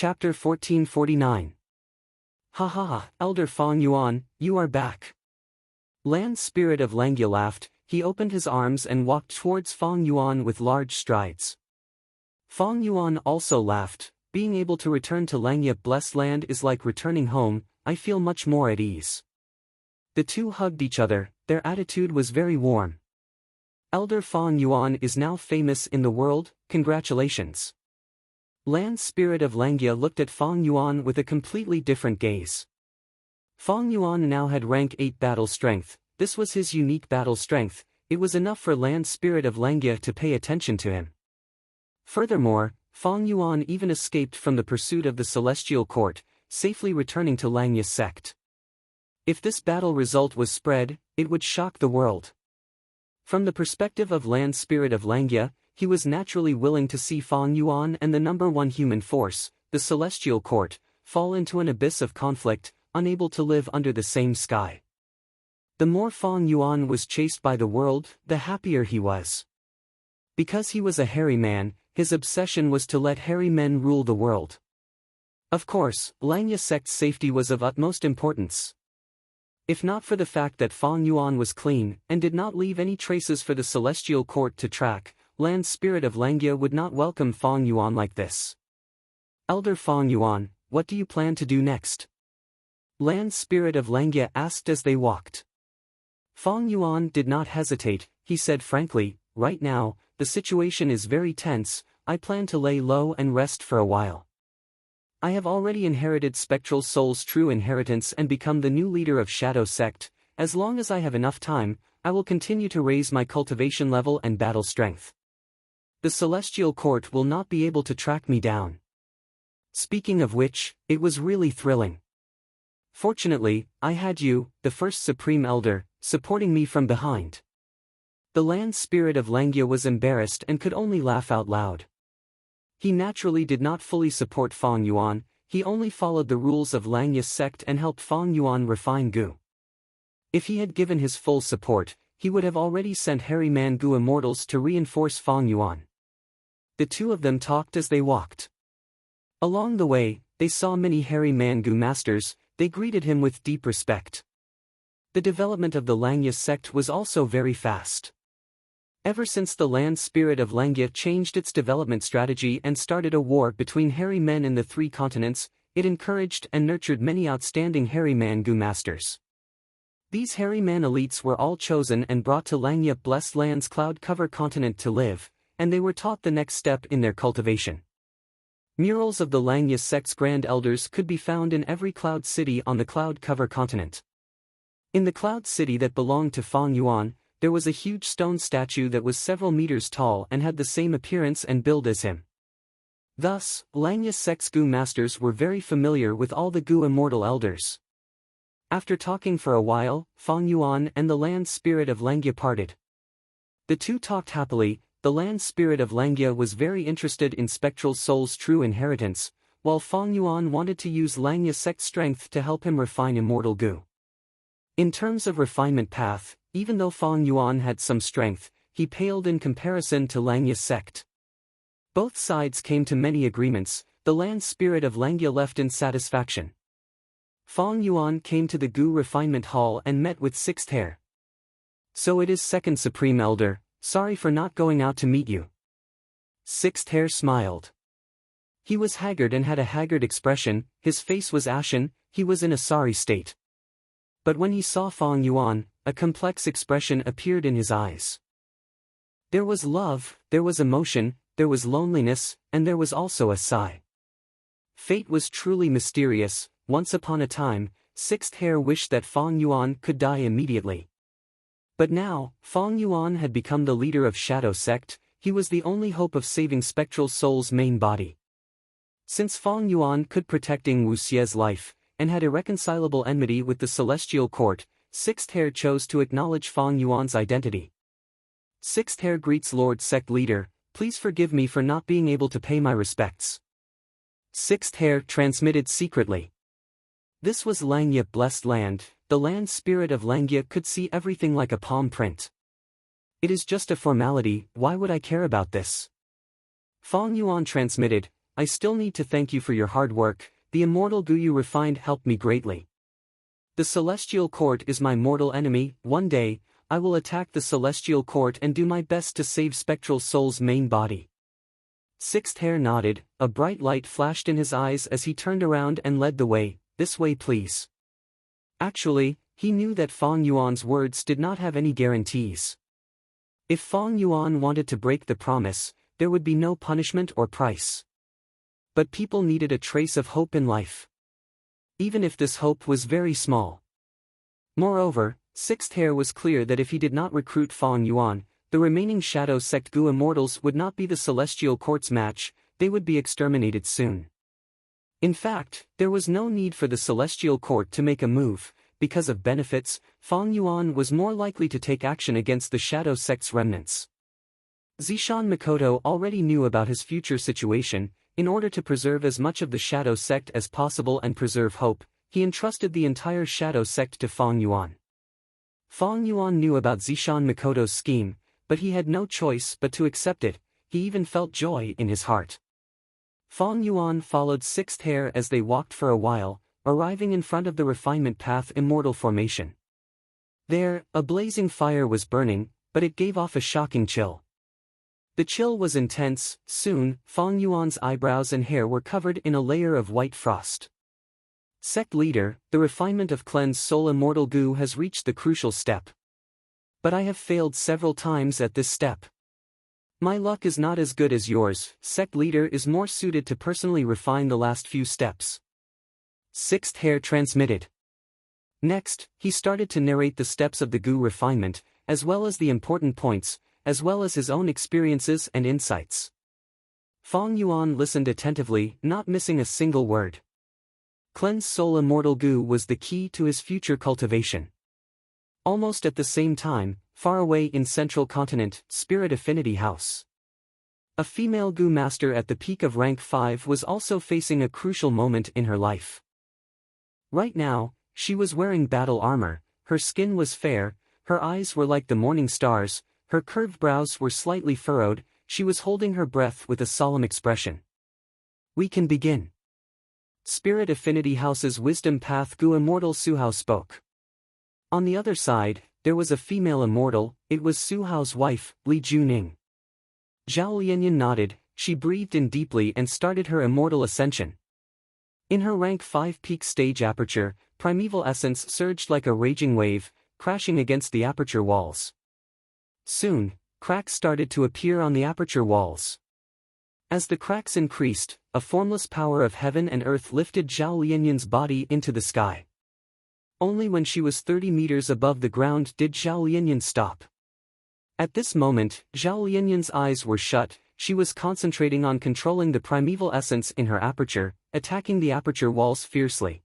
Chapter 1449. Ha ha ha, Elder Fong Yuan, you are back. Land Spirit of Langya laughed. He opened his arms and walked towards Fong Yuan with large strides. Fong Yuan also laughed. Being able to return to Langya Blessed Land is like returning home. I feel much more at ease. The two hugged each other. Their attitude was very warm. Elder Fong Yuan is now famous in the world. Congratulations. Land Spirit of Langya looked at Fong Yuan with a completely different gaze. Fong Yuan now had rank 8 battle strength. This was his unique battle strength. It was enough for Land Spirit of Langya to pay attention to him. Furthermore, Fong Yuan even escaped from the pursuit of the Celestial Court, safely returning to Langya's sect. If this battle result was spread, it would shock the world. From the perspective of Land Spirit of Langya, he was naturally willing to see Fong Yuan and the number one human force, the Celestial Court, fall into an abyss of conflict, unable to live under the same sky. The more Fong Yuan was chased by the world, the happier he was. Because he was a hairy man, his obsession was to let hairy men rule the world. Of course, Langya sect's safety was of utmost importance. If not for the fact that Fong Yuan was clean and did not leave any traces for the Celestial Court to track, Land Spirit of Langya would not welcome Fong Yuan like this. Elder Fong Yuan, what do you plan to do next? Land Spirit of Langya asked as they walked. Fong Yuan did not hesitate. He said frankly, right now, the situation is very tense. I plan to lay low and rest for a while. I have already inherited Spectral Soul's true inheritance and become the new leader of Shadow Sect. As long as I have enough time, I will continue to raise my cultivation level and battle strength. The Celestial Court will not be able to track me down. Speaking of which, it was really thrilling. Fortunately, I had you, the first Supreme Elder, supporting me from behind. The Land Spirit of Langya was embarrassed and could only laugh out loud. He naturally did not fully support Fong Yuan. He only followed the rules of Langya's sect and helped Fong Yuan refine Gu. If he had given his full support, he would have already sent Hairy Man Gu Immortals to reinforce Fong Yuan. The two of them talked as they walked. Along the way, they saw many Hairy Man Gu masters. They greeted him with deep respect. The development of the Langya sect was also very fast. Ever since the Land Spirit of Langya changed its development strategy and started a war between hairy men in the 3 continents, it encouraged and nurtured many outstanding Hairy Man Gu masters. These hairy man elites were all chosen and brought to Langya Blessed Land's cloud cover continent to live, and they were taught the next step in their cultivation. Murals of the Langya sect's grand elders could be found in every cloud city on the cloud cover continent. In the cloud city that belonged to Fong Yuan, there was a huge stone statue that was several meters tall and had the same appearance and build as him. Thus, Langya sect's Gu masters were very familiar with all the Gu immortal elders. After talking for a while, Fong Yuan and the Land Spirit of Langya parted. The two talked happily. The Land Spirit of Langya was very interested in Spectral Soul's true inheritance, while Fong Yuan wanted to use Langya sect strength to help him refine immortal Gu. In terms of refinement path, even though Fong Yuan had some strength, he paled in comparison to Langya sect. Both sides came to many agreements. The Land Spirit of Langya left in satisfaction. Fong Yuan came to the Gu Refinement Hall and met with Sixth Hair. So it is Second Supreme Elder. Sorry for not going out to meet you. Sixth Hair smiled. He was haggard and had a haggard expression. His face was ashen. He was in a sorry state. But when he saw Fong Yuan, a complex expression appeared in his eyes. There was love, there was emotion, there was loneliness, and there was also a sigh. Fate was truly mysterious. Once upon a time, Sixth Hair wished that Fong Yuan could die immediately. But now, Fong Yuan had become the leader of Shadow Sect. He was the only hope of saving Spectral Soul's main body. Since Fong Yuan could protecting Wu Xie's life, and had irreconcilable enmity with the Celestial Court, Sixth Hair chose to acknowledge Fong Yuan's identity. Sixth Hair greets Lord Sect Leader, please forgive me for not being able to pay my respects. Sixth Hair transmitted secretly. This was Langya Blessed Land. The Land Spirit of Langya could see everything like a palm print. It is just a formality. Why would I care about this? Fong Yuan transmitted, I still need to thank you for your hard work. The immortal goo you refined helped me greatly. The celestial court is my mortal enemy. One day, I will attack the celestial court and do my best to save Spectral Soul's main body. Sixth Hair nodded, a bright light flashed in his eyes as he turned around and led the way. This way please. Actually, he knew that Fong Yuan's words did not have any guarantees. If Fong Yuan wanted to break the promise, there would be no punishment or price. But people needed a trace of hope in life. Even if this hope was very small. Moreover, Sixth Hair was clear that if he did not recruit Fong Yuan, the remaining Shadow Sect Gu Immortals would not be the Celestial Court's match, they would be exterminated soon. In fact, there was no need for the Celestial Court to make a move. Because of benefits, Fong Yuan was more likely to take action against the Shadow Sect's remnants. Zishan Mikoto already knew about his future situation. In order to preserve as much of the Shadow Sect as possible and preserve hope, he entrusted the entire Shadow Sect to Fong Yuan. Fong Yuan knew about Zishan Mikoto's scheme, but he had no choice but to accept it. He even felt joy in his heart. Fong Yuan followed Sixth Hair as they walked for a while, arriving in front of the Refinement Path Immortal Formation. There, a blazing fire was burning, but it gave off a shocking chill. The chill was intense. Soon, Fong Yuan's eyebrows and hair were covered in a layer of white frost. Sect leader, the refinement of Cleanse Soul Immortal Goo has reached the crucial step. But I have failed several times at this step. My luck is not as good as yours. Sect leader is more suited to personally refine the last few steps. Sixth Hair transmitted. Next, he started to narrate the steps of the Goo refinement, as well as the important points, as well as his own experiences and insights. Fong Yuan listened attentively, not missing a single word. Cleanse Soul Immortal Goo was the key to his future cultivation. Almost at the same time, far away in Central Continent, Spirit Affinity House. A female Goo master at the peak of rank 5 was also facing a crucial moment in her life. Right now, she was wearing battle armor, her skin was fair, her eyes were like the morning stars, her curved brows were slightly furrowed, she was holding her breath with a solemn expression. We can begin. Spirit Affinity House's Wisdom Path Gu Immortal Su Hao spoke. On the other side, there was a female immortal, it was Su Hao's wife, Li Juning. Zhao Lianyan nodded, she breathed in deeply and started her immortal ascension. In her rank 5 peak stage aperture, primeval essence surged like a raging wave, crashing against the aperture walls. Soon, cracks started to appear on the aperture walls. As the cracks increased, a formless power of heaven and earth lifted Zhao Lianyan's body into the sky. Only when she was 30 meters above the ground did Zhao Lianyan stop. At this moment, Zhao Lianyan's eyes were shut, she was concentrating on controlling the primeval essence in her aperture, attacking the aperture walls fiercely.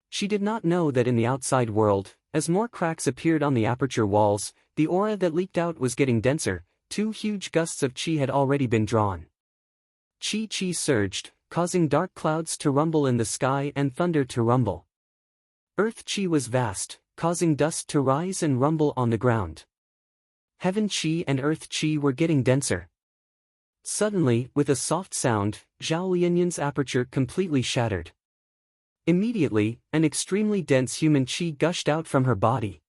She did not know that in the outside world, as more cracks appeared on the aperture walls, the aura that leaked out was getting denser, 2 huge gusts of qi had already been drawn. Qi surged, causing dark clouds to rumble in the sky and thunder to rumble. Earth qi was vast, causing dust to rise and rumble on the ground. Heaven qi and earth qi were getting denser. Suddenly, with a soft sound, Zhao Lianyan's aperture completely shattered. Immediately, an extremely dense human qi gushed out from her body.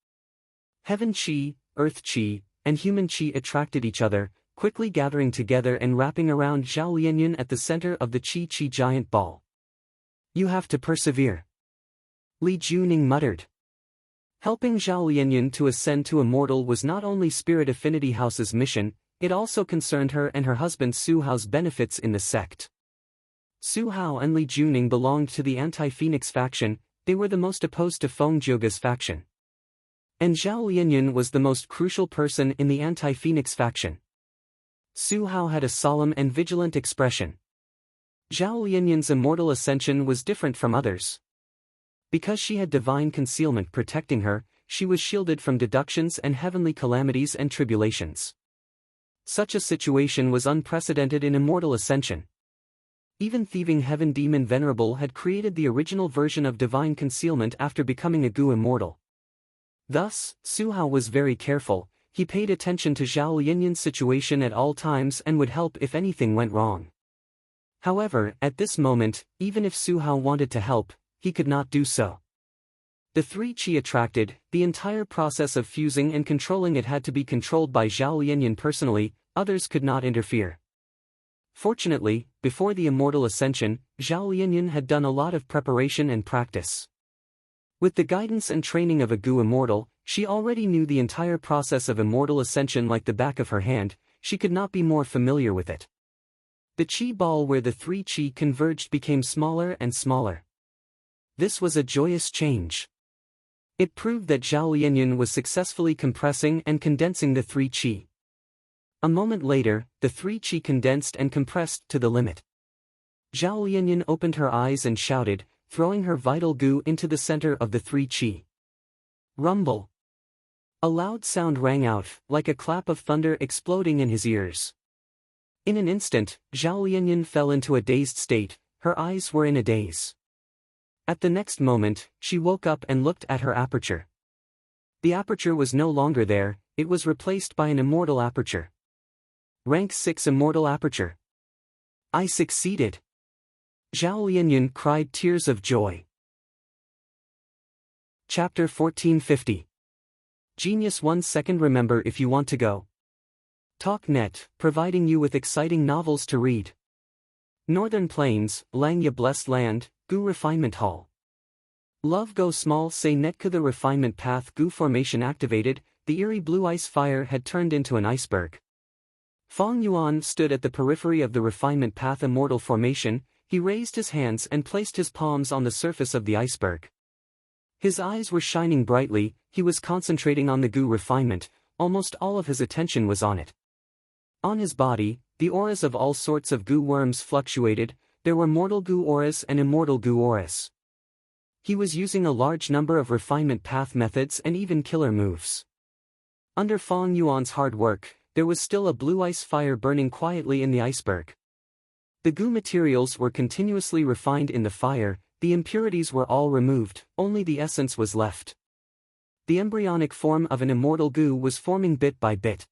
Heaven qi, earth qi, and human qi attracted each other, quickly gathering together and wrapping around Zhao Lianyan at the center of the qi giant ball. You have to persevere. Li Juning muttered. Helping Zhao Lianyan to ascend to immortal was not only Spirit Affinity House's mission, it also concerned her and her husband Su Hao's benefits in the sect. Su Hao and Li Juning belonged to the anti-Phoenix faction, they were the most opposed to Feng Jiuge's faction. And Zhao Lianyan was the most crucial person in the anti-Phoenix faction. Su Hao had a solemn and vigilant expression. Zhao Lianyan's immortal ascension was different from others. Because she had divine concealment protecting her, she was shielded from deductions and heavenly calamities and tribulations. Such a situation was unprecedented in immortal ascension. Even thieving heaven demon Venerable had created the original version of divine concealment after becoming a Gu immortal. Thus, Su Hao was very careful, he paid attention to Zhao Lianyan's situation at all times and would help if anything went wrong. However, at this moment, even if Su Hao wanted to help, he could not do so. The three qi attracted, the entire process of fusing and controlling it had to be controlled by Zhao Lianyan personally, others could not interfere. Fortunately, before the immortal ascension, Zhao Lianyan had done a lot of preparation and practice. With the guidance and training of a Gu immortal, she already knew the entire process of immortal ascension like the back of her hand. She could not be more familiar with it. The qi ball where the three qi converged became smaller and smaller. This was a joyous change. It proved that Zhao Lianyan was successfully compressing and condensing the three qi. A moment later, the three qi condensed and compressed to the limit. Zhao Lianyan opened her eyes and shouted, throwing her vital gu into the center of the three qi. Rumble. A loud sound rang out, like a clap of thunder exploding in his ears. In an instant, Zhao Lianyan fell into a dazed state, her eyes were in a daze. At the next moment, she woke up and looked at her aperture. The aperture was no longer there, it was replaced by an immortal aperture. Rank 6 immortal aperture. I succeeded. Zhao Lianyan cried tears of joy. Chapter 1450. Genius 1 second. Remember, if you want to go. TalkNet, providing you with exciting novels to read. Northern Plains, Langya Blessed Land, Gu Refinement Hall. Love go small say Netka. The refinement path Gu formation activated, the eerie blue ice fire had turned into an iceberg. Fong Yuan stood at the periphery of the refinement path immortal formation. He raised his hands and placed his palms on the surface of the iceberg. His eyes were shining brightly, he was concentrating on the Gu refinement, almost all of his attention was on it. On his body, the auras of all sorts of Gu worms fluctuated. There were mortal Gu auras and immortal Gu auras. He was using a large number of refinement path methods and even killer moves. Under Fong Yuan's hard work, there was still a blue ice fire burning quietly in the iceberg. The Gu materials were continuously refined in the fire, the impurities were all removed, only the essence was left. The embryonic form of an immortal Gu was forming bit by bit.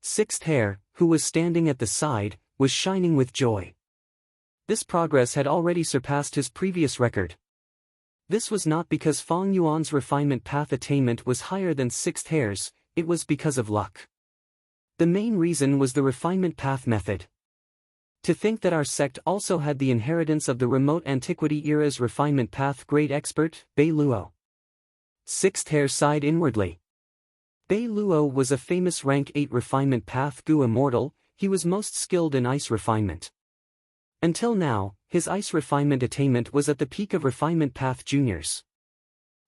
Sixth Hair, who was standing at the side, was shining with joy. This progress had already surpassed his previous record. This was not because Fong Yuan's refinement path attainment was higher than Sixth Hair's, it was because of luck. The main reason was the refinement path method. To think that our sect also had the inheritance of the remote antiquity era's refinement path great expert, Bei Luo. Sixth Hair sighed inwardly. Bei Luo was a famous rank 8 refinement path Gu immortal, he was most skilled in ice refinement. Until now, his ice refinement attainment was at the peak of refinement path juniors.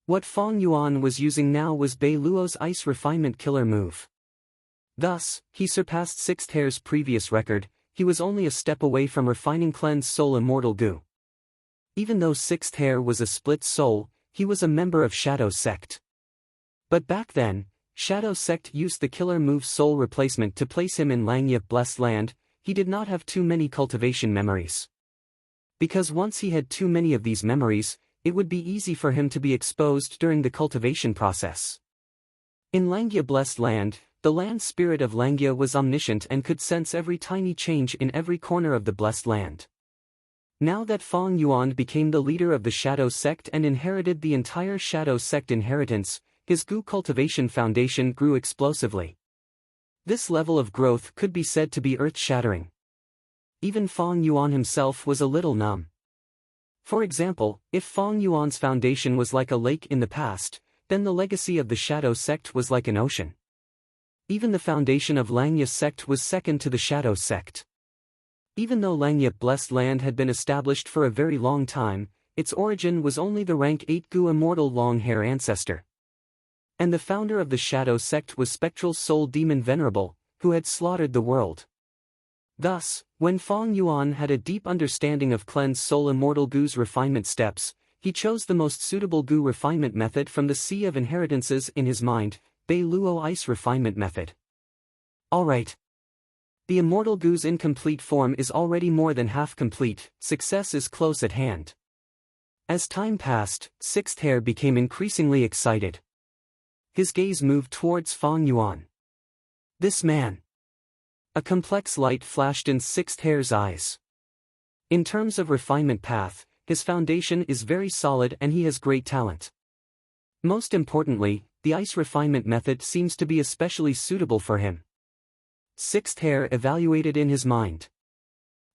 What Fong Yuan was using now was Bei Luo's ice refinement killer move. Thus, he surpassed Sixth Hair's previous record, he was only a step away from refining Cleanse Soul Immortal Gu. Even though Sixth Hair was a split soul, he was a member of Shadow Sect. But back then, Shadow Sect used the killer move Soul Replacement to place him in Langya Blessed Land. He did not have too many cultivation memories. Because once he had too many of these memories, it would be easy for him to be exposed during the cultivation process. In Langya Blessed Land, the land spirit of Langya was omniscient and could sense every tiny change in every corner of the Blessed Land. Now that Fong Yuan became the leader of the Shadow Sect and inherited the entire Shadow Sect inheritance, his Gu cultivation foundation grew explosively. This level of growth could be said to be earth-shattering. Even Fong Yuan himself was a little numb. For example, if Fong Yuan's foundation was like a lake in the past, then the legacy of the Shadow Sect was like an ocean. Even the foundation of Langya Sect was second to the Shadow Sect. Even though Langya Blessed Land had been established for a very long time, its origin was only the rank 8 Gu immortal long-hair ancestor. And the founder of the Shadow Sect was Spectral Soul Demon Venerable, who had slaughtered the world. Thus, when Fong Yuan had a deep understanding of Cleanse Soul Immortal Gu's refinement steps, he chose the most suitable Gu refinement method from the sea of inheritances in his mind, Bei Luo Ice Refinement Method. Alright. The Immortal Gu's incomplete form is already more than half complete, success is close at hand. As time passed, Sixth Hair became increasingly excited. His gaze moved towards Fong Yuan. This man. A complex light flashed in Sixth Hair's eyes. In terms of refinement path, his foundation is very solid and he has great talent. Most importantly, the ice refinement method seems to be especially suitable for him. Sixth hair evaluated in his mind.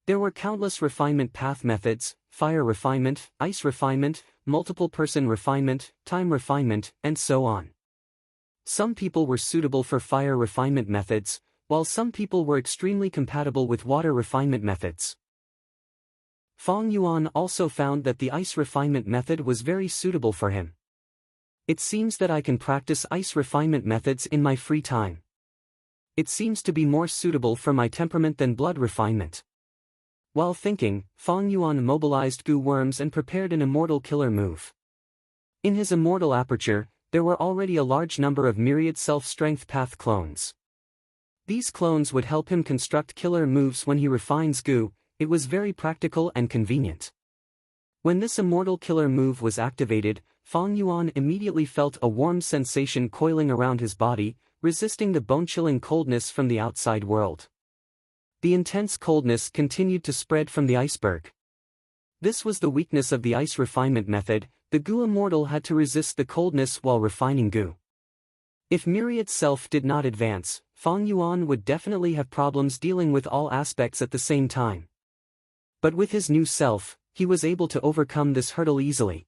There were countless refinement path methods: fire refinement, ice refinement, multiple person refinement, time refinement, and so on. Some people were suitable for fire refinement methods, while some people were extremely compatible with water refinement methods. Feng Yuan also found that the ice refinement method was very suitable for him. It seems that I can practice ice refinement methods in my free time. It seems to be more suitable for my temperament than blood refinement. While thinking, Feng Yuan mobilized goo worms and prepared an immortal killer move. In his immortal aperture, there were already a large number of myriad self-strength path clones. These clones would help him construct killer moves when he refines goo. It was very practical and convenient. When this immortal killer move was activated, Feng Yuan immediately felt a warm sensation coiling around his body, resisting the bone-chilling coldness from the outside world. The intense coldness continued to spread from the iceberg. This was the weakness of the ice refinement method. The goo immortal had to resist the coldness while refining goo. If myriad self did not advance, Feng Yuan would definitely have problems dealing with all aspects at the same time. But with his new self, he was able to overcome this hurdle easily.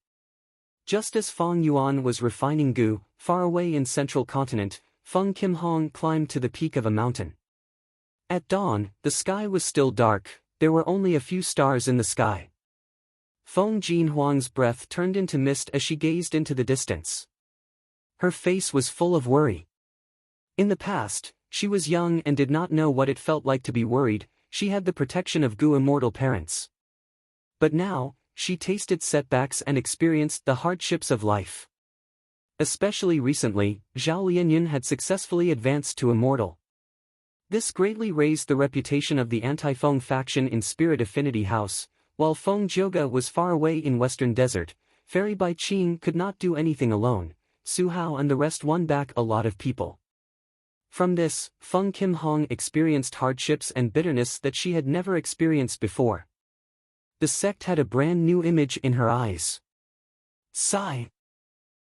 Just as Feng Yuan was refining goo, far away in central continent, Feng Qimhong climbed to the peak of a mountain. At dawn, the sky was still dark, there were only a few stars in the sky. Feng Jinhuang's breath turned into mist as she gazed into the distance. Her face was full of worry. In the past, she was young and did not know what it felt like to be worried. She had the protection of goo immortal parents. But now, she tasted setbacks and experienced the hardships of life. Especially recently, Zhao Lianyun had successfully advanced to immortal. This greatly raised the reputation of the anti-Feng faction in Spirit Affinity House. While Feng Jioge was far away in Western Desert, Fairy Bai Qing could not do anything alone. Su Hao and the rest won back a lot of people. From this, Feng Qimhong experienced hardships and bitterness that she had never experienced before. The sect had a brand new image in her eyes. Sigh.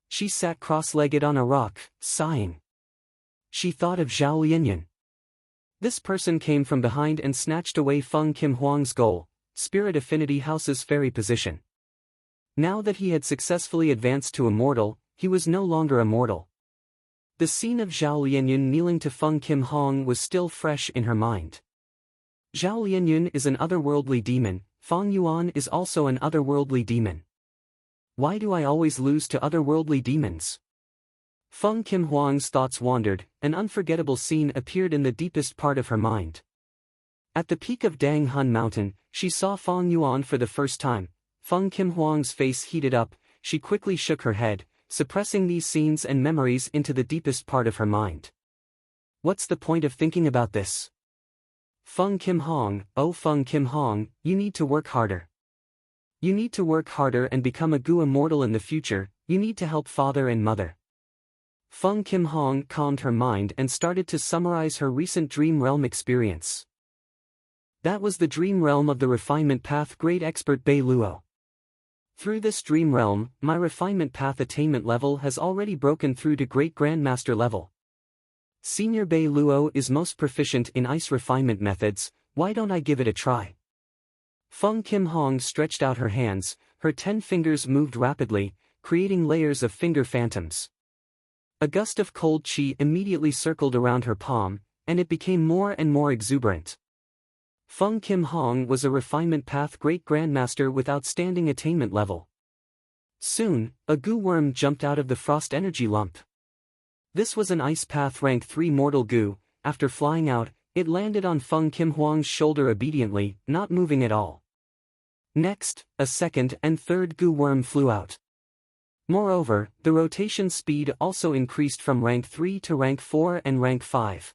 She sat cross-legged on a rock, sighing. She thought of Zhao Lianyun. This person came from behind and snatched away Feng Qimhuang's goal, Spirit Affinity House's fairy position. Now that he had successfully advanced to immortal, he was no longer immortal. The scene of Zhao Lianyun kneeling to Feng Qimhong was still fresh in her mind. Zhao Lianyun is an otherworldly demon, Feng Yuan is also an otherworldly demon. Why do I always lose to otherworldly demons? Feng Qimhuang's thoughts wandered, an unforgettable scene appeared in the deepest part of her mind. At the peak of Dang Hun Mountain, she saw Feng Yuan for the first time. Feng Qimhuang's face heated up, she quickly shook her head, suppressing these scenes and memories into the deepest part of her mind. What's the point of thinking about this? Feng Qimhong, oh Feng Qimhong, you need to work harder. You need to work harder and become a goo immortal in the future. You need to help father and mother. Feng Qimhong calmed her mind and started to summarize her recent dream realm experience. That was the dream realm of the refinement path great expert Bei Luo. Through this dream realm, my refinement path attainment level has already broken through to great grandmaster level. Senior Bei Luo is most proficient in ice refinement methods, why don't I give it a try? Feng Qimhong stretched out her hands, her 10 fingers moved rapidly, creating layers of finger phantoms. A gust of cold qi immediately circled around her palm, and it became more and more exuberant. Feng Qimhong was a refinement path great grandmaster with outstanding attainment level. Soon, a goo worm jumped out of the frost energy lump. This was an ice path rank 3 mortal goo. After flying out, it landed on Feng Qimhuang's shoulder obediently, not moving at all. Next, a second and third goo worm flew out. Moreover, the rotation speed also increased from rank 3 to rank 4 and rank 5.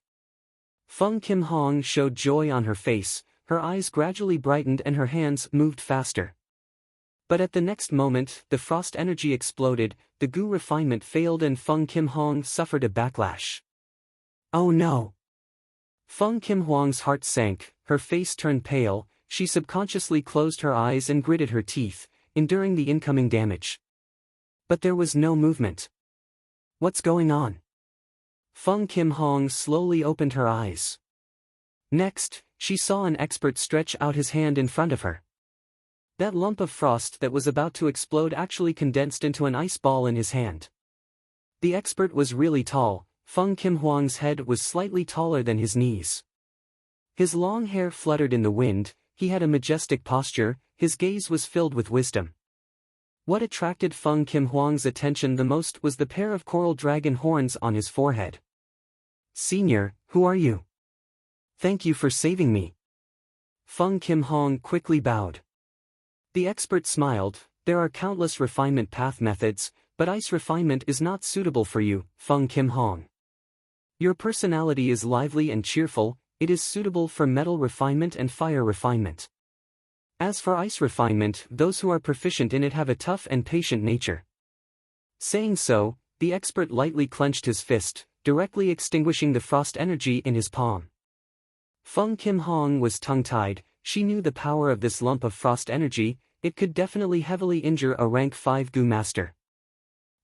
Feng Qimhong showed joy on her face, her eyes gradually brightened and her hands moved faster. But at the next moment, the frost energy exploded, the goo refinement failed and Feng Qimhong suffered a backlash. Oh no! Feng Qimhuang's heart sank, her face turned pale, she subconsciously closed her eyes and gritted her teeth, enduring the incoming damage. But there was no movement. What's going on? Feng Kim Hong slowly opened her eyes. Next, she saw an expert stretch out his hand in front of her. That lump of frost that was about to explode actually condensed into an ice ball in his hand. The expert was really tall. Feng Kim Hwang's head was slightly taller than his knees. His long hair fluttered in the wind, he had a majestic posture, his gaze was filled with wisdom. What attracted Feng Kim Hwang's attention the most was the pair of coral dragon horns on his forehead. "Senior, who are you? Thank you for saving me." Feng Kim Hong quickly bowed. The expert smiled. "There are countless refinement path methods, but ice refinement is not suitable for you, Feng Kim Hong. Your personality is lively and cheerful, it is suitable for metal refinement and fire refinement. As for ice refinement, those who are proficient in it have a tough and patient nature." Saying so, the expert lightly clenched his fist, directly extinguishing the frost energy in his palm. Feng Kim Hong was tongue-tied. She knew the power of this lump of frost energy, it could definitely heavily injure a rank 5 Gu master.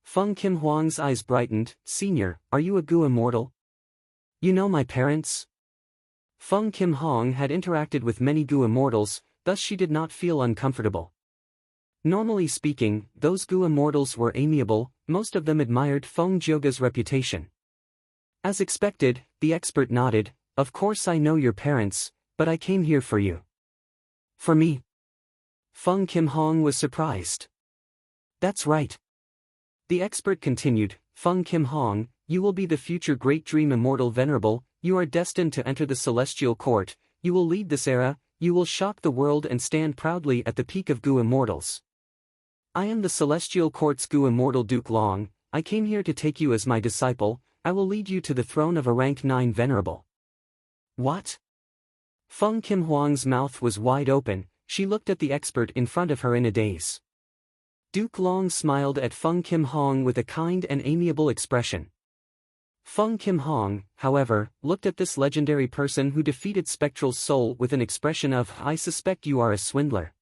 Feng Kim Hwang's eyes brightened. "Senior, are you a Gu immortal? You know my parents?" Feng Kim Hong had interacted with many Gu immortals, thus she did not feel uncomfortable. Normally speaking, those Gu immortals were amiable, most of them admired Feng Jioga's reputation. As expected, the expert nodded. "Of course I know your parents, but I came here for you." "For me?" Feng Kim Hong was surprised. "That's right." The expert continued. "Feng Kim Hong, you will be the future Great Dream Immortal Venerable, you are destined to enter the Celestial Court, you will lead this era, you will shock the world and stand proudly at the peak of Gu Immortals. I am the Celestial Court's Gu Immortal Duke Long, I came here to take you as my disciple, I will lead you to the throne of a rank 9 Venerable." "What?" Feng Kim Hwang's mouth was wide open, she looked at the expert in front of her in a daze. Duke Long smiled at Feng Kim Hong with a kind and amiable expression. Feng Kim Hong, however, looked at this legendary person who defeated Spectral's soul with an expression of, "I suspect you are a swindler."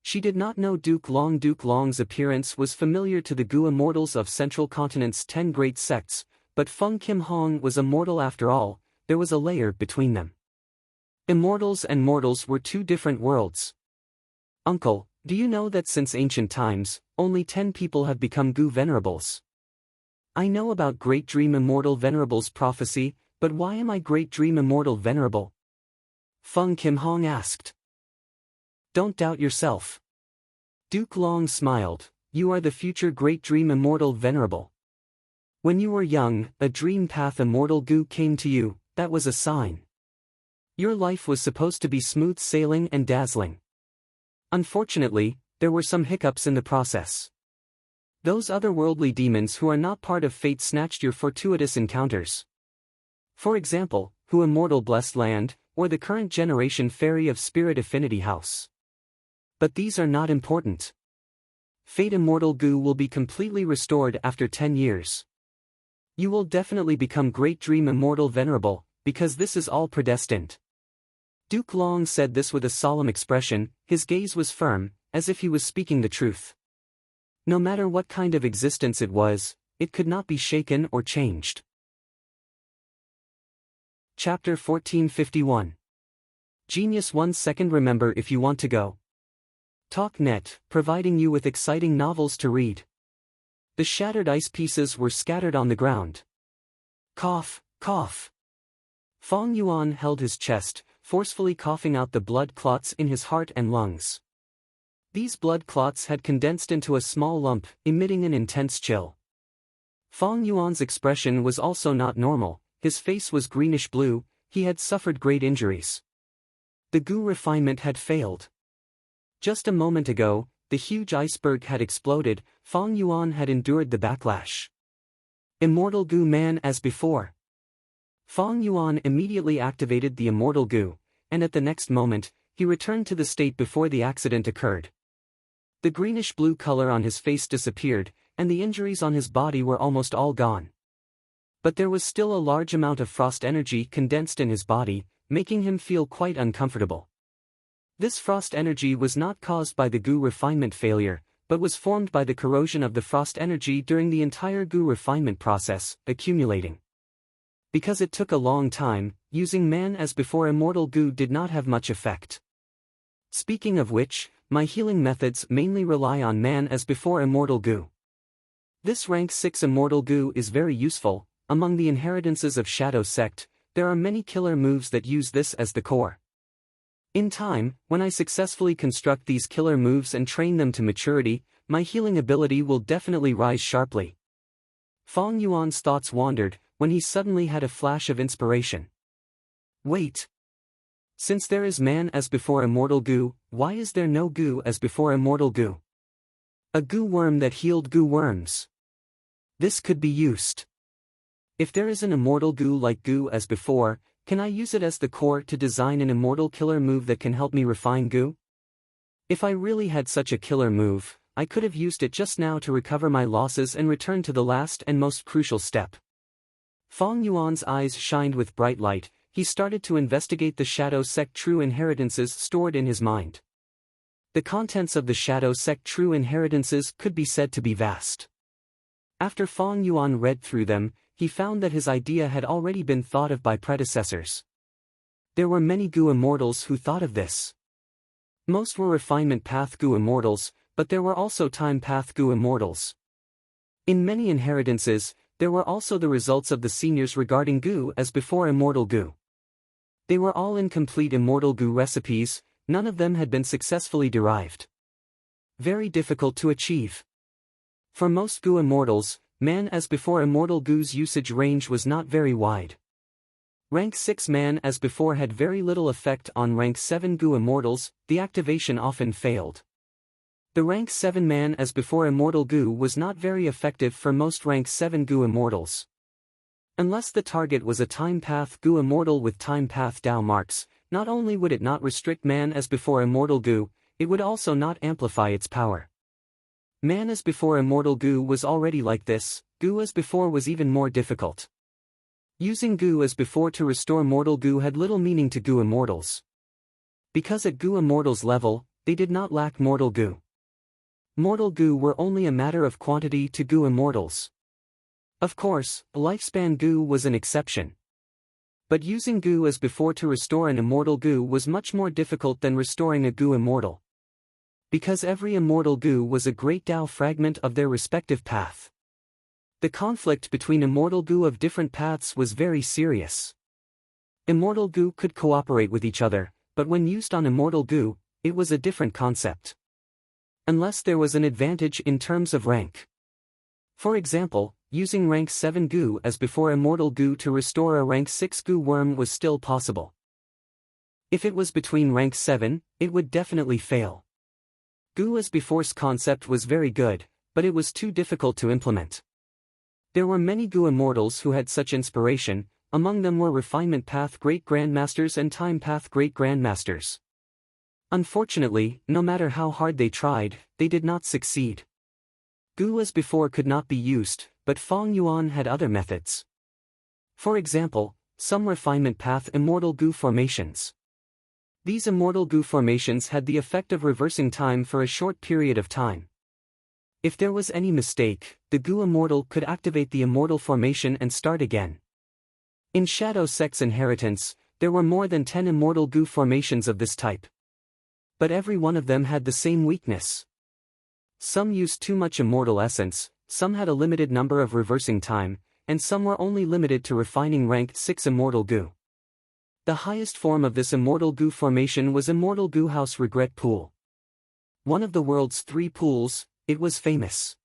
She did not know Duke Long. Duke Long's appearance was familiar to the Gu immortals of Central Continent's 10 great sects, but Feng Kim Hong was a mortal after all, there was a layer between them. Immortals and mortals were two different worlds. "Uncle, do you know that since ancient times, only 10 people have become Gu Venerables? I know about Great Dream Immortal Venerable's prophecy, but why am I Great Dream Immortal Venerable?" Feng Kim Hong asked. "Don't doubt yourself." Duke Long smiled. "You are the future Great Dream Immortal Venerable. When you were young, a Dream Path Immortal Gu came to you, that was a sign. Your life was supposed to be smooth sailing and dazzling. Unfortunately, there were some hiccups in the process. Those otherworldly demons who are not part of fate snatched your fortuitous encounters. For example, Who Immortal Blessed Land, or the current generation Fairy of Spirit Affinity House. But these are not important. Fate Immortal Gu will be completely restored after 10 years. You will definitely become Great Dream Immortal Venerable, because this is all predestined." Duke Long said this with a solemn expression, his gaze was firm, as if he was speaking the truth. No matter what kind of existence it was, it could not be shaken or changed. Chapter 1451. Genius 1 second. Remember, if you want to go. TalkNet, providing you with exciting novels to read. The shattered ice pieces were scattered on the ground. Cough, cough. Fong Yuan held his chest, forcefully coughing out the blood clots in his heart and lungs. These blood clots had condensed into a small lump, emitting an intense chill. Fong Yuan's expression was also not normal, his face was greenish-blue, he had suffered great injuries. The Gu refinement had failed. Just a moment ago, the huge iceberg had exploded, Fong Yuan had endured the backlash. Immortal Gu Man as before. Fong Yuan immediately activated the Immortal Gu, and at the next moment, he returned to the state before the accident occurred. The greenish-blue color on his face disappeared, and the injuries on his body were almost all gone. But there was still a large amount of frost energy condensed in his body, making him feel quite uncomfortable. This frost energy was not caused by the goo refinement failure, but was formed by the corrosion of the frost energy during the entire goo refinement process, accumulating. Because it took a long time, using man as before immortal goo did not have much effect. Speaking of which, my healing methods mainly rely on man as before immortal goo. This rank 6 immortal goo is very useful. Among the inheritances of Shadow Sect, there are many killer moves that use this as the core. In time, when I successfully construct these killer moves and train them to maturity, my healing ability will definitely rise sharply. Fong Yuan's thoughts wandered, when he suddenly had a flash of inspiration. Wait. Since there is man as before immortal goo, why is there no goo as before immortal goo? A goo worm that healed goo worms. This could be used. If there is an immortal goo like goo as before, can I use it as the core to design an immortal killer move that can help me refine goo? If I really had such a killer move, I could have used it just now to recover my losses and return to the last and most crucial step. Fong Yuan's eyes shined with bright light. He started to investigate the Shadow Sect true inheritances stored in his mind. The contents of the Shadow Sect true inheritances could be said to be vast. After Fong Yuan read through them, he found that his idea had already been thought of by predecessors. There were many goo immortals who thought of this. Most were refinement path goo immortals, but there were also time path goo immortals. In many inheritances, there were also the results of the seniors regarding goo as before immortal goo. They were all incomplete immortal goo recipes, none of them had been successfully derived. Very difficult to achieve. For most goo immortals, man as before immortal goo's usage range was not very wide. Rank 6 man as before had very little effect on rank 7 goo immortals, the activation often failed. The rank 7 man as before immortal goo was not very effective for most rank 7 goo immortals. Unless the target was a time path goo immortal with time path Dao marks, not only would it not restrict man as before immortal goo, it would also not amplify its power. Man as before immortal goo was already like this, goo as before was even more difficult. Using goo as before to restore mortal goo had little meaning to goo immortals. Because at goo immortals level, they did not lack mortal goo. Mortal goo were only a matter of quantity to goo immortals. Of course, lifespan goo was an exception. But using goo as before to restore an immortal goo was much more difficult than restoring a goo immortal. Because every immortal goo was a great Dao fragment of their respective path. The conflict between immortal goo of different paths was very serious. Immortal goo could cooperate with each other, but when used on immortal goo, it was a different concept. Unless there was an advantage in terms of rank. For example, using rank 7 goo as before immortal goo to restore a rank 6 goo worm was still possible. If it was between rank 7, it would definitely fail. Goo as before's concept was very good, but it was too difficult to implement. There were many goo immortals who had such inspiration, among them were refinement path great grandmasters and time path great grandmasters. Unfortunately, no matter how hard they tried, they did not succeed. Goo as before could not be used, but Fong Yuan had other methods. For example, some refinement path immortal goo formations. These immortal goo formations had the effect of reversing time for a short period of time. If there was any mistake, the goo immortal could activate the immortal formation and start again. In Shadow Sect's inheritance, there were more than 10 immortal goo formations of this type. But every one of them had the same weakness. Some used too much immortal essence, some had a limited number of reversing time, and some were only limited to refining rank 6 immortal goo. The highest form of this immortal goo formation was Immortal Goo House Regret Pool. One of the world's 3 pools, it was famous.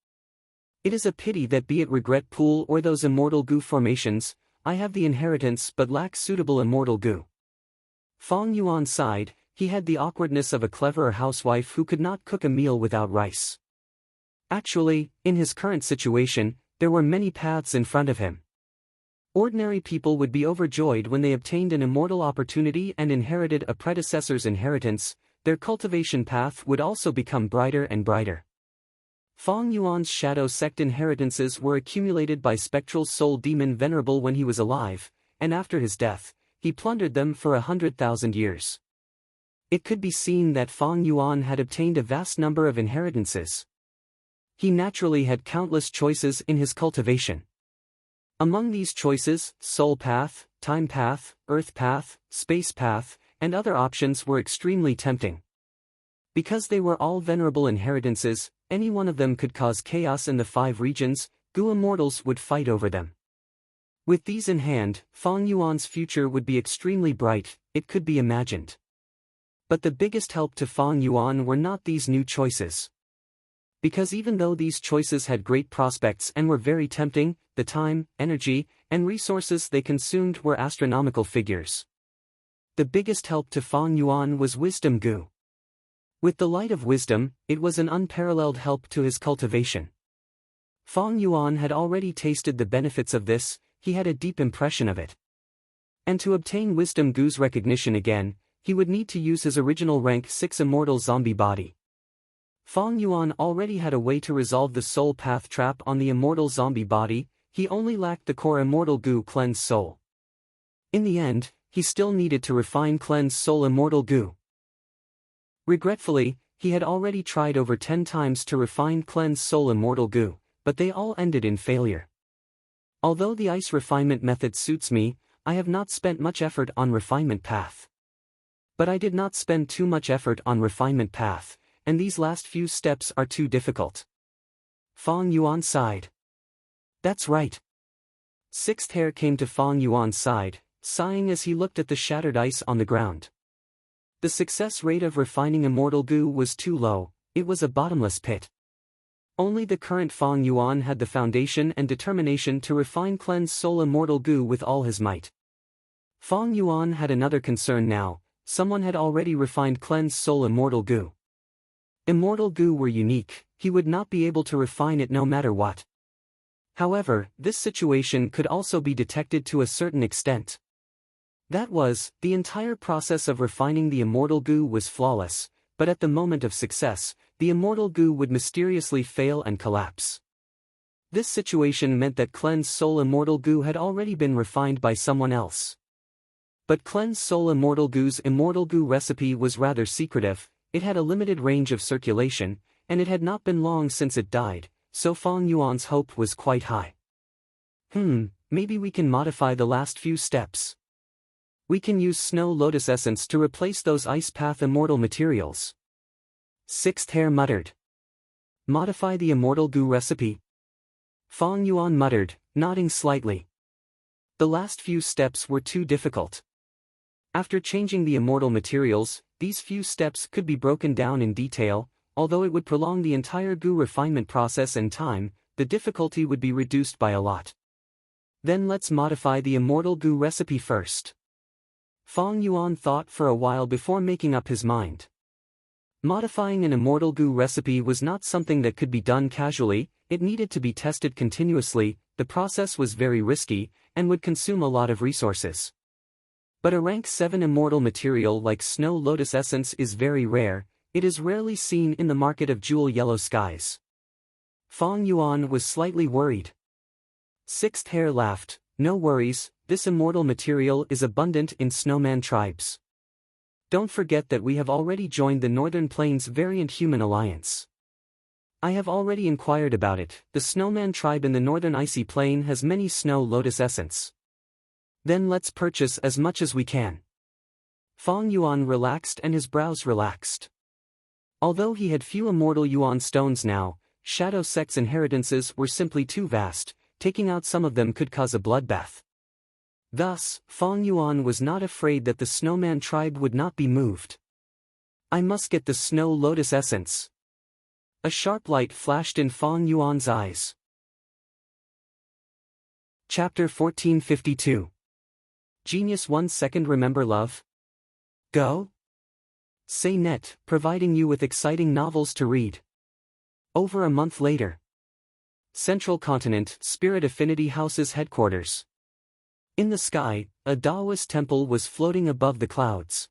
It is a pity that be it Regret Pool or those immortal goo formations, I have the inheritance but lack suitable immortal goo. Fong Yuan sighed, he had the awkwardness of a cleverer housewife who could not cook a meal without rice. Actually, in his current situation, there were many paths in front of him. Ordinary people would be overjoyed when they obtained an immortal opportunity and inherited a predecessor's inheritance, their cultivation path would also become brighter and brighter. Fong Yuan's Shadow Sect inheritances were accumulated by Spectral Soul Demon Venerable when he was alive, and after his death, he plundered them for 100,000 years. It could be seen that Fang Yuan had obtained a vast number of inheritances. He naturally had countless choices in his cultivation. Among these choices, soul path, time path, earth path, space path, and other options were extremely tempting. Because they were all venerable inheritances, any one of them could cause chaos in the 5 regions. Gu immortals would fight over them. With these in hand, Fang Yuan's future would be extremely bright, it could be imagined. But the biggest help to Fang Yuan were not these new choices. Because even though these choices had great prospects and were very tempting, the time, energy, and resources they consumed were astronomical figures. The biggest help to Fang Yuan was Wisdom Gu. With the light of wisdom, it was an unparalleled help to his cultivation. Fang Yuan had already tasted the benefits of this, he had a deep impression of it. And to obtain Wisdom Gu's recognition again, he would need to use his original rank 6 immortal zombie body. Fang Yuan already had a way to resolve the soul path trap on the immortal zombie body, he only lacked the core immortal Gu cleanse soul. In the end, he still needed to refine cleanse soul immortal Gu. Regretfully, he had already tried over 10 times to refine cleanse soul immortal Gu, but they all ended in failure. Although the ice refinement method suits me, I have not spent much effort on refinement path. But I did not spend too much effort on refinement path, and these last few steps are too difficult. Fang Yuan sighed. That's right. Sixth hair came to Fang Yuan's side, sighing as he looked at the shattered ice on the ground. The success rate of refining immortal Gu was too low, it was a bottomless pit. Only the current Fang Yuan had the foundation and determination to refine cleanse soul immortal Gu with all his might. Fang Yuan had another concern now, someone had already refined cleanse soul immortal Gu. Immortal Gu were unique, he would not be able to refine it no matter what. However, this situation could also be detected to a certain extent. That was, the entire process of refining the immortal Gu was flawless, but at the moment of success, the immortal Gu would mysteriously fail and collapse. This situation meant that cleanse soul immortal Gu had already been refined by someone else. But cleanse soul immortal Gu's immortal Gu recipe was rather secretive, it had a limited range of circulation, and it had not been long since it died, so Fang Yuan's hope was quite high. Maybe we can modify the last few steps. We can use Snow Lotus Essence to replace those Ice Path immortal materials. Sixth hair muttered. Modify the immortal Gu recipe? Fang Yuan muttered, nodding slightly. The last few steps were too difficult. After changing the immortal materials, these few steps could be broken down in detail, although it would prolong the entire Gu refinement process and time, the difficulty would be reduced by a lot. Then let's modify the immortal Gu recipe first. Fang Yuan thought for a while before making up his mind. Modifying an immortal Gu recipe was not something that could be done casually, it needed to be tested continuously, the process was very risky, and would consume a lot of resources. But a rank 7 immortal material like Snow Lotus Essence is very rare, it is rarely seen in the market of jewel yellow skies. Fang Yuan was slightly worried. Sixth hair laughed, no worries, this immortal material is abundant in snowman tribes. Don't forget that we have already joined the Northern Plains Variant Human Alliance. I have already inquired about it, the snowman tribe in the Northern Icy Plain has many Snow Lotus Essence. Then let's purchase as much as we can. Fang Yuan relaxed and his brows relaxed. Although he had few immortal Yuan stones now, Shadow Sect's inheritances were simply too vast, taking out some of them could cause a bloodbath. Thus, Fang Yuan was not afraid that the snowman tribe would not be moved. I must get the Snow Lotus Essence. A sharp light flashed in Fang Yuan's eyes. Chapter 1452. Genius 1 second. Remember love? Go? Say net, providing you with exciting novels to read. Over a month later. Central Continent, Spirit Affinity House's headquarters. In the sky, a Taoist temple was floating above the clouds.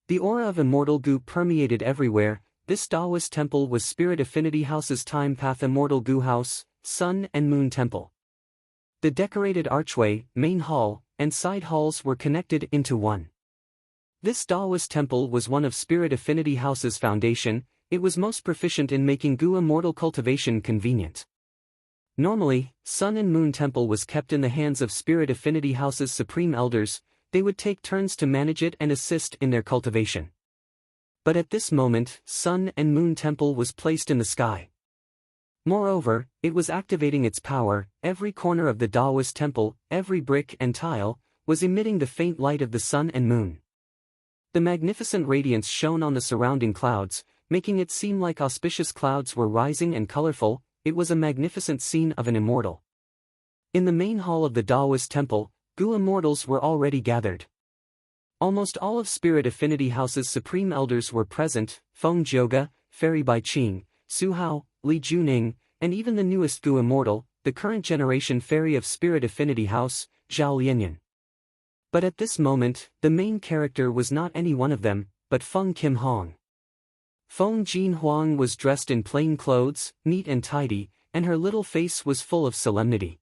The aura of immortal Gu permeated everywhere. This Taoist temple was Spirit Affinity House's Time Path Immortal Gu House, Sun and Moon Temple. The decorated archway, main hall, and side halls were connected into one. This Taoist temple was one of Spirit Affinity House's foundation. It was most proficient in making Gu immortal cultivation convenient. Normally, Sun and Moon Temple was kept in the hands of Spirit Affinity House's supreme elders. They would take turns to manage it and assist in their cultivation. But at this moment, Sun and Moon Temple was placed in the sky. Moreover, it was activating its power. Every corner of the Taoist temple, every brick and tile, was emitting the faint light of the sun and moon. The magnificent radiance shone on the surrounding clouds, making it seem like auspicious clouds were rising and colorful. It was a magnificent scene of an immortal. In the main hall of the Taoist temple, Gu immortals were already gathered. Almost all of Spirit Affinity House's supreme elders were present: Feng Jioge, Fairy Bai Qing, Su Hao, Li Juning, and even the newest Gu immortal, the current generation fairy of Spirit Affinity House, Zhao Lianyan. But at this moment, the main character was not any one of them, but Feng Kim Hong. Feng Jin Huang was dressed in plain clothes, neat and tidy, and her little face was full of solemnity.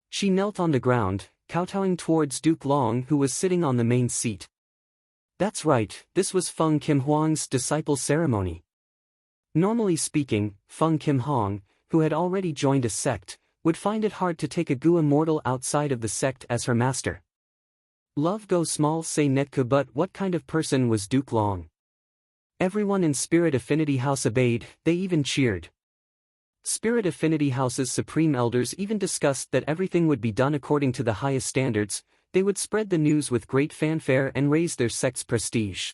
She knelt on the ground, kowtowing towards Duke Long, who was sitting on the main seat. That's right, this was Feng Kim Huang's disciple ceremony. Normally speaking, Feng Kim Hong, who had already joined a sect, would find it hard to take a Gu immortal outside of the sect as her master. Love go small say netku, but what kind of person was Duke Long? Everyone in Spirit Affinity House obeyed, they even cheered. Spirit Affinity House's supreme elders even discussed that everything would be done according to the highest standards. They would spread the news with great fanfare and raise their sect's prestige.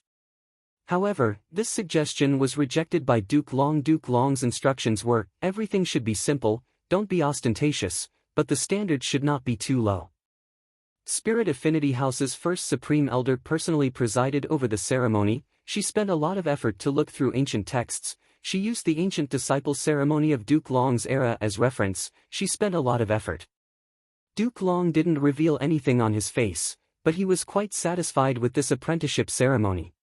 However, this suggestion was rejected by Duke Long. Duke Long's instructions were, everything should be simple, don't be ostentatious, but the standards should not be too low. Spirit Affinity House's first supreme elder personally presided over the ceremony. She spent a lot of effort to look through ancient texts. She used the ancient disciple ceremony of Duke Long's era as reference. She spent a lot of effort. Duke Long didn't reveal anything on his face, but he was quite satisfied with this apprenticeship ceremony.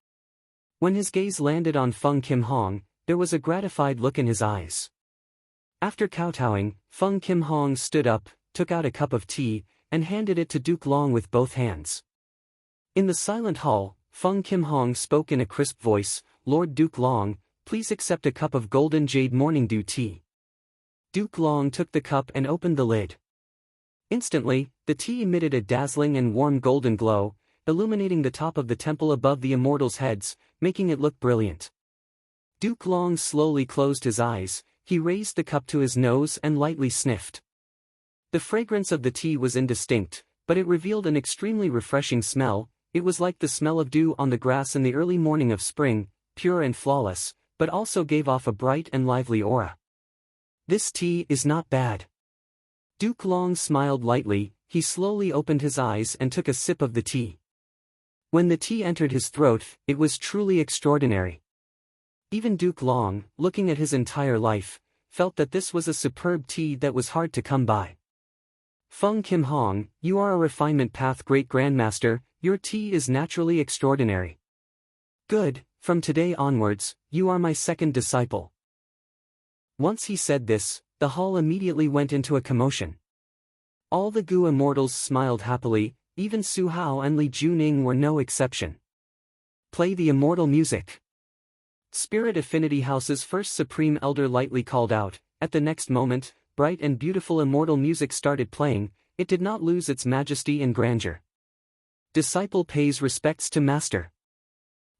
When his gaze landed on Feng Kim Hong, there was a gratified look in his eyes. After kowtowing, Feng Kim Hong stood up, took out a cup of tea, and handed it to Duke Long with both hands. In the silent hall, Feng Kim Hong spoke in a crisp voice, "Lord Duke Long, please accept a cup of golden jade morning dew tea." Duke Long took the cup and opened the lid. Instantly, the tea emitted a dazzling and warm golden glow, illuminating the top of the temple above the immortals' heads, making it look brilliant. Duke Long slowly closed his eyes. He raised the cup to his nose and lightly sniffed. The fragrance of the tea was indistinct, but it revealed an extremely refreshing smell. It was like the smell of dew on the grass in the early morning of spring, pure and flawless, but also gave off a bright and lively aura. This tea is not bad. Duke Long smiled lightly. He slowly opened his eyes and took a sip of the tea. When the tea entered his throat, it was truly extraordinary. Even Duke Long, looking at his entire life, felt that this was a superb tea that was hard to come by. Feng Kim Hong, you are a refinement path great grandmaster. Your tea is naturally extraordinary. Good, from today onwards, you are my second disciple. Once he said this, the hall immediately went into a commotion. All the Gu immortals smiled happily, even Su Hao and Li Juning were no exception. Play the immortal music. Spirit Affinity House's first supreme elder lightly called out. At the next moment, bright and beautiful immortal music started playing. It did not lose its majesty and grandeur. Disciple pays respects to master.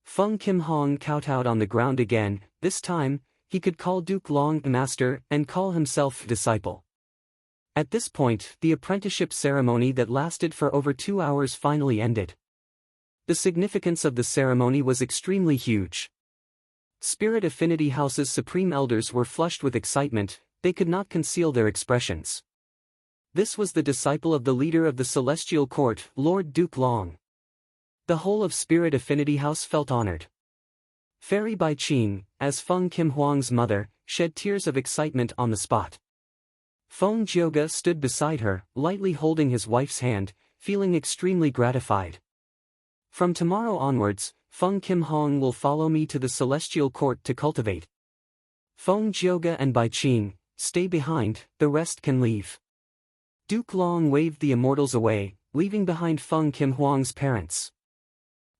Feng Kim Hong kowtowed on the ground again. This time, he could call Duke Long master and call himself disciple. At this point, the apprenticeship ceremony that lasted for over 2 hours finally ended. The significance of the ceremony was extremely huge. Spirit Affinity House's supreme elders were flushed with excitement. They could not conceal their expressions. This was the disciple of the leader of the Celestial Court, Lord Duke Long. The whole of Spirit Affinity House felt honored. Fairy Bai Qing, as Feng Kim Huang's mother, shed tears of excitement on the spot. Feng Jioge stood beside her, lightly holding his wife's hand, feeling extremely gratified. From tomorrow onwards, Feng Kim Hong will follow me to the Celestial Court to cultivate. Feng Jioge and Bai Qing, stay behind, the rest can leave. Duke Long waved the immortals away, leaving behind Feng Kim Huang's parents.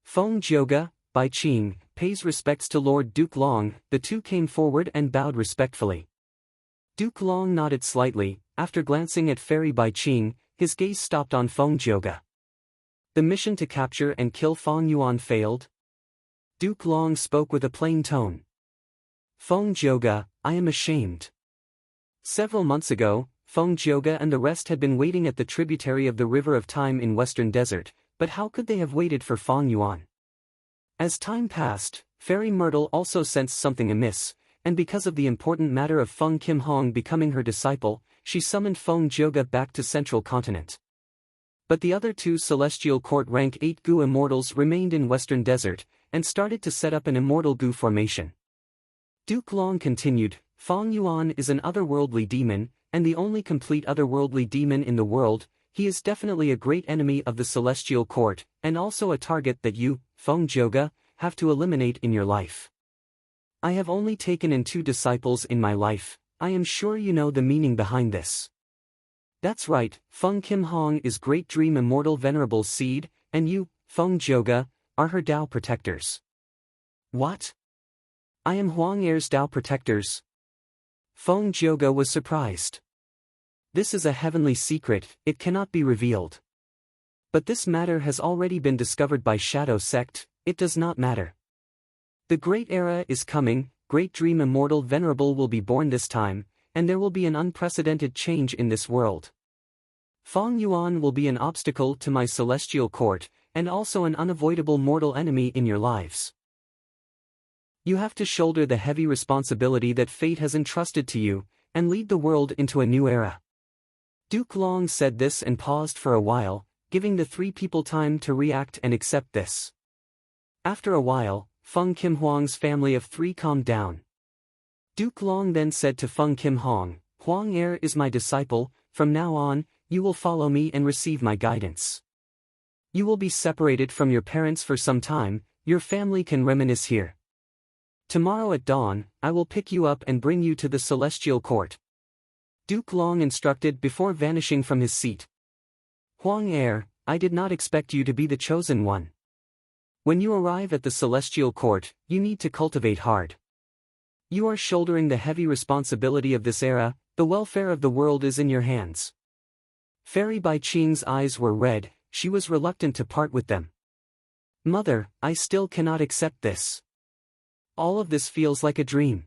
Feng Jioge, Bai Qing, pays respects to Lord Duke Long. The two came forward and bowed respectfully. Duke Long nodded slightly. After glancing at Fairy Bai Qing, his gaze stopped on Feng Jioge. The mission to capture and kill Feng Yuan failed? Duke Long spoke with a plain tone. Feng Jioge, I am ashamed. Several months ago, Feng Jioge and the rest had been waiting at the tributary of the River of Time in Western Desert, but how could they have waited for Feng Yuan? As time passed, Fairy Myrtle also sensed something amiss, and because of the important matter of Feng Kim Hong becoming her disciple, she summoned Feng Jioge back to Central Continent. But the other two Celestial Court rank 8 Gu immortals remained in Western Desert, and started to set up an immortal Gu formation. Duke Long continued, Feng Yuan is an otherworldly demon, and the only complete otherworldly demon in the world. He is definitely a great enemy of the Celestial Court, and also a target that you, Feng Jioge, have to eliminate in your life. I have only taken in 2 disciples in my life. I am sure you know the meaning behind this. That's right, Feng Kim Hong is Great Dream Immortal Venerable Seed, and you, Feng Jioge, are her Tao protectors. What? I am Huang Er's Tao protectors? Feng Jioge was surprised. This is a heavenly secret, it cannot be revealed. But this matter has already been discovered by Shadow Sect, it does not matter. The great era is coming, Great Dream Immortal Venerable will be born this time, and there will be an unprecedented change in this world. Feng Yuan will be an obstacle to my Celestial Court, and also an unavoidable mortal enemy in your lives. You have to shoulder the heavy responsibility that fate has entrusted to you, and lead the world into a new era. Duke Long said this and paused for a while, giving the 3 people time to react and accept this. After a while, Feng Kim Hong's family of 3 calmed down. Duke Long then said to Feng Kim Hong, Huang Er is my disciple, from now on, you will follow me and receive my guidance. You will be separated from your parents for some time, your family can reminisce here. Tomorrow at dawn, I will pick you up and bring you to the Celestial Court. Duke Long instructed before vanishing from his seat. Huang Er, I did not expect you to be the chosen one. When you arrive at the Celestial Court, you need to cultivate hard. You are shouldering the heavy responsibility of this era, the welfare of the world is in your hands. Fairy Bai Qing's eyes were red, she was reluctant to part with them. Mother, I still cannot accept this. All of this feels like a dream.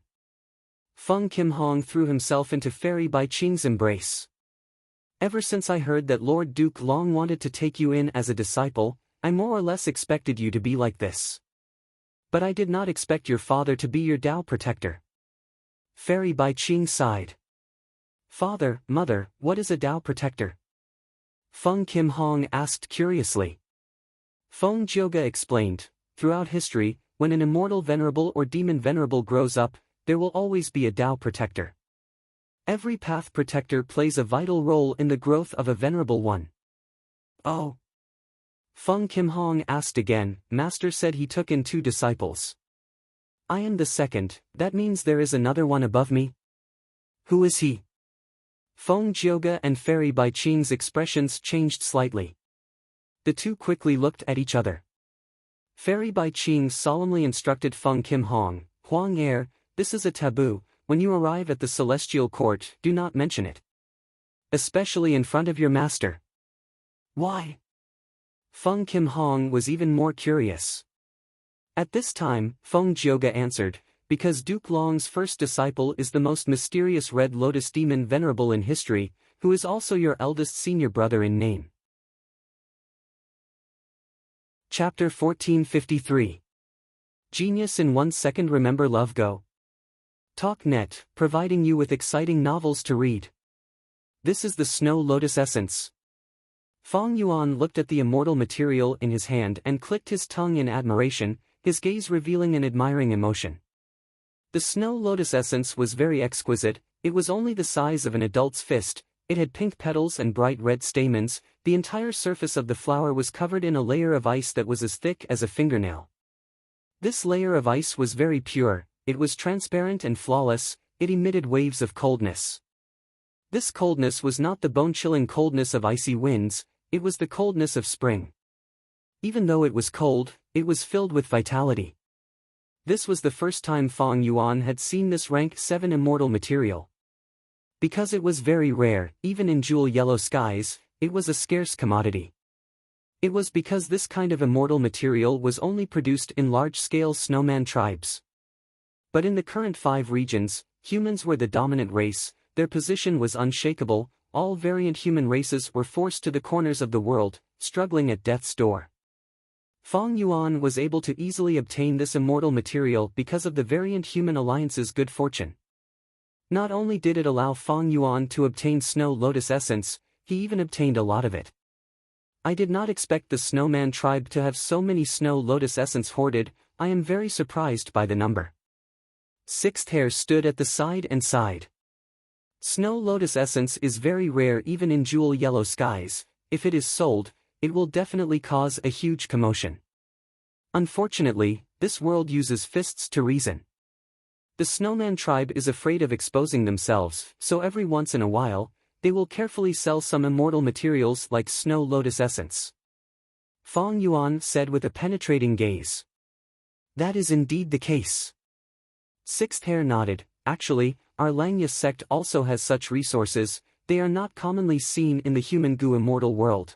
Feng Kim Hong threw himself into Fairy Bai Qing's embrace. Ever since I heard that Lord Duke Long wanted to take you in as a disciple, I more or less expected you to be like this. But I did not expect your father to be your Tao protector. Fairy Bai Qing sighed. Father, mother, what is a Tao protector? Feng Kim Hong asked curiously. Feng Jioge explained, throughout history, when an immortal venerable or demon venerable grows up, there will always be a Tao protector. Every path protector plays a vital role in the growth of a venerable one. Oh. Feng Kim Hong asked again, Master said he took in 2 disciples. I am the second, that means there is another one above me? Who is he? Feng Jioge and Fairy Bai Qing's expressions changed slightly. The 2 quickly looked at each other. Fairy Bai Qing solemnly instructed Feng Kim Hong, Huang Er, this is a taboo, when you arrive at the Celestial Court, do not mention it. Especially in front of your master. Why? Feng Kim Hong was even more curious. At this time, Feng Jioge answered, because Duke Long's first disciple is the most mysterious Red Lotus demon venerable in history, who is also your eldest senior brother in name. Chapter 1453. Genius in 1 second. Remember Love Go. TalkNet, providing you with exciting novels to read. This is the Snow Lotus Essence. Feng Yuan looked at the immortal material in his hand and clicked his tongue in admiration, his gaze revealing an admiring emotion. The Snow Lotus Essence was very exquisite, it was only the size of an adult's fist, it had pink petals and bright red stamens, the entire surface of the flower was covered in a layer of ice that was as thick as a fingernail. This layer of ice was very pure, it was transparent and flawless, it emitted waves of coldness. This coldness was not the bone-chilling coldness of icy winds, it was the coldness of spring. Even though it was cold, it was filled with vitality. This was the first time Fang Yuan had seen this rank 7 immortal material. Because it was very rare, even in jewel yellow skies, it was a scarce commodity. It was because this kind of immortal material was only produced in large-scale snowman tribes. But in the current 5 regions, humans were the dominant race, their position was unshakable, all variant human races were forced to the corners of the world, struggling at death's door. Fang Yuan was able to easily obtain this immortal material because of the variant human alliance's good fortune. Not only did it allow Fang Yuan to obtain snow lotus essence, he even obtained a lot of it. I did not expect the snowman tribe to have so many snow lotus essence hoarded. I am very surprised by the number. Sixth Hare stood at the side and sighed. Snow lotus essence is very rare even in jewel yellow skies. If it is sold, it will definitely cause a huge commotion. Unfortunately, this world uses fists to reason. The snowman tribe is afraid of exposing themselves, so every once in a while, they will carefully sell some immortal materials like snow lotus essence. Fang Yuan said with a penetrating gaze. That is indeed the case. Sixth Hare nodded. Actually, our Langya sect also has such resources. They are not commonly seen in the human goo immortal world.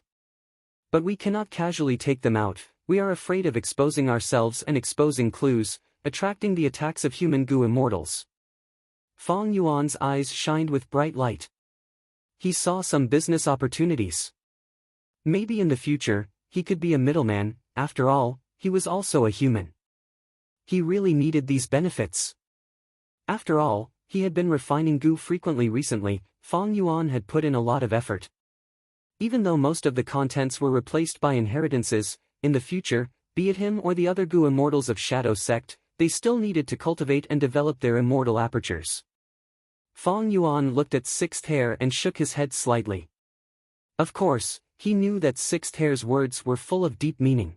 But we cannot casually take them out. We are afraid of exposing ourselves and exposing clues, attracting the attacks of human goo immortals. Fang Yuan's eyes shined with bright light. He saw some business opportunities. Maybe in the future, he could be a middleman. After all, he was also a human. He really needed these benefits. After all, he had been refining goo frequently recently. Fang Yuan had put in a lot of effort. Even though most of the contents were replaced by inheritances, in the future, be it him or the other goo immortals of Shadow Sect, they still needed to cultivate and develop their immortal apertures. Fang Yuan looked at Sixth Hare and shook his head slightly. Of course, he knew that Sixth Hare's words were full of deep meaning.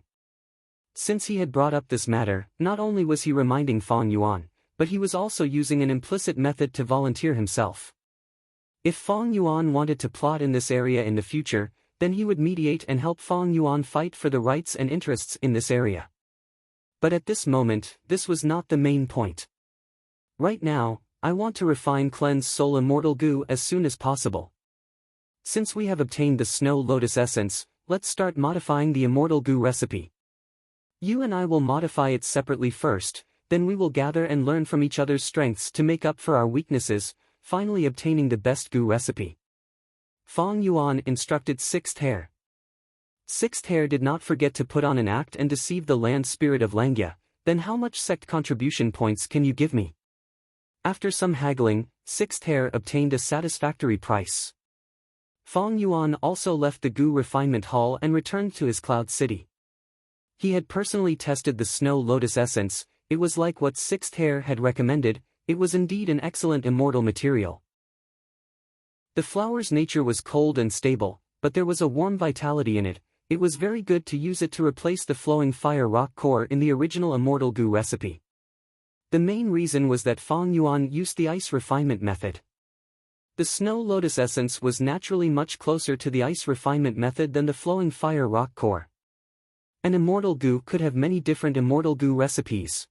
Since he had brought up this matter, not only was he reminding Fang Yuan, but he was also using an implicit method to volunteer himself. If Fang Yuan wanted to plot in this area in the future, then he would mediate and help Fang Yuan fight for the rights and interests in this area. But at this moment, this was not the main point. Right now, I want to refine cleanse soul immortal goo as soon as possible. Since we have obtained the snow lotus essence, let's start modifying the immortal goo recipe. You and I will modify it separately first, then we will gather and learn from each other's strengths to make up for our weaknesses, finally obtaining the best goo recipe. Fang Yuan instructed Sixth Hare. Sixth Hare did not forget to put on an act and deceive the land spirit of Langya. Then how much sect contribution points can you give me? After some haggling, Sixth Hare obtained a satisfactory price. Fang Yuan also left the goo refinement hall and returned to his cloud city. He had personally tested the snow lotus essence. It was like what Sixth Hare had recommended. It was indeed an excellent immortal material. The flower's nature was cold and stable, but there was a warm vitality in it. It was very good to use it to replace the flowing fire rock core in the original immortal goo recipe. The main reason was that Fang Yuan used the ice refinement method. The snow lotus essence was naturally much closer to the ice refinement method than the flowing fire rock core. An immortal goo could have many different immortal goo recipes.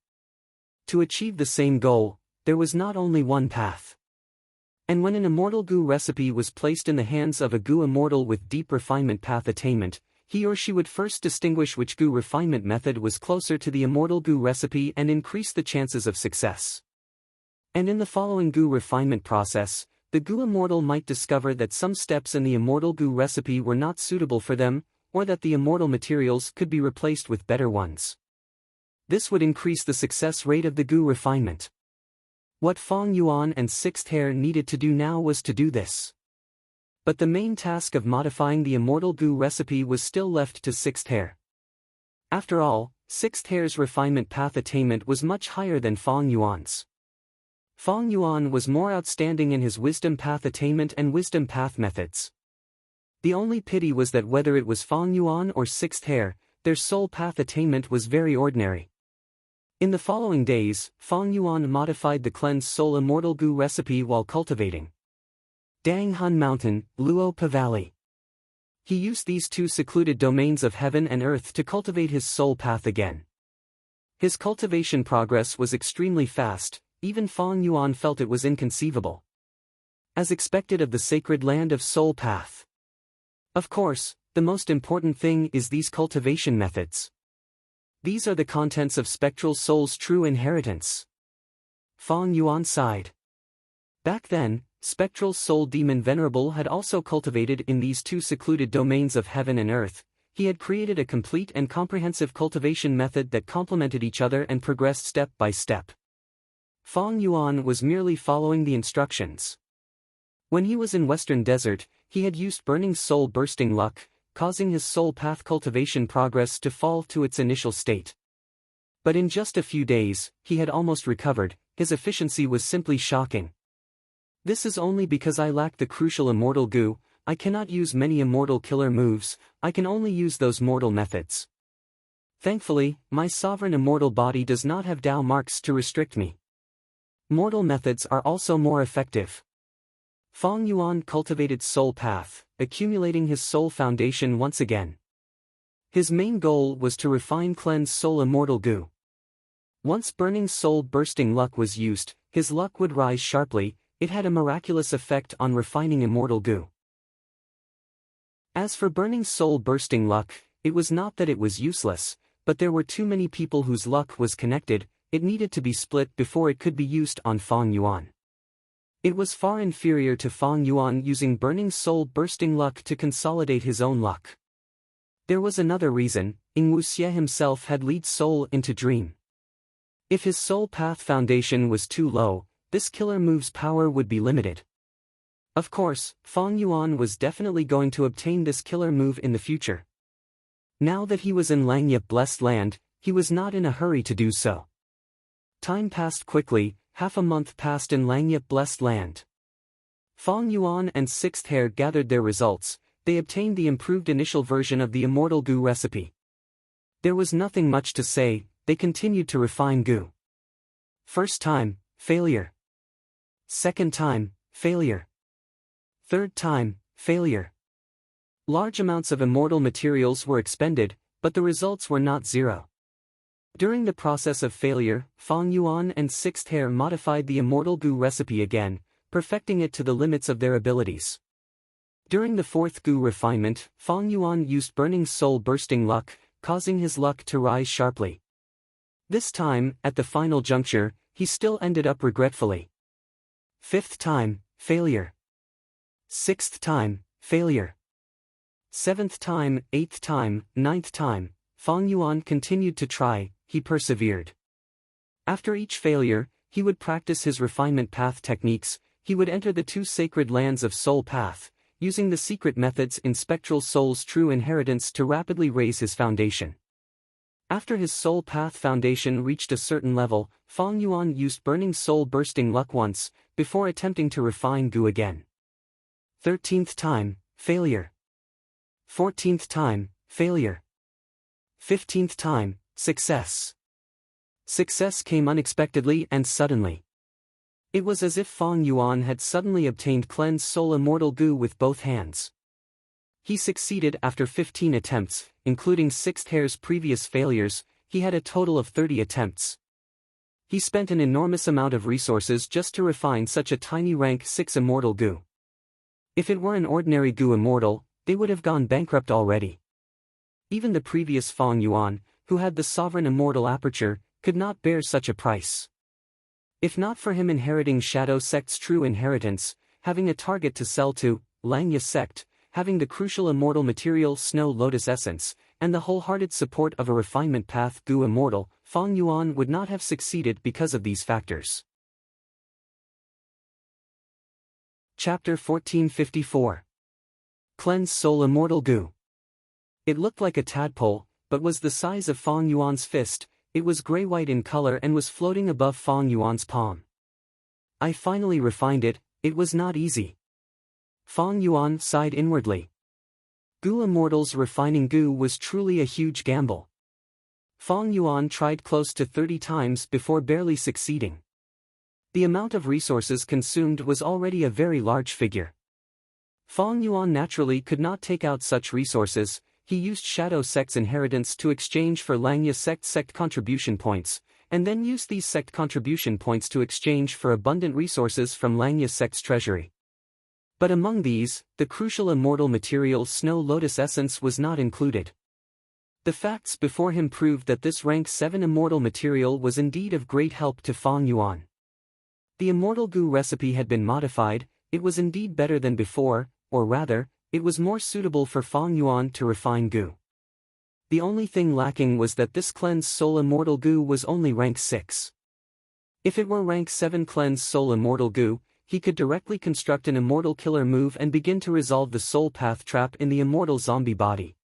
To achieve the same goal, there was not only one path. And when an immortal goo recipe was placed in the hands of a goo immortal with deep refinement path attainment, he or she would first distinguish which goo refinement method was closer to the immortal goo recipe and increase the chances of success. And in the following goo refinement process, the goo immortal might discover that some steps in the immortal goo recipe were not suitable for them, or that the immortal materials could be replaced with better ones. This would increase the success rate of the goo refinement. What Fang Yuan and Sixth Hare needed to do now was to do this. But the main task of modifying the immortal goo recipe was still left to Sixth Hare. After all, Sixth Hare's refinement path attainment was much higher than Fang Yuan's. Fang Yuan was more outstanding in his wisdom path attainment and wisdom path methods. The only pity was that whether it was Fang Yuan or Sixth Hare, their soul path attainment was very ordinary. In the following days, Fang Yuan modified the cleansed soul immortal goo recipe while cultivating Dang Han Mountain, Luopa Valley. He used these two secluded domains of heaven and earth to cultivate his soul path again. His cultivation progress was extremely fast, even Fang Yuan felt it was inconceivable. As expected of the sacred land of soul path. Of course, the most important thing is these cultivation methods. These are the contents of spectral soul's true inheritance. Fang Yuan sighed. Back then, spectral soul demon Venerable had also cultivated in these two secluded domains of heaven and earth. He had created a complete and comprehensive cultivation method that complemented each other and progressed step by step. Fang Yuan was merely following the instructions. When he was in Western Desert, he had used burning soul bursting luck, causing his soul path cultivation progress to fall to its initial state. But in just a few days, he had almost recovered. His efficiency was simply shocking. This is only because I lack the crucial immortal goo. I cannot use many immortal killer moves, I can only use those mortal methods. Thankfully, my sovereign immortal body does not have Tao marks to restrict me. Mortal methods are also more effective. Fang Yuan cultivated soul path, accumulating his soul foundation once again. His main goal was to refine cleanse soul immortal goo. Once burning soul bursting luck was used, his luck would rise sharply. It had a miraculous effect on refining immortal goo. As for burning soul bursting luck, it was not that it was useless, but there were too many people whose luck was connected. It needed to be split before it could be used on Fang Yuan. It was far inferior to Fang Yuan using burning soul bursting luck to consolidate his own luck. There was another reason. Ing Wuxie himself had lead soul into dream. If his soul path foundation was too low, this killer move's power would be limited. Of course, Fang Yuan was definitely going to obtain this killer move in the future. Now that he was in Langya blessed land, he was not in a hurry to do so. Time passed quickly. Half a month passed in Langya blessed land. Fang Yuan and Sixth Hair gathered their results. They obtained the improved initial version of the immortal goo recipe. There was nothing much to say. They continued to refine goo. First time, failure. Second time, failure. Third time, failure. Large amounts of immortal materials were expended, but the results were not zero. During the process of failure, Fang Yuan and Sixth Hair modified the immortal goo recipe again, perfecting it to the limits of their abilities. During the fourth goo refinement, Fang Yuan used burning soul bursting luck, causing his luck to rise sharply. This time, at the final juncture, he still ended up regretfully. Fifth time, failure. Sixth time, failure. Seventh time, eighth time, ninth time, Fang Yuan continued to try. He persevered. After each failure, he would practice his refinement path techniques. He would enter the two sacred lands of soul path, using the secret methods in spectral soul's true inheritance to rapidly raise his foundation. After his soul path foundation reached a certain level, Fang Yuan used burning soul bursting luck once, before attempting to refine goo again. 13th time, failure. 14th time, failure. 15th time, success. Success came unexpectedly and suddenly. It was as if Fang Yuan had suddenly obtained cleansed soul immortal goo with both hands. He succeeded after 15 attempts, including Sixth Hair's previous failures. He had a total of 30 attempts. He spent an enormous amount of resources just to refine such a tiny rank 6 immortal goo. If it were an ordinary goo immortal, they would have gone bankrupt already. Even the previous Fang Yuan, who had the sovereign immortal aperture, could not bear such a price. If not for him inheriting Shadow Sect's true inheritance, having a target to sell to, Langya Sect, having the crucial immortal material Snow Lotus Essence, and the wholehearted support of a refinement path goo immortal, Fang Yuan would not have succeeded because of these factors. Chapter 1454. Cleanse Soul Immortal Goo. It looked like a tadpole, but was the size of Fang Yuan's fist. It was gray-white in color and was floating above Fang Yuan's palm. I finally refined it. It was not easy. Fang Yuan sighed inwardly. Goo Immortal's refining goo was truly a huge gamble. Fang Yuan tried close to 30 times before barely succeeding. The amount of resources consumed was already a very large figure. Fong Yuan naturally could not take out such resources. He used Shadow Sect's inheritance to exchange for Langya sect contribution points, and then used these sect contribution points to exchange for abundant resources from Langya sect's treasury. But among these, the crucial immortal material Snow Lotus Essence was not included. The facts before him proved that this rank 7 immortal material was indeed of great help to Fong Yuan. The immortal goo recipe had been modified. It was indeed better than before, or rather, it was more suitable for Fong Yuan to refine goo. The only thing lacking was that this cleansed soul immortal goo was only rank 6. If it were rank 7 cleansed soul immortal goo, he could directly construct an immortal killer move and begin to resolve the soul path trap in the immortal zombie body.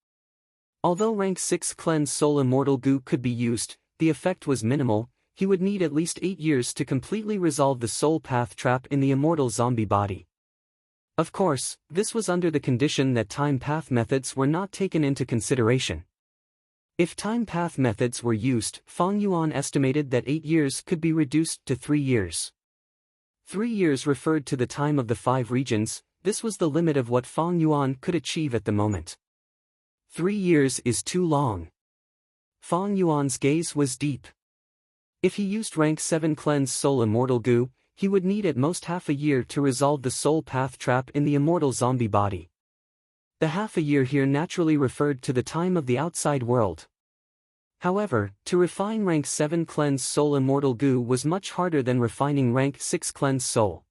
Although rank 6 cleansed soul immortal goo could be used, the effect was minimal. He would need at least 8 years to completely resolve the soul path trap in the immortal zombie body. Of course, this was under the condition that time path methods were not taken into consideration. If time path methods were used, Fong Yuan estimated that 8 years could be reduced to 3 years. 3 years referred to the time of the 5 regions. This was the limit of what Fong Yuan could achieve at the moment. 3 years is too long. Fong Yuan's gaze was deep. If he used rank 7 cleansed soul immortal goo, he would need at most half a year to resolve the soul path trap in the immortal zombie body. The half a year here naturally referred to the time of the outside world. However, to refine rank 7 cleansed soul immortal goo was much harder than refining rank 6 cleansed soul.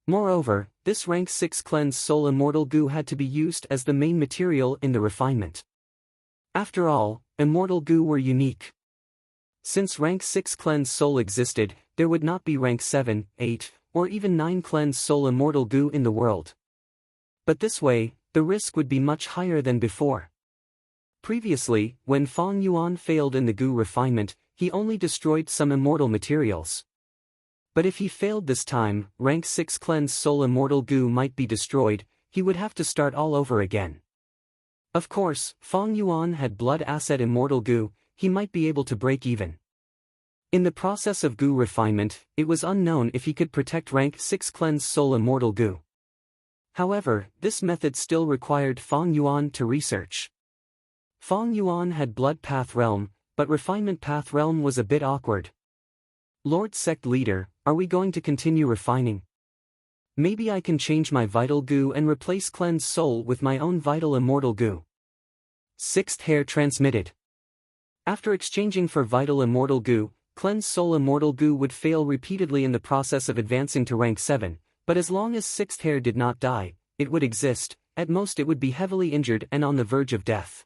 Moreover, this rank 6 cleansed soul immortal goo had to be used as the main material in the refinement. After all, immortal goo were unique. Since rank 6 cleansed soul existed, there would not be rank 7, 8, or even 9 cleansed soul immortal goo in the world. But this way, the risk would be much higher than before. Previously, when Fong Yuan failed in the goo refinement, he only destroyed some immortal materials. But if he failed this time, rank 6 cleansed soul immortal goo might be destroyed. He would have to start all over again. Of course, Fong Yuan had blood asset immortal goo. He might be able to break even. In the process of goo refinement, it was unknown if he could protect rank 6 cleansed soul immortal goo. However, this method still required Fong Yuan to research. Fong Yuan had blood path realm, but refinement path realm was a bit awkward. Lord Sect Leader, are we going to continue refining? Maybe I can change my vital goo and replace cleansed soul with my own vital immortal goo. 6th hair transmitted. After exchanging for vital immortal goo, cleansed soul immortal goo would fail repeatedly in the process of advancing to rank 7, but as long as 6th hair did not die, it would exist. At most it would be heavily injured and on the verge of death.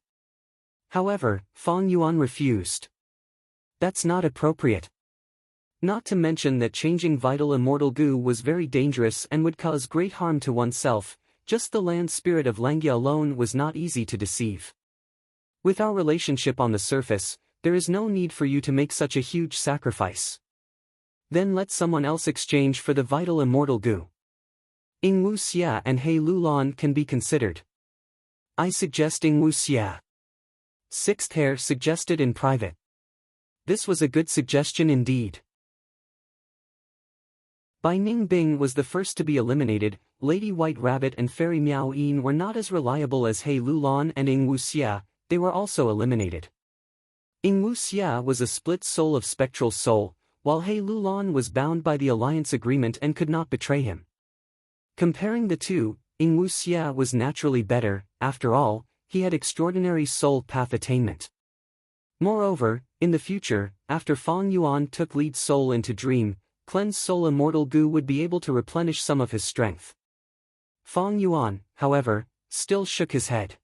However, Fong Yuan refused. That's not appropriate. Not to mention that changing vital immortal goo was very dangerous and would cause great harm to oneself. Just the land spirit of Langya alone was not easy to deceive. With our relationship on the surface, there is no need for you to make such a huge sacrifice. Then let someone else exchange for the vital immortal goo. Ingwu Xia and He Lulan can be considered. I suggest Ingwu Xia. 6th hair suggested in private. This was a good suggestion indeed. Bai Ning Bing was the first to be eliminated. Lady White Rabbit and Fairy Miao Yin were not as reliable as He Lulan and Ingwu Xia. They were also eliminated. Ingwu Xia was a split soul of spectral soul, while He Lulan was bound by the alliance agreement and could not betray him. Comparing the two, Ingwu Xia was naturally better. After all, he had extraordinary soul path attainment. Moreover, in the future, after Fong Yuan took lead soul into dream, cleansed soul immortal goo would be able to replenish some of his strength. Fong Yuan, however, still shook his head.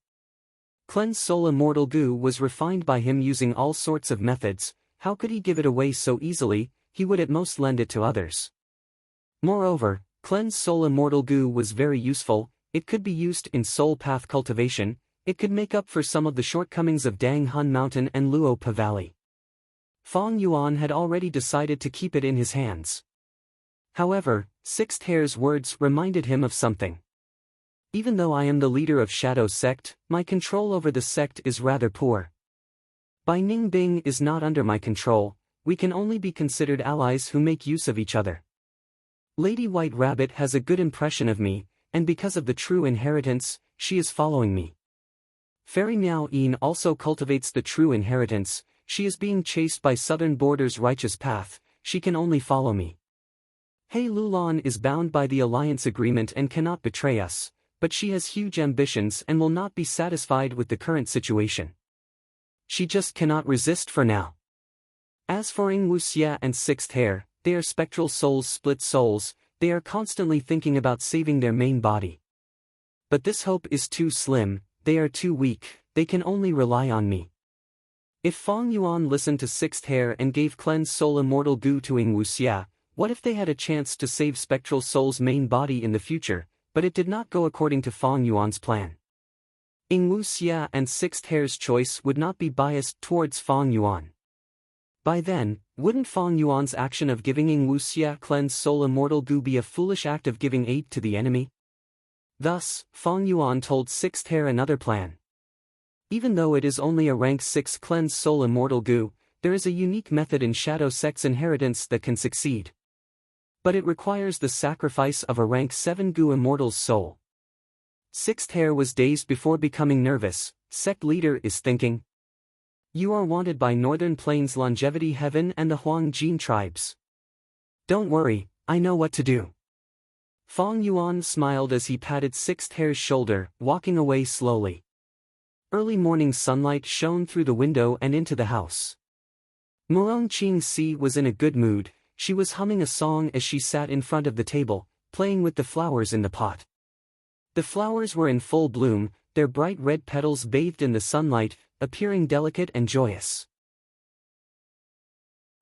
Cleansed soul immortal goo was refined by him using all sorts of methods. How could he give it away so easily? He would at most lend it to others. Moreover, cleansed soul immortal goo was very useful. It could be used in soul path cultivation. It could make up for some of the shortcomings of Dang Hun Mountain and Luo Pa Valley. Fong Yuan had already decided to keep it in his hands. However, 6th hair's words reminded him of something. Even though I am the leader of Shadow Sect, my control over the sect is rather poor. Bai Ning Bing is not under my control. We can only be considered allies who make use of each other. Lady White Rabbit has a good impression of me, and because of the true inheritance, she is following me. Fairy Miao Yin also cultivates the true inheritance, she is being chased by Southern Border's righteous path, she can only follow me. He Lulan is bound by the alliance agreement and cannot betray us, but she has huge ambitions and will not be satisfied with the current situation. She just cannot resist for now. As for Ying Wuxia and Sixth Hair, they are spectral souls, split souls, they are constantly thinking about saving their main body. But this hope is too slim, they are too weak, they can only rely on me. If Fang Yuan listened to Sixth Hair and gave Cleanse Soul Immortal Goo to Ying Wuxia, what if they had a chance to save Spectral Soul's main body in the future, but it did not go according to Fang Yuan's plan? Ying Wuxia and Sixth Hair's choice would not be biased towards Fang Yuan. By then, wouldn't Fang Yuan's action of giving Ying Wuxia Cleanse Soul Immortal Goo be a foolish act of giving aid to the enemy? Thus, Fang Yuan told Sixth Hair another plan. Even though it is only a rank 6 Cleanse Soul Immortal Goo, there is a unique method in Shadow Sect's inheritance that can succeed. But it requires the sacrifice of a rank 7 Goo Immortal's soul. Sixth Hair was dazed before becoming nervous. Sect leader is thinking. You are wanted by Northern Plains Longevity Heaven and the Huang Jin tribes. Don't worry, I know what to do. Fang Yuan smiled as he patted Sixth Hair's shoulder, walking away slowly. Early morning sunlight shone through the window and into the house. Murong Qingxi was in a good mood, she was humming a song as she sat in front of the table, playing with the flowers in the pot. The flowers were in full bloom, their bright red petals bathed in the sunlight, appearing delicate and joyous.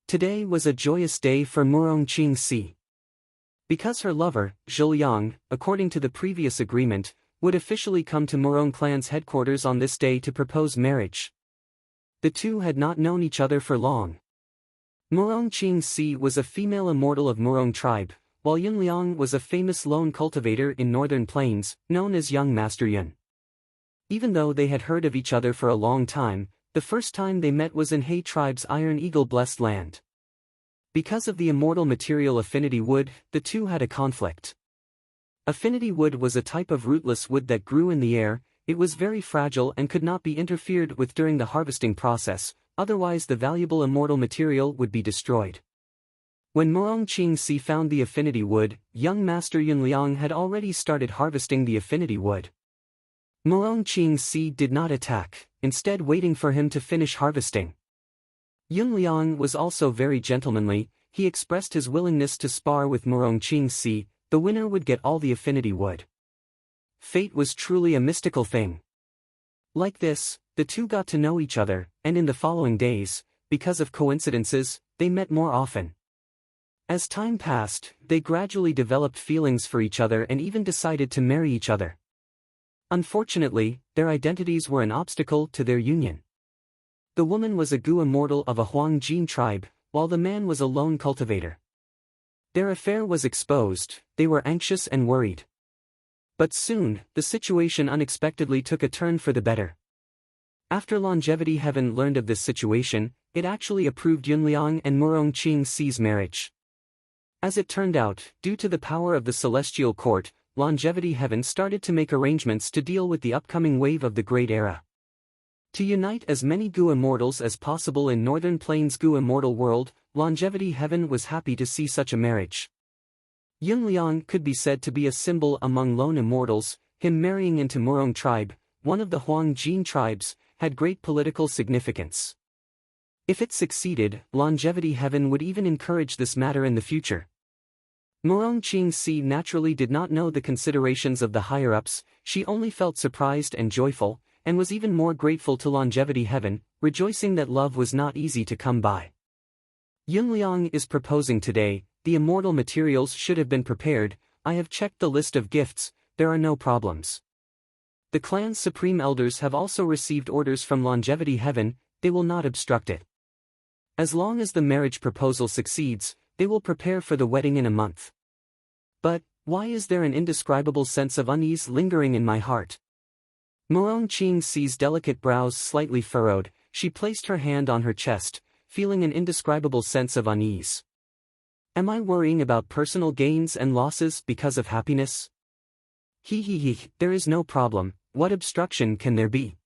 Today was a joyous day for Murong Qingxi. Because her lover, Zhuliang, according to the previous agreement, would officially come to Murong clan's headquarters on this day to propose marriage. The two had not known each other for long. Murong Qingxi was a female immortal of Murong tribe, while Yunliang was a famous lone cultivator in Northern Plains, known as Young Master Yun. Even though they had heard of each other for a long time, the first time they met was in He tribe's Iron Eagle-blessed land. Because of the immortal material affinity wood, the two had a conflict. Affinity wood was a type of rootless wood that grew in the air, it was very fragile and could not be interfered with during the harvesting process, otherwise the valuable immortal material would be destroyed. When Murong Qingxi found the affinity wood, young Master Yunliang had already started harvesting the affinity wood. Murong Qingxi did not attack, instead waiting for him to finish harvesting. Yunliang was also very gentlemanly, he expressed his willingness to spar with Murong Qingxi, the winner would get all the affinity wood. Fate was truly a mystical thing. Like this, the two got to know each other, and in the following days, because of coincidences, they met more often. As time passed, they gradually developed feelings for each other and even decided to marry each other. Unfortunately, their identities were an obstacle to their union. The woman was a Gu immortal of a Huang Jin tribe, while the man was a lone cultivator. Their affair was exposed, they were anxious and worried. But soon, the situation unexpectedly took a turn for the better. After Longevity Heaven learned of this situation, it actually approved Yunliang and Murong Qingxi's marriage. As it turned out, due to the power of the Celestial Court, Longevity Heaven started to make arrangements to deal with the upcoming wave of the Great Era. To unite as many Gu Immortals as possible in Northern Plains Gu Immortal world, Longevity Heaven was happy to see such a marriage. Yunliang could be said to be a symbol among lone immortals, him marrying into Murong tribe, one of the Huang Jin tribes, had great political significance. If it succeeded, Longevity Heaven would even encourage this matter in the future. Murong Qingxi naturally did not know the considerations of the higher-ups, she only felt surprised and joyful, and was even more grateful to Longevity Heaven, rejoicing that love was not easy to come by. Yunliang is proposing today, the immortal materials should have been prepared, I have checked the list of gifts, there are no problems. The clan's supreme elders have also received orders from Longevity Heaven, they will not obstruct it. As long as the marriage proposal succeeds, they will prepare for the wedding in a month. But, why is there an indescribable sense of unease lingering in my heart? Murong Qingxi's delicate brows slightly furrowed, she placed her hand on her chest, feeling an indescribable sense of unease. Am I worrying about personal gains and losses because of happiness? There is no problem, what obstruction can there be?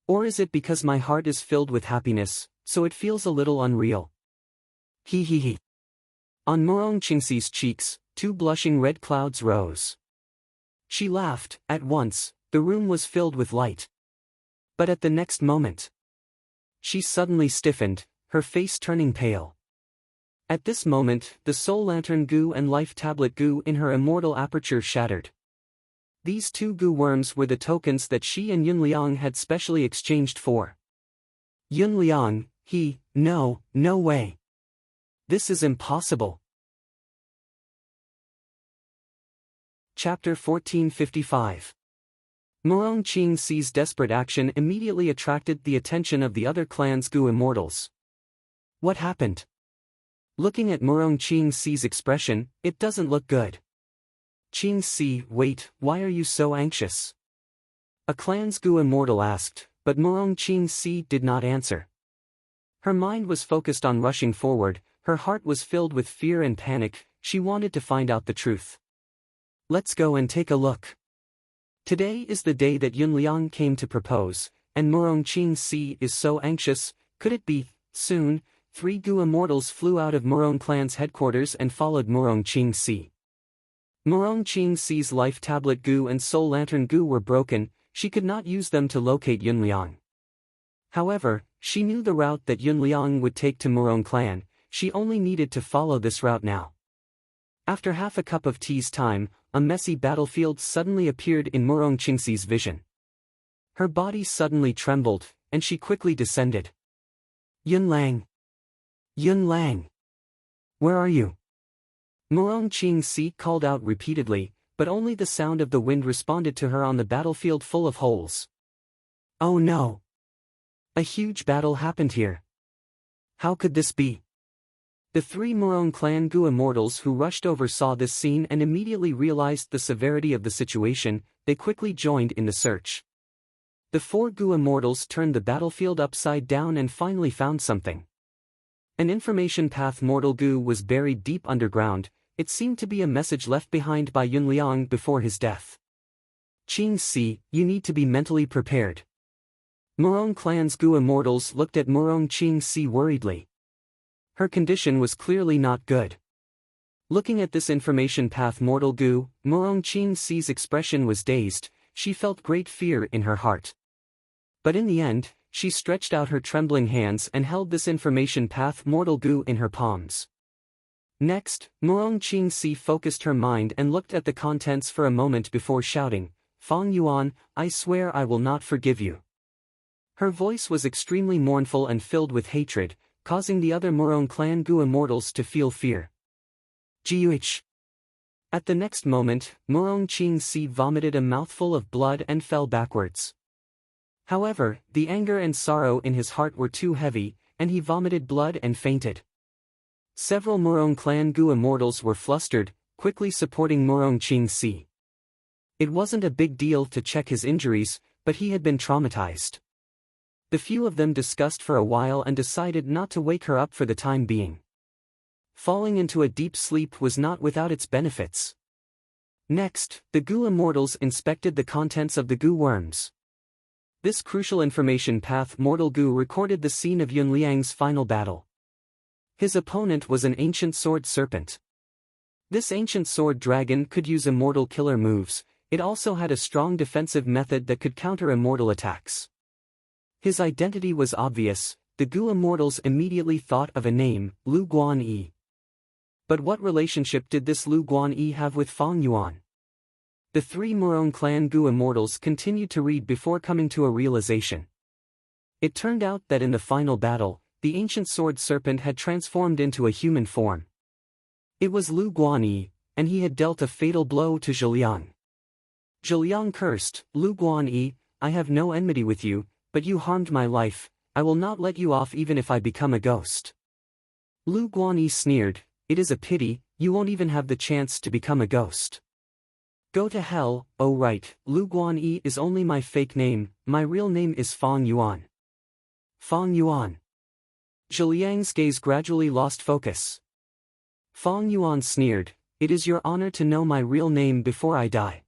Or is it because my heart is filled with happiness, so it feels a little unreal? He. On Morong Qingxi's cheeks, two blushing red clouds rose. She laughed. At once, the room was filled with light. But at the next moment, she suddenly stiffened, her face turning pale. At this moment, the soul lantern goo and life tablet goo in her immortal aperture shattered. These two goo worms were the tokens that she and Yun Liang had specially exchanged for. Yun Liang, no way. This is impossible. Chapter 1455. Morong Qingxi's desperate action immediately attracted the attention of the other clan's goo immortals. What happened? Looking at Morong Qingxi's expression, it doesn't look good. Qingxi, wait, why are you so anxious? A clan's goo immortal asked, but Morong Qingxi did not answer. Her mind was focused on rushing forward, her heart was filled with fear and panic, she wanted to find out the truth. Let's go and take a look. Today is the day that Yun Liang came to propose, and Morong Qingxi is so anxious, could it be, soon? Three goo immortals flew out of Morong clan's headquarters and followed Morong Qingxi. Morong Qingxi's life tablet goo and soul lantern goo were broken, she could not use them to locate Yun Liang. However, she knew the route that Yun Liang would take to Morong clan, she only needed to follow this route now. After half a cup of tea's time, a messy battlefield suddenly appeared in Morong Qingxi's vision. Her body suddenly trembled, and she quickly descended. Yun Liang! Yun Liang! Where are you? Morong Qingxi called out repeatedly, but only the sound of the wind responded to her on the battlefield full of holes. Oh no! A huge battle happened here. How could this be? The three Morong clan goo immortals who rushed over saw this scene and immediately realized the severity of the situation, they quickly joined in the search. The four goo immortals turned the battlefield upside down and finally found something. An information path mortal goo was buried deep underground, it seemed to be a message left behind by Yun Liang before his death. Qingxi, you need to be mentally prepared. Morong clan's goo immortals looked at Morong Qingxi worriedly. Her condition was clearly not good. Looking at this information path mortal goo, Morong Qingxi's expression was dazed, she felt great fear in her heart. But in the end, she stretched out her trembling hands and held this information path mortal goo in her palms. Next, Morong Qingxi focused her mind and looked at the contents for a moment before shouting, Fang Yuan, I swear I will not forgive you. Her voice was extremely mournful and filled with hatred, causing the other Morong clan goo immortals to feel fear. Guh. At the next moment, Morong Qingxi vomited a mouthful of blood and fell backwards. However, the anger and sorrow in his heart were too heavy, and he vomited blood and fainted. Several Morong clan goo immortals were flustered, quickly supporting Morong Qingxi. It wasn't a big deal to check his injuries, but he had been traumatized. The few of them discussed for a while and decided not to wake her up for the time being. Falling into a deep sleep was not without its benefits. Next, the goo immortals inspected the contents of the goo worms. This crucial information path mortal goo recorded the scene of Yun Liang's final battle. His opponent was an ancient sword serpent. This ancient sword dragon could use immortal killer moves, it also had a strong defensive method that could counter immortal attacks. His identity was obvious, the goo immortals immediately thought of a name, Lu Guanyi. But what relationship did this Lu Guanyi have with Fang Yuan? The three Morong clan goo immortals continued to read before coming to a realization. It turned out that in the final battle, the ancient sword serpent had transformed into a human form. It was Lu Guanyi, and he had dealt a fatal blow to Zhiliang. Zhiliang cursed, Lu Guanyi, I have no enmity with you, but you harmed my life, I will not let you off even if I become a ghost. Lu Guanyi sneered, it is a pity, you won't even have the chance to become a ghost. Go to hell, oh right, Lu Guanyi is only my fake name, my real name is Fang Yuan. Fang Yuan. Zhiliang's gaze gradually lost focus. Fang Yuan sneered, it is your honor to know my real name before I die.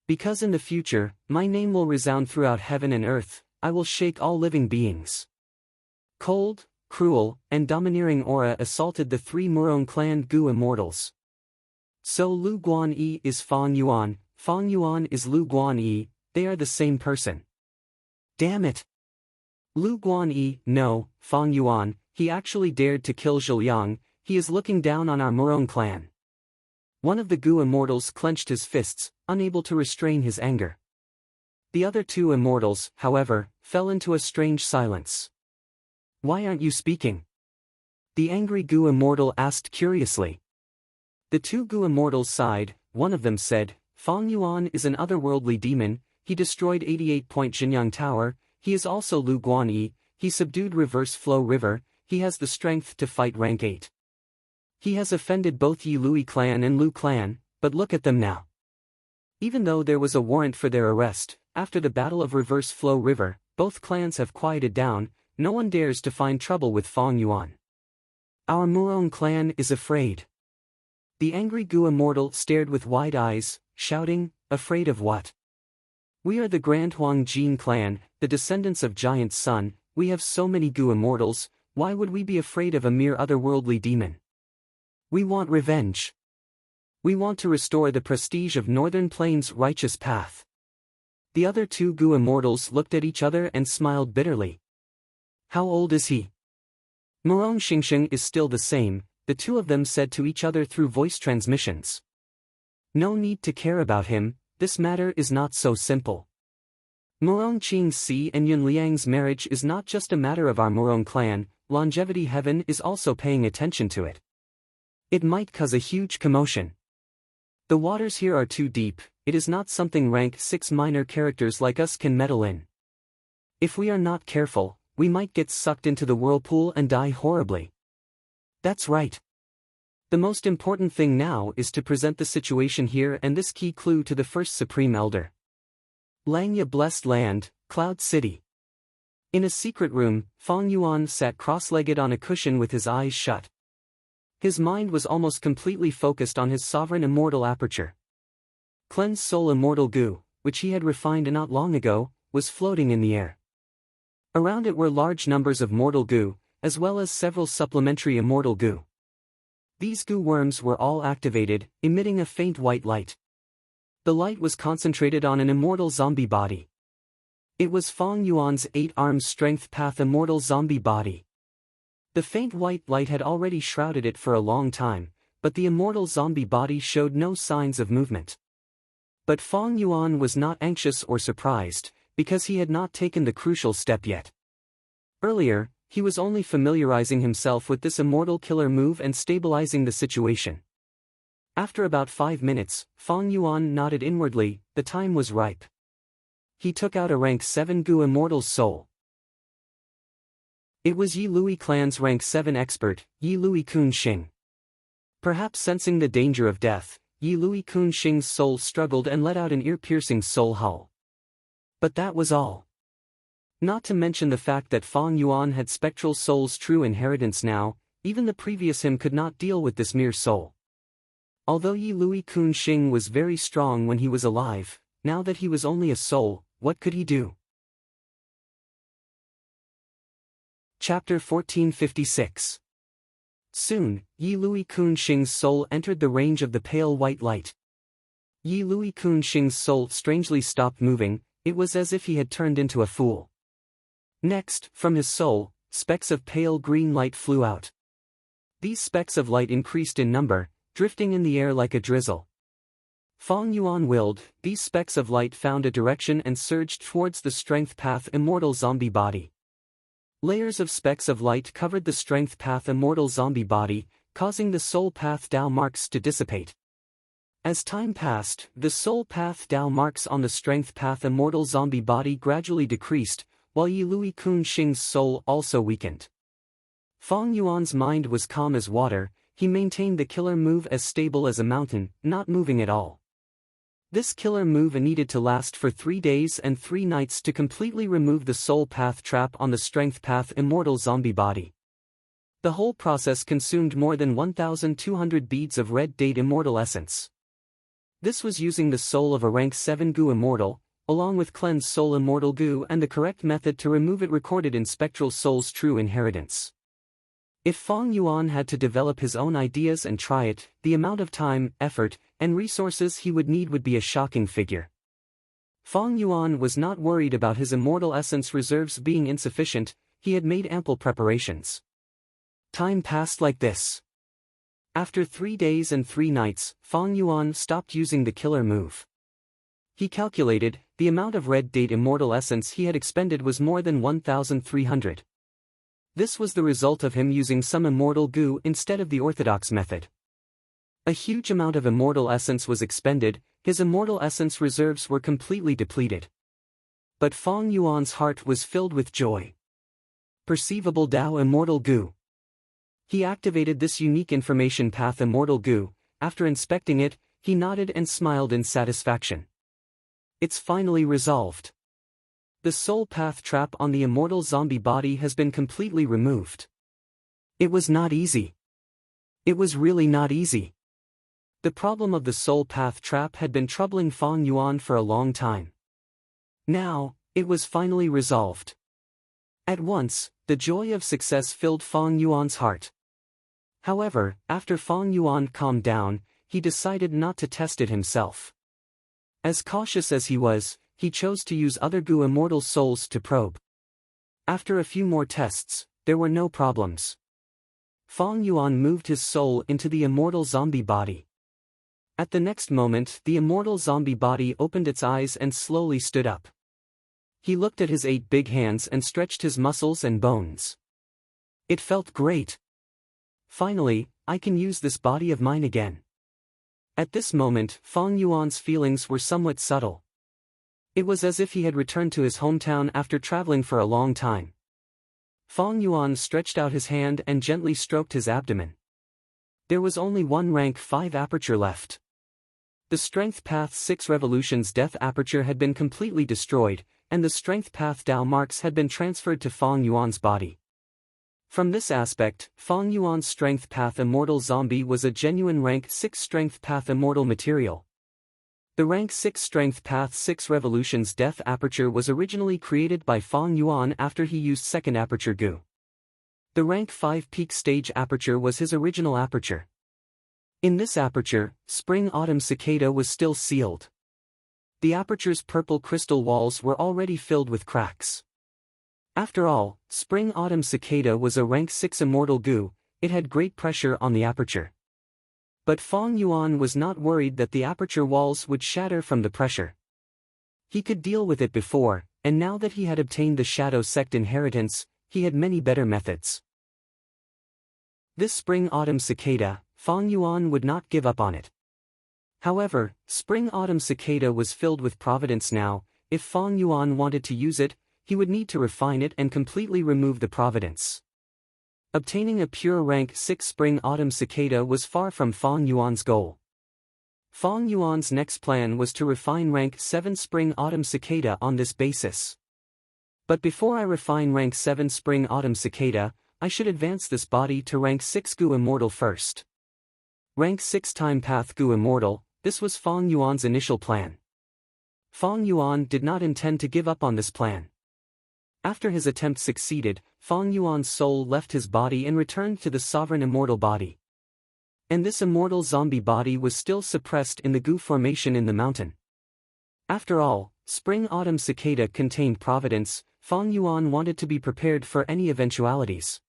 Because in the future, my name will resound throughout heaven and earth, I will shake all living beings. Cold, cruel, and domineering aura assaulted the three Murong clan Gu immortals. So Lu Guanyi is Fang Yuan is Lu Guanyi, they are the same person. Damn it! Lu Guanyi, no, Fang Yuan, he actually dared to kill Zhiliang, he is looking down on our Murong clan. One of the Gu immortals clenched his fists, unable to restrain his anger. The other two immortals, however, fell into a strange silence. Why aren't you speaking? The angry Gu immortal asked curiously. The two Gu immortals sighed. One of them said, Fang Yuan is an otherworldly demon, he destroyed 88-point Jinyang Tower, he is also Lu Guanyi, he subdued Reverse Flow River, he has the strength to fight rank 8. He has offended both Yi Lui clan and Lu clan, but look at them now. Even though there was a warrant for their arrest, after the Battle of Reverse Flow River, both clans have quieted down, no one dares to find trouble with Fang Yuan. Our Murong clan is afraid. The angry Gu immortal stared with wide eyes, shouting, afraid of what? We are the Grand Huang Jin clan, the descendants of Giant Sun, we have so many Gu immortals, why would we be afraid of a mere otherworldly demon? We want revenge. We want to restore the prestige of Northern Plains' righteous path. The other two Gu immortals looked at each other and smiled bitterly. How old is he? Murong Xingsheng is still the same, the two of them said to each other through voice transmissions. No need to care about him, this matter is not so simple. Murong Qingxi and Yun Liang's marriage is not just a matter of our Murong clan, Longevity Heaven is also paying attention to it. It might cause a huge commotion. The waters here are too deep, it is not something rank 6 minor characters like us can meddle in. If we are not careful, we might get sucked into the whirlpool and die horribly. That's right. The most important thing now is to present the situation here and this key clue to the first Supreme Elder. Langya Blessed Land, Cloud City. In a secret room, Fang Yuan sat cross-legged on a cushion with his eyes shut. His mind was almost completely focused on his sovereign immortal aperture. Cleansed soul immortal Gu, which he had refined not long ago, was floating in the air. Around it were large numbers of mortal Gu, as well as several supplementary immortal Gu. These Gu worms were all activated, emitting a faint white light. The light was concentrated on an immortal zombie body. It was Fang Yuan's 8-armed strength path immortal zombie body. The faint white light had already shrouded it for a long time, but the immortal zombie body showed no signs of movement. But Fang Yuan was not anxious or surprised, because he had not taken the crucial step yet. Earlier, he was only familiarizing himself with this immortal killer move and stabilizing the situation. After about 5 minutes, Fang Yuan nodded inwardly, the time was ripe. He took out a rank 7 Gu immortal's soul. It was Yi Lui clan's rank 7 expert, Yi Lui Kun Xing. Perhaps sensing the danger of death, Yi Lui Kun Xing's soul struggled and let out an ear-piercing soul howl. But that was all. Not to mention the fact that Fang Yuan had spectral soul's true inheritance now, even the previous him could not deal with this mere soul. Although Yi Lui Kun Xing was very strong when he was alive, now that he was only a soul, what could he do? Chapter 1456. Soon, Yi Lui Kun Xing's soul entered the range of the pale white light. Yi Lui Kun Xing's soul strangely stopped moving, it was as if he had turned into a fool. Next, from his soul, specks of pale green light flew out. These specks of light increased in number, drifting in the air like a drizzle. Fang Yuan willed, these specks of light found a direction and surged towards the strength path immortal zombie body. Layers of specks of light covered the strength path immortal zombie body, causing the soul path Dao marks to dissipate. As time passed, the soul path Dao marks on the strength path immortal zombie body gradually decreased, while Yi Lui Kun Xing's soul also weakened. Fang Yuan's mind was calm as water, he maintained the killer move as stable as a mountain, not moving at all. This killer move needed to last for 3 days and 3 nights to completely remove the soul path trap on the strength path immortal zombie body. The whole process consumed more than 1,200 beads of red date immortal essence. This was using the soul of a rank 7 goo immortal, along with cleanse soul immortal goo and the correct method to remove it recorded in spectral soul's true inheritance. If Fong Yuan had to develop his own ideas and try it, the amount of time, effort, and resources he would need would be a shocking figure. Fong Yuan was not worried about his immortal essence reserves being insufficient, he had made ample preparations. Time passed like this. After 3 days and 3 nights, Fong Yuan stopped using the killer move. He calculated, the amount of red date immortal essence he had expended was more than 1,300. This was the result of him using some immortal goo instead of the orthodox method. A huge amount of immortal essence was expended, his immortal essence reserves were completely depleted. But Fong Yuan's heart was filled with joy. Perceivable Tao Immortal Goo. He activated this unique information path immortal goo. After inspecting it, he nodded and smiled in satisfaction. It's finally resolved. The soul path trap on the immortal zombie body has been completely removed. It was not easy. It was really not easy. The problem of the soul path trap had been troubling Fong Yuan for a long time. Now, it was finally resolved. At once, the joy of success filled Fong Yuan's heart. However, after Fong Yuan calmed down, he decided not to test it himself. As cautious as he was, he chose to use other goo immortal souls to probe. After a few more tests, there were no problems. Fong Yuan moved his soul into the immortal zombie body. At the next moment, the immortal zombie body opened its eyes and slowly stood up. He looked at his 8 big hands and stretched his muscles and bones. It felt great. Finally, I can use this body of mine again. At this moment, Fong Yuan's feelings were somewhat subtle. It was as if he had returned to his hometown after traveling for a long time. Fong Yuan stretched out his hand and gently stroked his abdomen. There was only one rank 5 aperture left. The Strength Path 6 Revolution's Death Aperture had been completely destroyed, and the Strength Path Tao marks had been transferred to Fong Yuan's body. From this aspect, Fong Yuan's Strength Path Immortal Zombie was a genuine Rank 6 Strength Path Immortal material. The Rank 6 Strength Path 6 Revolution's Death Aperture was originally created by Fong Yuan after he used second aperture goo. The Rank 5 Peak Stage Aperture was his original aperture. In this aperture, Spring-Autumn Cicada was still sealed. The aperture's purple crystal walls were already filled with cracks. After all, Spring-Autumn Cicada was a Rank 6 immortal goo, it had great pressure on the aperture. But Fong Yuan was not worried that the aperture walls would shatter from the pressure. He could deal with it before, and now that he had obtained the Shadow Sect inheritance, he had many better methods. This Spring-Autumn Cicada, Fong Yuan would not give up on it. However, Spring-Autumn Cicada was filled with providence now. If Fong Yuan wanted to use it, he would need to refine it and completely remove the providence. Obtaining a pure Rank 6 Spring-Autumn Cicada was far from Fong Yuan's goal. Fong Yuan's next plan was to refine Rank 7 Spring-Autumn Cicada on this basis. But before I refine Rank 7 Spring-Autumn Cicada, I should advance this body to Rank 6 Goo Immortal first. Rank 6 Time Path Goo Immortal, this was Fong Yuan's initial plan. Fong Yuan did not intend to give up on this plan. After his attempt succeeded, Fong Yuan's soul left his body and returned to the sovereign immortal body. And this immortal zombie body was still suppressed in the goo formation in the mountain. After all, Spring-Autumn Cicada contained providence. Fong Yuan wanted to be prepared for any eventualities.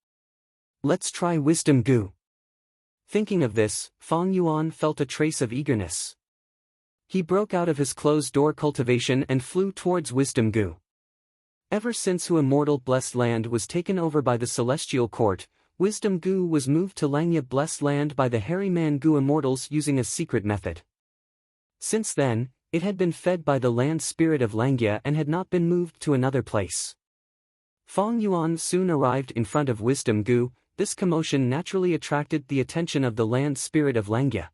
Let's try Wisdom Goo. Thinking of this, Fong Yuan felt a trace of eagerness. He broke out of his closed-door cultivation and flew towards Wisdom Goo. Ever since Hu Immortal Blessed Land was taken over by the Celestial Court, Wisdom Goo was moved to Langya Blessed Land by the Hairy Man Goo Immortals using a secret method. Since then, it had been fed by the land spirit of Langya and had not been moved to another place. Fong Yuan soon arrived in front of Wisdom Goo. This commotion naturally attracted the attention of the land spirit of Langya.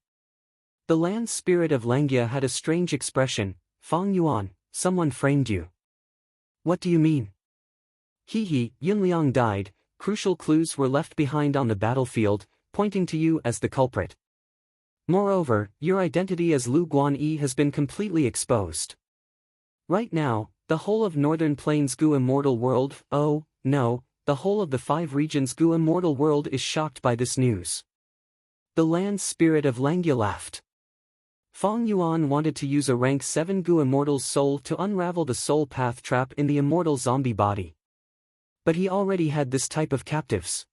The land spirit of Langya had a strange expression. Fong Yuan, someone framed you. What do you mean? Yunliang died, crucial clues were left behind on the battlefield, pointing to you as the culprit. Moreover, your identity as Lu Guanyi has been completely exposed. Right now, the whole of Northern Plains Gu Immortal World, oh, no, the whole of the 5 regions Gu Immortal World is shocked by this news. The land spirit of Langya laughed. Fong Yuan wanted to use a rank 7 Gu Immortal's soul to unravel the soul path trap in the immortal zombie body. But he already had this type of captives.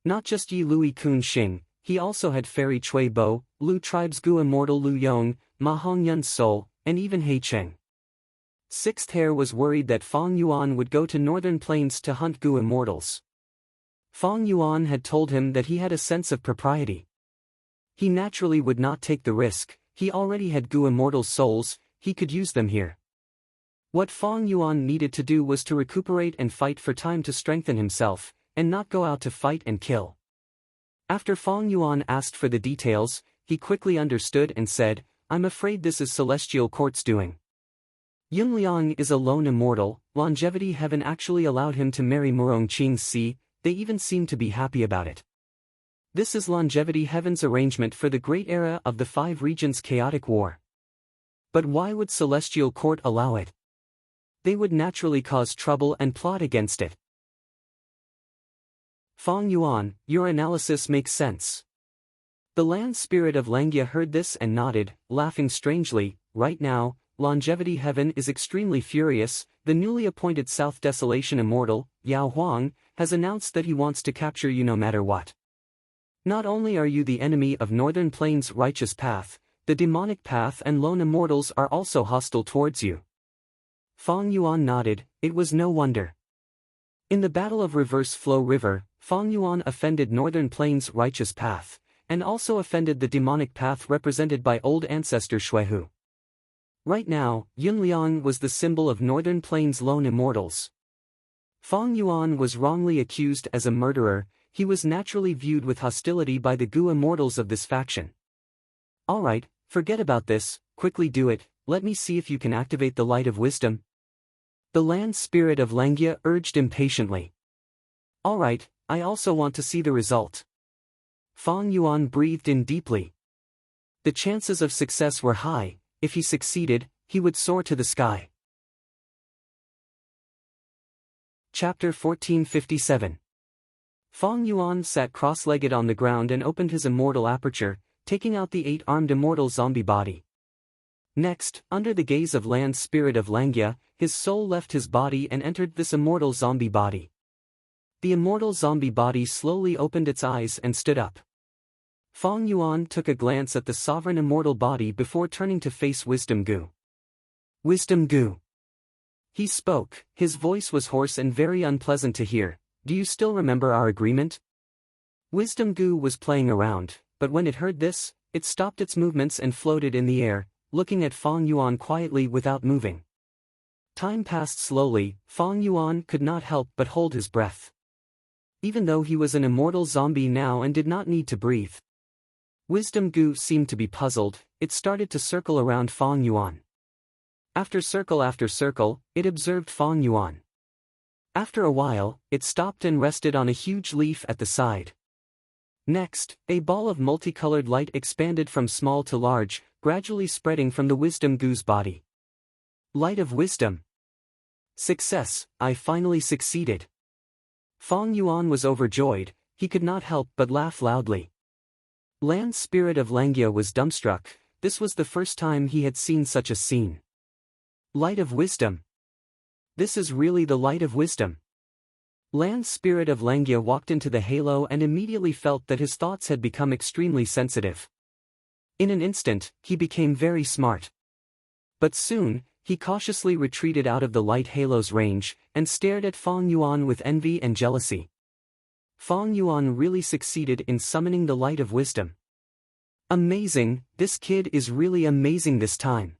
Not just Yi Lui Kun Xing, he also had Fairy Chui Bo, Lu Tribe's Gu Immortal Lu Yong, Ma Hongyun's soul, and even He Cheng. Sixth Hair was worried that Fong Yuan would go to Northern Plains to hunt Gu Immortals. Fong Yuan had told him that he had a sense of propriety. He naturally would not take the risk, he already had Gu Immortals' souls, he could use them here. What Fong Yuan needed to do was to recuperate and fight for time to strengthen himself, and not go out to fight and kill. After Fong Yuan asked for the details, he quickly understood and said, "I'm afraid this is Celestial Court's doing. Yungliang is a lone immortal, Longevity Heaven actually allowed him to marry Murong Qing's Si, they even seem to be happy about it. This is Longevity Heaven's arrangement for the great era of the 5 regions chaotic war. But why would Celestial Court allow it? They would naturally cause trouble and plot against it." Fong Yuan, your analysis makes sense. The land spirit of Langya heard this and nodded, laughing strangely. Right now, Longevity Heaven is extremely furious. The newly appointed South Desolation Immortal, Yao Huang, has announced that he wants to capture you no matter what. Not only are you the enemy of Northern Plains' righteous path, the demonic path and lone immortals are also hostile towards you. Fong Yuan nodded, it was no wonder. In the Battle of Reverse Flow River, Fong Yuan offended Northern Plains' righteous path, and also offended the demonic path represented by old ancestor Shuihu. Right now, Yunliang was the symbol of Northern Plains' lone immortals. Fong Yuan was wrongly accused as a murderer, he was naturally viewed with hostility by the Gu immortals of this faction. Alright, forget about this, quickly do it, let me see if you can activate the light of wisdom. The land spirit of Langya urged impatiently. Alright, I also want to see the result. Fong Yuan breathed in deeply. The chances of success were high, if he succeeded, he would soar to the sky. Chapter 1457. Fong Yuan sat cross-legged on the ground and opened his immortal aperture, taking out the 8-armed immortal zombie body. Next, under the gaze of land spirit of Langya, his soul left his body and entered this immortal zombie body. The immortal zombie body slowly opened its eyes and stood up. Fong Yuan took a glance at the sovereign immortal body before turning to face Wisdom Gu. Wisdom Gu. He spoke, his voice was hoarse and very unpleasant to hear. Do you still remember our agreement? Wisdom Gu was playing around, but when it heard this, it stopped its movements and floated in the air, looking at Fong Yuan quietly without moving. Time passed slowly, Fong Yuan could not help but hold his breath. Even though he was an immortal zombie now and did not need to breathe. Wisdom Gu seemed to be puzzled, it started to circle around Fong Yuan. After circle, it observed Fong Yuan. After a while, it stopped and rested on a huge leaf at the side. Next, a ball of multicolored light expanded from small to large, gradually spreading from the Wisdom Gu's body. Light of wisdom. Success, I finally succeeded. Fong Yuan was overjoyed, he could not help but laugh loudly. Land spirit of Langya was dumbstruck, this was the first time he had seen such a scene. Light of wisdom. This is really the light of wisdom. Land spirit of Langya walked into the halo and immediately felt that his thoughts had become extremely sensitive. In an instant, he became very smart. But soon, he cautiously retreated out of the light halo's range, and stared at Fong Yuan with envy and jealousy. Fong Yuan really succeeded in summoning the light of wisdom. Amazing, this kid is really amazing this time.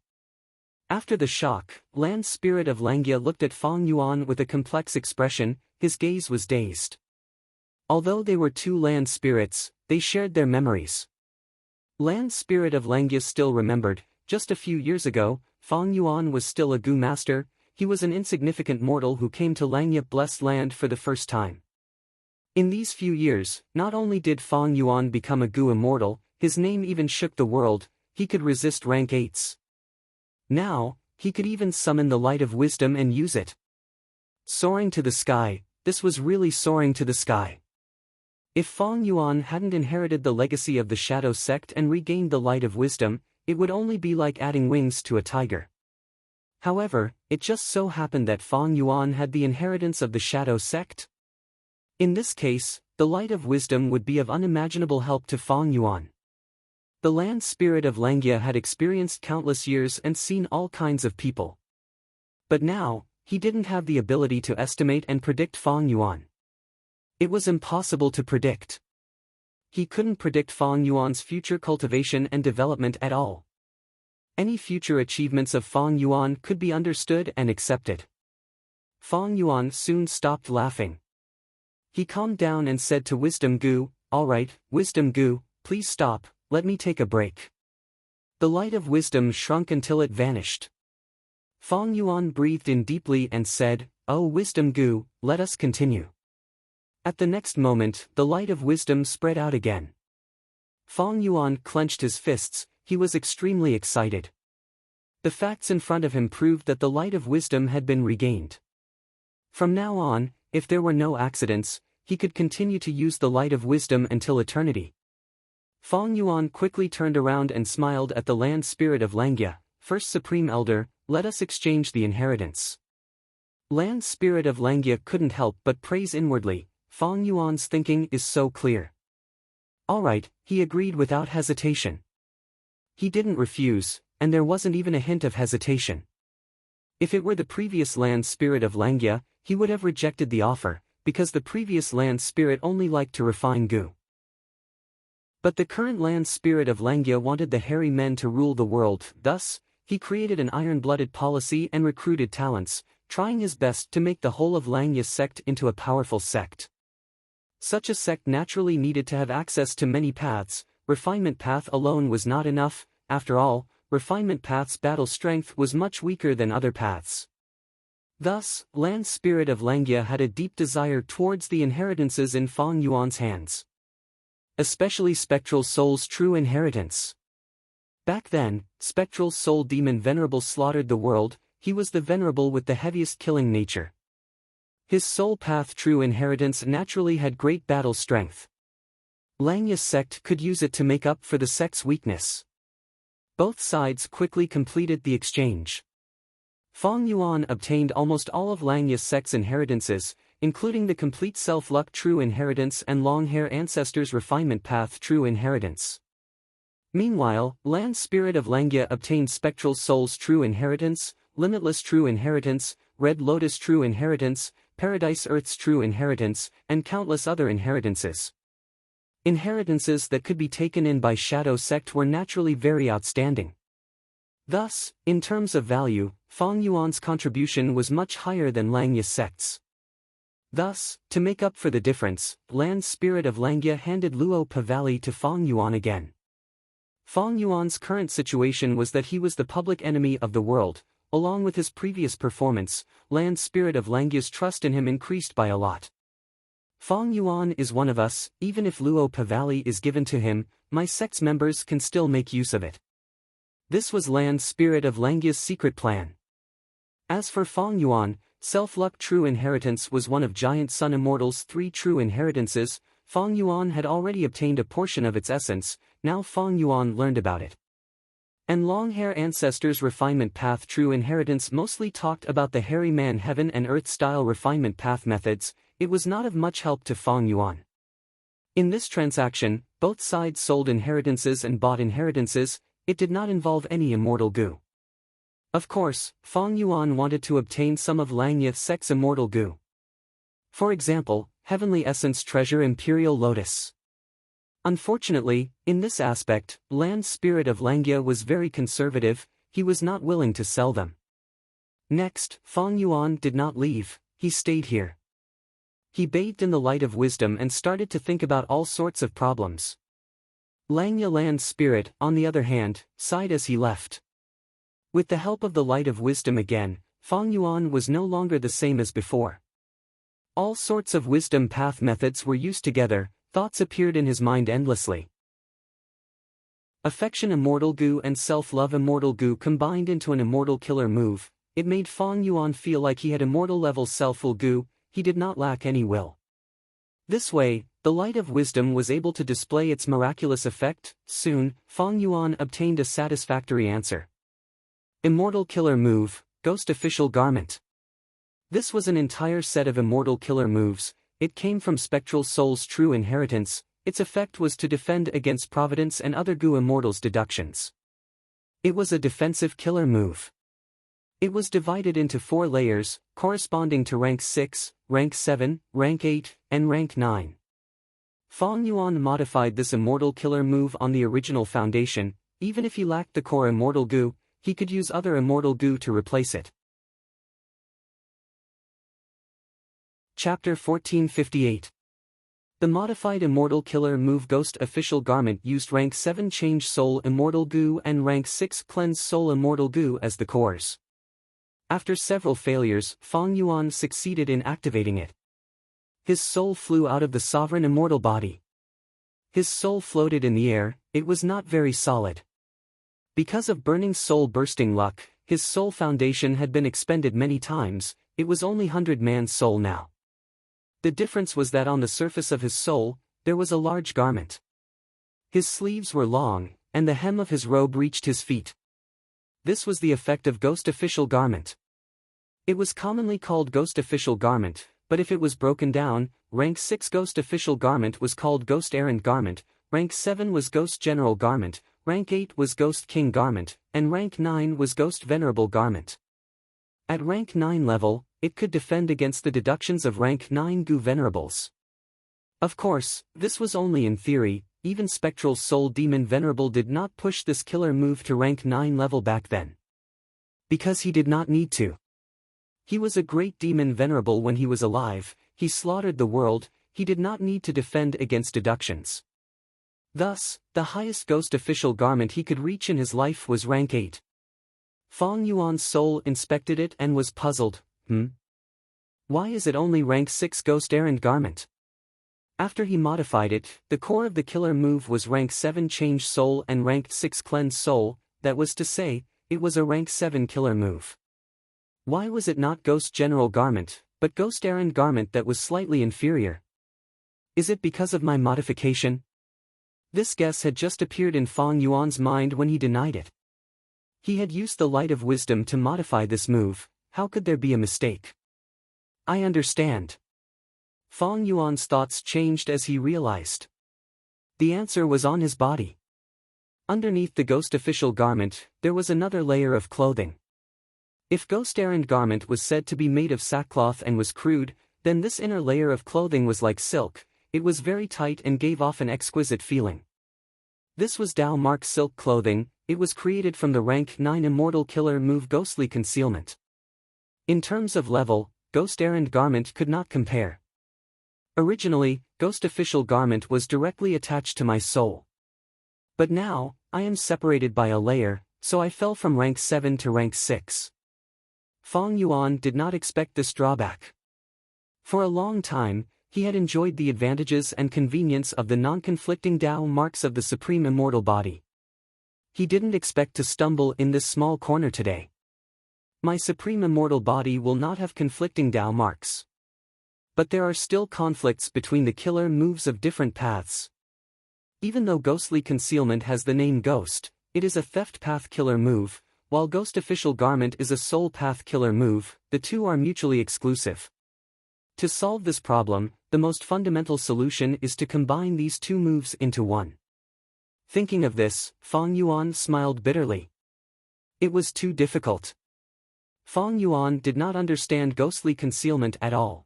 After the shock, land spirit of Langya looked at Fong Yuan with a complex expression, his gaze was dazed. Although they were 2 land spirits, they shared their memories. Land spirit of Langya still remembered, just a few years ago, Fong Yuan was still a Gu master, he was an insignificant mortal who came to Langya blessed land for the first time. In these few years, not only did Fong Yuan become a Gu immortal, his name even shook the world, he could resist rank 8s. Now, he could even summon the light of wisdom and use it. Soaring to the sky, this was really soaring to the sky. If Fang Yuan hadn't inherited the legacy of the Shadow Sect and regained the light of wisdom, it would only be like adding wings to a tiger. However, it just so happened that Fang Yuan had the inheritance of the Shadow Sect. In this case, the light of wisdom would be of unimaginable help to Fang Yuan. The land spirit of Langia had experienced countless years and seen all kinds of people. But now, he didn't have the ability to estimate and predict Fang Yuan. It was impossible to predict. He couldn't predict Fang Yuan's future cultivation and development at all. Any future achievements of Fang Yuan could be understood and accepted. Fang Yuan soon stopped laughing. He calmed down and said to Wisdom Gu, "All right, Wisdom Gu, please stop, let me take a break." The light of wisdom shrunk until it vanished. Fang Yuan breathed in deeply and said, "Oh Wisdom Gu, let us continue." At the next moment, the light of wisdom spread out again. Fang Yuan clenched his fists, he was extremely excited. The facts in front of him proved that the light of wisdom had been regained. From now on, if there were no accidents, he could continue to use the light of wisdom until eternity. Fang Yuan quickly turned around and smiled at the land spirit of Langia. "First Supreme Elder, let us exchange the inheritance." Land spirit of Langia couldn't help but praise inwardly, Fang Yuan's thinking is so clear. All right, he agreed without hesitation. He didn't refuse, and there wasn't even a hint of hesitation. If it were the previous land spirit of Langia, he would have rejected the offer, because the previous land spirit only liked to refine Gu. But the current land spirit of Langia wanted the hairy men to rule the world, thus, he created an iron-blooded policy and recruited talents, trying his best to make the whole of Langia's sect into a powerful sect. Such a sect naturally needed to have access to many paths. Refinement path alone was not enough, after all, refinement path's battle strength was much weaker than other paths. Thus, land spirit of Langia had a deep desire towards the inheritances in Fang Yuan's hands. Especially Spectral Soul's true inheritance. Back then, Spectral Soul Demon Venerable slaughtered the world, he was the Venerable with the heaviest killing nature. His soul path true inheritance naturally had great battle strength. Langia's sect could use it to make up for the sect's weakness. Both sides quickly completed the exchange. Fang Yuan obtained almost all of Langia's sect's inheritances, including the complete self-luck true inheritance and long-hair ancestors refinement path true inheritance. Meanwhile, land spirit of Langia obtained Spectral Soul's true inheritance, Limitless true inheritance, Red Lotus true inheritance, Paradise Earth's true inheritance, and countless other inheritances. Inheritances that could be taken in by Shadow Sect were naturally very outstanding. Thus, in terms of value, Fang Yuan's contribution was much higher than Langia's sect's. Thus, to make up for the difference, land spirit of Langia handed Luo Pa Valley to Fang Yuan again. Fang Yuan's current situation was that he was the public enemy of the world. Along with his previous performance, land spirit of Langia's trust in him increased by a lot. Fang Yuan is one of us, even if Luo Pa Valley is given to him, my sect's members can still make use of it. This was land spirit of Langia's secret plan. As for Fang Yuan, self-luck true inheritance was one of Giant Sun Immortal's 3 true inheritances. Fang Yuan had already obtained a portion of its essence, now Fang Yuan learned about it. And long-hair ancestors refinement path true inheritance mostly talked about the hairy man heaven and earth style refinement path methods. It was not of much help to Fang Yuan. In this transaction, both sides sold inheritances and bought inheritances. It did not involve any immortal Gu. Of course, Fang Yuan wanted to obtain some of Langia sect's immortal Gu. For example, Heavenly Essence Treasure Imperial Lotus. Unfortunately, in this aspect, land spirit of Langia was very conservative, he was not willing to sell them. Next, Fang Yuan did not leave, he stayed here. He bathed in the light of wisdom and started to think about all sorts of problems. Langia land spirit, on the other hand, sighed as he left. With the help of the light of wisdom again, Fang Yuan was no longer the same as before. All sorts of wisdom path methods were used together, thoughts appeared in his mind endlessly. Affection Immortal Goo and Self-Love Immortal Goo combined into an immortal killer move. It made Fong Yuan feel like he had immortal level self-will goo, he did not lack any will. This way, the light of wisdom was able to display its miraculous effect. Soon, Fong Yuan obtained a satisfactory answer. Immortal Killer Move, Ghost Official Garment. This was an entire set of immortal killer moves. It came from Spectral Soul's true inheritance. Its effect was to defend against Providence and other Goo Immortals' deductions. It was a defensive killer move. It was divided into 4 layers, corresponding to rank 6, rank 7, rank 8, and rank 9. Fong Yuan modified this immortal killer move on the original foundation. Even if he lacked the core immortal goo, he could use other immortal goo to replace it. Chapter 1458. The modified Immortal Killer Move Ghost Official Garment used rank 7 Change Soul Immortal Goo and rank 6 Cleanse Soul Immortal Goo as the cores. After several failures, Fong Yuan succeeded in activating it. His soul flew out of the sovereign immortal body. His soul floated in the air. It was not very solid. Because of burning soul bursting luck, his soul foundation had been expended many times. It was only 100-man soul now. The difference was that on the surface of his soul, there was a large garment. His sleeves were long, and the hem of his robe reached his feet. This was the effect of Ghost Official Garment. It was commonly called Ghost Official Garment, but if it was broken down, rank 6 Ghost Official Garment was called Ghost Errand Garment, rank 7 was Ghost General Garment, rank 8 was Ghost King Garment, and rank 9 was Ghost Venerable Garment. At rank 9 level, it could defend against the deductions of rank 9 Goo Venerables. Of course, this was only in theory. Even Spectral Soul Demon Venerable did not push this killer move to rank 9 level back then. Because he did not need to. He was a great demon venerable when he was alive, he slaughtered the world, he did not need to defend against deductions. Thus, the highest Ghost Official Garment he could reach in his life was rank 8. Fong Yuan's soul inspected it and was puzzled. Why is it only rank 6 Ghost Errand Garment? After he modified it, the core of the killer move was rank 7 Change Soul and ranked 6 Cleanse Soul, that was to say, it was a rank 7 killer move. Why was it not Ghost General Garment, but Ghost Errand Garment that was slightly inferior? Is it because of my modification? This guess had just appeared in Fong Yuan's mind when he denied it. He had used the light of wisdom to modify this move. How could there be a mistake? I understand. Fong Yuan's thoughts changed as he realized. The answer was on his body. Underneath the Ghost Official Garment, there was another layer of clothing. If Ghost Errand Garment was said to be made of sackcloth and was crude, then this inner layer of clothing was like silk. It was very tight and gave off an exquisite feeling. This was Dao Mark silk clothing. It was created from the rank 9 Immortal Killer Move Ghostly Concealment. In terms of level, Ghost Errand Garment could not compare. Originally, Ghost Official Garment was directly attached to my soul. But now, I am separated by a layer, so I fell from rank 7 to rank 6. Fong Yuan did not expect this drawback. For a long time, he had enjoyed the advantages and convenience of the non-conflicting Dao marks of the Supreme Immortal Body. He didn't expect to stumble in this small corner today. My Supreme Immortal Body will not have conflicting Dao marks. But there are still conflicts between the killer moves of different paths. Even though Ghostly Concealment has the name Ghost, it is a theft path killer move, while Ghost Official Garment is a soul path killer move. The two are mutually exclusive. To solve this problem, the most fundamental solution is to combine these two moves into one. Thinking of this, Fong Yuan smiled bitterly. It was too difficult. Fong Yuan did not understand Ghostly Concealment at all.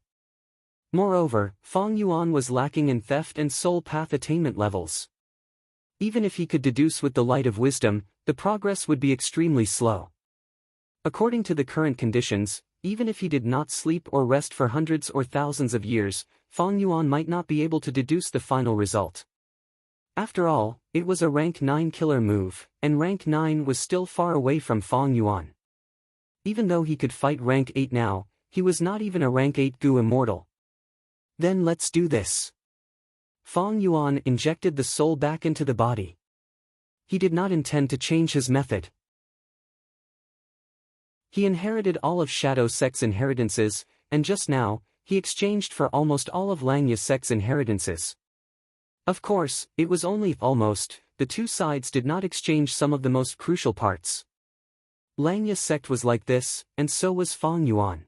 Moreover, Fong Yuan was lacking in theft and soul path attainment levels. Even if he could deduce with the light of wisdom, the progress would be extremely slow. According to the current conditions, even if he did not sleep or rest for hundreds or thousands of years, Fong Yuan might not be able to deduce the final result. After all, it was a rank 9 killer move, and rank 9 was still far away from Fong Yuan. Even though he could fight rank 8 now, he was not even a rank 8 Goo Immortal. Then let's do this. Fong Yuan injected the soul back into the body. he did not intend to change his method. He inherited all of Shadow Sect's inheritances, and just now, he exchanged for almost all of Langya Sect's inheritances. Of course, it was only almost, the two sides did not exchange some of the most crucial parts. Langya Sect was like this, and so was Fang Yuan.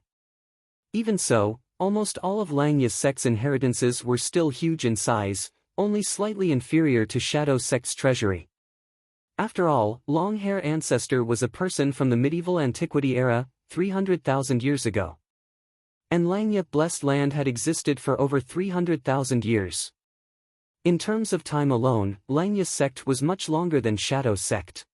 Even so, almost all of Langya Sect's inheritances were still huge in size, only slightly inferior to Shadow Sect's treasury. After all, Longhair Ancestor was a person from the medieval antiquity era, 300,000 years ago. And Langya Blessed Land had existed for over 300,000 years. In terms of time alone, Langya Sect was much longer than Shadow Sect.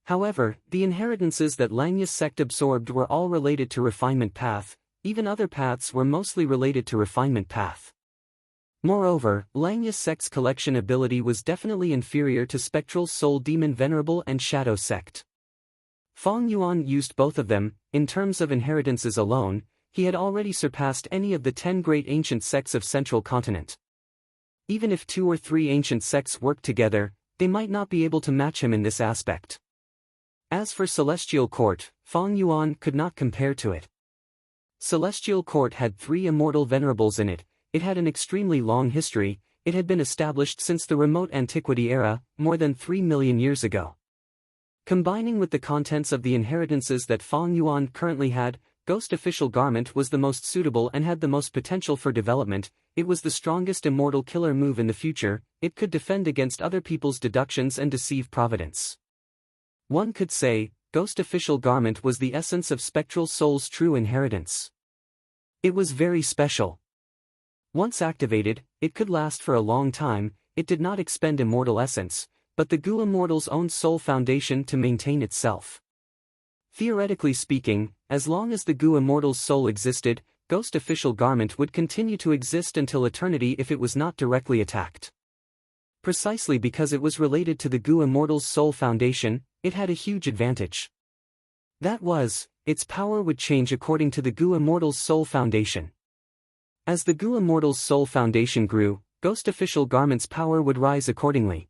However, the inheritances that Langya Sect absorbed were all related to Refinement Path, even other paths were mostly related to Refinement Path. Moreover, Langya Sect's collection ability was definitely inferior to Spectral Soul Demon Venerable and Shadow Sect. Fang Yuan used both of them. In terms of inheritances alone, he had already surpassed any of the 10 great ancient sects of Central Continent. Even if 2 or 3 ancient sects worked together, they might not be able to match him in this aspect. As for Celestial Court, Fang Yuan could not compare to it. Celestial Court had 3 immortal venerables in it. It had an extremely long history. It had been established since the remote antiquity era, more than 3 million years ago. Combining with the contents of the inheritances that Fang Yuan currently had, Ghost Official Garment was the most suitable and had the most potential for development. It was the strongest immortal killer move in the future. It could defend against other people's deductions and deceive Providence. One could say, Ghost Official Garment was the essence of Spectral Soul's true inheritance. It was very special. Once activated, it could last for a long time. It did not expend immortal essence, but the Gu Immortal's own soul foundation to maintain itself. Theoretically speaking, as long as the Gu Immortal's soul existed, Ghost Official Garment would continue to exist until eternity if it was not directly attacked. Precisely because it was related to the Gu Immortal's soul foundation, it had a huge advantage. That was, its power would change according to the Gu Immortal's soul foundation. As the Gu Immortal's soul foundation grew, Ghost Official Garment's power would rise accordingly.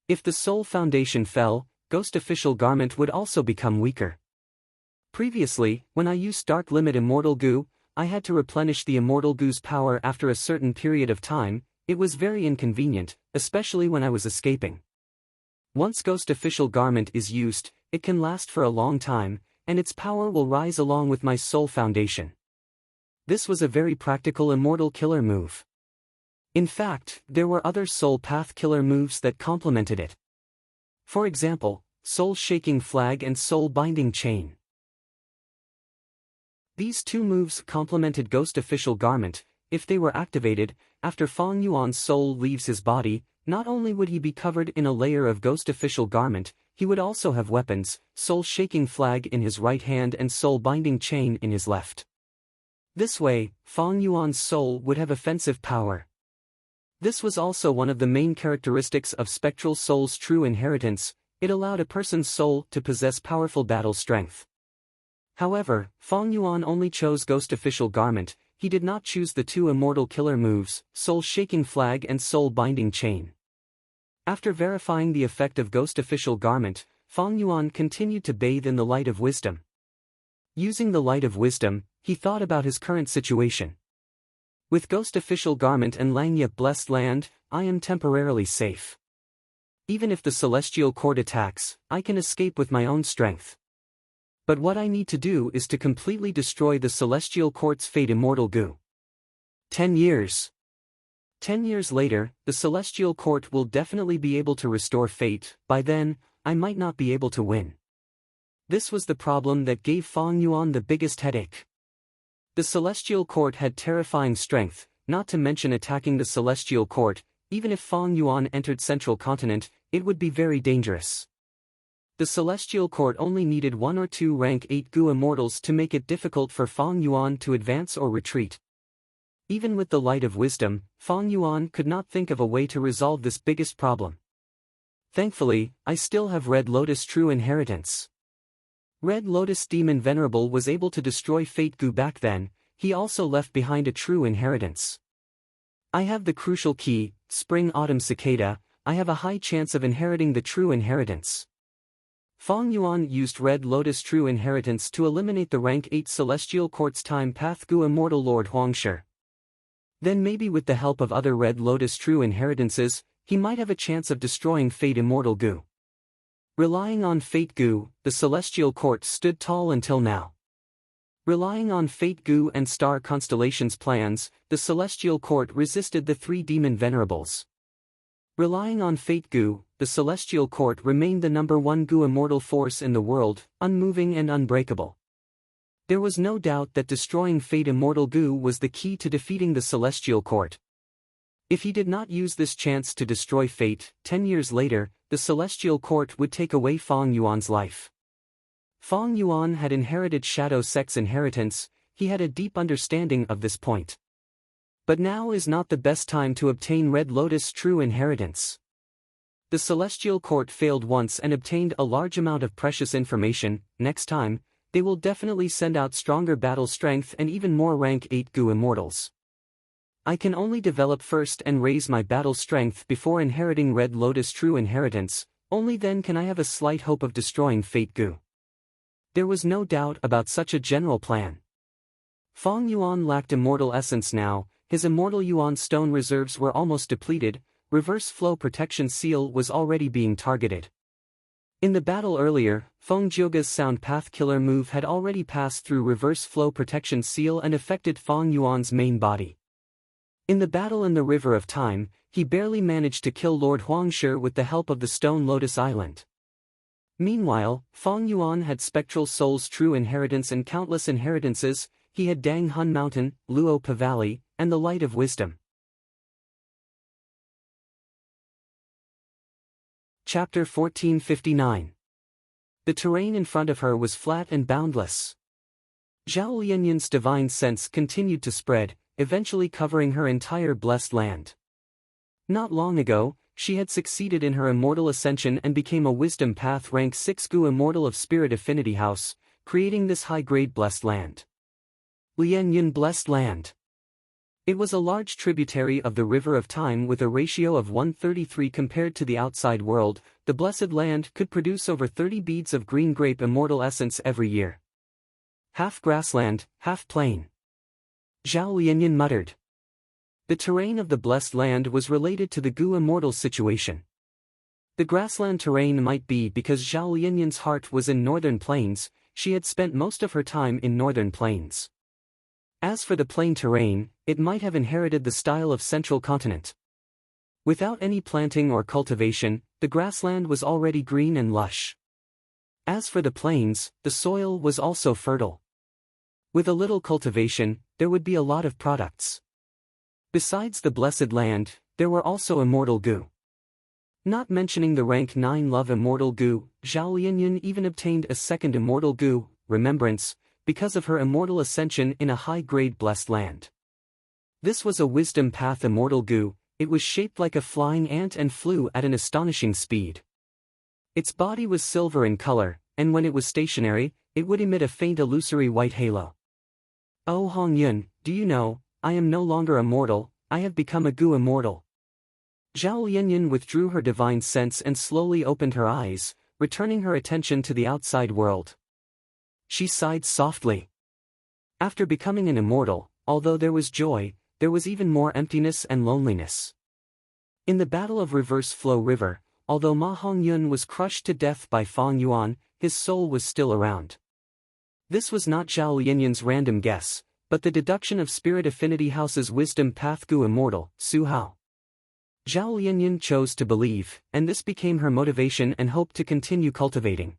If the soul foundation fell, Ghost Official Garment would also become weaker. Previously, when I used Dark Limit Immortal Gu, I had to replenish the Immortal Gu's power after a certain period of time. It was very inconvenient, especially when I was escaping. Once Ghost Official Garment is used, it can last for a long time, and its power will rise along with my soul foundation. This was a very practical immortal killer move. In fact, there were other soul path killer moves that complemented it. For example, Soul Shaking Flag and Soul Binding Chain. These 2 moves complemented Ghost Official Garment. If they were activated, after Fang Yuan's soul leaves his body, not only would he be covered in a layer of Ghost Official Garment, he would also have weapons, Soul Shaking Flag in his right hand and Soul Binding Chain in his left. This way, Fang Yuan's soul would have offensive power. This was also one of the main characteristics of Spectral Soul's true inheritance. It allowed a person's soul to possess powerful battle strength. However, Fang Yuan only chose Ghost Official Garment. He did not choose the 2 immortal killer moves, Soul Shaking Flag and Soul Binding Chain. After verifying the effect of Ghost Official Garment, Fang Yuan continued to bathe in the light of wisdom. Using the light of wisdom, he thought about his current situation. With Ghost Official Garment and Langya Blessed Land, I am temporarily safe. Even if the Celestial Court attacks, I can escape with my own strength. But what I need to do is to completely destroy the Celestial Court's Fate Immortal Gu. 10 years. 10 years later, the Celestial Court will definitely be able to restore Fate. By then, I might not be able to win. This was the problem that gave Fang Yuan the biggest headache. The Celestial Court had terrifying strength, not to mention attacking the Celestial Court. Even if Fang Yuan entered Central Continent, it would be very dangerous. The Celestial Court only needed 1 or 2 rank 8 Gu Immortals to make it difficult for Fang Yuan to advance or retreat. Even with the light of wisdom, Fang Yuan could not think of a way to resolve this biggest problem. Thankfully, I still have Red Lotus True Inheritance. Red Lotus Demon Venerable was able to destroy Fate Gu back then. He also left behind a true inheritance. I have the crucial key, Spring Autumn Cicada. I have a high chance of inheriting the true inheritance. Feng Yuan used Red Lotus True Inheritance to eliminate the rank 8 Celestial Court's Time Path Gu Immortal Lord Huangshi. Then maybe with the help of other Red Lotus True Inheritances, he might have a chance of destroying Fate Immortal Gu. Relying on Fate Gu, the Celestial Court stood tall until now. Relying on Fate Gu and Star Constellation's plans, the Celestial Court resisted the 3 demon venerables. Relying on Fate Gu, the Celestial Court remained the #1 Gu immortal force in the world, unmoving and unbreakable. There was no doubt that destroying Fate Immortal Gu was the key to defeating the Celestial Court. If he did not use this chance to destroy Fate, 10 years later, the Celestial Court would take away Feng Yuan's life. Feng Yuan had inherited Shadow Sect's inheritance, he had a deep understanding of this point. But now is not the best time to obtain Red Lotus True Inheritance. The Celestial Court failed once and obtained a large amount of precious information. Next time, they will definitely send out stronger battle strength and even more rank 8 Gu Immortals. I can only develop first and raise my battle strength before inheriting Red Lotus True Inheritance, only then can I have a slight hope of destroying Fate Gu. There was no doubt about such a general plan. Feng Yuan lacked immortal essence now. His immortal Yuan stone reserves were almost depleted, reverse flow protection seal was already being targeted. In the battle earlier, Feng Jiuge's sound path killer move had already passed through reverse flow protection seal and affected Feng Yuan's main body. In the battle in the River of Time, he barely managed to kill Lord Huangshi with the help of the Stone Lotus Island. Meanwhile, Feng Yuan had Spectral Soul's True Inheritance and countless inheritances. He had Dang Hun Mountain, Luo Pa Valley, and the Light of Wisdom. Chapter 1459. The terrain in front of her was flat and boundless. Zhao Lianyun's divine sense continued to spread, eventually covering her entire blessed land. Not long ago, she had succeeded in her immortal ascension and became a Wisdom Path rank 6 Gu Immortal of Spirit Affinity House, creating this high-grade blessed land. Lianyun Blessed Land. It was a large tributary of the River of Time with a ratio of 1:33 compared to the outside world. The Blessed Land could produce over 30 beads of green grape immortal essence every year. Half grassland, half plain. Zhao Lianyun muttered. The terrain of the Blessed Land was related to the Gu immortal situation. The grassland terrain might be because Zhao Lianyun's heart was in northern plains, she had spent most of her time in northern plains. As for the plain terrain, it might have inherited the style of central continent. Without any planting or cultivation, the grassland was already green and lush. As for the plains, the soil was also fertile. With a little cultivation, there would be a lot of products. Besides the Blessed Land, there were also Immortal Gu. Not mentioning the rank 9 Love Immortal Gu, Zhao Lianyun even obtained a second Immortal Gu, Remembrance, because of her immortal ascension in a high-grade blessed land. This was a Wisdom Path Immortal Gu. It was shaped like a flying ant and flew at an astonishing speed. Its body was silver in color, and when it was stationary, it would emit a faint illusory white halo. Oh Hongyun, do you know, I am no longer immortal, I have become a Gu immortal. Zhao Lianyun withdrew her divine sense and slowly opened her eyes, returning her attention to the outside world. She sighed softly. After becoming an immortal, although there was joy, there was even more emptiness and loneliness. In the Battle of Reverse Flow River, although Ma Hongyun was crushed to death by Feng Yuan, his soul was still around. This was not Zhao Lianyun's random guess, but the deduction of Spirit Affinity House's Wisdom Path Gu Immortal, Su Hao. Zhao Lianyun chose to believe, and this became her motivation and hope to continue cultivating.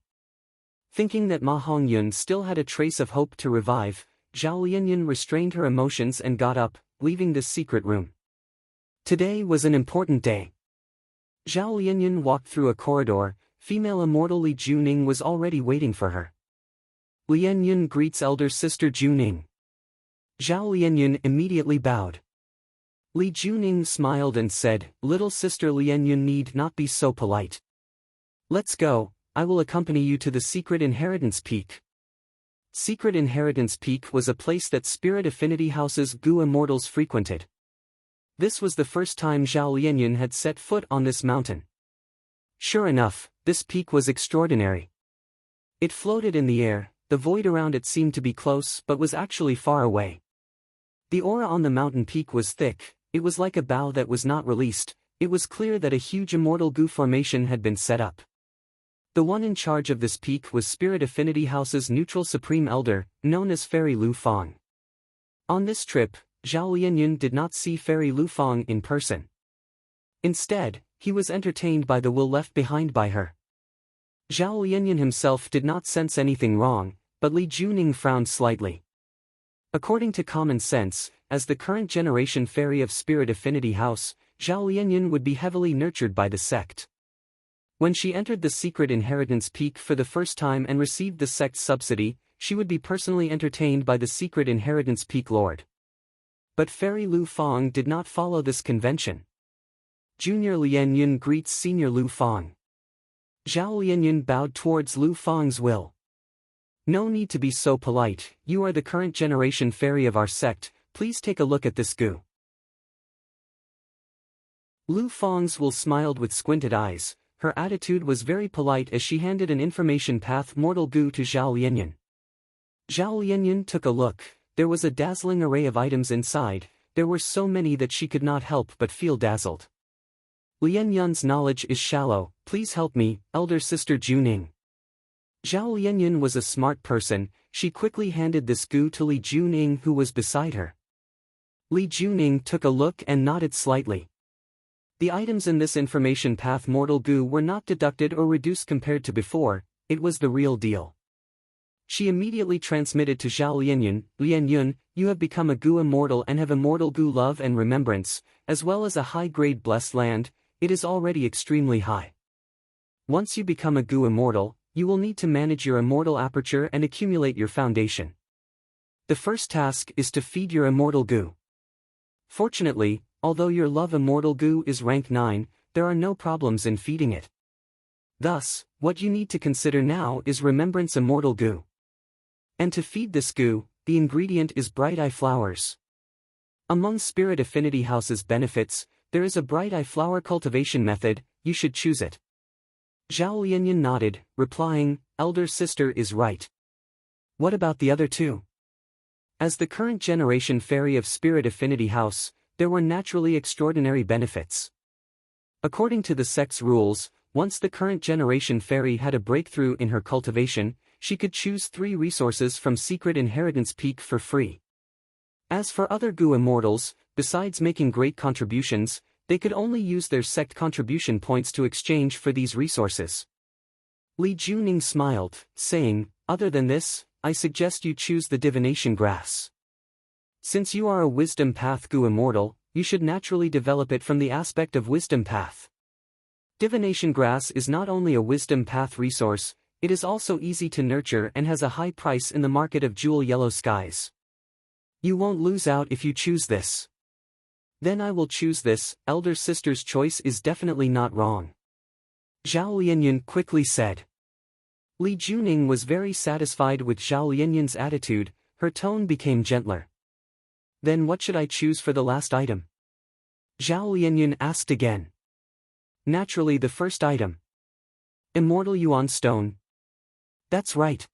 Thinking that Ma Hongyun still had a trace of hope to revive, Zhao Lianyun restrained her emotions and got up, leaving the secret room. Today was an important day. Zhao Lianyun walked through a corridor. Female immortal Li Juning was already waiting for her. Lianyun greets elder sister Juning. Zhao Lianyun immediately bowed. Li Juning smiled and said, "Little sister Lianyun need not be so polite. Let's go, I will accompany you to the Secret Inheritance Peak." Secret Inheritance Peak was a place that Spirit Affinity House's Gu Immortals frequented. This was the first time Zhao Lianyun had set foot on this mountain. Sure enough, this peak was extraordinary. It floated in the air, the void around it seemed to be close but was actually far away. The aura on the mountain peak was thick, it was like a bow that was not released. It was clear that a huge immortal goo formation had been set up. The one in charge of this peak was Spirit Affinity House's neutral Supreme Elder, known as Fairy Lu Fang. On this trip, Zhao Lianyun did not see Fairy Lu Fang in person. Instead, he was entertained by the will left behind by her. Zhao Lianyun himself did not sense anything wrong, but Li Juning frowned slightly. According to common sense, as the current generation fairy of Spirit Affinity House, Zhao Lianyun would be heavily nurtured by the sect. When she entered the secret inheritance peak for the first time and received the sect's subsidy, she would be personally entertained by the secret inheritance peak lord. But Fairy Lu Fang did not follow this convention. Junior Lianyun greets Senior Lu Fang. Zhao Lianyun bowed towards Lu Fang's will. No need to be so polite, you are the current generation fairy of our sect, please take a look at this goo. Lu Fang's will smiled with squinted eyes, her attitude was very polite as she handed an information path mortal goo to Zhao Lianyun. Zhao Lianyun took a look, there was a dazzling array of items inside, there were so many that she could not help but feel dazzled. Lianyun's knowledge is shallow, please help me, elder sister Juning. Zhao Lianyun was a smart person, she quickly handed this goo to Li Juning who was beside her. Li Juning took a look and nodded slightly. The items in this information path mortal goo were not deducted or reduced compared to before, it was the real deal. She immediately transmitted to Zhao Lianyun, Lianyun, you have become a goo immortal and have immortal goo love and remembrance, as well as a high-grade blessed land, it is already extremely high. Once you become a goo immortal, you will need to manage your immortal aperture and accumulate your foundation. The first task is to feed your immortal goo. Fortunately, although your love immortal goo is rank 9, there are no problems in feeding it. Thus, what you need to consider now is remembrance immortal goo. And to feed this goo, the ingredient is bright eye flowers. Among Spirit Affinity House's benefits, there is a bright eye flower cultivation method, you should choose it. Zhao Lianyun nodded, replying, elder sister is right. What about the other two? As the current generation fairy of Spirit Affinity House, there were naturally extraordinary benefits. According to the sect's rules, once the current generation fairy had a breakthrough in her cultivation, she could choose 3 resources from Secret Inheritance Peak for free. As for other goo immortals, besides making great contributions, they could only use their sect contribution points to exchange for these resources. Li Juning smiled, saying, other than this, I suggest you choose the divination grass. Since you are a wisdom path goo immortal, you should naturally develop it from the aspect of wisdom path. Divination grass is not only a wisdom path resource, it is also easy to nurture and has a high price in the market of jewel yellow skies. You won't lose out if you choose this. Then I will choose this, elder sister's choice is definitely not wrong. Zhao Lianyun quickly said. Li Juning was very satisfied with Zhao Lianyun's attitude, her tone became gentler. Then what should I choose for the last item? Zhao Lianyun asked again. Naturally the first item. Immortal Yuan Stone. That's right.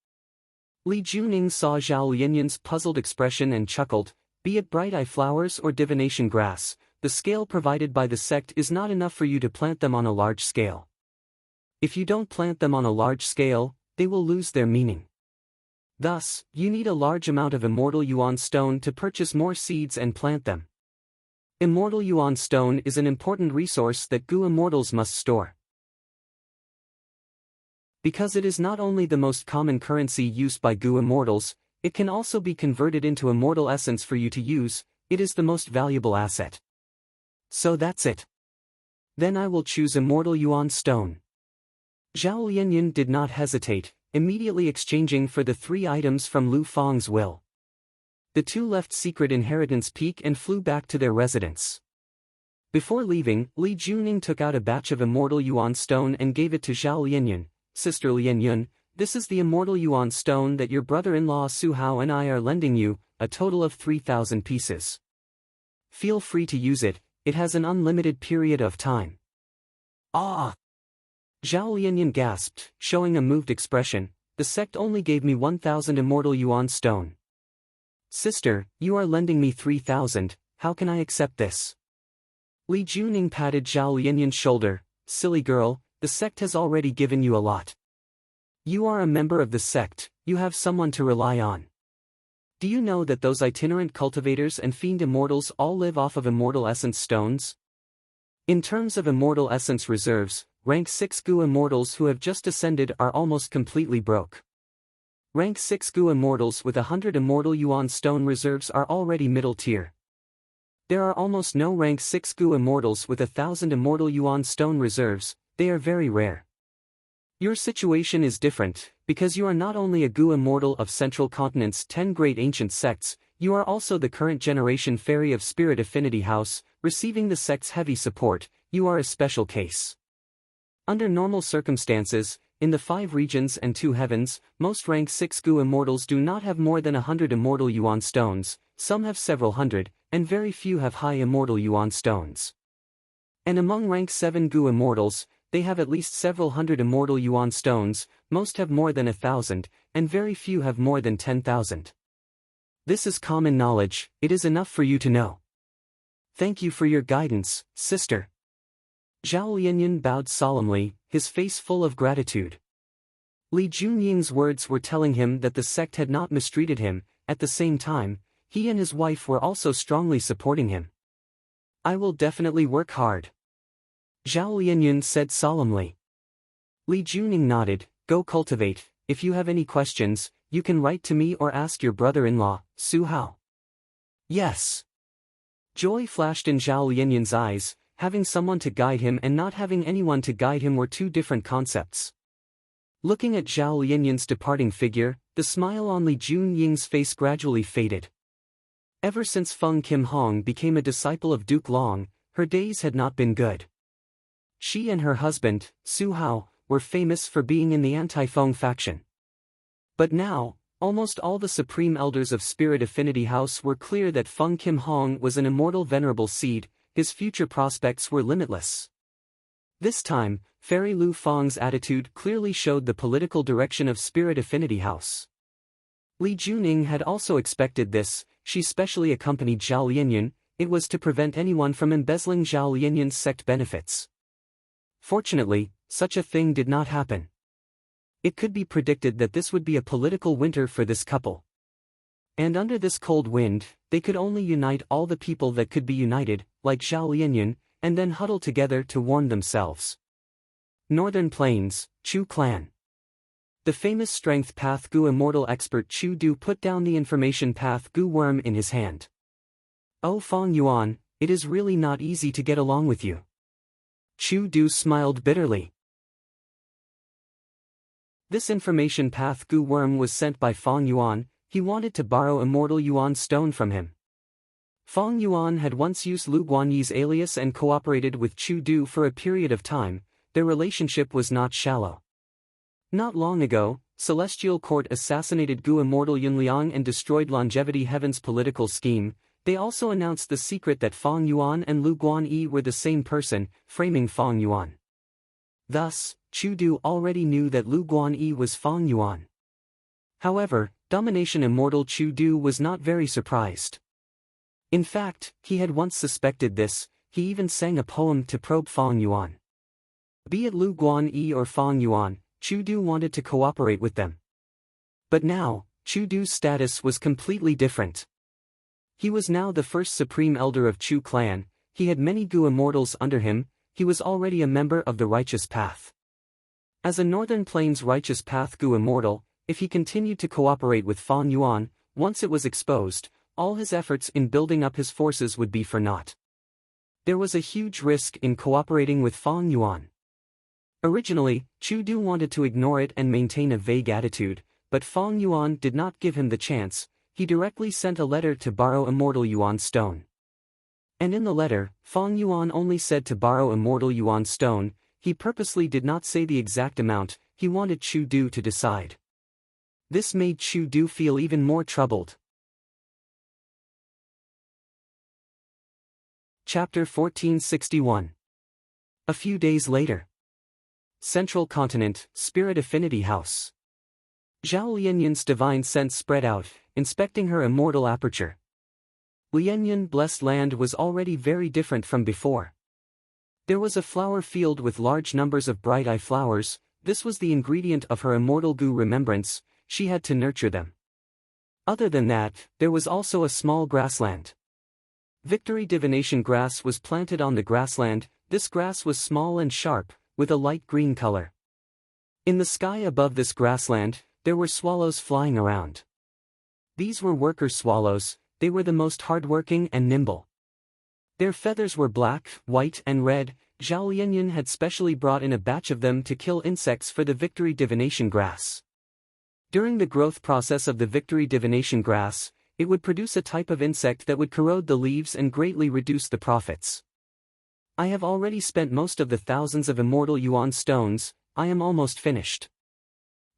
Li Juning saw Zhao Lianyun's puzzled expression and chuckled, be it bright eye flowers or divination grass, the scale provided by the sect is not enough for you to plant them on a large scale. If you don't plant them on a large scale, they will lose their meaning. Thus, you need a large amount of Immortal Yuan Stone to purchase more seeds and plant them. Immortal Yuan Stone is an important resource that goo immortals must store. Because it is not only the most common currency used by goo immortals, it can also be converted into immortal essence for you to use, it is the most valuable asset. So that's it. Then I will choose Immortal Yuan Stone. Zhao Lianyun did not hesitate, immediately exchanging for the 3 items from Lu Fang's will. The 2 left Secret Inheritance Peak and flew back to their residence. Before leaving, Li Juning took out a batch of Immortal Yuan Stone and gave it to Zhao Lianyun. Sister Lianyun, this is the Immortal Yuan Stone that your brother-in-law Su Hao and I are lending you, a total of 3,000 pieces. Feel free to use it, it has an unlimited period of time. Ah! Zhao Lianyan gasped, showing a moved expression. The sect only gave me 1,000 immortal yuan stone. Sister, you are lending me 3,000, how can I accept this? Li Juning patted Zhao Lianyan's shoulder. Silly girl, the sect has already given you a lot. You are a member of the sect, you have someone to rely on. Do you know that those itinerant cultivators and fiend immortals all live off of immortal essence stones? In terms of immortal essence reserves, rank 6 Gu immortals who have just ascended are almost completely broke. Rank 6 Gu immortals with 100 immortal yuan stone reserves are already middle tier. There are almost no rank 6 Gu immortals with 1,000 immortal yuan stone reserves, they are very rare. Your situation is different, because you are not only a Gu immortal of Central Continent's 10 great ancient sects, you are also the current generation fairy of Spirit Affinity House, receiving the sect's heavy support. You are a special case. Under normal circumstances, in the 5 regions and 2 heavens, most rank 6 Gu immortals do not have more than 100 immortal yuan stones, some have several hundred, and very few have high immortal yuan stones. And among rank 7 Gu immortals, they have at least several hundred immortal yuan stones, most have more than 1,000, and very few have more than 10,000. This is common knowledge, it is enough for you to know. Thank you for your guidance, sister. Zhao Lianyan bowed solemnly, his face full of gratitude. Li Junying's words were telling him that the sect had not mistreated him, at the same time, he and his wife were also strongly supporting him. I will definitely work hard. Zhao Lianyan said solemnly. Li Juning nodded, go cultivate, if you have any questions, you can write to me or ask your brother-in-law, Su Hao. Yes. Joy flashed in Zhao Lianyan's eyes, having someone to guide him and not having anyone to guide him were two different concepts. Looking at Zhao Lianyan's departing figure, the smile on Li Junying's face gradually faded. Ever since Feng Kim Hong became a disciple of Duke Long, her days had not been good. She and her husband, Su Hao, were famous for being in the anti-Feng faction. But now, almost all the supreme elders of Spirit Affinity House were clear that Feng Kim Hong was an immortal venerable seed, his future prospects were limitless. This time, Fairy Lu Feng's attitude clearly showed the political direction of Spirit Affinity House. Li Juning had also expected this, she specially accompanied Zhao Lianyan, it was to prevent anyone from embezzling Zhao Lianyan's sect benefits. Fortunately, such a thing did not happen. It could be predicted that this would be a political winter for this couple. And under this cold wind, they could only unite all the people that could be united, like Zhao Lianyan, and then huddle together to warn themselves. Northern Plains, Chu Clan. The famous Strength Path Gu immortal expert Chu Du put down the information path Gu worm in his hand. Oh Feng Yuan, it is really not easy to get along with you. Chu Du smiled bitterly. This information path Gu worm was sent by Feng Yuan, he wanted to borrow immortal yuan stone from him. Feng Yuan had once used Lu Guanyi's alias and cooperated with Chu Du for a period of time, their relationship was not shallow. Not long ago, Celestial Court assassinated Gu immortal Yunliang and destroyed Longevity Heaven's political scheme. They also announced the secret that Feng Yuan and Lu Guanyi were the same person, framing Feng Yuan. Thus, Chu Du already knew that Lu Guanyi was Feng Yuan. However, Domination Immortal Chu Du was not very surprised. In fact, he had once suspected this, he even sang a poem to probe Feng Yuan. Be it Lu Guanyi or Feng Yuan, Chu Du wanted to cooperate with them. But now, Chu Du's status was completely different. He was now the first supreme elder of Chu clan, he had many Gu immortals under him, he was already a member of the Righteous Path. As a Northern Plains Righteous Path Gu immortal, if he continued to cooperate with Feng Yuan, once it was exposed, all his efforts in building up his forces would be for naught. There was a huge risk in cooperating with Feng Yuan. Originally, Chu Du wanted to ignore it and maintain a vague attitude, but Feng Yuan did not give him the chance, he directly sent a letter to borrow immortal yuan stone. And in the letter, Feng Yuan only said to borrow immortal yuan stone, he purposely did not say the exact amount, he wanted Chu Du to decide. This made Chu Du feel even more troubled. Chapter 1461. A few days later. Central Continent, Spirit Affinity House. Zhao Lianyun's divine sense spread out, inspecting her immortal aperture. Lianyun blessed land was already very different from before. There was a flower field with large numbers of bright-eye flowers. This was the ingredient of her immortal Gu remembrance. She had to nurture them. Other than that, there was also a small grassland. Victory divination grass was planted on the grassland. This grass was small and sharp, with a light green color. In the sky above this grassland, there were swallows flying around. These were worker swallows. They were the most hardworking and nimble. Their feathers were black, white and red. Zhao Lianyun had specially brought in a batch of them to kill insects for the victory divination grass. During the growth process of the victory divination grass, it would produce a type of insect that would corrode the leaves and greatly reduce the profits. I have already spent most of the thousands of immortal yuan stones. I am almost finished.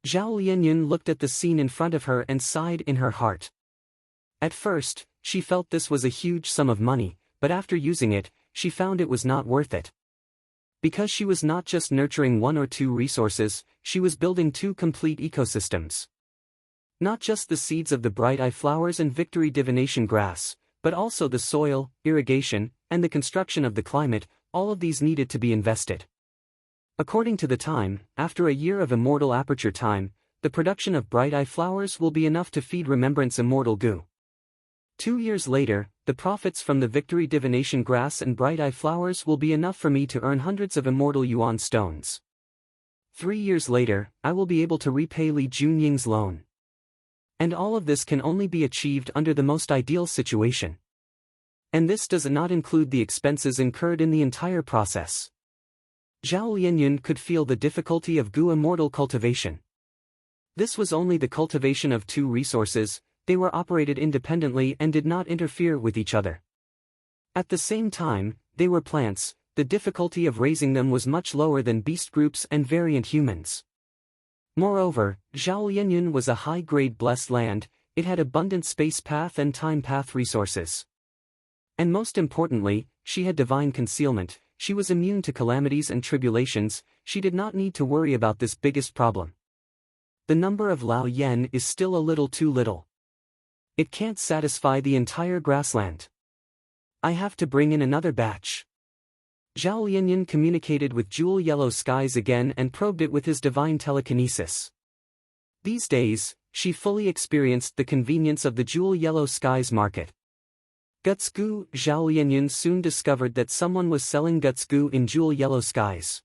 Zhao Lianyun looked at the scene in front of her and sighed in her heart. At first, she felt this was a huge sum of money, but after using it, she found it was not worth it. Because she was not just nurturing one or two resources, she was building two complete ecosystems. Not just the seeds of the bright-eye flowers and victory divination grass, but also the soil, irrigation, and the construction of the climate. All of these needed to be invested. According to the time, after a year of immortal aperture time, the production of bright-eye flowers will be enough to feed remembrance immortal Gu. 2 years later, the profits from the victory divination grass and bright-eye flowers will be enough for me to earn hundreds of immortal yuan stones. 3 years later, I will be able to repay Li Junying's loan. And all of this can only be achieved under the most ideal situation. And this does not include the expenses incurred in the entire process. Zhao Lianyun could feel the difficulty of Gu immortal cultivation. This was only the cultivation of two resources. They were operated independently and did not interfere with each other. At the same time, they were plants. The difficulty of raising them was much lower than beast groups and variant humans. Moreover, Zhao Lianyun was a high-grade blessed land. It had abundant space path and time path resources. And most importantly, she had divine concealment. She was immune to calamities and tribulations. She did not need to worry about this biggest problem. The number of Lao Yen is still a little too little. It can't satisfy the entire grassland. I have to bring in another batch. Zhao Lianyun communicated with Jewel Yellow Skies again and probed it with his divine telekinesis. These days, she fully experienced the convenience of the Jewel Yellow Skies market. Guts Gu. Zhao Lianyun soon discovered that someone was selling Guts Gu in Jewel Yellow Skies.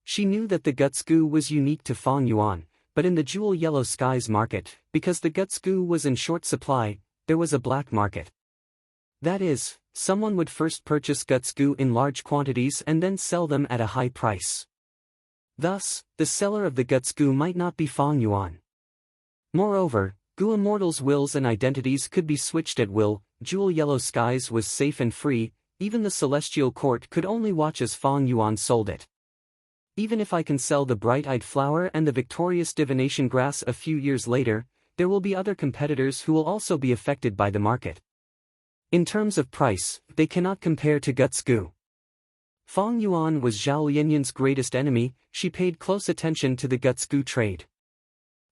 She knew that the Guts Gu was unique to Fang Yuan, but in the Jewel Yellow Skies market, because the Guts Gu was in short supply, there was a black market. That is, someone would first purchase Guts Gu in large quantities and then sell them at a high price. Thus, the seller of the Guts Gu might not be Fang Yuan. Moreover, Gu Immortals' wills and identities could be switched at will. Jewel Yellow Skies was safe and free. Even the Celestial Court could only watch as Fang Yuan sold it. Even if I can sell the bright-eyed flower and the victorious divination grass a few years later, there will be other competitors who will also be affected by the market. In terms of price, they cannot compare to Guts Gu. Fang Yuan was Zhao Lianyun's greatest enemy. She paid close attention to the Guts Gu trade.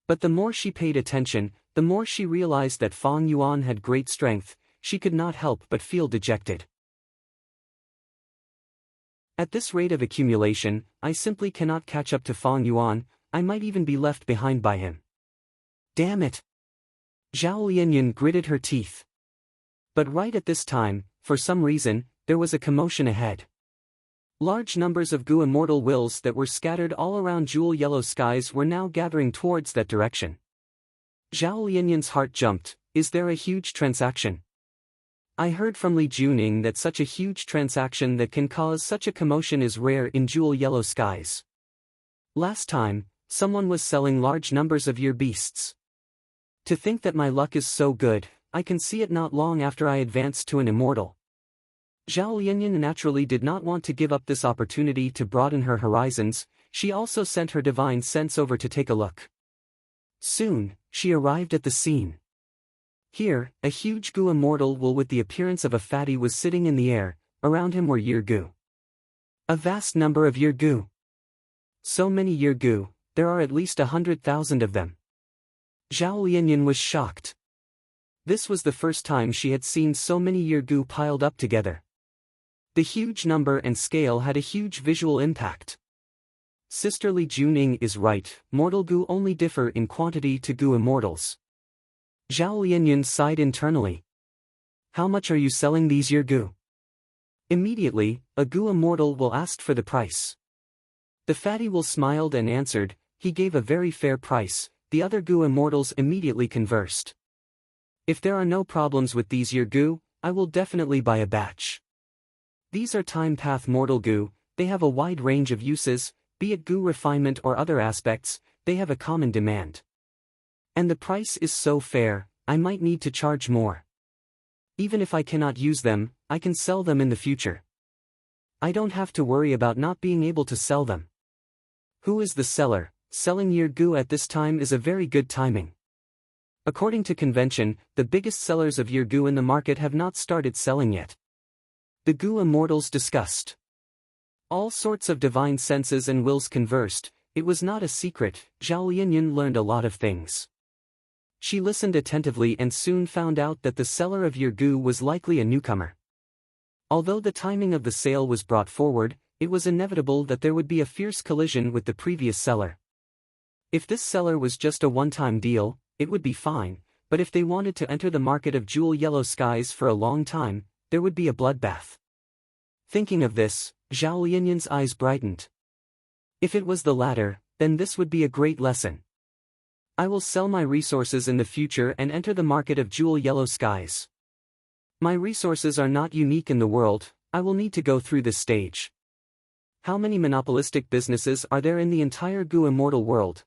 But the more she paid attention, the more she realized that Fang Yuan had great strength. She could not help but feel dejected. At this rate of accumulation, I simply cannot catch up to Fang Yuan. I might even be left behind by him. Damn it! Zhao Lianyun gritted her teeth. But right at this time, for some reason, there was a commotion ahead. Large numbers of Gu immortal wills that were scattered all around Jewel Yellow Skies were now gathering towards that direction. Zhao Lianyun's heart jumped. Is there a huge transaction? I heard from Li Juning that such a huge transaction that can cause such a commotion is rare in Jewel Yellow Skies. Last time, someone was selling large numbers of your beasts. To think that my luck is so good, I can see it not long after I advance to an immortal. Zhao Lianyun naturally did not want to give up this opportunity to broaden her horizons. She also sent her divine sense over to take a look. Soon, she arrived at the scene. Here, a huge Gu immortal will with the appearance of a fatty was sitting in the air. around him were Yurgu. A vast number of Yurgu. So many Yurgu, there are at least 100,000 of them. Zhao Lianyan was shocked. This was the first time she had seen so many Yurgu piled up together. The huge number and scale had a huge visual impact. Sisterly Juning is right, mortal Gu only differ in quantity to Gu immortals. Zhao Lianyan sighed internally. How much are you selling these Yurgu? Immediately, a Gu immortal will ask for the price. The fatty will smiled and answered, he gave a very fair price. The other Gu immortals immediately conversed. If there are no problems with these Yurgu, I will definitely buy a batch. These are time path mortal Gu, they have a wide range of uses, be it Gu refinement or other aspects, they have a common demand. And the price is so fair, I might need to charge more. Even if I cannot use them, I can sell them in the future. I don't have to worry about not being able to sell them. Who is the seller? Selling Yurgu at this time is a very good timing. According to convention, the biggest sellers of Yurgu in the market have not started selling yet. The Gu immortals discussed. All sorts of divine senses and wills conversed. It was not a secret, Zhao Lianyan learned a lot of things. She listened attentively and soon found out that the seller of Yurgu was likely a newcomer. Although the timing of the sale was brought forward, it was inevitable that there would be a fierce collision with the previous seller. If this seller was just a one-time deal, it would be fine, but if they wanted to enter the market of jewel yellow skies for a long time, there would be a bloodbath. Thinking of this, Zhao Lianyan's eyes brightened. If it was the latter, then this would be a great lesson. I will sell my resources in the future and enter the market of jewel yellow skies. My resources are not unique in the world, I will need to go through this stage. How many monopolistic businesses are there in the entire Gu immortal world?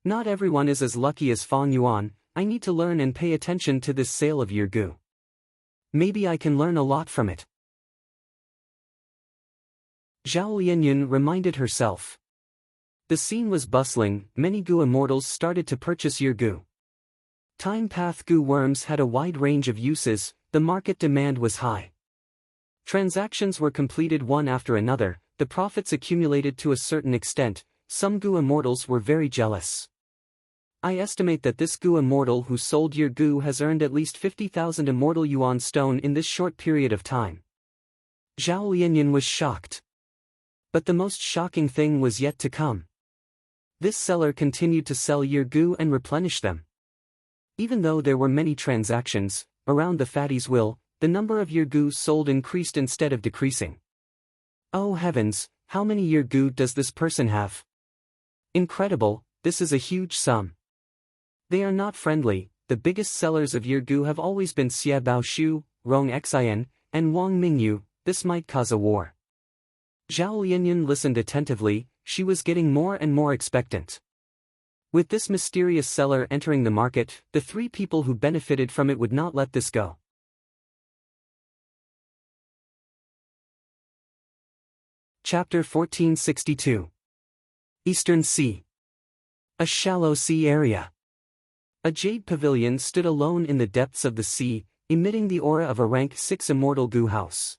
Not everyone is as lucky as Fang Yuan. I need to learn and pay attention to this sale of Yurgu. Maybe I can learn a lot from it. Zhao Lianyan reminded herself. The scene was bustling, many Gu immortals started to purchase Yurgu. Time path Gu worms had a wide range of uses, the market demand was high. Transactions were completed one after another, the profits accumulated to a certain extent, some Gu immortals were very jealous. I estimate that this Gu immortal who sold Yurgu has earned at least 50,000 immortal yuan stone in this short period of time. Zhao Lianyan was shocked. But the most shocking thing was yet to come. This seller continued to sell Yurgu and replenish them. Even though there were many transactions, around the fatty's will, the number of Yurgu sold increased instead of decreasing. Oh heavens, how many Yurgu does this person have? Incredible, this is a huge sum. They are not friendly. The biggest sellers of Yurgu have always been Xia Baoshu, Rong Xian, and Wang Mingyu. This might cause a war. Zhao Lianyan listened attentively, she was getting more and more expectant. With this mysterious seller entering the market, the three people who benefited from it would not let this go. Chapter 1462. Eastern Sea. A shallow sea area. A jade pavilion stood alone in the depths of the sea, emitting the aura of a rank 6 immortal Gu house.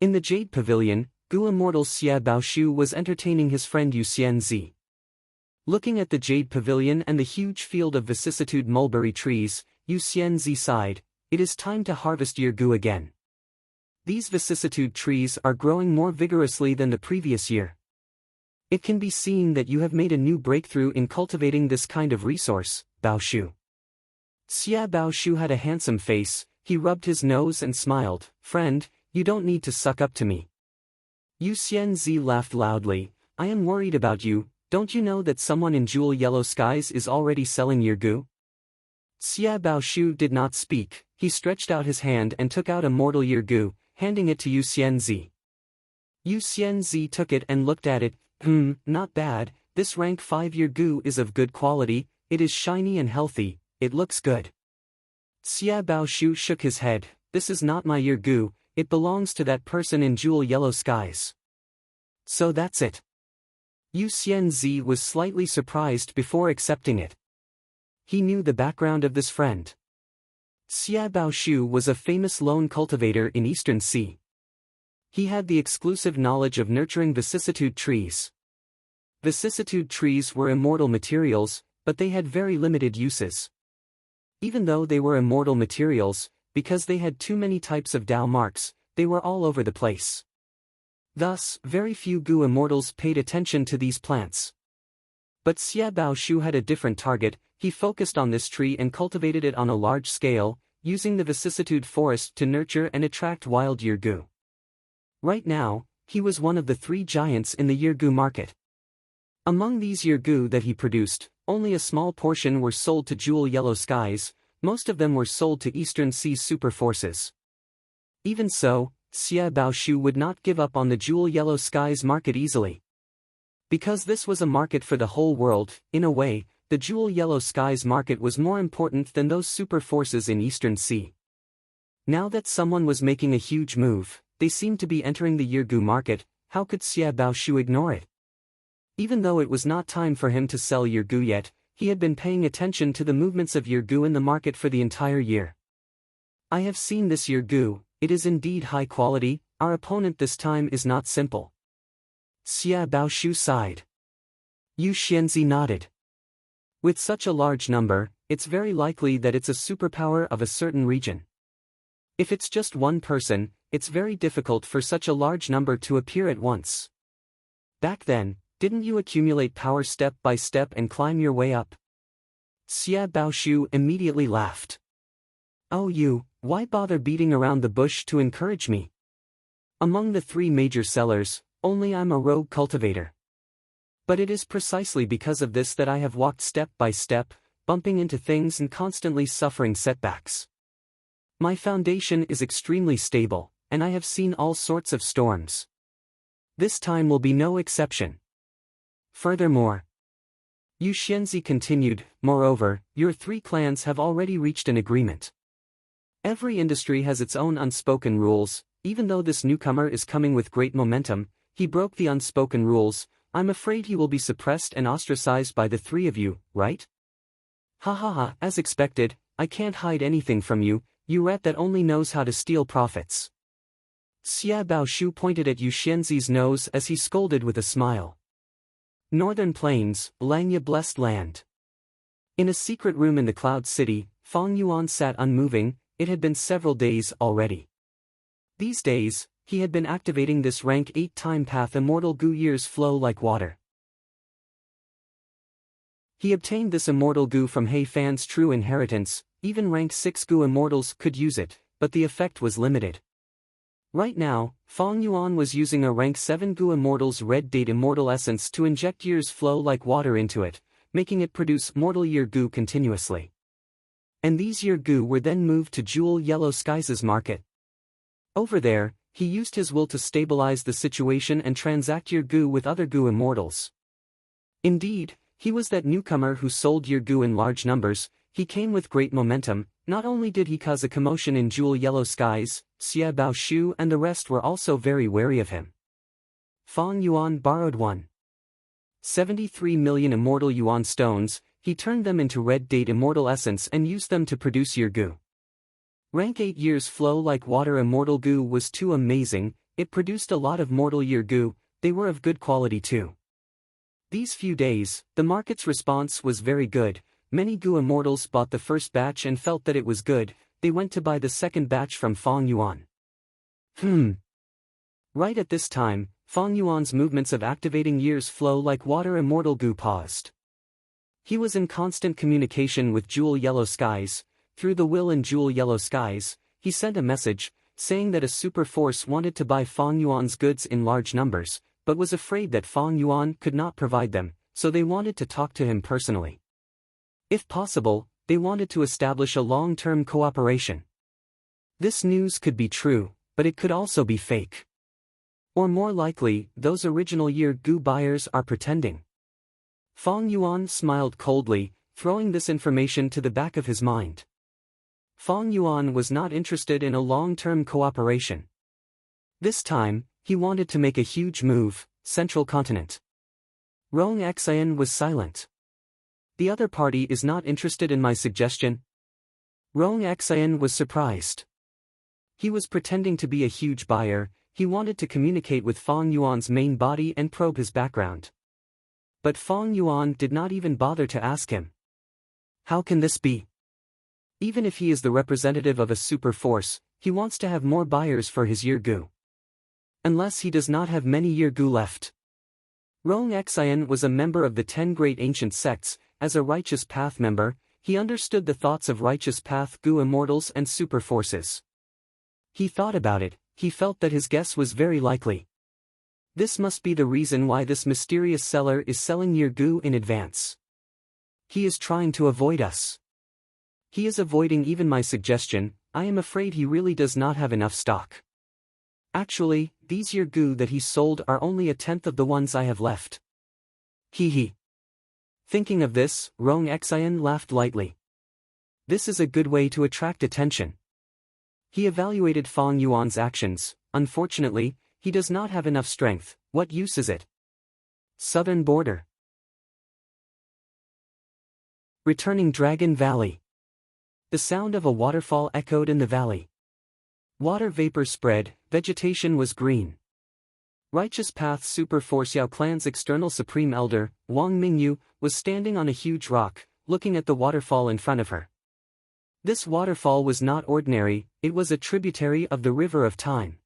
In the jade pavilion, Gu immortal Xia Baoshu was entertaining his friend Yu Xianzi. Looking at the jade pavilion and the huge field of vicissitude mulberry trees, Yu Xianzi sighed, it is time to harvest Yurgu again. These vicissitude trees are growing more vigorously than the previous year. It can be seen that you have made a new breakthrough in cultivating this kind of resource, Baoshu. Xia Baoshu had a handsome face, he rubbed his nose and smiled, friend, you don't need to suck up to me. Yu Xianzi laughed loudly, I am worried about you, don't you know that someone in jewel yellow skies is already selling Yurgu? Xia Baoshu did not speak, he stretched out his hand and took out a mortal Yurgu, handing it to Yu Xianzi. Yu Xianzi took it and looked at it, not bad, this rank 5 Yurgu is of good quality, it is shiny and healthy, it looks good. Xia Baoshu shook his head, this is not my Yurgu, it belongs to that person in jewel yellow skies. So that's it. Yu Xianzi was slightly surprised before accepting it. He knew the background of this friend. Xia Baoshu was a famous lone cultivator in Eastern Sea. He had the exclusive knowledge of nurturing vicissitude trees. Vicissitude trees were immortal materials, but they had very limited uses. Even though they were immortal materials, because they had too many types of Dao marks, they were all over the place. Thus, very few Gu immortals paid attention to these plants. But Xia Baoshu had a different target. He focused on this tree and cultivated it on a large scale, using the vicissitude forest to nurture and attract wild year Gu. Right now, he was one of the 3 giants in the year Gu market. Among these year Gu that he produced, only a small portion were sold to Jewel Yellow Skies, most of them were sold to Eastern Sea super forces. Even so, Xia Baoshu would not give up on the Jewel Yellow Skies market easily. Because this was a market for the whole world, in a way, the Jewel Yellow Skies market was more important than those super forces in Eastern Sea. Now that someone was making a huge move, they seemed to be entering the year Gu market. How could Xia Baoshu ignore it? Even though it was not time for him to sell year Gu yet, he had been paying attention to the movements of year Gu in the market for the entire year. I have seen this year Gu, it is indeed high quality. Our opponent this time is not simple. Xia Baoshu sighed. Yu Xianzi nodded. With such a large number, it's very likely that it's a superpower of a certain region. If it's just one person, it's very difficult for such a large number to appear at once. Back then, didn't you accumulate power step by step and climb your way up? Xia Baoshu immediately laughed. Oh you, why bother beating around the bush to encourage me? Among the 3 major sellers, only I'm a rogue cultivator. But it is precisely because of this that I have walked step by step, bumping into things and constantly suffering setbacks. My foundation is extremely stable, and I have seen all sorts of storms. This time will be no exception. Furthermore, Yu Xianzi continued, moreover, your 3 clans have already reached an agreement. Every industry has its own unspoken rules. Even though this newcomer is coming with great momentum, he broke the unspoken rules. I'm afraid he will be suppressed and ostracized by the 3 of you, right? Ha ha ha, as expected, I can't hide anything from you, you rat that only knows how to steal profits. Xia Baoshu pointed at Yu Xianzi's nose as he scolded with a smile. Northern Plains, Langya blessed land. In a secret room in the Cloud City, Fang Yuan sat unmoving. It had been several days already. These days, he had been activating this rank 8 time path immortal Gu. Years flow like water. He obtained this immortal Gu from Hei Fan's true inheritance. Even rank 6 Gu immortals could use it, but the effect was limited. Right now, Fang Yuan was using a rank 7 Gu immortal's red date immortal essence to inject years flow like water into it, making it produce mortal year Gu continuously. And these year Gu were then moved to Jewel Yellow Skies' market. Over there, he used his will to stabilize the situation and transact year Gu with other Gu immortals. Indeed, he was that newcomer who sold year Gu in large numbers. He came with great momentum. Not only did he cause a commotion in Jewel Yellow Skies, Xia Baoshu and the rest were also very wary of him. Fang Yuan borrowed 1.73 million immortal yuan stones. He turned them into red date immortal essence and used them to produce year Gu. Rank 8 years flow like water immortal Gu was too amazing. It produced a lot of mortal year Gu. They were of good quality too. These few days, the market's response was very good. Many Gu immortals bought the first batch and felt that it was good. They went to buy the second batch from Fang Yuan. Right at this time, Fang Yuan's movements of activating years flow like water immortal Gu paused. He was in constant communication with Jewel Yellow Skies. Through the will in Jewel Yellow Skies, he sent a message, saying that a super force wanted to buy Fang Yuan's goods in large numbers, but was afraid that Fang Yuan could not provide them, so they wanted to talk to him personally. If possible, they wanted to establish a long-term cooperation. This news could be true, but it could also be fake. Or more likely, those original year Gu buyers are pretending. Fang Yuan smiled coldly, throwing this information to the back of his mind. Fang Yuan was not interested in a long-term cooperation. This time, he wanted to make a huge move, Central Continent. Rong Xian was silent. The other party is not interested in my suggestion? Rong Xian was surprised. He was pretending to be a huge buyer. he wanted to communicate with Fong Yuan's main body and probe his background. But Fong Yuan did not even bother to ask him. How can this be? Even if he is the representative of a super force, he wants to have more buyers for his Yirgu. Unless he does not have many Yirgu left. Rong Xian was a member of the 10 great ancient sects. As a righteous path member, he understood the thoughts of righteous path Gu immortals and super forces. He thought about it, he felt that his guess was very likely. This must be the reason why this mysterious seller is selling Yirgu in advance. He is trying to avoid us. He is avoiding even my suggestion. I am afraid he really does not have enough stock. Actually, these Yirgu that he sold are only a tenth of the ones I have left. Hee hee. Thinking of this, Rong Xian laughed lightly. This is a good way to attract attention. He evaluated Fong Yuan's actions. Unfortunately, he does not have enough strength. What use is it? Southern border. Returning Dragon Valley. The sound of a waterfall echoed in the valley. Water vapor spread, vegetation was green. Righteous Path Super Force Yao Clan's external supreme elder, Wang Mingyu, was standing on a huge rock, looking at the waterfall in front of her. This waterfall was not ordinary, it was a tributary of the River of Time.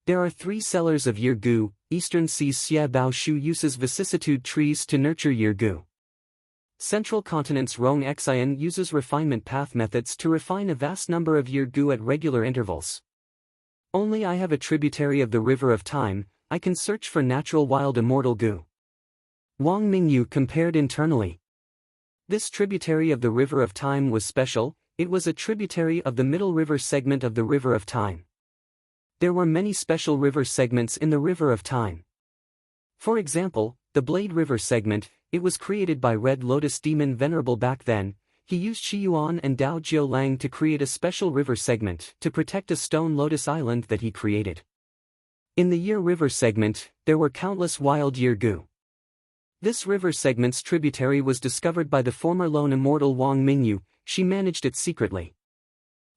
There are 3 sellers of Yirgu. Eastern Sea's Xia Bao Shu uses vicissitude trees to nurture Yirgu. Central Continent's Rong Xian uses refinement path methods to refine a vast number of Yirgu at regular intervals. Only I have a tributary of the River of Time. I can search for natural wild immortal Gu. Wang Mingyu compared internally. This tributary of the River of Time was special, it was a tributary of the middle river segment of the River of Time. There were many special river segments in the River of Time. For example, the Blade River segment, it was created by Red Lotus Demon Venerable back then. He used Shiyuan and Dao Jiu Lang to create a special river segment to protect a stone lotus island that he created. In the Year River segment, there were countless wild Yirgu. This river segment's tributary was discovered by the former lone immortal Wang Mingyu. She managed it secretly.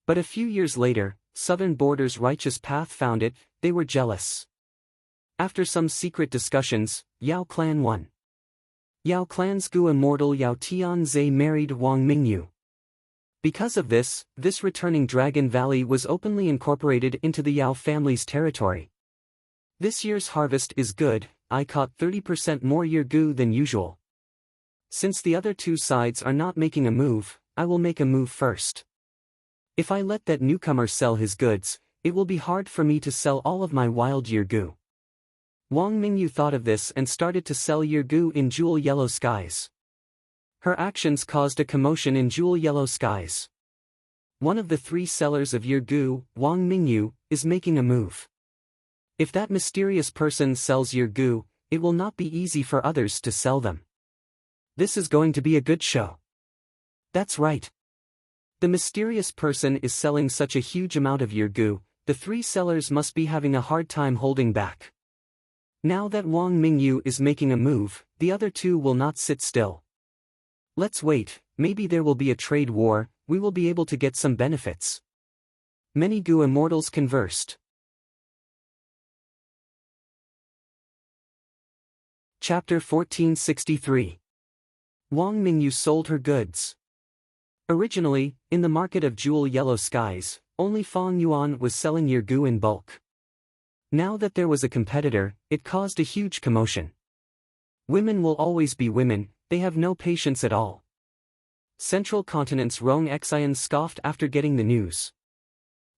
But a few years later, Southern Border's Righteous Path found it. They were jealous. After some secret discussions, Yao Clan won. Yao Clan's Gu immortal Yao Tianze married Wang Mingyu. Because of this returning Dragon Valley was openly incorporated into the Yao family's territory. This year's harvest is good. I caught 30% more Yirgu than usual. Since the other 2 sides are not making a move, I will make a move first. If I let that newcomer sell his goods, it will be hard for me to sell all of my wild Yirgu. Wang Mingyu thought of this and started to sell Yirgu in Jewel Yellow Skies. Her actions caused a commotion in Jewel Yellow Skies. One of the 3 sellers of Yirgu, Wang Mingyu, is making a move. If that mysterious person sells Yirgu, it will not be easy for others to sell them. This is going to be a good show. That's right. The mysterious person is selling such a huge amount of Yirgu, the 3 sellers must be having a hard time holding back. Now that Wang Mingyu is making a move, the other 2 will not sit still. Let's wait, maybe there will be a trade war, we will be able to get some benefits. Many Gu immortals conversed. Chapter 1463. Wang Mingyu sold her goods. Originally, in the market of Jewel Yellow Skies, only Fong Yuan was selling Yirgu in bulk. Now that there was a competitor, it caused a huge commotion. Women will always be women, they have no patience at all. Central Continent's Rong Xian scoffed after getting the news.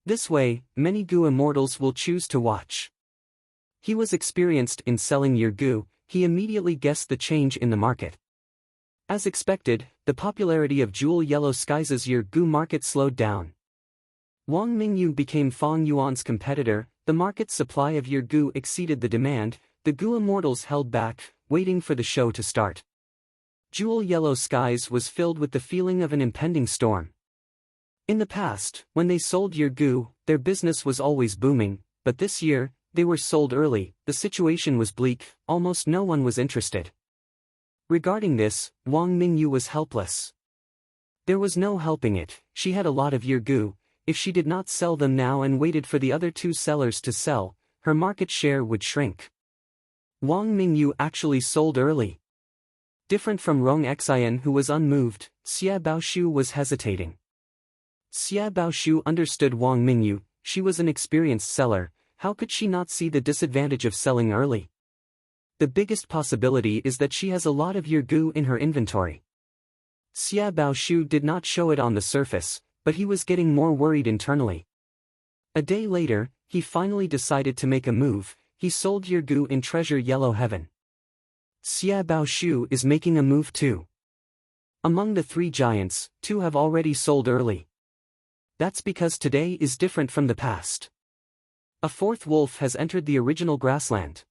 This way, many Gu immortals will choose to watch. He was experienced in selling Yirgu, he immediately guessed the change in the market. As expected, the popularity of Jewel Yellow Skies' Yirgu market slowed down. Wang Mingyu became Fong Yuan's competitor, the market supply of Yirgu exceeded the demand, the Gu immortals held back, waiting for the show to start. Jewel Yellow Skies was filled with the feeling of an impending storm. In the past, when they sold Yirgu, their business was always booming, but this year, they were sold early, the situation was bleak, almost no one was interested. Regarding this, Wang Mingyu was helpless. There was no helping it, she had a lot of Yirgu. If she did not sell them now and waited for the other 2 sellers to sell, her market share would shrink. Wang Mingyu actually sold early. Different from Rong Xian, who was unmoved, Xia Baoshu was hesitating. Xia Baoshu understood Wang Mingyu. She was an experienced seller. How could she not see the disadvantage of selling early? The biggest possibility is that she has a lot of Yurgu in her inventory. Xia Baoshu did not show it on the surface, but he was getting more worried internally. A day later, he finally decided to make a move. He sold Yurgu in Treasure Yellow Heaven. Xia Baoshu is making a move too. Among the three giants, two have already sold early. That's because today is different from the past. A fourth wolf has entered the original grassland.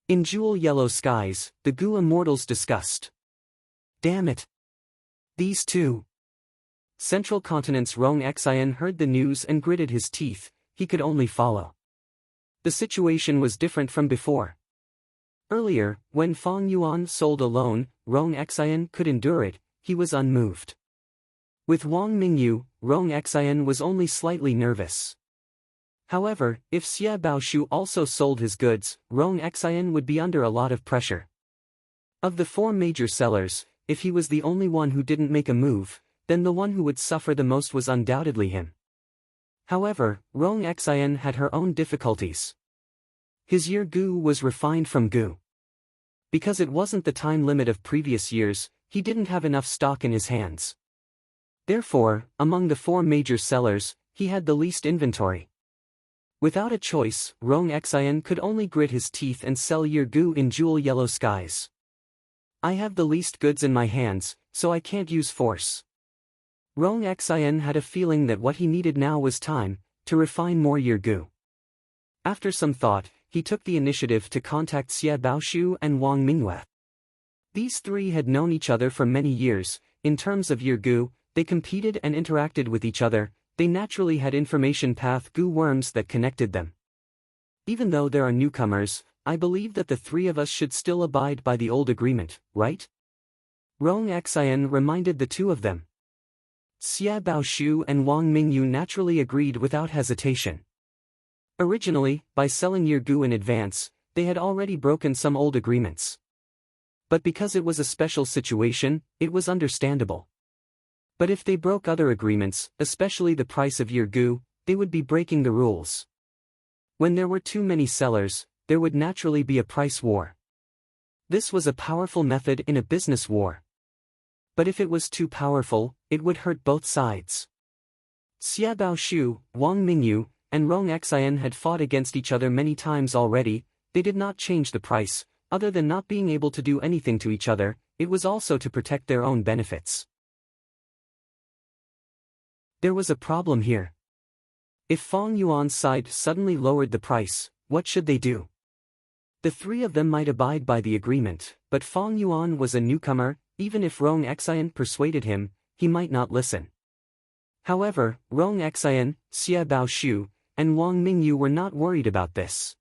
In Jewel Yellow Skies, the Gu immortals discussed. Damn it! These two. Central Continent's Rong Xian heard the news and gritted his teeth. He could only follow. The situation was different from before. Earlier, when Fang Yuan sold alone, Rong Xian could endure it. He was unmoved. With Wang Mingyu, Rong Xian was only slightly nervous. However, if Xia Baoshu also sold his goods, Rong Xian would be under a lot of pressure. Of the four major sellers, if he was the only one who didn't make a move, then the one who would suffer the most was undoubtedly him. However, Rong Xian had her own difficulties. His year Gu was refined from Gu. Because it wasn't the time limit of previous years, he didn't have enough stock in his hands. Therefore, among the four major sellers, he had the least inventory. Without a choice, Rong Xian could only grit his teeth and sell Yurgu in Jewel Yellow Skies. I have the least goods in my hands, so I can't use force. Rong Xian had a feeling that what he needed now was time, to refine more Yurgu. After some thought, he took the initiative to contact Xia Baoshu and Wang Mingyu. These three had known each other for many years. In terms of Yurgu, they competed and interacted with each other. They naturally had information path Gu worms that connected them. Even though there are newcomers, I believe that the three of us should still abide by the old agreement, right? Rong Xian reminded the two of them. Xia Baoshu and Wang Mingyu naturally agreed without hesitation. Originally, by selling Yurgu in advance, they had already broken some old agreements. But because it was a special situation, it was understandable. But if they broke other agreements, especially the price of Yurgu, they would be breaking the rules. When there were too many sellers, there would naturally be a price war. This was a powerful method in a business war. But if it was too powerful, it would hurt both sides. Xia Baoshu, Wang Mingyu, and Rong Xian had fought against each other many times already. They did not change the price, other than not being able to do anything to each other. It was also to protect their own benefits. There was a problem here. If Fang Yuan's side suddenly lowered the price, what should they do? The three of them might abide by the agreement, but Fang Yuan was a newcomer. Even if Rong Xian persuaded him, he might not listen. However, Rong Xian, Xia Baoshu, and Wang Mingyu were not worried about this.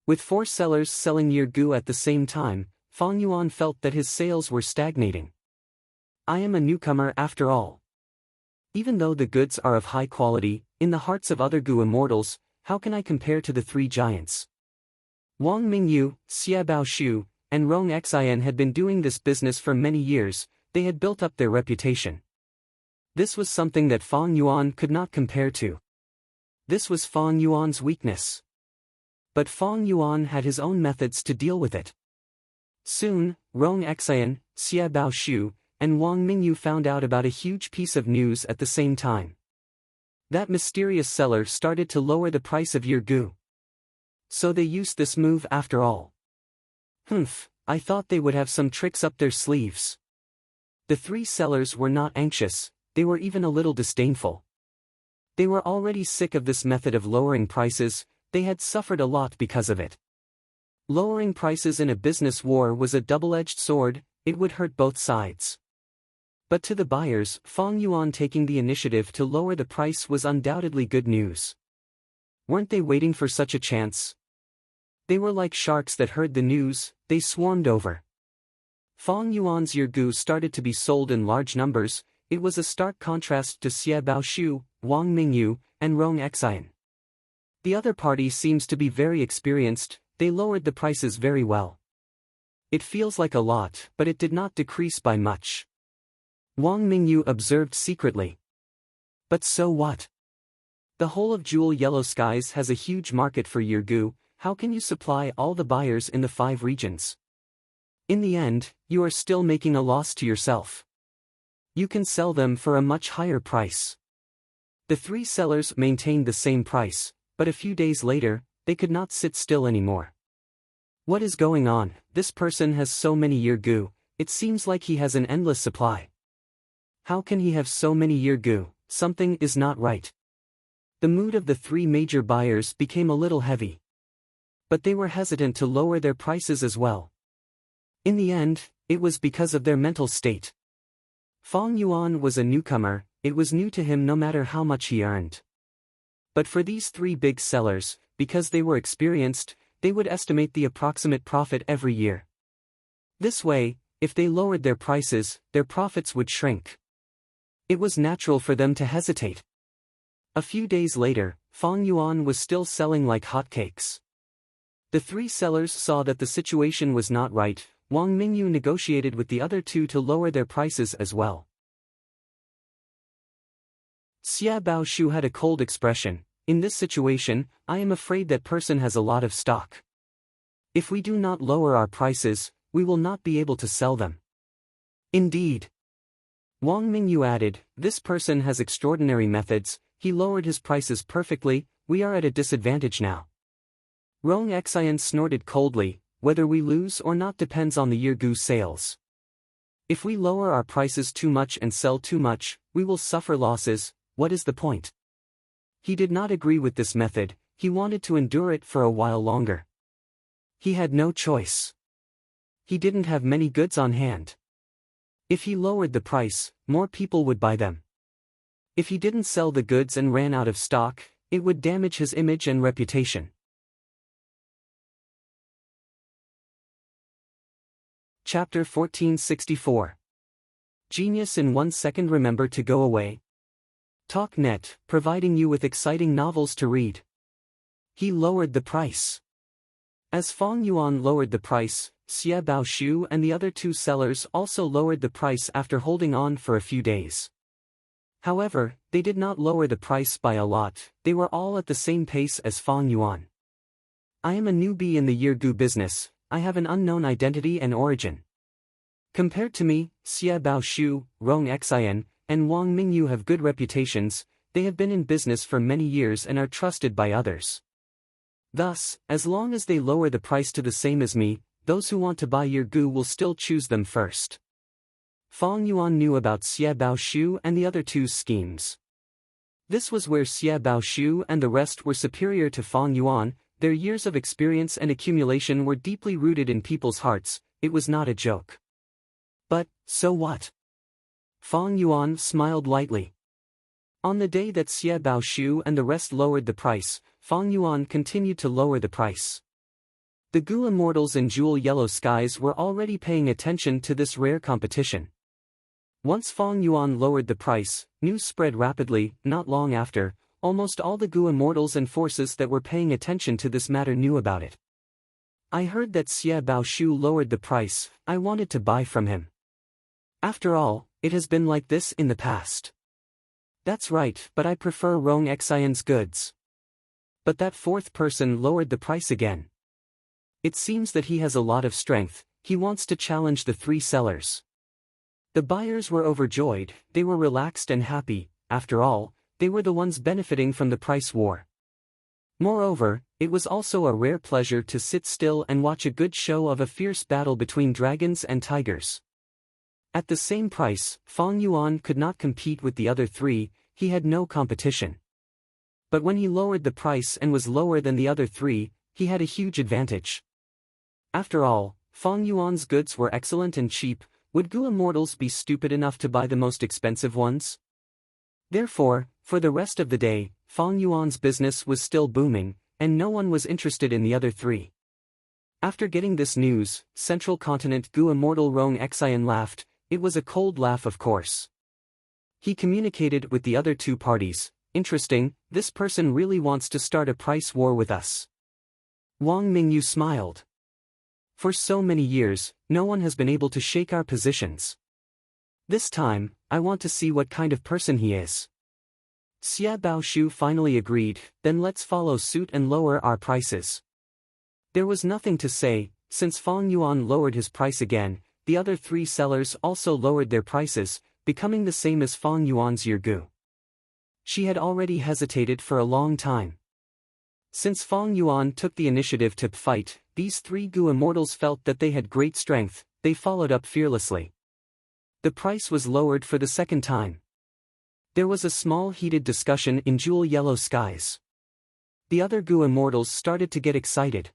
With four sellers selling Yurgu at the same time, Fang Yuan felt that his sales were stagnating. I am a newcomer after all. Even though the goods are of high quality, in the hearts of other Gu immortals, how can I compare to the three giants? Wang Mingyu, Xia Baoshu, and Rong Xian had been doing this business for many years. They had built up their reputation. This was something that Fang Yuan could not compare to. This was Fang Yuan's weakness. But Fang Yuan had his own methods to deal with it. Soon, Rong Xian, Xia Baoshu, and Wang Mingyu found out about a huge piece of news at the same time. That mysterious seller started to lower the price of Yurgu. So they used this move after all. I thought they would have some tricks up their sleeves. The three sellers were not anxious, they were even a little disdainful. They were already sick of this method of lowering prices. They had suffered a lot because of it. Lowering prices in a business war was a double-edged sword. It would hurt both sides. But to the buyers, Fang Yuan taking the initiative to lower the price was undoubtedly good news. Weren't they waiting for such a chance? They were like sharks that heard the news. They swarmed over. Fang Yuan's Yurgu started to be sold in large numbers. It was a stark contrast to Xia Baoshu, Wang Mingyu, and Rong Xian. The other party seems to be very experienced, they lowered the prices very well. It feels like a lot, but it did not decrease by much. Wang Mingyu observed secretly. But so what? The whole of Jewel Yellow Skies has a huge market for Yirgu. How can you supply all the buyers in the 5 regions? In the end, you are still making a loss to yourself. You can sell them for a much higher price. The 3 sellers maintained the same price, but a few days later, they could not sit still anymore. What is going on? This person has so many Yirgu, it seems like he has an endless supply. How can he have so many Yirgu? Something is not right. The mood of the 3 major buyers became a little heavy. But they were hesitant to lower their prices as well. In the end, it was because of their mental state. Fang Yuan was a newcomer, it was new to him no matter how much he earned. But for these 3 big sellers, because they were experienced, they would estimate the approximate profit every year. This way, if they lowered their prices, their profits would shrink. It was natural for them to hesitate. A few days later, Fang Yuan was still selling like hotcakes. The 3 sellers saw that the situation was not right. Wang Mingyu negotiated with the other 2 to lower their prices as well. Xia Baoshu had a cold expression. In this situation, I am afraid that person has a lot of stock. If we do not lower our prices, we will not be able to sell them. Indeed. Wang Mingyu added, this person has extraordinary methods, he lowered his prices perfectly, we are at a disadvantage now. Rong Xian snorted coldly, whether we lose or not depends on the Yirgu sales. If we lower our prices too much and sell too much, we will suffer losses, what is the point? He did not agree with this method, he wanted to endure it for a while longer. He had no choice. He didn't have many goods on hand. If he lowered the price, more people would buy them. If he didn't sell the goods and ran out of stock, it would damage his image and reputation. Chapter 1464. Genius in 1 second. Remember to go away. TalkNet, providing you with exciting novels to read. He lowered the price. As Fang Yuan lowered the price, Xia Baoshu and the other 2 sellers also lowered the price after holding on for a few days. However, they did not lower the price by a lot, they were all at the same pace as Fang Yuan. I am a newbie in the Yirgu business, I have an unknown identity and origin. Compared to me, Xia Baoshu, Rong Xian, and Wang Mingyu have good reputations, they have been in business for many years and are trusted by others. Thus, as long as they lower the price to the same as me, those who want to buy Yirgu will still choose them first. Fang Yuan knew about Xia Baoshu and the other 2's schemes. This was where Xia Baoshu and the rest were superior to Fang Yuan, their years of experience and accumulation were deeply rooted in people's hearts, it was not a joke. But, so what? Fang Yuan smiled lightly. On the day that Xia Baoshu and the rest lowered the price, Fang Yuan continued to lower the price. The Gu Immortals in Jewel Yellow Skies were already paying attention to this rare competition. Once Fang Yuan lowered the price, news spread rapidly. Not long after, almost all the Gu Immortals and forces that were paying attention to this matter knew about it. I heard that Xia Baoshu lowered the price, I wanted to buy from him. After all, it has been like this in the past. That's right, but I prefer Rong Xian's goods. But that 4th person lowered the price again. It seems that he has a lot of strength, he wants to challenge the 3 sellers. The buyers were overjoyed, they were relaxed and happy, after all, they were the ones benefiting from the price war. Moreover, it was also a rare pleasure to sit still and watch a good show of a fierce battle between dragons and tigers. At the same price, Fang Yuan could not compete with the other 3, he had no competition. But when he lowered the price and was lower than the other 3, he had a huge advantage. After all, Fang Yuan's goods were excellent and cheap, would Gu Immortals be stupid enough to buy the most expensive ones? Therefore, for the rest of the day, Fang Yuan's business was still booming, and no one was interested in the other 3. After getting this news, Central Continent Gu Immortal Rong Xian laughed, it was a cold laugh of course. He communicated with the other 2 parties, interesting, this person really wants to start a price war with us. Wang Mingyu smiled. For so many years, no one has been able to shake our positions. This time, I want to see what kind of person he is. Xia Baoshu finally agreed, then let's follow suit and lower our prices. There was nothing to say, since Fang Yuan lowered his price again, the other three sellers also lowered their prices, becoming the same as Fang Yuan's Yergu. She had already hesitated for a long time. Since Fang Yuan took the initiative to fight, these three Gu immortals felt that they had great strength, they followed up fearlessly. The price was lowered for the second time. There was a small heated discussion in jewel yellow skies. The other Gu immortals started to get excited.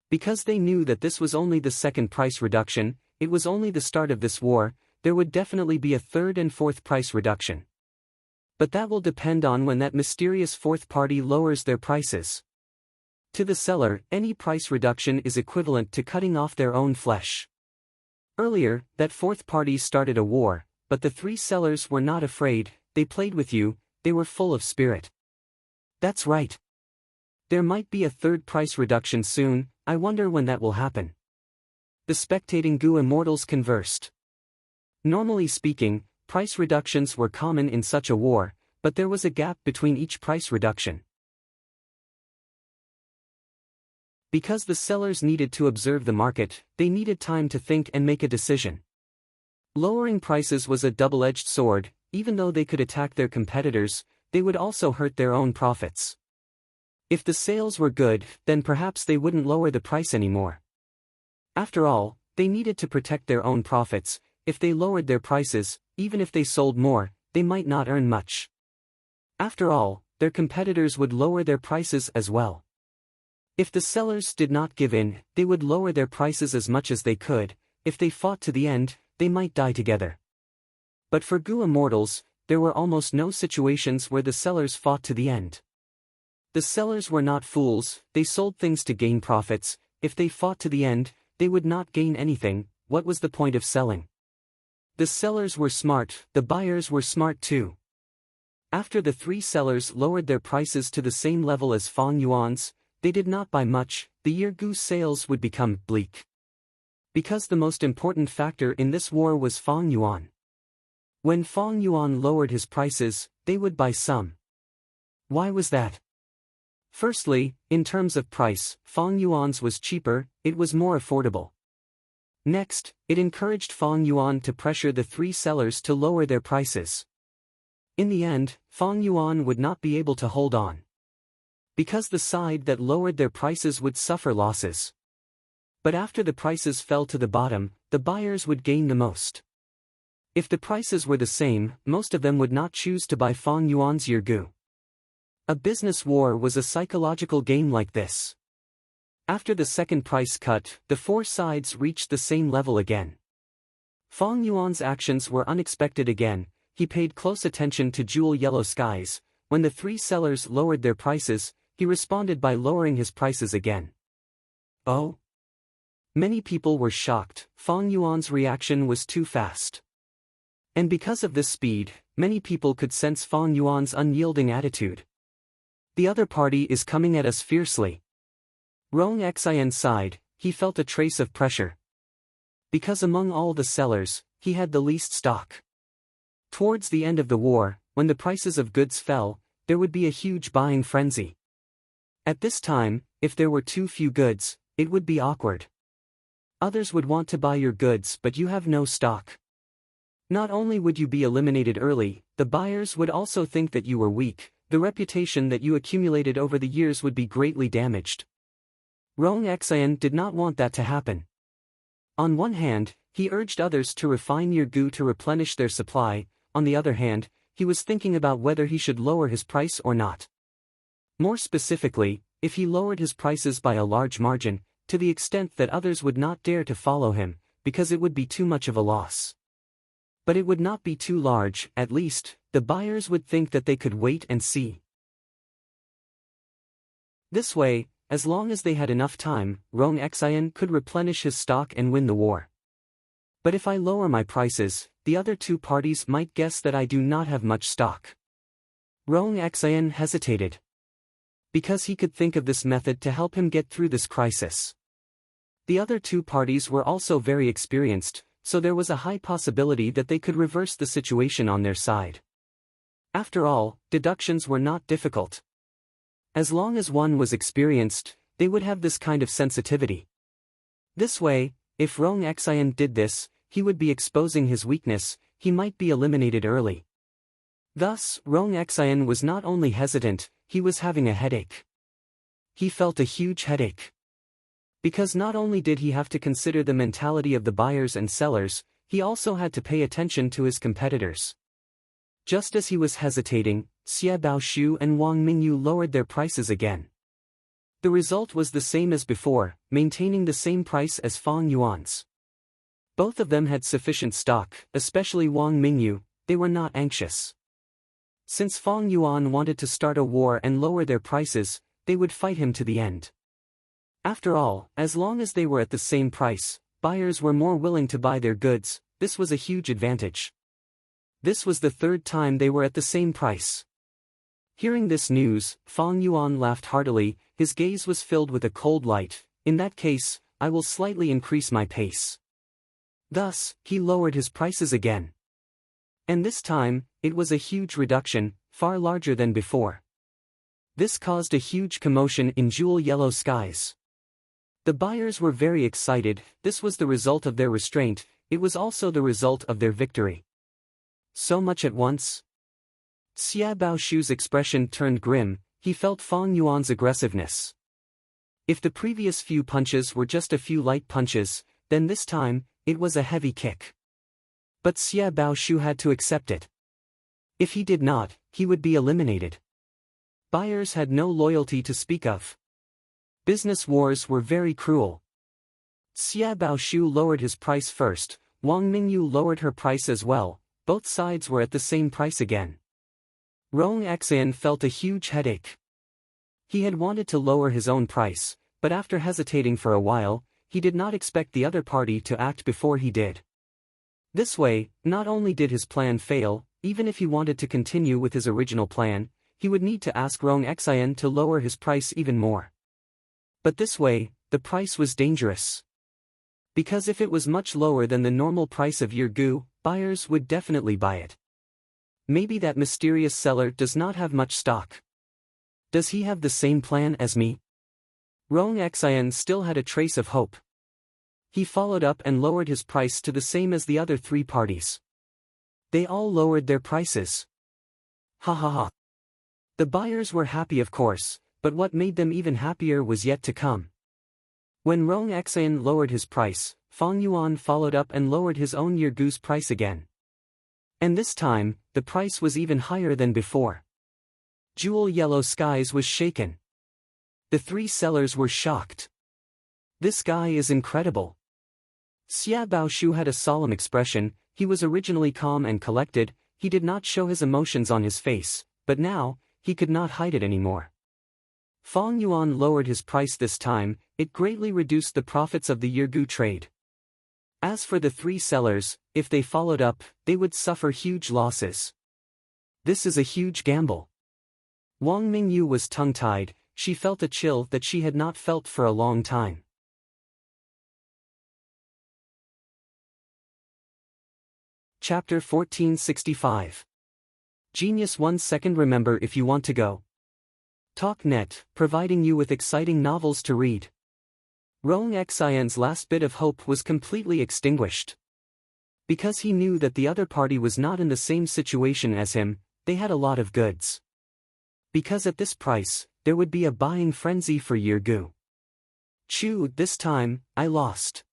Because they knew that this was only the second price reduction, it was only the start of this war, there would definitely be a third and fourth price reduction. But that will depend on when that mysterious fourth party lowers their prices. To the seller, any price reduction is equivalent to cutting off their own flesh. Earlier, that fourth party started a war, but the three sellers were not afraid, they played with you, they were full of spirit. That's right. There might be a third price reduction soon, I wonder when that will happen. The spectating Gu immortals conversed. Normally speaking, price reductions were common in such a war, but there was a gap between each price reduction. Because the sellers needed to observe the market, they needed time to think and make a decision. Lowering prices was a double-edged sword, even though they could attack their competitors, they would also hurt their own profits. If the sales were good, then perhaps they wouldn't lower the price anymore. After all, they needed to protect their own profits. If they lowered their prices, even if they sold more, they might not earn much. After all, their competitors would lower their prices as well. If the sellers did not give in, they would lower their prices as much as they could. If they fought to the end, they might die together. But for Gu immortals, there were almost no situations where the sellers fought to the end. The sellers were not fools, they sold things to gain profits. If they fought to the end, they would not gain anything. What was the point of selling? The sellers were smart, the buyers were smart too. After the three sellers lowered their prices to the same level as Fang Yuan's, they did not buy much, the Yergu sales would become bleak. Because the most important factor in this war was Fang Yuan. When Fang Yuan lowered his prices, they would buy some. Why was that? Firstly, in terms of price, Fang Yuan's was cheaper, it was more affordable. Next, it encouraged Fang Yuan to pressure the three sellers to lower their prices. In the end, Fang Yuan would not be able to hold on. Because the side that lowered their prices would suffer losses. But after the prices fell to the bottom, the buyers would gain the most. If the prices were the same, most of them would not choose to buy Fang Yuan's Yergu. A business war was a psychological game like this. After the second price cut, the four sides reached the same level again. Fang Yuan's actions were unexpected again, he paid close attention to jewel yellow skies. When the three sellers lowered their prices, he responded by lowering his prices again. Oh? Many people were shocked, Fang Yuan's reaction was too fast. And because of this speed, many people could sense Fang Yuan's unyielding attitude. The other party is coming at us fiercely. Rong Xian sighed, he felt a trace of pressure. Because among all the sellers, he had the least stock. Towards the end of the war, when the prices of goods fell, there would be a huge buying frenzy. At this time, if there were too few goods, it would be awkward. Others would want to buy your goods but you have no stock. Not only would you be eliminated early, the buyers would also think that you were weak. The reputation that you accumulated over the years would be greatly damaged. Rong Xian did not want that to happen. On one hand, he urged others to refine Yergu to replenish their supply, on the other hand, he was thinking about whether he should lower his price or not. More specifically, if he lowered his prices by a large margin, to the extent that others would not dare to follow him, because it would be too much of a loss. But it would not be too large, at least, the buyers would think that they could wait and see. This way, as long as they had enough time, Rong Xian could replenish his stock and win the war. But if I lower my prices, the other two parties might guess that I do not have much stock. Rong Xian hesitated. Because he could think of this method to help him get through this crisis. The other two parties were also very experienced, so there was a high possibility that they could reverse the situation on their side. After all, deductions were not difficult. As long as one was experienced, they would have this kind of sensitivity. This way, if Rong Xian did this, he would be exposing his weakness, he might be eliminated early. Thus, Rong Xian was not only hesitant, he was having a headache. He felt a huge headache. Because not only did he have to consider the mentality of the buyers and sellers, he also had to pay attention to his competitors. Just as he was hesitating, Xie Baoshu and Wang Mingyu lowered their prices again. The result was the same as before, maintaining the same price as Fang Yuan's. Both of them had sufficient stock, especially Wang Mingyu, they were not anxious. Since Fang Yuan wanted to start a war and lower their prices, they would fight him to the end. After all, as long as they were at the same price, buyers were more willing to buy their goods, this was a huge advantage. This was the third time they were at the same price. Hearing this news, Fang Yuan laughed heartily, his gaze was filled with a cold light. In that case, I will slightly increase my pace. Thus, he lowered his prices again. And this time, it was a huge reduction, far larger than before. This caused a huge commotion in jewel yellow skies. The buyers were very excited, this was the result of their restraint, it was also the result of their victory. So much at once? Xie Baoshu's expression turned grim, he felt Fang Yuan's aggressiveness. If the previous few punches were just a few light punches, then this time, it was a heavy kick. But Xie Baoshu had to accept it. If he did not, he would be eliminated. Buyers had no loyalty to speak of. Business wars were very cruel. Xie Baoshu lowered his price first, Wang Mingyu lowered her price as well, both sides were at the same price again. Rong Xian felt a huge headache. He had wanted to lower his own price, but after hesitating for a while, he did not expect the other party to act before he did. This way, not only did his plan fail, even if he wanted to continue with his original plan, he would need to ask Rong Xian to lower his price even more. But this way, the price was dangerous. Because if it was much lower than the normal price of Yirgu, buyers would definitely buy it. Maybe that mysterious seller does not have much stock. Does he have the same plan as me? Rong Xian still had a trace of hope. He followed up and lowered his price to the same as the other three parties. They all lowered their prices. Ha ha ha. The buyers were happy of course, but what made them even happier was yet to come. When Rong Xian lowered his price, Fang Yuan followed up and lowered his own Yirgu's price again. And this time, the price was even higher than before. Jewel yellow skies was shaken. The three sellers were shocked. This guy is incredible. Xie Baoshu had a solemn expression, he was originally calm and collected, he did not show his emotions on his face, but now, he could not hide it anymore. Fang Yuan lowered his price this time, it greatly reduced the profits of the Yirgu trade. As for the three sellers, if they followed up, they would suffer huge losses. This is a huge gamble. Wang Mingyu was tongue-tied, she felt a chill that she had not felt for a long time. Chapter 1465. Genius 1 second. Remember, if you want to go. TalkNet, providing you with exciting novels to read. Rong Xian's last bit of hope was completely extinguished. Because he knew that the other party was not in the same situation as him, they had a lot of goods. Because at this price, there would be a buying frenzy for Yirgu. Chew, this time, I lost.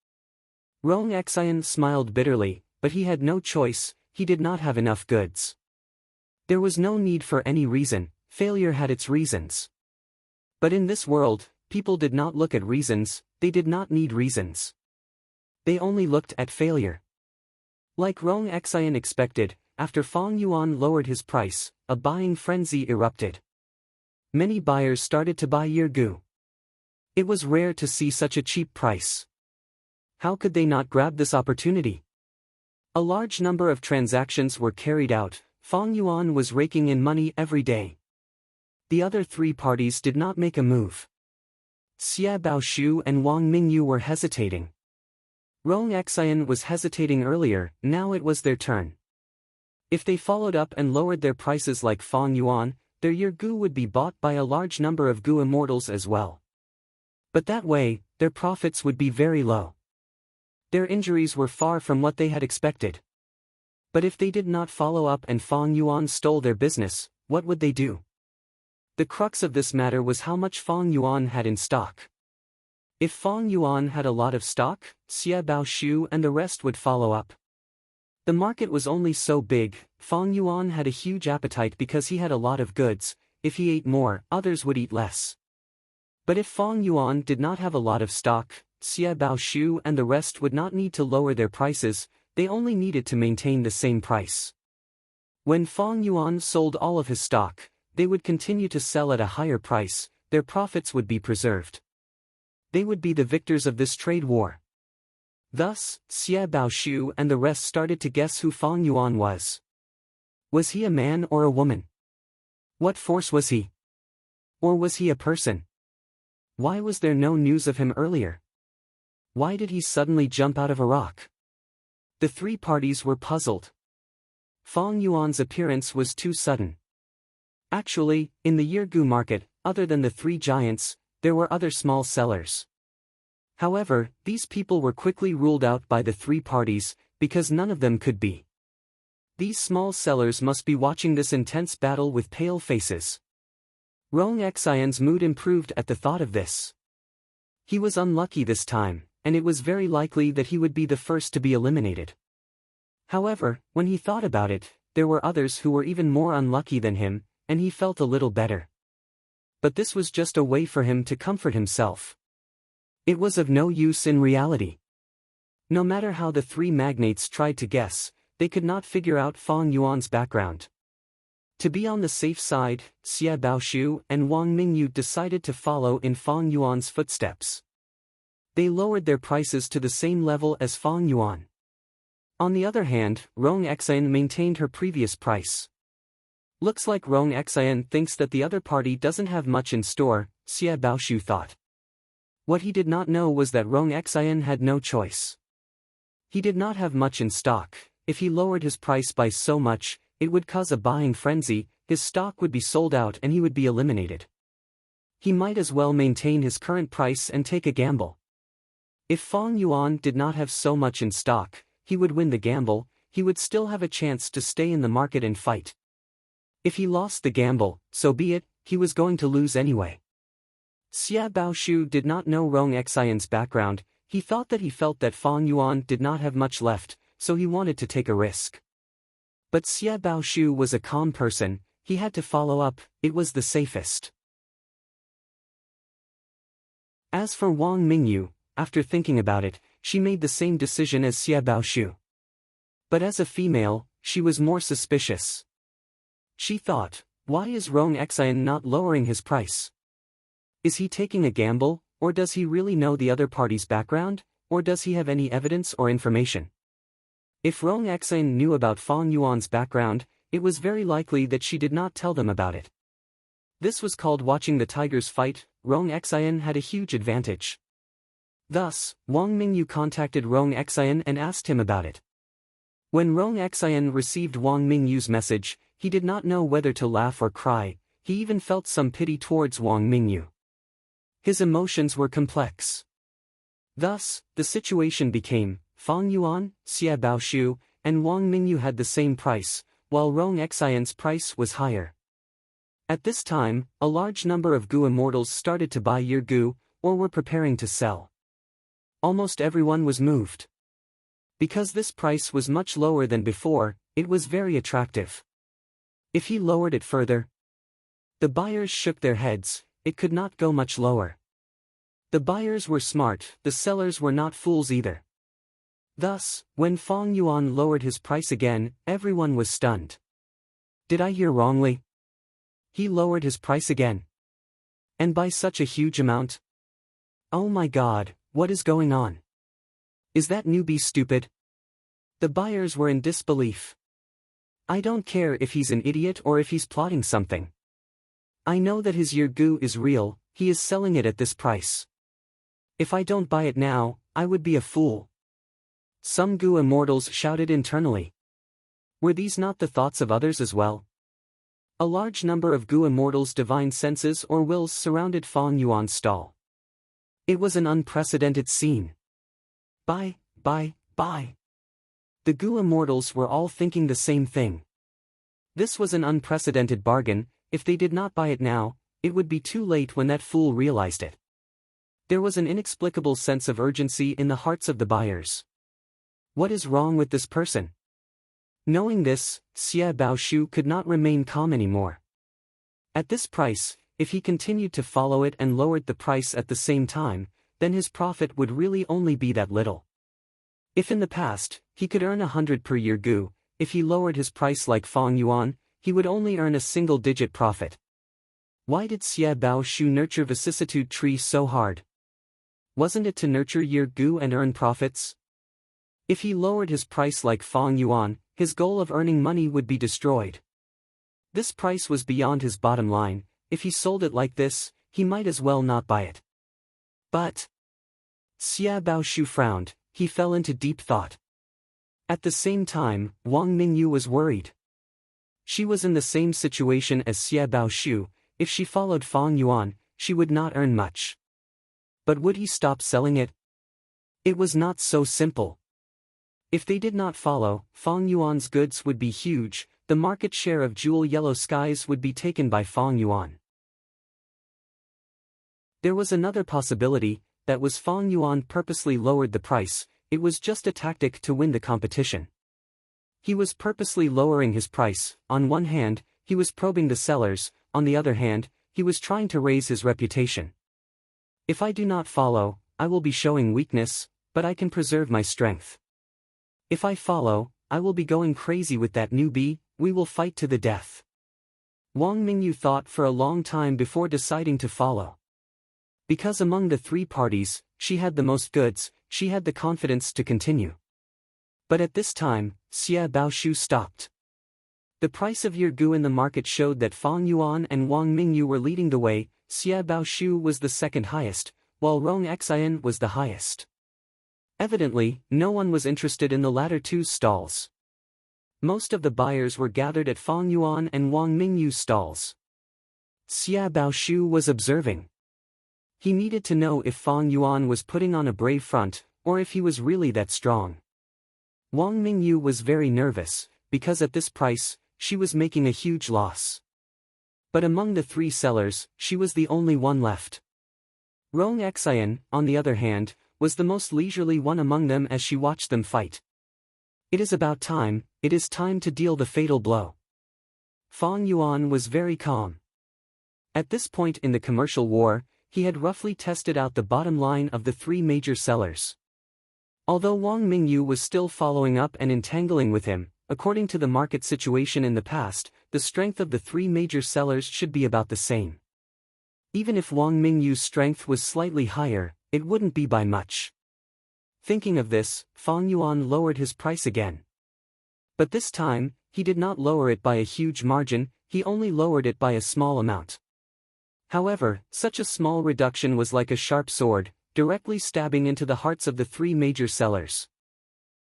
Rong Xian smiled bitterly, but he had no choice, he did not have enough goods. There was no need for any reason, failure had its reasons. But in this world, people did not look at reasons, they did not need reasons. They only looked at failure. Like Rong Xian expected, after Fang Yuan lowered his price, a buying frenzy erupted. Many buyers started to buy Yirgu. It was rare to see such a cheap price. How could they not grab this opportunity? A large number of transactions were carried out, Fang Yuan was raking in money every day. The other three parties did not make a move. Xia Baoshu and Wang Mingyu were hesitating. Rong Xian was hesitating earlier, now it was their turn. If they followed up and lowered their prices like Fang Yuan, their year gu would be bought by a large number of gu immortals as well. But that way, their profits would be very low. Their injuries were far from what they had expected. But if they did not follow up and Fang Yuan stole their business, what would they do? The crux of this matter was how much Fang Yuan had in stock. If Fang Yuan had a lot of stock, Xia Baoshu and the rest would follow up. The market was only so big, Fang Yuan had a huge appetite because he had a lot of goods. If he ate more, others would eat less. But if Fang Yuan did not have a lot of stock, Xia Baoshu and the rest would not need to lower their prices, they only needed to maintain the same price. When Fang Yuan sold all of his stock, they would continue to sell at a higher price, their profits would be preserved. They would be the victors of this trade war. Thus, Xia Baoshu and the rest started to guess who Fang Yuan was. Was he a man or a woman? What force was he? Or was he a person? Why was there no news of him earlier? Why did he suddenly jump out of a rock? The three parties were puzzled. Fang Yuan's appearance was too sudden. Actually, in the Yirgu market, other than the three giants, there were other small sellers. However, these people were quickly ruled out by the three parties, because none of them could be. These small sellers must be watching this intense battle with pale faces. Rong Xian's mood improved at the thought of this. He was unlucky this time, and it was very likely that he would be the first to be eliminated. However, when he thought about it, there were others who were even more unlucky than him, and he felt a little better. But this was just a way for him to comfort himself. It was of no use in reality. No matter how the three magnates tried to guess, they could not figure out Fang Yuan's background. To be on the safe side, Xia Baoshu and Wang Mingyu decided to follow in Fang Yuan's footsteps. They lowered their prices to the same level as Fang Yuan. On the other hand, Rong Xian maintained her previous price. Looks like Rong Xian thinks that the other party doesn't have much in store, Xia Baoshu thought. What he did not know was that Rong Xian had no choice. He did not have much in stock. If he lowered his price by so much, it would cause a buying frenzy, his stock would be sold out and he would be eliminated. He might as well maintain his current price and take a gamble. If Fang Yuan did not have so much in stock, he would win the gamble, he would still have a chance to stay in the market and fight. If he lost the gamble, so be it, he was going to lose anyway. Xia Baoshu did not know Rong Xian's background, he thought that he felt that Fang Yuan did not have much left, so he wanted to take a risk. But Xia Baoshu was a calm person, he had to follow up, it was the safest. As for Wang Mingyu, after thinking about it, she made the same decision as Xia Baoshu. But as a female, she was more suspicious. She thought, why is Rong Xian not lowering his price? Is he taking a gamble, or does he really know the other party's background, or does he have any evidence or information? If Rong Xian knew about Fang Yuan's background, it was very likely that she did not tell them about it. This was called watching the tigers fight. Rong Xian had a huge advantage. Thus, Wang Mingyu contacted Rong Xian and asked him about it. When Rong Xian received Wang Mingyu's message, he did not know whether to laugh or cry, he even felt some pity towards Wang Mingyu. His emotions were complex. Thus, the situation became, Fang Yuan, Xia Baoshu, and Wang Mingyu had the same price, while Rong Xian's price was higher. At this time, a large number of gu immortals started to buy year gu, or were preparing to sell. Almost everyone was moved. Because this price was much lower than before, it was very attractive. If he lowered it further, the buyers shook their heads, it could not go much lower. The buyers were smart, the sellers were not fools either. Thus, when Fang Yuan lowered his price again, everyone was stunned. Did I hear wrongly? He lowered his price again. And by such a huge amount? Oh my God, what is going on? Is that newbie stupid? The buyers were in disbelief. I don't care if he's an idiot or if he's plotting something. I know that his year goo is real, he is selling it at this price. If I don't buy it now, I would be a fool. Some goo immortals shouted internally. Were these not the thoughts of others as well? A large number of goo immortals' divine senses or wills surrounded Fang Yuan's stall. It was an unprecedented scene. Buy. The goo immortals were all thinking the same thing. This was an unprecedented bargain. If they did not buy it now, it would be too late when that fool realized it. There was an inexplicable sense of urgency in the hearts of the buyers. What is wrong with this person? Knowing this, Xie Baoshu could not remain calm anymore. At this price, if he continued to follow it and lowered the price at the same time, then his profit would really only be that little. If in the past, he could earn 100 per year goo, if he lowered his price like Fang Yuan, he would only earn a single-digit profit. Why did Xie Baoshu nurture vicissitude tree so hard? Wasn't it to nurture year goo and earn profits? If he lowered his price like Fang Yuan, his goal of earning money would be destroyed. This price was beyond his bottom line. If he sold it like this, he might as well not buy it. But Xie Baoshu frowned, he fell into deep thought. At the same time, Wang Mingyu was worried. She was in the same situation as Xie Baoshu. If she followed Fang Yuan, she would not earn much. But would he stop selling it? It was not so simple. If they did not follow, Fang Yuan's goods would be huge, the market share of Jewel Yellow Skies would be taken by Fang Yuan. There was another possibility, that was Fang Yuan purposely lowered the price. It was just a tactic to win the competition. He was purposely lowering his price. On one hand, he was probing the sellers, on the other hand, he was trying to raise his reputation. If I do not follow, I will be showing weakness, but I can preserve my strength. If I follow, I will be going crazy with that newbie, we will fight to the death. Wang Mingyu thought for a long time before deciding to follow. Because among the three parties, she had the most goods, she had the confidence to continue. But at this time, Xie Baoshu stopped. The price of year goo in the market showed that Fang Yuan and Wang Mingyu were leading the way. Xie Baoshu was the second highest, while Rong Xian was the highest. Evidently, no one was interested in the latter two stalls. Most of the buyers were gathered at Fang Yuan and Wang Mingyu's stalls. Xie Baoshu was observing. He needed to know if Fang Yuan was putting on a brave front, or if he was really that strong. Wang Mingyu was very nervous, because at this price, she was making a huge loss. But among the three sellers, she was the only one left. Rong Xian, on the other hand, was the most leisurely one among them as she watched them fight. It is about time, it is time to deal the fatal blow. Fang Yuan was very calm. At this point in the commercial war, he had roughly tested out the bottom line of the three major sellers. Although Wang Mingyu was still following up and entangling with him, according to the market situation in the past, the strength of the three major sellers should be about the same. Even if Wang Mingyu's strength was slightly higher, it wouldn't be by much. Thinking of this, Fang Yuan lowered his price again. But this time, he did not lower it by a huge margin, he only lowered it by a small amount. However, such a small reduction was like a sharp sword, directly stabbing into the hearts of the three major sellers.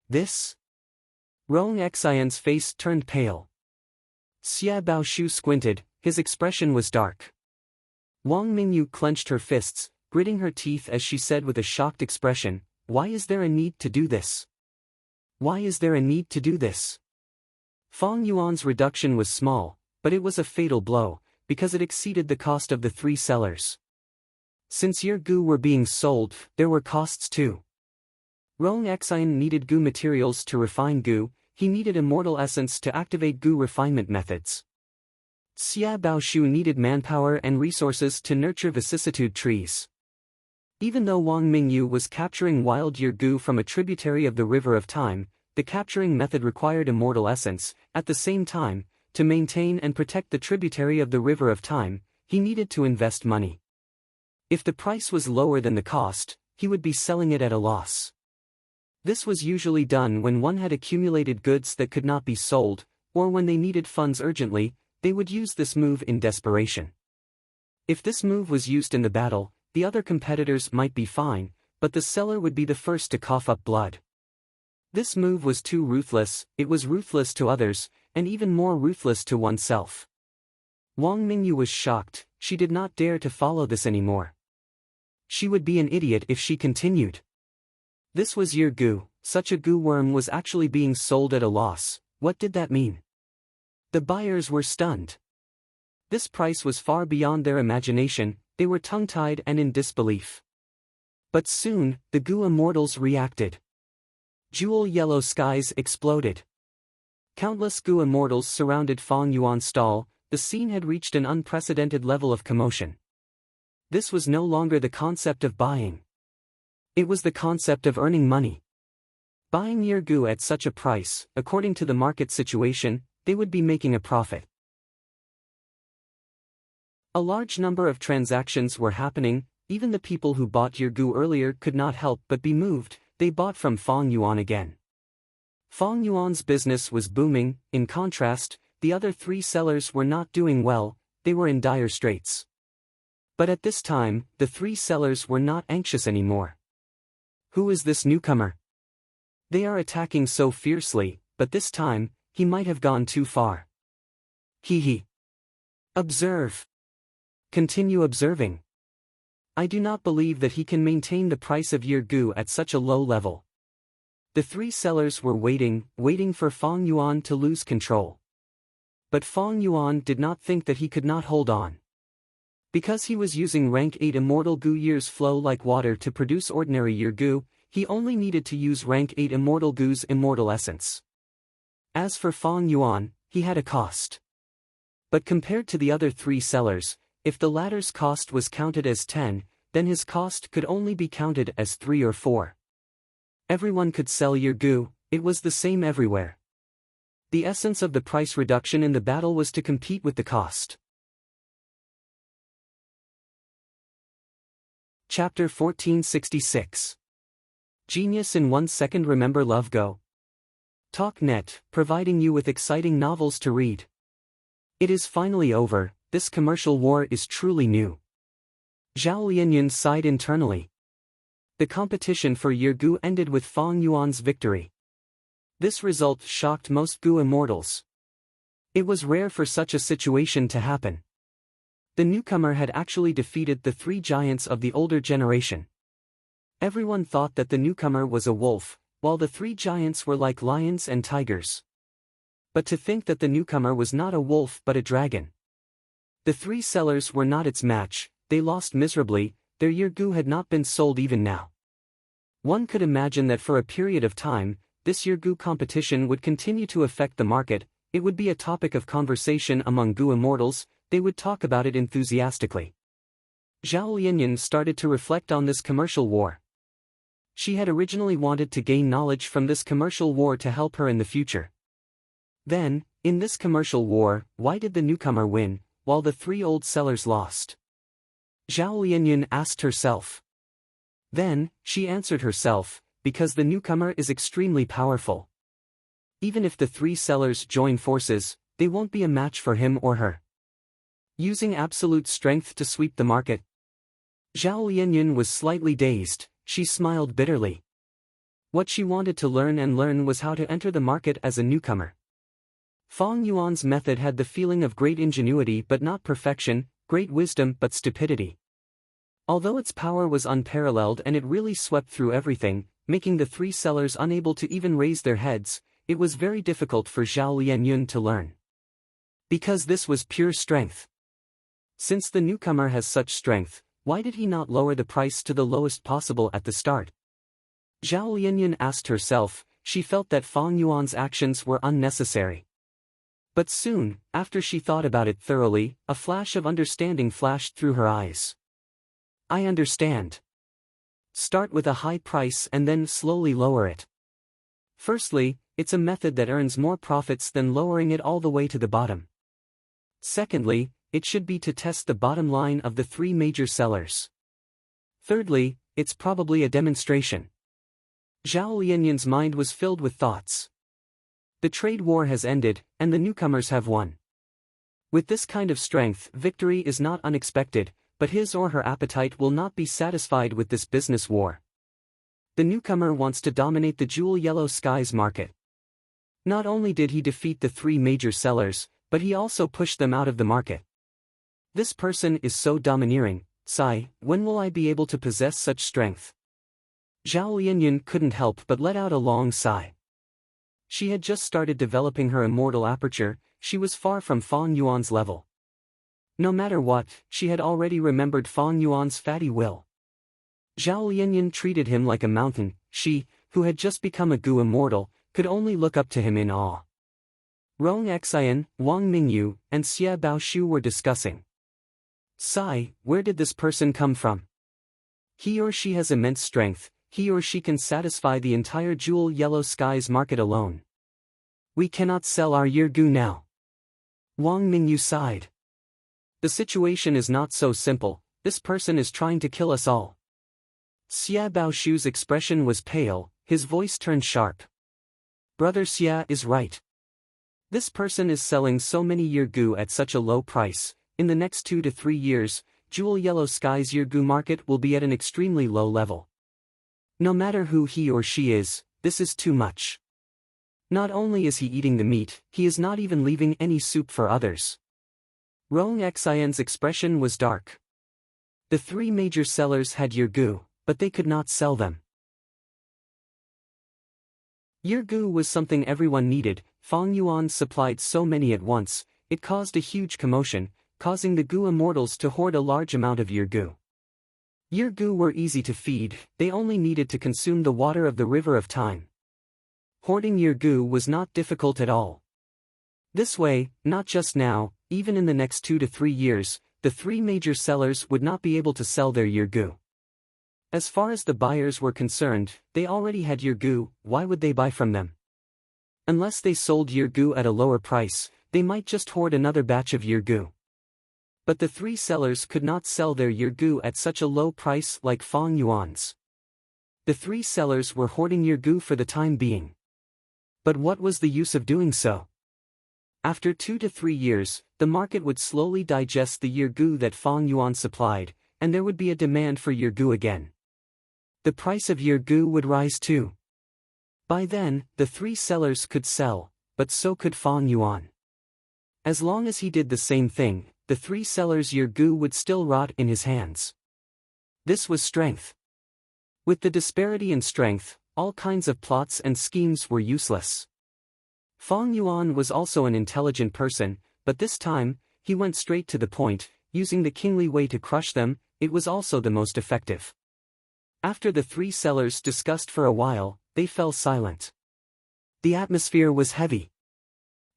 This? Rong Xian's face turned pale. Xie Baoshu squinted, his expression was dark. Wang Mingyu clenched her fists, gritting her teeth as she said with a shocked expression, "Why is there a need to do this? Why is there a need to do this?" Fang Yuan's reduction was small, but it was a fatal blow, because it exceeded the cost of the three sellers. Since year goo were being sold, there were costs too. Rong Xian needed goo materials to refine goo, he needed immortal essence to activate goo refinement methods. Xie Baoshu needed manpower and resources to nurture vicissitude trees. Even though Wang Mingyu was capturing wild year goo from a tributary of the River of Time, the capturing method required immortal essence. At the same time, to maintain and protect the tributary of the River of Time, he needed to invest money. If the price was lower than the cost, he would be selling it at a loss. This was usually done when one had accumulated goods that could not be sold, or when they needed funds urgently, they would use this move in desperation. If this move was used in the battle, the other competitors might be fine, but the seller would be the first to cough up blood. This move was too ruthless, it was ruthless to others, and even more ruthless to oneself. Wang Mingyu was shocked, she did not dare to follow this anymore. She would be an idiot if she continued. This was year gu, such a gu worm was actually being sold at a loss. What did that mean? The buyers were stunned. This price was far beyond their imagination, they were tongue-tied and in disbelief. But soon, the gu immortals reacted. Jewel yellow skies exploded. Countless gu immortals surrounded Fang Yuan's stall. The scene had reached an unprecedented level of commotion. This was no longer the concept of buying. It was the concept of earning money. Buying year gu at such a price, according to the market situation, they would be making a profit. A large number of transactions were happening, even the people who bought year gu earlier could not help but be moved, they bought from Fang Yuan again. Fang Yuan's business was booming, in contrast, the other three sellers were not doing well, they were in dire straits. But at this time, the three sellers were not anxious anymore. Who is this newcomer? They are attacking so fiercely, but this time, he might have gone too far. Hee. Observe. Continue observing. I do not believe that he can maintain the price of year gu at such a low level. The three sellers were waiting for Fang Yuan to lose control. But Fang Yuan did not think that he could not hold on. Because he was using rank 8 immortal gu years flow like water to produce ordinary year gu, he only needed to use rank 8 immortal gu's immortal essence. As for Fang Yuan, he had a cost. But compared to the other three sellers, if the latter's cost was counted as 10, then his cost could only be counted as 3 or 4. Everyone could sell year gu, it was the same everywhere. The essence of the price reduction in the battle was to compete with the cost. Chapter 1466. Genius in 1 second. Remember Love Go. TalkNet, providing you with exciting novels to read. It is finally over, this commercial war is truly new. Zhao Lianyun sighed internally. The competition for year gu ended with Fang Yuan's victory. This result shocked most gu immortals. It was rare for such a situation to happen. The newcomer had actually defeated the three giants of the older generation. Everyone thought that the newcomer was a wolf, while the three giants were like lions and tigers. But to think that the newcomer was not a wolf but a dragon. The three sellers were not its match, they lost miserably, their year gu had not been sold even now. One could imagine that for a period of time, this year gu competition would continue to affect the market, it would be a topic of conversation among gu immortals, they would talk about it enthusiastically. Zhao Lianyun started to reflect on this commercial war. She had originally wanted to gain knowledge from this commercial war to help her in the future. Then, in this commercial war, why did the newcomer win, while the three old sellers lost? Zhao Lianyun asked herself. Then, she answered herself, because the newcomer is extremely powerful. Even if the three sellers join forces, they won't be a match for him or her. Using absolute strength to sweep the market. Zhao Lianyun was slightly dazed, she smiled bitterly. What she wanted to learn was how to enter the market as a newcomer. Fang Yuan's method had the feeling of great ingenuity but not perfection, great wisdom but stupidity. Although its power was unparalleled and it really swept through everything, making the three sellers unable to even raise their heads, it was very difficult for Zhao Lianyun to learn. Because this was pure strength. Since the newcomer has such strength, why did he not lower the price to the lowest possible at the start? Zhao Lianyun asked herself, she felt that Fang Yuan's actions were unnecessary. But soon, after she thought about it thoroughly, a flash of understanding flashed through her eyes. I understand. Start with a high price and then slowly lower it. Firstly, it's a method that earns more profits than lowering it all the way to the bottom. Secondly, it should be to test the bottom line of the three major sellers. Thirdly, it's probably a demonstration. Zhao Lianyun's mind was filled with thoughts. The trade war has ended, and the newcomers have won. With this kind of strength, victory is not unexpected, but his or her appetite will not be satisfied with this business war. The newcomer wants to dominate the jewel yellow skies market. Not only did he defeat the three major sellers, but he also pushed them out of the market. This person is so domineering. Sigh, when will I be able to possess such strength? Zhao Lianyan couldn't help but let out a long sigh. She had just started developing her immortal aperture, she was far from Fang Yuan's level. No matter what, she had already remembered Fang Yuan's fatty will. Zhao Lianyan treated him like a mountain. She, who had just become a Gu immortal, could only look up to him in awe. Rong Xian, Wang Mingyu, and Xia Baoshu were discussing. Sigh, where did this person come from? He or she has immense strength, he or she can satisfy the entire jewel yellow skies market alone. We cannot sell our Yirgu now. Wang Mingyu sighed. The situation is not so simple, this person is trying to kill us all. Xia Baoshu's expression was pale, his voice turned sharp. Brother Xia is right. This person is selling so many Yirgu at such a low price. In the next 2 to 3 years, jewel yellow skies Yirgu market will be at an extremely low level. No matter who he or she is, this is too much. Not only is he eating the meat, he is not even leaving any soup for others. Rong Xian's expression was dark. The three major sellers had Yirgu, but they could not sell them. Yirgu was something everyone needed. Fang Yuan supplied so many at once, it caused a huge commotion, causing the Gu immortals to hoard a large amount of Yirgu. Yirgu were easy to feed, they only needed to consume the water of the river of time. Hoarding Yirgu was not difficult at all. This way, not just now, even in the next 2 to 3 years, the three major sellers would not be able to sell their Yirgu. As far as the buyers were concerned, they already had Yirgu, why would they buy from them? Unless they sold Yirgu at a lower price, they might just hoard another batch of Yirgu. But the three sellers could not sell their Yirgu at such a low price like Fang Yuan's. The three sellers were hoarding Yirgu for the time being. But what was the use of doing so? After 2 to 3 years, the market would slowly digest the Yirgu that Fang Yuan supplied, and there would be a demand for Yirgu again. The price of Yirgu would rise too. By then, the three sellers could sell, but so could Fang Yuan. As long as he did the same thing, the three sellers' Yirgu would still rot in his hands. This was strength. With the disparity in strength, all kinds of plots and schemes were useless. Fang Yuan was also an intelligent person, but this time, he went straight to the point, using the kingly way to crush them. It was also the most effective. After the three sellers discussed for a while, they fell silent. The atmosphere was heavy.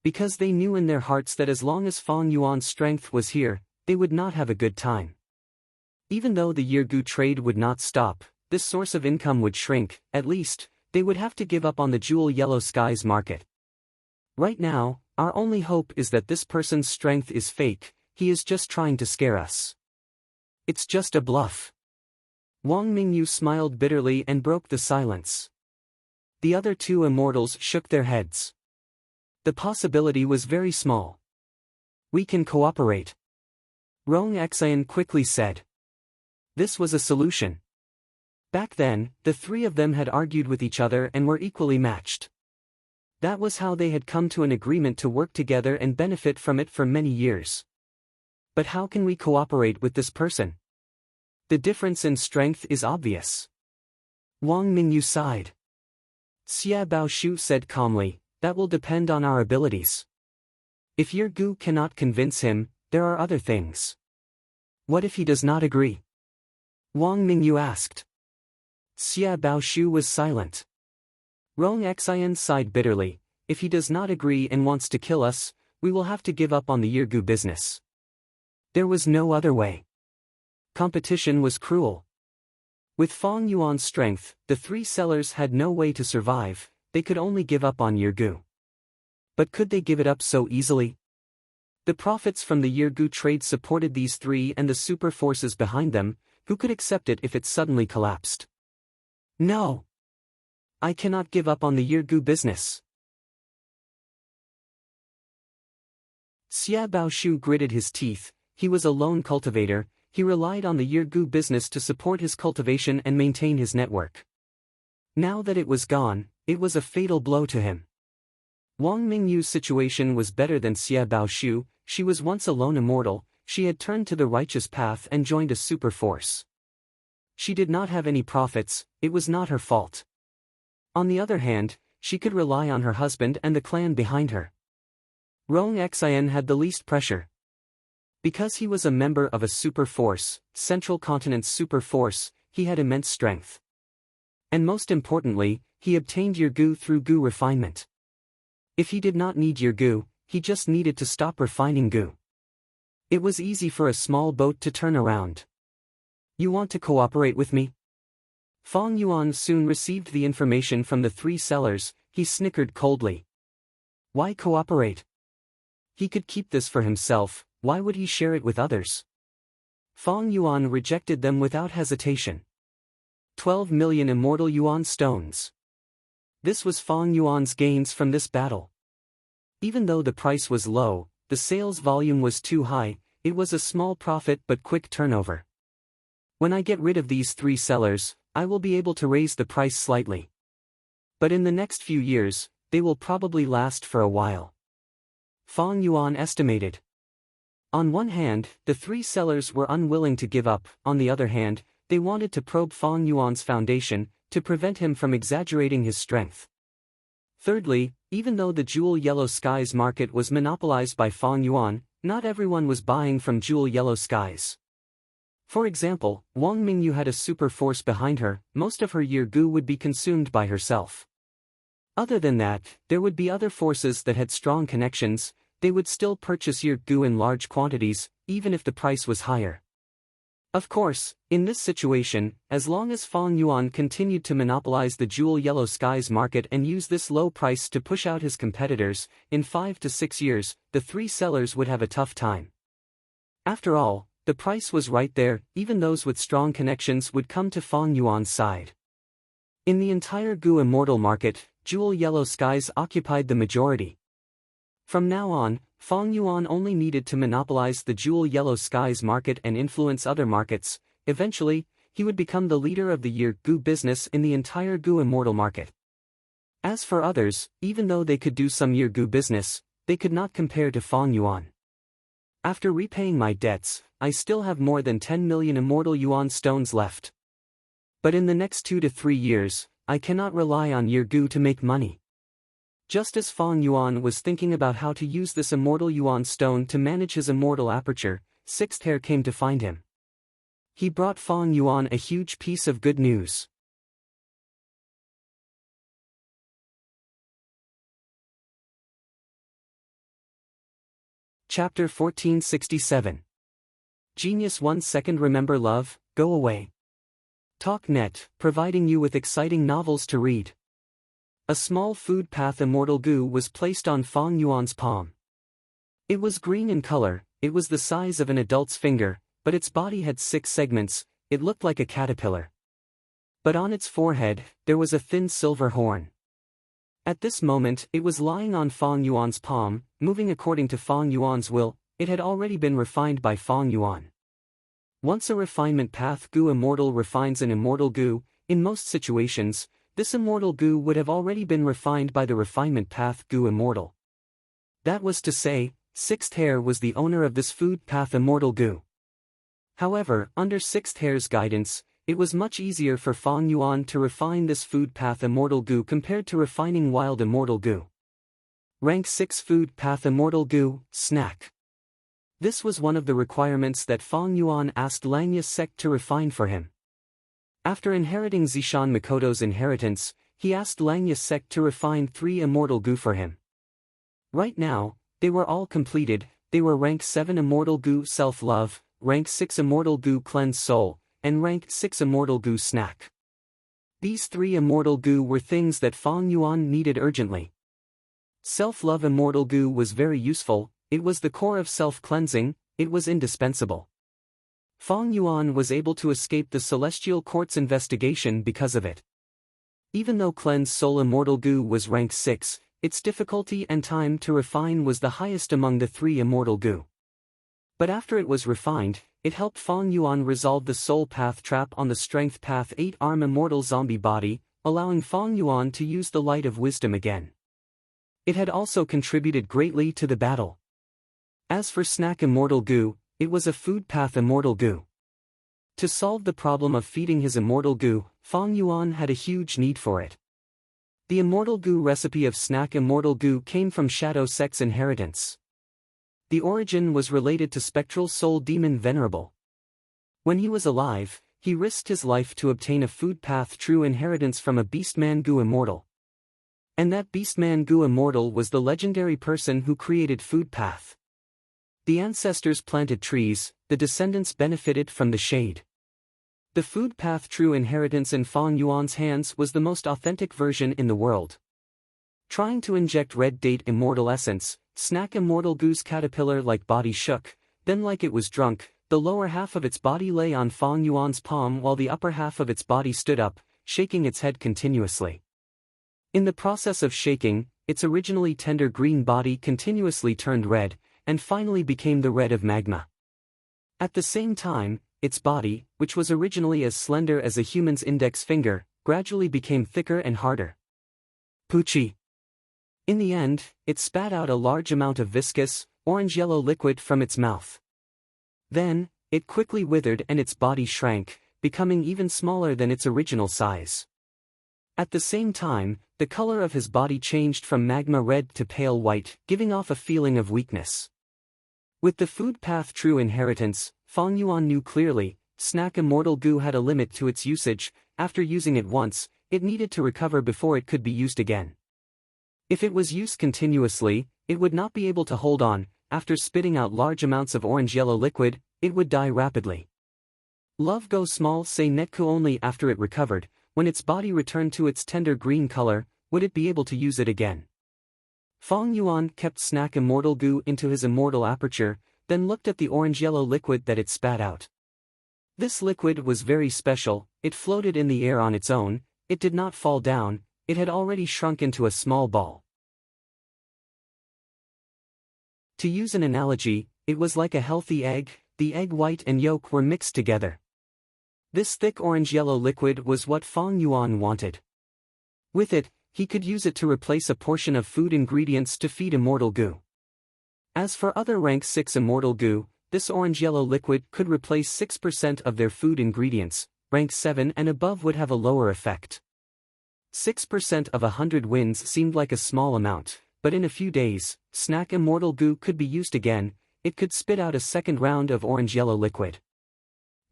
Because they knew in their hearts that as long as Fang Yuan's strength was here, they would not have a good time. Even though the Yirgu trade would not stop, this source of income would shrink. At least, they would have to give up on the jewel yellow skies market. Right now, our only hope is that this person's strength is fake, he is just trying to scare us. It's just a bluff. Wang Mingyu smiled bitterly and broke the silence. The other two immortals shook their heads. The possibility was very small. We can cooperate. Rong Xian quickly said. This was a solution. Back then, the three of them had argued with each other and were equally matched. That was how they had come to an agreement to work together and benefit from it for many years. But how can we cooperate with this person? The difference in strength is obvious. Wang Mingyu sighed. Xia Baoshu said calmly, that will depend on our abilities. If Yirgu cannot convince him, there are other things. What if he does not agree? Wang Mingyu asked. Xia Baoshu was silent. Rong Xian sighed bitterly, if he does not agree and wants to kill us, we will have to give up on the Yirgu business. There was no other way. Competition was cruel. With Fang Yuan's strength, the three sellers had no way to survive, they could only give up on Yirgu. But could they give it up so easily? The profits from the Yirgu trade supported these three and the super forces behind them, who could accept it if it suddenly collapsed? No! I cannot give up on the Yirgu business. Xia Baoshu gritted his teeth. He was a lone cultivator. He relied on the Yirgu business to support his cultivation and maintain his network. Now that it was gone, it was a fatal blow to him. Wang Mingyu's situation was better than Xia Baoshu. She was once a lone immortal. She had turned to the righteous path and joined a super force. She did not have any profits. It was not her fault. On the other hand, she could rely on her husband and the clan behind her. Rong Xian had the least pressure. Because he was a member of a super force, Central Continent's super force, he had immense strength. And most importantly, he obtained Yirgu through Gu refinement. If he did not need Yirgu, he just needed to stop refining Gu. It was easy for a small boat to turn around. You want to cooperate with me? Fong Yuan soon received the information from the three sellers. He snickered coldly. Why cooperate? He could keep this for himself. Why would he share it with others? Fong Yuan rejected them without hesitation. 12 million immortal yuan stones. This was Fong Yuan's gains from this battle. Even though the price was low, the sales volume was too high. It was a small profit but quick turnover. When I get rid of these three sellers, I will be able to raise the price slightly. But in the next few years, they will probably last for a while. Fong Yuan estimated. On one hand, the three sellers were unwilling to give up. On the other hand, they wanted to probe Fong Yuan's foundation, to prevent him from exaggerating his strength. Thirdly, even though the Jewel Yellow Skies market was monopolized by Fong Yuan, not everyone was buying from Jewel Yellow Skies. For example, Wang Mingyu had a super force behind her. Most of her Yirgu would be consumed by herself. Other than that, there would be other forces that had strong connections. They would still purchase Yirgu in large quantities, even if the price was higher. Of course, in this situation, as long as Fong Yuan continued to monopolize the Jewel Yellow Skies market and use this low price to push out his competitors, in 5 to 6 years, the three sellers would have a tough time. After all, the price was right there. Even those with strong connections would come to Fong Yuan's side. In the entire Gu Immortal market, Jewel Yellow Skies occupied the majority. From now on, Fong Yuan only needed to monopolize the Jewel Yellow Skies market and influence other markets. Eventually, he would become the leader of the Yirgu business in the entire Gu Immortal market. As for others, even though they could do some Yirgu business, they could not compare to Fong Yuan. After repaying my debts, I still have more than 10 million immortal yuan stones left. But in the next 2 to 3 years, I cannot rely on Yirgu to make money. Just as Fong Yuan was thinking about how to use this immortal yuan stone to manage his immortal aperture, Sixth Hair came to find him. He brought Fong Yuan a huge piece of good news. Chapter 1467. Genius 1 second. Remember love, go away. TalkNet, providing you with exciting novels to read. A small food path immortal Gu was placed on Fong Yuan's palm. It was green in color. It was the size of an adult's finger, but its body had 6 segments. It looked like a caterpillar. But on its forehead, there was a thin silver horn. At this moment, it was lying on Fong Yuan's palm, moving according to Fong Yuan's will. It had already been refined by Fong Yuan. Once a refinement path Gu immortal refines an immortal Gu, in most situations, this immortal Gu would have already been refined by the refinement path Gu immortal. That was to say, Sixth Hair was the owner of this food path immortal Gu. However, under Sixth Hair's guidance, it was much easier for Fong Yuan to refine this food path immortal Gu compared to refining wild immortal Gu. Rank 6 food path immortal Gu, snack. This was one of the requirements that Fong Yuan asked Langya sect to refine for him. After inheriting Zishan Mikoto's inheritance, he asked Langya sect to refine 3 immortal Gu for him. Right now, they were all completed. They were rank 7 immortal Gu self-love, rank 6 immortal Gu cleanse soul, and rank 6 immortal Gu snack. These 3 immortal Gu were things that Fong Yuan needed urgently. Self-love immortal Gu was very useful. It was the core of self-cleansing. It was indispensable. Fong Yuan was able to escape the Celestial Court's investigation because of it. Even though Cleanse Soul Immortal Gu was rank 6, its difficulty and time to refine was the highest among the 3 immortal goo. But after it was refined, it helped Fang Yuan resolve the soul path trap on the strength path 8-arm immortal zombie body, allowing Fang Yuan to use the light of wisdom again. It had also contributed greatly to the battle. As for snack immortal goo, it was a food path immortal goo. To solve the problem of feeding his immortal goo, Fang Yuan had a huge need for it. The immortal goo recipe of snack immortal goo came from Shadow Sect's inheritance. The origin was related to spectral soul demon Venerable. When he was alive, he risked his life to obtain a food path true inheritance from a Beastman goo immortal. And that Beastman goo immortal was the legendary person who created food path. The ancestors planted trees, the descendants benefited from the shade. The food path true inheritance in Fang Yuan's hands was the most authentic version in the world. Trying to inject red date immortal essence, snack immortal goo's caterpillar-like body shook, then like it was drunk, the lower half of its body lay on Fang Yuan's palm while the upper half of its body stood up, shaking its head continuously. In the process of shaking, its originally tender green body continuously turned red, and finally became the red of magma. At the same time, its body, which was originally as slender as a human's index finger, gradually became thicker and harder. Poochie. In the end, it spat out a large amount of viscous, orange-yellow liquid from its mouth. Then, it quickly withered and its body shrank, becoming even smaller than its original size. At the same time, the color of his body changed from magma red to pale white, giving off a feeling of weakness. With the food path true inheritance, Fang Yuan knew clearly, snack immortal goo had a limit to its usage. After using it once, it needed to recover before it could be used again. If it was used continuously, it would not be able to hold on. After spitting out large amounts of orange-yellow liquid, it would die rapidly. Love go small say netku only after it recovered, when its body returned to its tender green color, would it be able to use it again. Fang Yuan kept snack immortal goo into his immortal aperture, then looked at the orange-yellow liquid that it spat out. This liquid was very special, it floated in the air on its own, it did not fall down, it had already shrunk into a small ball. To use an analogy, it was like a healthy egg, the egg white and yolk were mixed together. This thick orange-yellow liquid was what Fang Yuan wanted. With it, he could use it to replace a portion of food ingredients to feed immortal goo. As for other rank 6 immortal goo, this orange-yellow liquid could replace 6% of their food ingredients, rank 7 and above would have a lower effect. 6% of 100 wins seemed like a small amount, but in a few days, snack immortal goo could be used again, it could spit out a second round of orange-yellow liquid.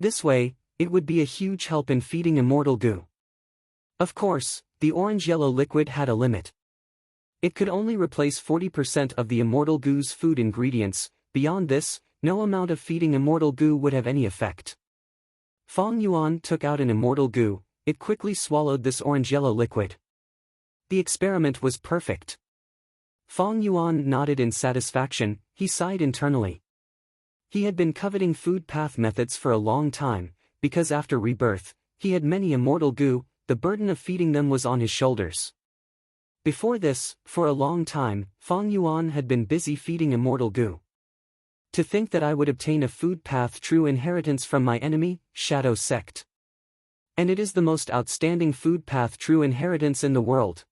This way, it would be a huge help in feeding immortal goo. Of course, the orange-yellow liquid had a limit. It could only replace 40% of the immortal goo's food ingredients. Beyond this, no amount of feeding immortal goo would have any effect. Fang Yuan took out an immortal goo, it quickly swallowed this orange-yellow liquid. The experiment was perfect. Fang Yuan nodded in satisfaction, he sighed internally. He had been coveting food path methods for a long time, because after rebirth, he had many immortal goo, the burden of feeding them was on his shoulders. Before this, for a long time, Fang Yuan had been busy feeding immortal goo. To think that I would obtain a food path true inheritance from my enemy, Shadow Sect. And it is the most outstanding food path true inheritance in the world.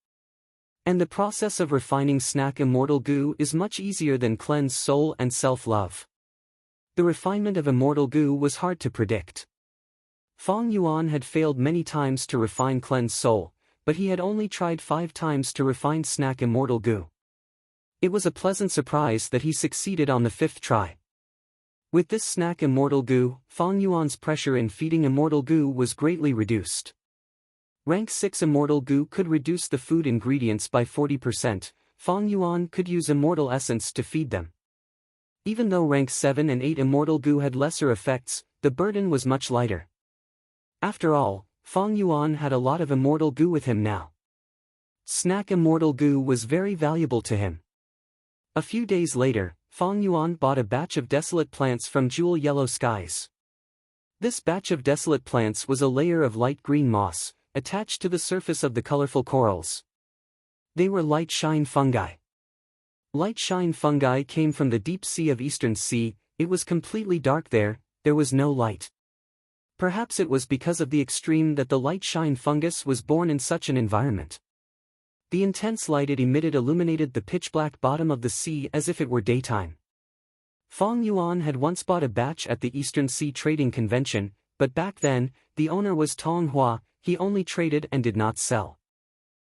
And the process of refining snack immortal goo is much easier than cleanse soul and self-love. The refinement of immortal goo was hard to predict. Fang Yuan had failed many times to refine cleanse soul, but he had only tried 5 times to refine snack immortal goo. It was a pleasant surprise that he succeeded on the 5th try. With this snack immortal goo, Fang Yuan's pressure in feeding immortal goo was greatly reduced. Rank 6 immortal goo could reduce the food ingredients by 40%, Fang Yuan could use immortal essence to feed them. Even though rank 7 and 8 immortal goo had lesser effects, the burden was much lighter. After all, Fang Yuan had a lot of immortal goo with him now. Snack immortal goo was very valuable to him. A few days later, Fang Yuan bought a batch of desolate plants from Jewel Yellow Skies. This batch of desolate plants was a layer of light green moss, attached to the surface of the colorful corals. They were light shine fungi. Light shine fungi came from the deep sea of Eastern Sea. It was completely dark there was no light. Perhaps it was because of the extreme that the light shine fungus was born in such an environment. The intense light it emitted illuminated the pitch-black bottom of the sea as if it were daytime. Fong Yuan had once bought a batch at the Eastern Sea Trading Convention, but back then, the owner was Tong Hua. He only traded and did not sell.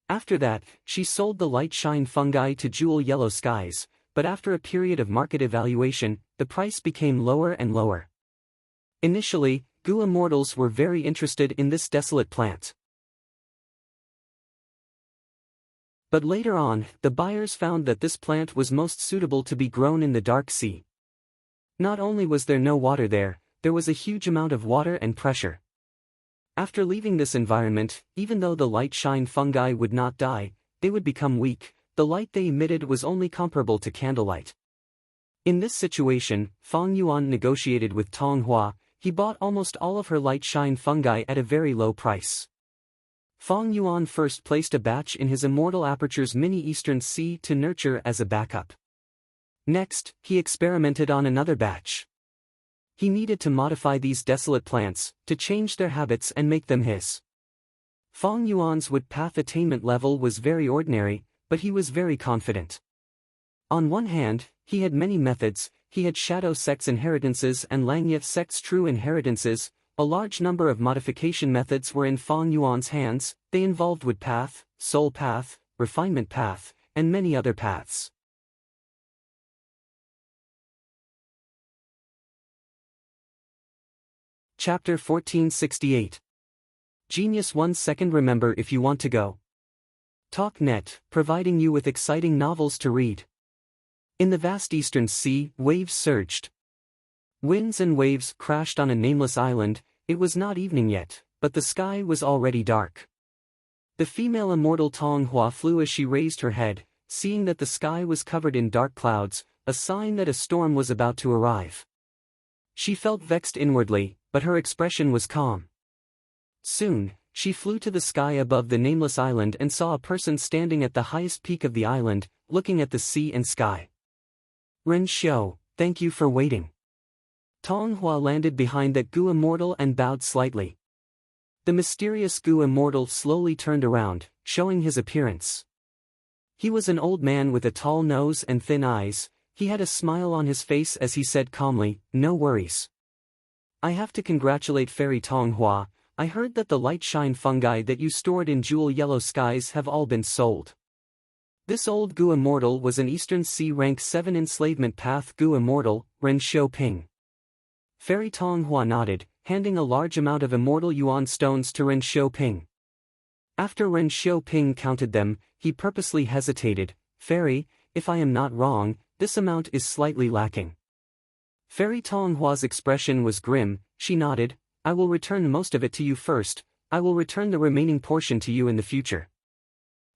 After that, she sold the light shine fungi to Jewel Yellow Skies, but after a period of market evaluation, the price became lower and lower. Initially, Gu Immortals were very interested in this desolate plant. But later on, the buyers found that this plant was most suitable to be grown in the dark sea. Not only was there no water there was a huge amount of water and pressure. After leaving this environment, even though the light shine fungi would not die, they would become weak. The light they emitted was only comparable to candlelight. In this situation, Fong Yuan negotiated with Tong Hua. He bought almost all of her light shine fungi at a very low price. Fong Yuan first placed a batch in his Immortal Aperture's mini Eastern Sea to nurture as a backup. Next, he experimented on another batch. He needed to modify these desolate plants, to change their habits and make them his. Fong Yuan's wood path attainment level was very ordinary, but he was very confident. On one hand, he had many methods. He had Shadow Sect's inheritances and Langya Sect's true inheritances. A large number of modification methods were in Fong Yuan's hands. They involved wood path, soul path, refinement path, and many other paths. Chapter 1468. Genius 1 second. Remember, if you want to go. TalkNet, providing you with exciting novels to read. In the vast Eastern Sea, waves surged. Winds and waves crashed on a nameless island. It was not evening yet, but the sky was already dark. The female immortal Tong Hua flew as she raised her head, seeing that the sky was covered in dark clouds, a sign that a storm was about to arrive. She felt vexed inwardly, but her expression was calm. Soon, she flew to the sky above the nameless island and saw a person standing at the highest peak of the island, looking at the sea and sky. Ren Xiu, thank you for waiting. Tong Hua landed behind that Gu Immortal and bowed slightly. The mysterious Gu Immortal slowly turned around, showing his appearance. He was an old man with a tall nose and thin eyes. He had a smile on his face as he said calmly, "No worries. I have to congratulate Fairy Tong Hua. I heard that the light shine fungi that you stored in Jewel Yellow Skies have all been sold." This old Gu Immortal was an Eastern Sea Rank 7 enslavement path Gu Immortal, Ren Xiu Ping. Fairy Tong Hua nodded, handing a large amount of Immortal Yuan stones to Ren Xiu Ping. After Ren Xiu Ping counted them, he purposely hesitated. "Fairy, if I am not wrong, this amount is slightly lacking." Fairy Tong Hua's expression was grim. She nodded. "I will return most of it to you first. I will return the remaining portion to you in the future."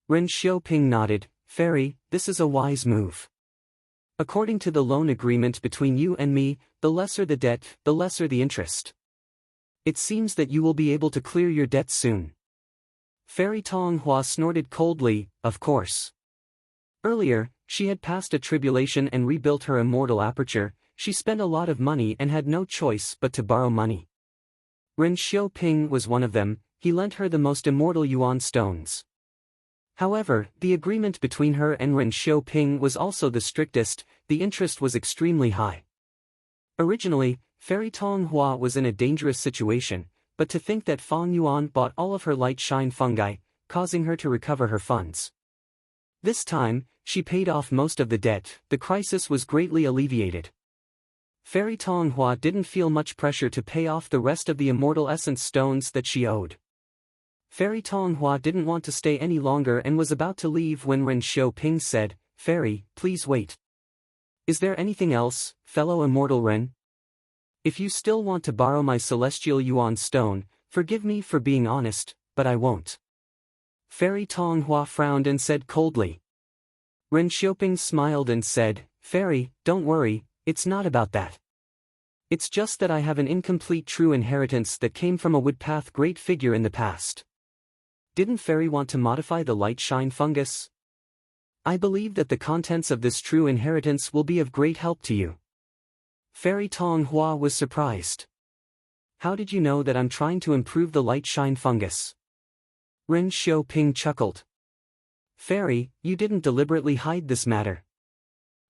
Ren Xiu Ping nodded. "Fairy, this is a wise move. According to the loan agreement between you and me, the lesser the debt, the lesser the interest. It seems that you will be able to clear your debt soon." Fairy Tong Hua snorted coldly. Of course. Earlier, she had passed a tribulation and rebuilt her Immortal Aperture. She spent a lot of money and had no choice but to borrow money. Ren Xiu Ping was one of them. He lent her the most Immortal Yuan stones. However, the agreement between her and Ren Xiu Ping was also the strictest. The interest was extremely high. Originally, Fairy Tong Hua was in a dangerous situation, but to think that Fong Yuan bought all of her light shine fungi, causing her to recover her funds. This time, she paid off most of the debt. The crisis was greatly alleviated. Fairy Tong Hua didn't feel much pressure to pay off the rest of the Immortal Essence stones that she owed. Fairy Tong Hua didn't want to stay any longer and was about to leave when Ren Xiu Ping said, "Fairy, please wait. Is there anything else, fellow Immortal Ren? If you still want to borrow my Celestial Yuan stone, forgive me for being honest, but I won't." Fairy Tong Hua frowned and said coldly. Ren Xiuping smiled and said, "Fairy, don't worry, it's not about that. It's just that I have an incomplete true inheritance that came from a woodpath great figure in the past." Didn't Fairy want to modify the light shine fungus? I believe that the contents of this true inheritance will be of great help to you. Fairy Tong Hua was surprised. How did you know that I'm trying to improve the light shine fungus? Ren Xiaoping chuckled. Fairy, you didn't deliberately hide this matter.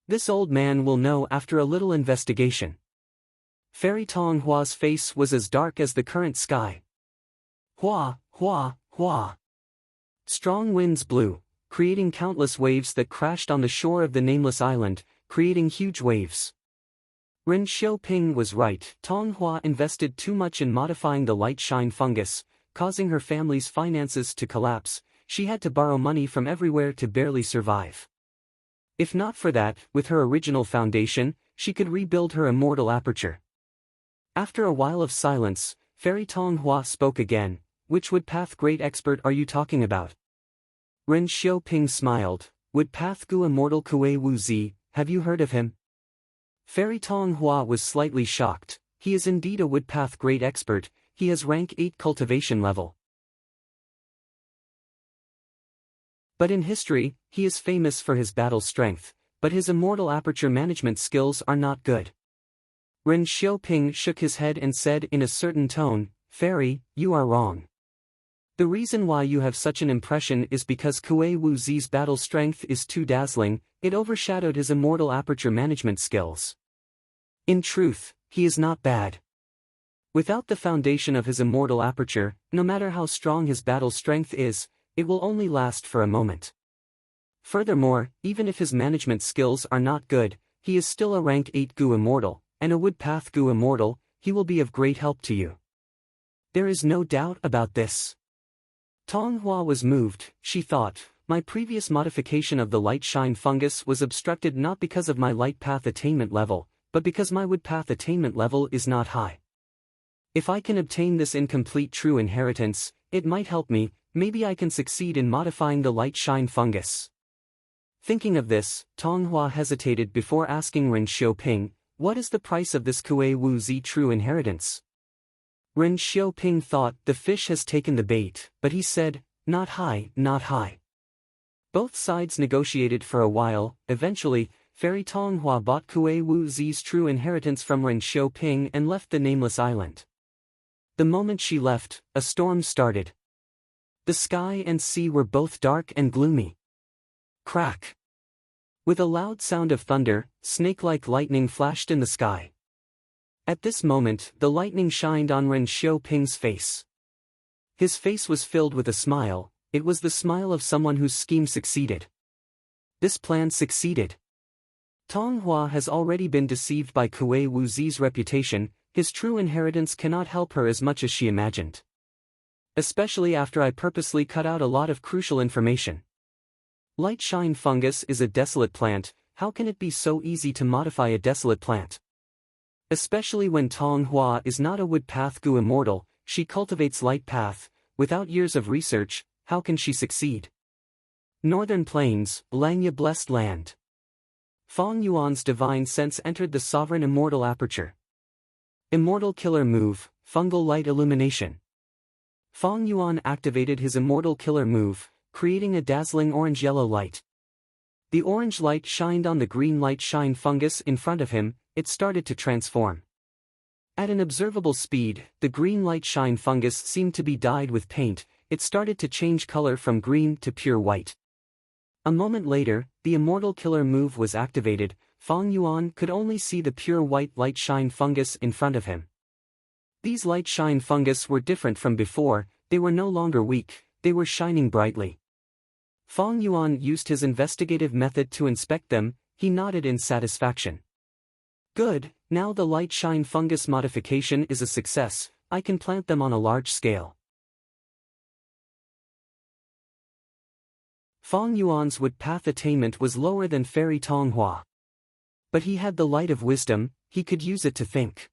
This old man will know after a little investigation. Fairy Tong Hua's face was as dark as the current sky. Hua, hua, hua. Strong winds blew, creating countless waves that crashed on the shore of the nameless island, creating huge waves. Ren Xiaoping was right. Tong Hua invested too much in modifying the light shine fungus, causing her family's finances to collapse. She had to borrow money from everywhere to barely survive. If not for that, with her original foundation, she could rebuild her immortal aperture. After a while of silence, Fairy Tong Hua spoke again. Which Woodpath great expert are you talking about? Ren Xiaoping smiled. Woodpath Gu Immortal Kue Wu Zi, have you heard of him? Fairy Tong Hua was slightly shocked. He is indeed a Woodpath great expert. He has rank 8 cultivation level. But in history, he is famous for his battle strength, but his immortal aperture management skills are not good. Ren Xiaoping shook his head and said in a certain tone, Fairy, you are wrong. The reason why you have such an impression is because Kue Wu Zi's battle strength is too dazzling, it overshadowed his immortal aperture management skills. In truth, he is not bad. Without the foundation of his immortal aperture, no matter how strong his battle strength is, it will only last for a moment. Furthermore, even if his management skills are not good, he is still a rank 8 Gu Immortal, and a Woodpath Gu Immortal, he will be of great help to you. There is no doubt about this. Tong Hua was moved. She thought, my previous modification of the light shine fungus was obstructed not because of my light path attainment level, but because my wood path attainment level is not high. If I can obtain this incomplete true inheritance, it might help me. Maybe I can succeed in modifying the light shine fungus. Thinking of this, Tong Hua hesitated before asking Ren Xiaoping, what is the price of this Kue Wu Zi true inheritance? Ren Xiaoping thought the fish has taken the bait, but he said, not high, not high. Both sides negotiated for a while. Eventually, Fairy Tong Hua bought Kue Wu Zi's true inheritance from Ren Xiaoping and left the nameless island. The moment she left, a storm started. The sky and sea were both dark and gloomy. Crack! With a loud sound of thunder, snake-like lightning flashed in the sky. At this moment, the lightning shined on Ren Xiaoping's face. His face was filled with a smile. It was the smile of someone whose scheme succeeded. This plan succeeded. Tong Hua has already been deceived by Kue Wu Zi's reputation. His true inheritance cannot help her as much as she imagined. Especially after I purposely cut out a lot of crucial information. Light shine fungus is a desolate plant. How can it be so easy to modify a desolate plant? Especially when Tong Hua is not a wood path Gu Immortal, she cultivates light path. Without years of research, how can she succeed? Northern Plains, Langya blessed land. Fong Yuan's divine sense entered the sovereign immortal aperture. Immortal killer move, fungal light illumination. Fong Yuan activated his immortal killer move, creating a dazzling orange-yellow light. The orange light shined on the green light shine fungus in front of him. It started to transform. At an observable speed, the green light shine fungus seemed to be dyed with paint. It started to change color from green to pure white. A moment later, the immortal killer move was activated. Fong Yuan could only see the pure white light shine fungus in front of him. These light shine fungus were different from before. They were no longer weak, they were shining brightly. Fong Yuan used his investigative method to inspect them. He nodded in satisfaction. Good, now the light shine fungus modification is a success. I can plant them on a large scale. Fong Yuan's wood path attainment was lower than Fairy Tong Hua. But he had the light of wisdom. He could use it to think.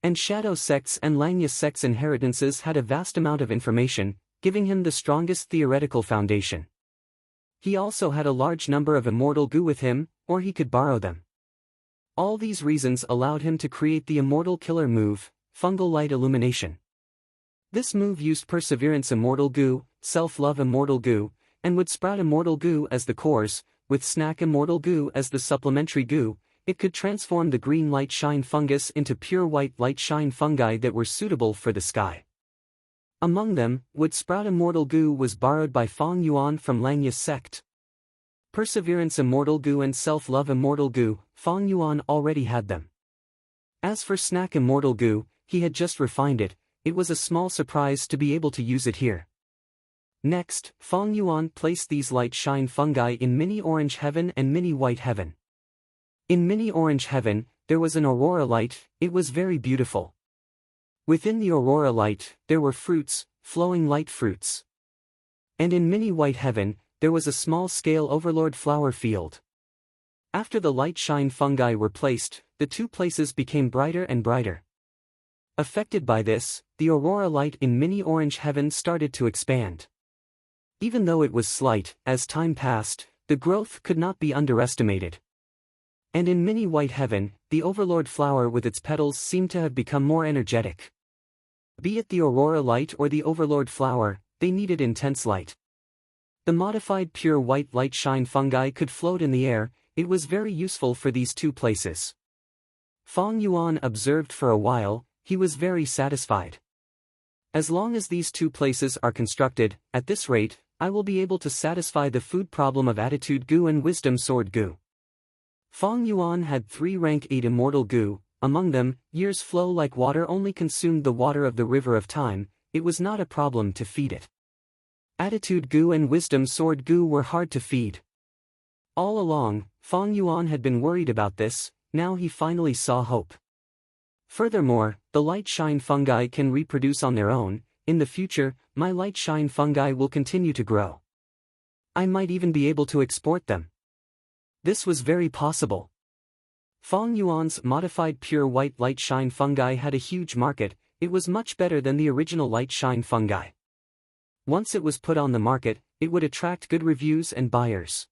And Shadow Sect's and Langya Sect's inheritances had a vast amount of information, giving him the strongest theoretical foundation. He also had a large number of immortal Gu with him, or he could borrow them. All these reasons allowed him to create the immortal killer move, fungal light illumination. This move used perseverance immortal Gu, self-love immortal Gu, and would sprout immortal goo as the cores, with snack immortal goo as the supplementary goo. It could transform the green light shine fungus into pure white light shine fungi that were suitable for the sky. Among them, would sprout immortal goo was borrowed by Fong Yuan from Langya's sect. Perseverance immortal goo and self-love immortal goo, Fong Yuan already had them. As for snack immortal goo, he had just refined it. It was a small surprise to be able to use it here. Next, Fong Yuan placed these light shine fungi in mini orange heaven and mini white heaven. In mini orange heaven, there was an aurora light. It was very beautiful. Within the aurora light, there were fruits, flowing light fruits. And in mini white heaven, there was a small-scale overlord flower field. After the light shine fungi were placed, the two places became brighter and brighter. Affected by this, the aurora light in mini orange heaven started to expand. Even though it was slight, as time passed, the growth could not be underestimated. And in mini white heaven, the overlord flower with its petals seemed to have become more energetic. Be it the aurora light or the overlord flower, they needed intense light. The modified pure white light shine fungi could float in the air. It was very useful for these two places. Fong Yuan observed for a while. He was very satisfied. As long as these two places are constructed, at this rate, I will be able to satisfy the food problem of attitude goo and wisdom sword goo. Fong Yuan had 3 rank 8 immortal goo. Among them, years flow like water only consumed the water of the river of time. It was not a problem to feed it. Attitude goo and wisdom sword goo were hard to feed. All along, Fong Yuan had been worried about this. Now he finally saw hope. Furthermore, the light shine fungi can reproduce on their own. In the future, my light shine fungi will continue to grow. I might even be able to export them. This was very possible. Fong Yuan's modified pure white light shine fungi had a huge market. It was much better than the original light shine fungi. Once it was put on the market, it would attract good reviews and buyers.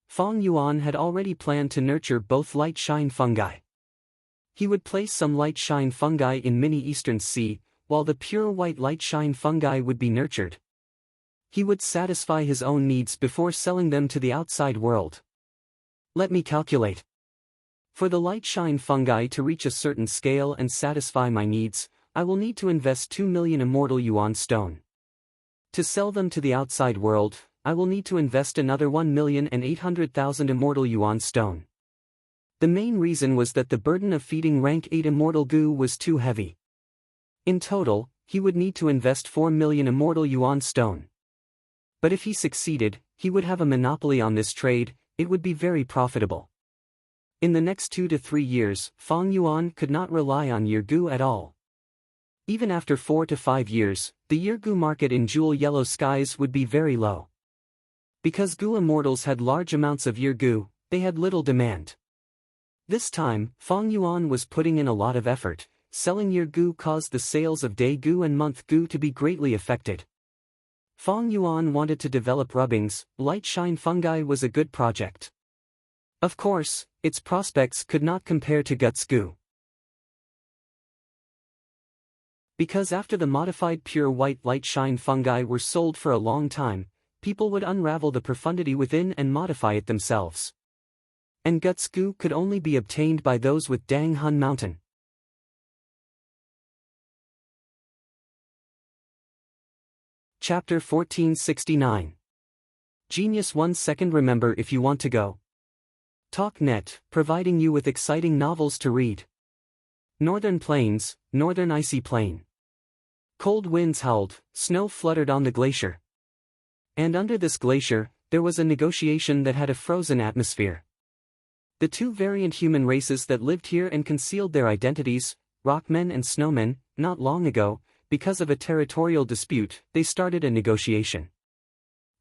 Fong Yuan had already planned to nurture both light shine fungi. He would place some light shine fungi in mini Eastern Sea, while the pure white light shine fungi would be nurtured. He would satisfy his own needs before selling them to the outside world. Let me calculate. For the light shine fungi to reach a certain scale and satisfy my needs, I will need to invest 2 million immortal yuan stone. To sell them to the outside world, I will need to invest another 1,800,000 immortal yuan stone. The main reason was that the burden of feeding rank 8 immortal goo was too heavy. In total, he would need to invest 4 million immortal yuan stone. But if he succeeded, he would have a monopoly on this trade. It would be very profitable. In the next 2 to 3 years, Fong Yuan could not rely on year goo at all. Even after 4 to 5 years, the year goo market in jewel yellow skies would be very low. Because goo immortals had large amounts of year goo, they had little demand. This time, Fong Yuan was putting in a lot of effort. Selling year goo caused the sales of day goo and month goo to be greatly affected. Fong Yuan wanted to develop rubbings. Light shine fungi was a good project. Of course, its prospects could not compare to guts goo. Because after the modified pure white light shine fungi were sold for a long time, people would unravel the profundity within and modify it themselves. And guts goo could only be obtained by those with Dang Hun Mountain. Chapter 1469. Genius 1 second. Remember, if you want to go. TalkNet, providing you with exciting novels to read. Northern Plains, Northern Icy Plain. Cold winds howled, snow fluttered on the glacier. And under this glacier, there was a negotiation that had a frozen atmosphere. The two variant human races that lived here and concealed their identities, rockmen and snowmen, not long ago, because of a territorial dispute, they started a negotiation.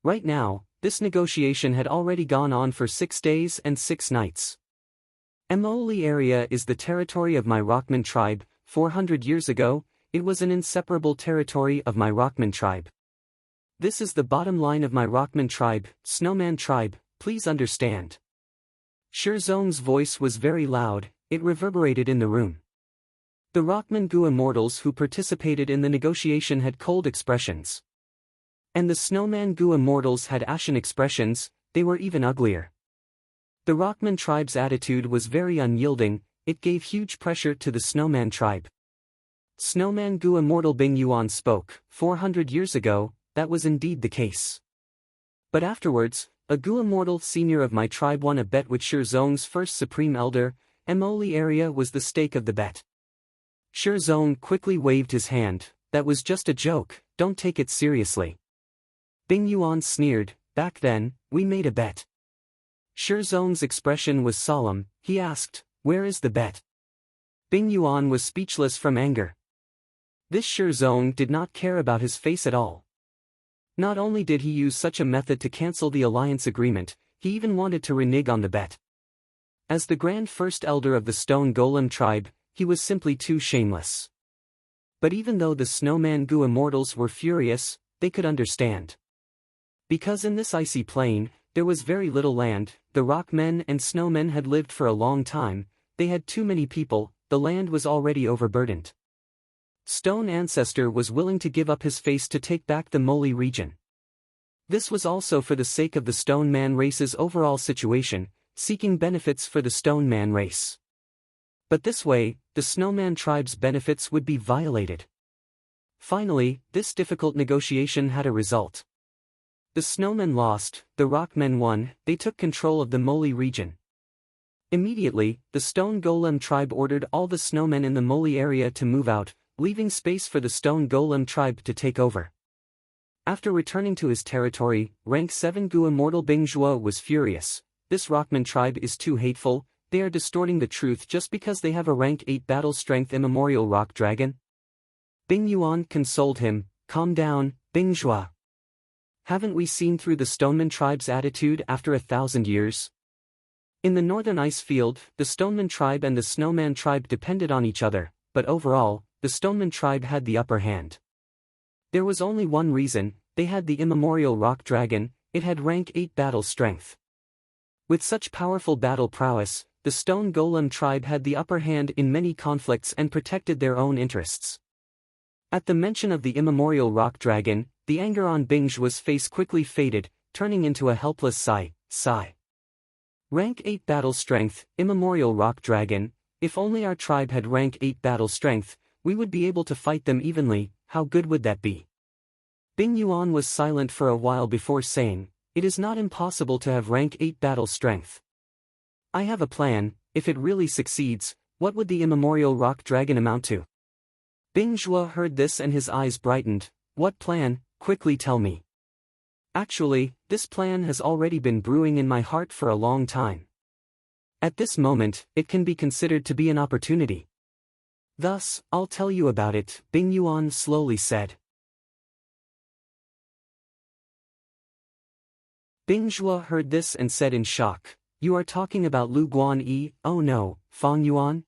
Right now, this negotiation had already gone on for 6 days and 6 nights. Emoli area is the territory of my Rockman tribe. 400 years ago, it was an inseparable territory of my Rockman tribe. This is the bottom line of my Rockman tribe, Snowman tribe, please understand. Shirzong's voice was very loud, it reverberated in the room. The Rockman Goo immortals who participated in the negotiation had cold expressions. And the snowman Gu immortals had ashen expressions, they were even uglier. The Rockman tribe's attitude was very unyielding, it gave huge pressure to the snowman tribe. Snowman Gu immortal Bing Yuan spoke, 400 years ago, that was indeed the case. But afterwards, a Gu immortal senior of my tribe won a bet with Shirzong's first supreme elder, Emoli area was the stake of the bet. Shirzong quickly waved his hand, that was just a joke, don't take it seriously. Bing Yuan sneered, back then, we made a bet. Shirzong's expression was solemn, he asked, where is the bet? Bing Yuan was speechless from anger. This Shirzong did not care about his face at all. Not only did he use such a method to cancel the alliance agreement, he even wanted to renege on the bet. As the grand first elder of the Stone Golem tribe, he was simply too shameless. But even though the Snowman Gu immortals were furious, they could understand. Because in this icy plain, there was very little land, the rockmen and snowmen had lived for a long time, they had too many people, the land was already overburdened. Stone Ancestor was willing to give up his face to take back the Moli region. This was also for the sake of the Stone Man race's overall situation, seeking benefits for the Stone Man race. But this way, the Snowman tribe's benefits would be violated. Finally, this difficult negotiation had a result. The Snowmen lost, the Rockmen won, they took control of the Moli region. Immediately, the Stone Golem tribe ordered all the snowmen in the Moli area to move out, leaving space for the Stone Golem tribe to take over. After returning to his territory, rank 7 Gu immortal Bing Zhuo was furious. This Rockman tribe is too hateful, they are distorting the truth just because they have a rank 8 battle strength immemorial rock dragon. Bing Yuan consoled him, calm down, Bing Zhuo. Haven't we seen through the Stoneman tribe's attitude after 1,000 years? In the northern ice field, the Stoneman tribe and the Snowman tribe depended on each other, but overall, the Stoneman tribe had the upper hand. There was only one reason, they had the immemorial rock dragon, it had rank 8 battle strength. With such powerful battle prowess, the Stone Golem tribe had the upper hand in many conflicts and protected their own interests. At the mention of the immemorial rock dragon, the anger on Bing Zhuo's face quickly faded, turning into a helpless sigh. Rank 8 battle strength, immemorial rock dragon, if only our tribe had rank 8 battle strength, we would be able to fight them evenly, how good would that be? Bing Yuan was silent for a while before saying, it is not impossible to have rank 8 battle strength. I have a plan, if it really succeeds, what would the immemorial rock dragon amount to? Bing Zhuo heard this and his eyes brightened, what plan, quickly tell me. Actually, this plan has already been brewing in my heart for a long time. At this moment, it can be considered to be an opportunity. Thus, I'll tell you about it, Bing Yuan slowly said. Bing Zhuo heard this and said in shock, you are talking about Lu Guanyi, oh no, Fang Yuan?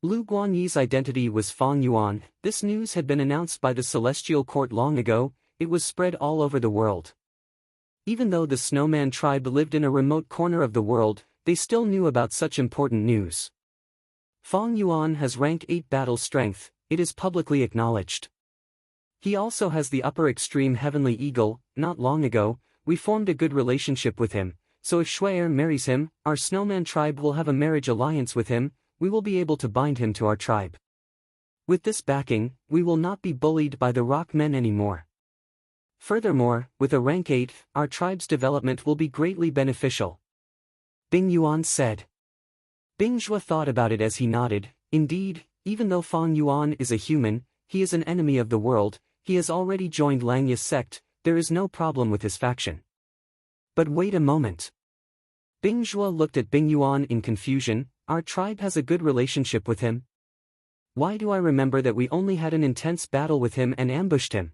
Lu Guanyi's identity was Fang Yuan, this news had been announced by the Celestial Court long ago, it was spread all over the world. Even though the Snowman tribe lived in a remote corner of the world, they still knew about such important news. Fang Yuan has rank 8 battle strength, it is publicly acknowledged. He also has the upper extreme heavenly eagle, not long ago, we formed a good relationship with him, so if Shui'er marries him, our Snowman tribe will have a marriage alliance with him, we will be able to bind him to our tribe. With this backing, we will not be bullied by the rock men anymore. Furthermore, with a rank 8, our tribe's development will be greatly beneficial. Bing Yuan said. Bing Zhuo thought about it as he nodded, indeed, even though Fang Yuan is a human, he is an enemy of the world, he has already joined Langya's sect, there is no problem with his faction. But wait a moment. Bing Zhuo looked at Bing Yuan in confusion, our tribe has a good relationship with him. Why do I remember that we only had an intense battle with him and ambushed him?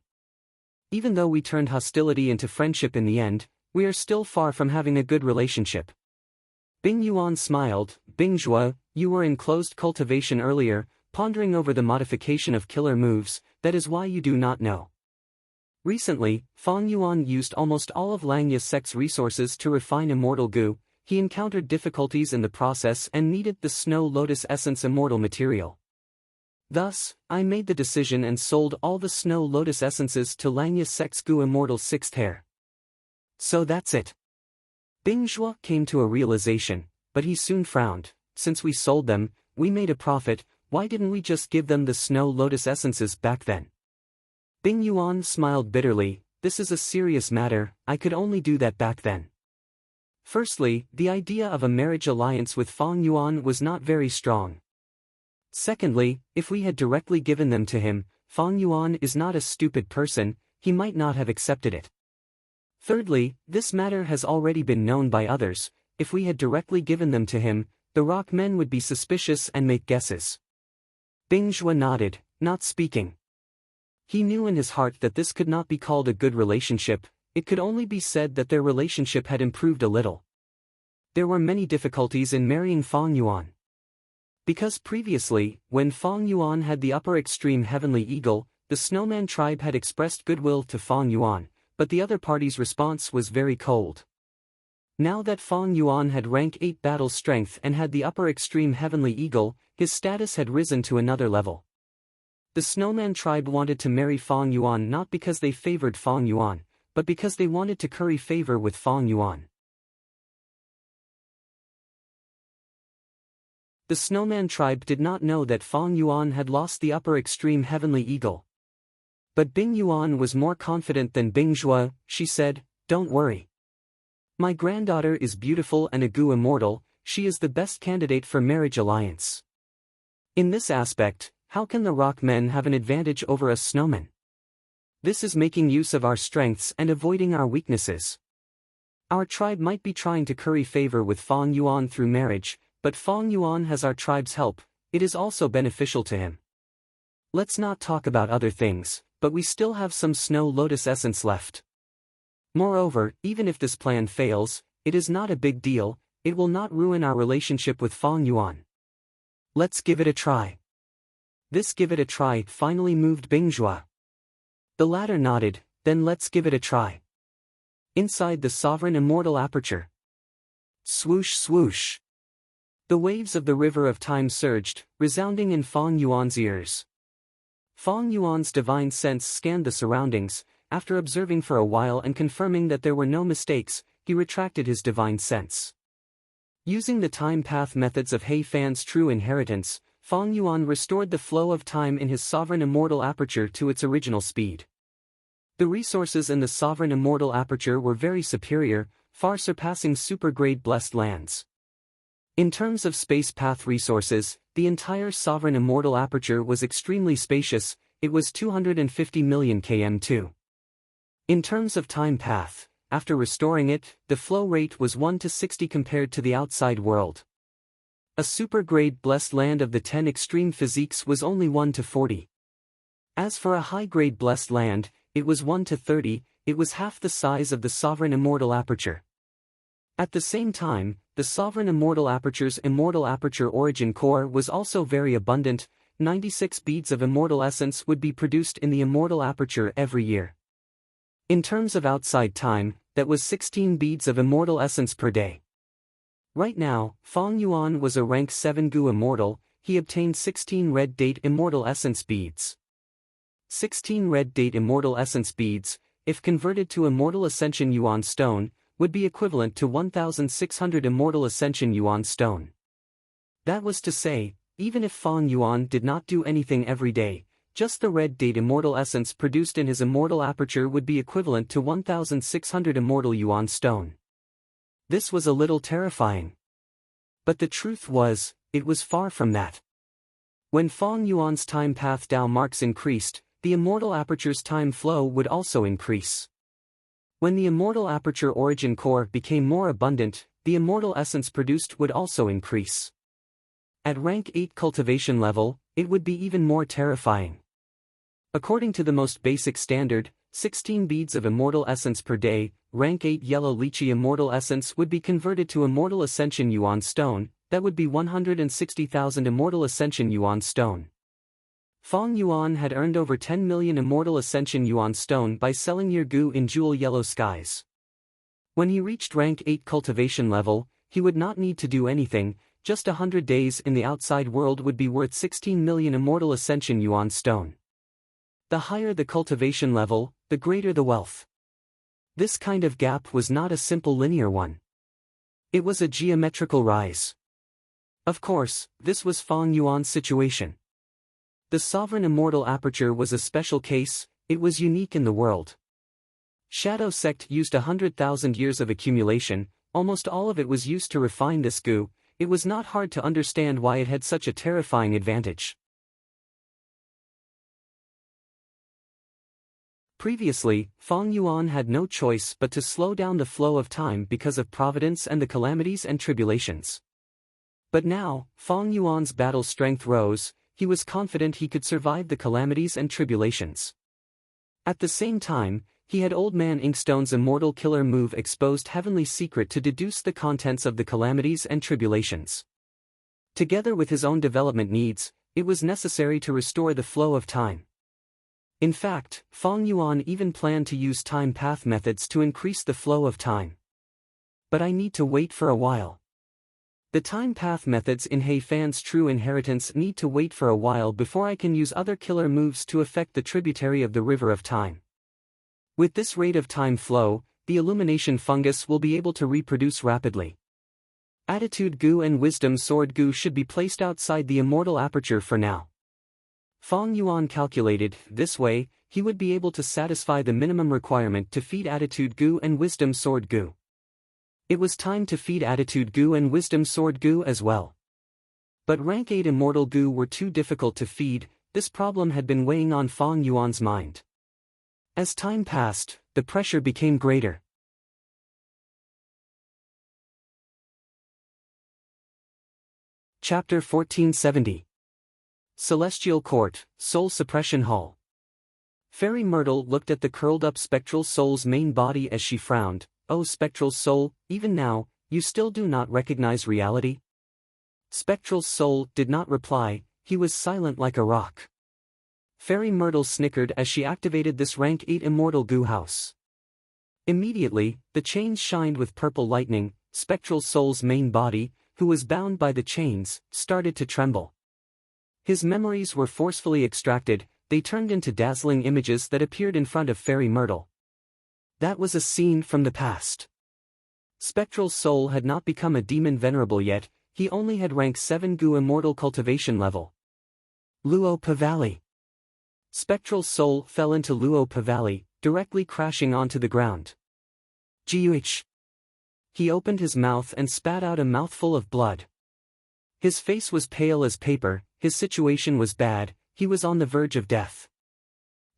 Even though we turned hostility into friendship in the end, we are still far from having a good relationship. Bing Yuan smiled, Bing Zhuo, you were in closed cultivation earlier, pondering over the modification of killer moves, that is why you do not know. Recently, Fang Yuan used almost all of Langya's sect's resources to refine Immortal Gu, he encountered difficulties in the process and needed the Snow Lotus Essence Immortal material. Thus, I made the decision and sold all the snow lotus essences to Langya Sex Gu Immortal Sixth Hair. So that's it. Bing Zhuo came to a realization, but he soon frowned. Since we sold them, we made a profit, why didn't we just give them the snow lotus essences back then? Bing Yuan smiled bitterly, this is a serious matter, I could only do that back then. Firstly, the idea of a marriage alliance with Fang Yuan was not very strong. Secondly, if we had directly given them to him, Fang Yuan is not a stupid person, he might not have accepted it. Thirdly, this matter has already been known by others, if we had directly given them to him, the rock men would be suspicious and make guesses. Bing Zhuo nodded, not speaking. He knew in his heart that this could not be called a good relationship, it could only be said that their relationship had improved a little. There were many difficulties in marrying Fang Yuan. Because previously, when Fang Yuan had the upper extreme heavenly eagle, the snowman tribe had expressed goodwill to Fang Yuan, but the other party's response was very cold. Now that Fang Yuan had rank 8 battle strength and had the upper extreme heavenly eagle, his status had risen to another level. The snowman tribe wanted to marry Fang Yuan not because they favored Fang Yuan, but because they wanted to curry favor with Fang Yuan. The snowman tribe did not know that Fang Yuan had lost the upper extreme heavenly eagle. But Bing Yuan was more confident than Bing Zhuo. She said, "Don't worry. My granddaughter is beautiful and a Gu immortal, she is the best candidate for marriage alliance. In this aspect, how can the rock men have an advantage over us snowmen? This is making use of our strengths and avoiding our weaknesses. Our tribe might be trying to curry favor with Fang Yuan through marriage, but Fang Yuan has our tribe's help, it is also beneficial to him. Let's not talk about other things, but we still have some snow lotus essence left. Moreover, even if this plan fails, it is not a big deal, it will not ruin our relationship with Fang Yuan. Let's give it a try." This give it a try finally moved Bing Zhuo. The latter nodded, then let's give it a try. Inside the sovereign immortal aperture. Swoosh swoosh. The waves of the river of time surged, resounding in Fang Yuan's ears. Fang Yuan's divine sense scanned the surroundings, after observing for a while and confirming that there were no mistakes, he retracted his divine sense. Using the time path methods of He Fan's true inheritance, Fang Yuan restored the flow of time in his sovereign immortal aperture to its original speed. The resources in the sovereign immortal aperture were very superior, far surpassing super-grade blessed lands. In terms of space path resources, the entire sovereign immortal aperture was extremely spacious, it was 250 million km2. In terms of time path, after restoring it, the flow rate was 1 to 60 compared to the outside world. A super-grade blessed land of the 10 extreme physiques was only 1 to 40. As for a high-grade blessed land, it was 1 to 30, it was half the size of the sovereign immortal aperture. At the same time, the sovereign immortal aperture's immortal aperture origin core was also very abundant, 96 beads of immortal essence would be produced in the immortal aperture every year. In terms of outside time, that was 16 beads of immortal essence per day. Right now, Fang Yuan was a rank 7 Gu immortal, he obtained 16 red date immortal essence beads. 16 red date immortal essence beads, if converted to immortal ascension yuan stone, would be equivalent to 1,600 immortal ascension yuan stone. That was to say, even if Fang Yuan did not do anything every day, just the red date immortal essence produced in his immortal aperture would be equivalent to 1,600 immortal yuan stone. This was a little terrifying. But the truth was, it was far from that. When Fang Yuan's time path Dao marks increased, the immortal aperture's time flow would also increase. When the immortal aperture origin core became more abundant, the immortal essence produced would also increase. At rank 8 cultivation level, it would be even more terrifying. According to the most basic standard, 16 beads of immortal essence per day, rank 8 yellow lychee immortal essence would be converted to immortal ascension yuan stone, that would be 160,000 immortal ascension yuan stone. Fang Yuan had earned over 10 million immortal ascension yuan stone by selling Yergu in jewel yellow skies. When he reached rank 8 cultivation level, he would not need to do anything, just 100 days in the outside world would be worth 16 million immortal ascension yuan stone. The higher the cultivation level, the greater the wealth. This kind of gap was not a simple linear one. It was a geometrical rise. Of course, this was Fang Yuan's situation. The sovereign immortal aperture was a special case, it was unique in the world. Shadow Sect used 100,000 years of accumulation, almost all of it was used to refine this goo. It was not hard to understand why it had such a terrifying advantage. Previously, Fang Yuan had no choice but to slow down the flow of time because of providence and the calamities and tribulations. But now, Fang Yuan's battle strength rose, he was confident he could survive the calamities and tribulations. At the same time, he had Old Man Inkstone's immortal killer move exposed heavenly secret to deduce the contents of the calamities and tribulations. Together with his own development needs, it was necessary to restore the flow of time. In fact, Fang Yuan even planned to use time path methods to increase the flow of time. But I need to wait for a while. The time path methods in He Fan's true inheritance need to wait for a while before I can use other killer moves to affect the tributary of the river of time. With this rate of time flow, the illumination fungus will be able to reproduce rapidly. Attitude goo and wisdom sword goo should be placed outside the immortal aperture for now. Fang Yuan calculated, this way, he would be able to satisfy the minimum requirement to feed attitude goo and wisdom sword goo. It was time to feed attitude goo and wisdom sword goo as well. But rank 8 immortal goo were too difficult to feed, this problem had been weighing on Fang Yuan's mind. As time passed, the pressure became greater. Chapter 1470. Celestial Court, Soul Suppression Hall. Fairy Myrtle looked at the curled-up spectral soul's main body as she frowned. Oh spectral soul, even now, you still do not recognize reality? Spectral soul did not reply, he was silent like a rock. Fairy Myrtle snickered as she activated this rank 8 immortal goo house. Immediately, the chains shined with purple lightning. Spectral soul's main body, who was bound by the chains, started to tremble. His memories were forcefully extracted, they turned into dazzling images that appeared in front of Fairy Myrtle. That was a scene from the past. Spectral Soul had not become a demon venerable yet, he only had rank 7 goo immortal cultivation level. Luopa Valley. Spectral Soul fell into Luopa Valley, directly crashing onto the ground. Guh. He opened his mouth and spat out a mouthful of blood. His face was pale as paper, his situation was bad, he was on the verge of death.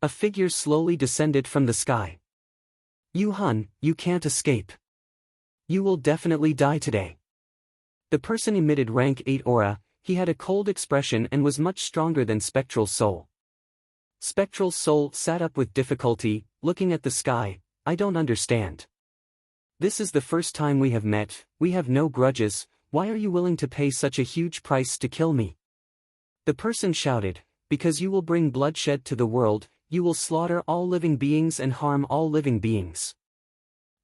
A figure slowly descended from the sky. Yu Hun, you can't escape. You will definitely die today. The person emitted rank 8 aura, he had a cold expression and was much stronger than Spectral Soul. Spectral Soul sat up with difficulty, looking at the sky. I don't understand. This is the first time we have met, we have no grudges, why are you willing to pay such a huge price to kill me? The person shouted, because you will bring bloodshed to the world, you will slaughter all living beings and harm all living beings.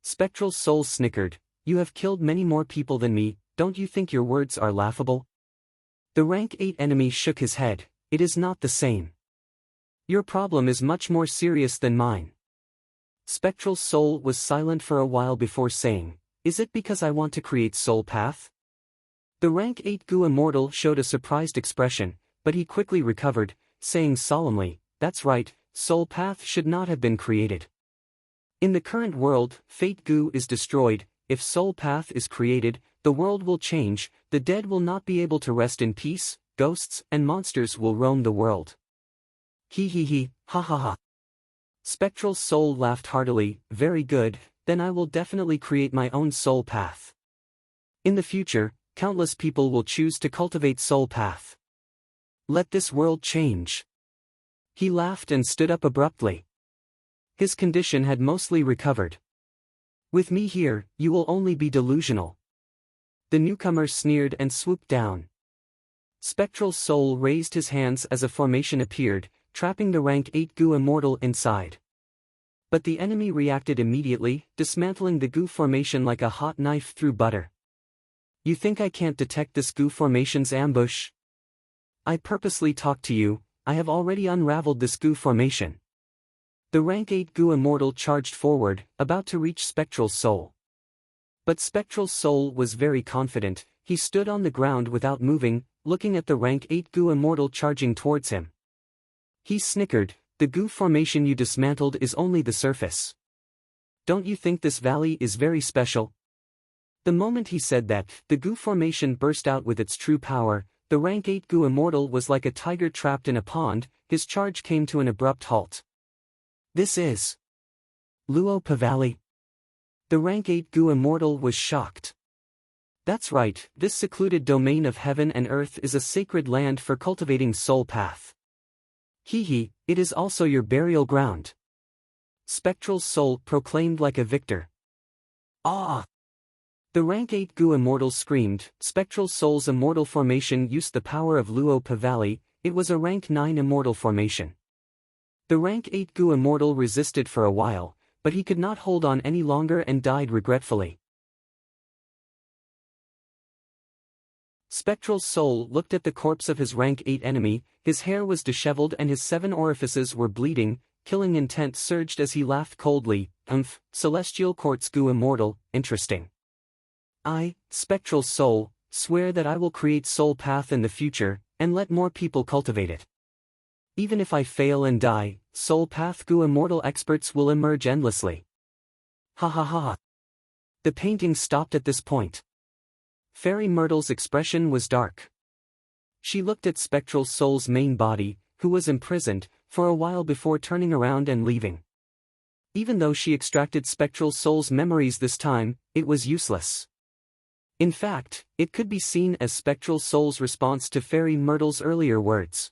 Spectral Soul snickered, you have killed many more people than me, don't you think your words are laughable? The rank 8 enemy shook his head, it is not the same. Your problem is much more serious than mine. Spectral Soul was silent for a while before saying, is it because I want to create Soul Path? The rank 8 goo immortal showed a surprised expression, but he quickly recovered, saying solemnly, that's right, Soul Path should not have been created. In the current world, Fate Goo is destroyed, if Soul Path is created, the world will change, the dead will not be able to rest in peace, ghosts and monsters will roam the world. He, ha ha ha. Spectral Soul laughed heartily, very good, then I will definitely create my own Soul Path. In the future, countless people will choose to cultivate Soul Path. Let this world change. He laughed and stood up abruptly. His condition had mostly recovered. With me here, you will only be delusional. The newcomer sneered and swooped down. Spectral Soul raised his hands as a formation appeared, trapping the rank 8 goo immortal inside. But the enemy reacted immediately, dismantling the goo formation like a hot knife through butter. You think I can't detect this goo formation's ambush? I purposely talked to you, I have already unraveled this goo formation. The rank 8 goo immortal charged forward, about to reach Spectral's soul. But Spectral's soul was very confident. He stood on the ground without moving, looking at the rank 8 goo immortal charging towards him. He snickered, the goo formation you dismantled is only the surface. Don't you think this valley is very special? The moment he said that, the goo formation burst out with its true power. The rank 8 goo immortal was like a tiger trapped in a pond. His charge came to an abrupt halt. This is Luopa Valley. The rank 8 goo immortal was shocked. That's right, this secluded domain of heaven and earth is a sacred land for cultivating soul path. It is also your burial ground. Spectral's soul proclaimed like a victor. Ah! The rank 8 goo immortal screamed. Spectral's soul's immortal formation used the power of Luopa Valley. It was a rank 9 immortal formation. The rank 8 goo immortal resisted for a while, but he could not hold on any longer and died regretfully. Spectral's soul looked at the corpse of his rank 8 enemy. His hair was disheveled and his 7 orifices were bleeding. Killing intent surged as he laughed coldly. Celestial Quartz goo immortal, interesting. I, Spectral's soul, swear that I will create soul path in the future, and let more people cultivate it. Even if I fail and die, soul path goo immortal experts will emerge endlessly. Ha ha ha. The painting stopped at this point. Fairy Myrtle's expression was dark. She looked at Spectral's soul's main body, who was imprisoned, for a while before turning around and leaving. Even though she extracted Spectral's soul's memories this time, it was useless. In fact, it could be seen as Spectral's soul's response to Fairy Myrtle's earlier words.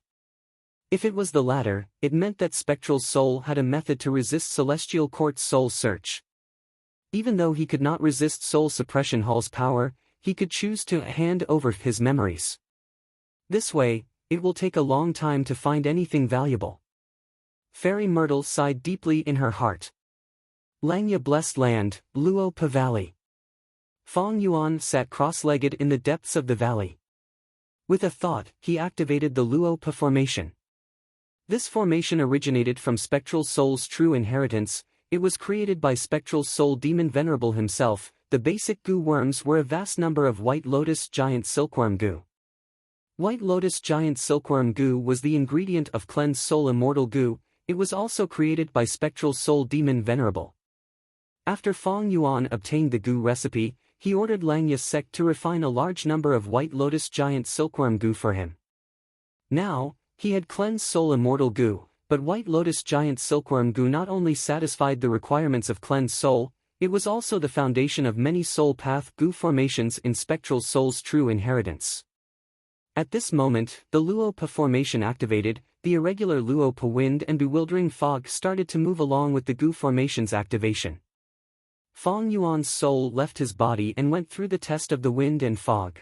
If it was the latter, it meant that Spectral's soul had a method to resist Celestial Quartz soul search. Even though he could not resist Soul Suppression Hall's power, he could choose to hand over his memories. This way, it will take a long time to find anything valuable. Fairy Myrtle sighed deeply in her heart. Langya blessed land, Luopa Valley. Fong Yuan sat cross-legged in the depths of the valley. With a thought, he activated the Luopa formation. This formation originated from Spectral Soul's true inheritance. It was created by Spectral Soul Demon Venerable himself. The basic goo worms were a vast number of White Lotus Giant Silkworm goo. White Lotus Giant Silkworm goo was the ingredient of Cleanse Soul Immortal goo. It was also created by Spectral Soul Demon Venerable. After Fong Yuan obtained the goo recipe, he ordered Langya sect to refine a large number of White Lotus Giant Silkworm goo for him. Now, he had Cleanse Soul Immortal goo, but White Lotus Giant Silkworm goo not only satisfied the requirements of Cleanse Soul, it was also the foundation of many soul path goo formations in Spectral Soul's true inheritance. At this moment, the Luopa formation activated. The irregular Luopa wind and bewildering fog started to move along with the goo formation's activation. Fong Yuan's soul left his body and went through the test of the wind and fog.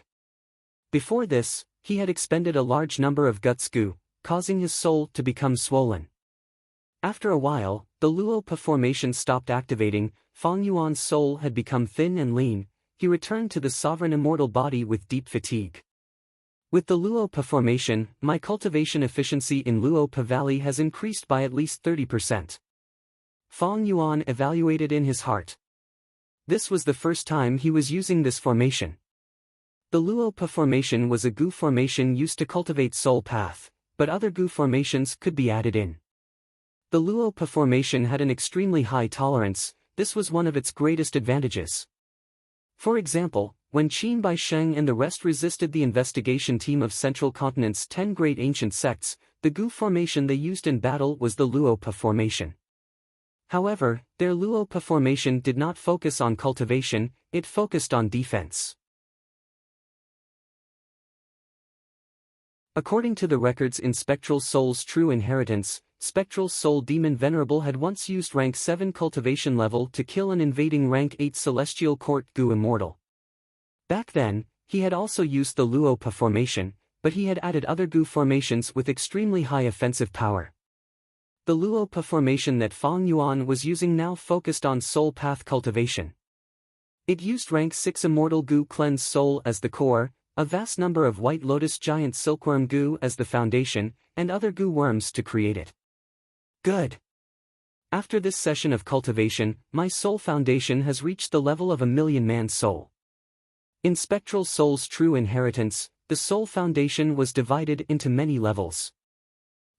Before this, he had expended a large number of guts goo, causing his soul to become swollen. After a while, the Luopa formation stopped activating. Fong Yuan's soul had become thin and lean. He returned to the sovereign immortal body with deep fatigue. With the Luopa formation, my cultivation efficiency in Luopa Valley has increased by at least 30%. Fong Yuan evaluated in his heart. This was the first time he was using this formation. The Luopa formation was a goo formation used to cultivate soul path, but other goo formations could be added in. The Luopa formation had an extremely high tolerance. This was one of its greatest advantages. For example, when Qin Bai Sheng and the rest resisted the investigation team of Central Continent's 10 great ancient sects, the goo formation they used in battle was the Luopa formation. However, their Luopa formation did not focus on cultivation, it focused on defense. According to the records in Spectral Soul's true inheritance, Spectral Soul Demon Venerable had once used rank 7 cultivation level to kill an invading rank 8 Celestial Court goo immortal. Back then, he had also used the Luopa formation, but he had added other goo formations with extremely high offensive power. The Luopa formation that Fong Yuan was using now focused on soul path cultivation. It used rank 6 immortal goo cleanse soul as the core, a vast number of white lotus giant silkworm goo as the foundation, and other goo worms to create it. Good. After this session of cultivation, my soul foundation has reached the level of 1,000,000-man soul. In Spectral Soul's true inheritance, the soul foundation was divided into many levels.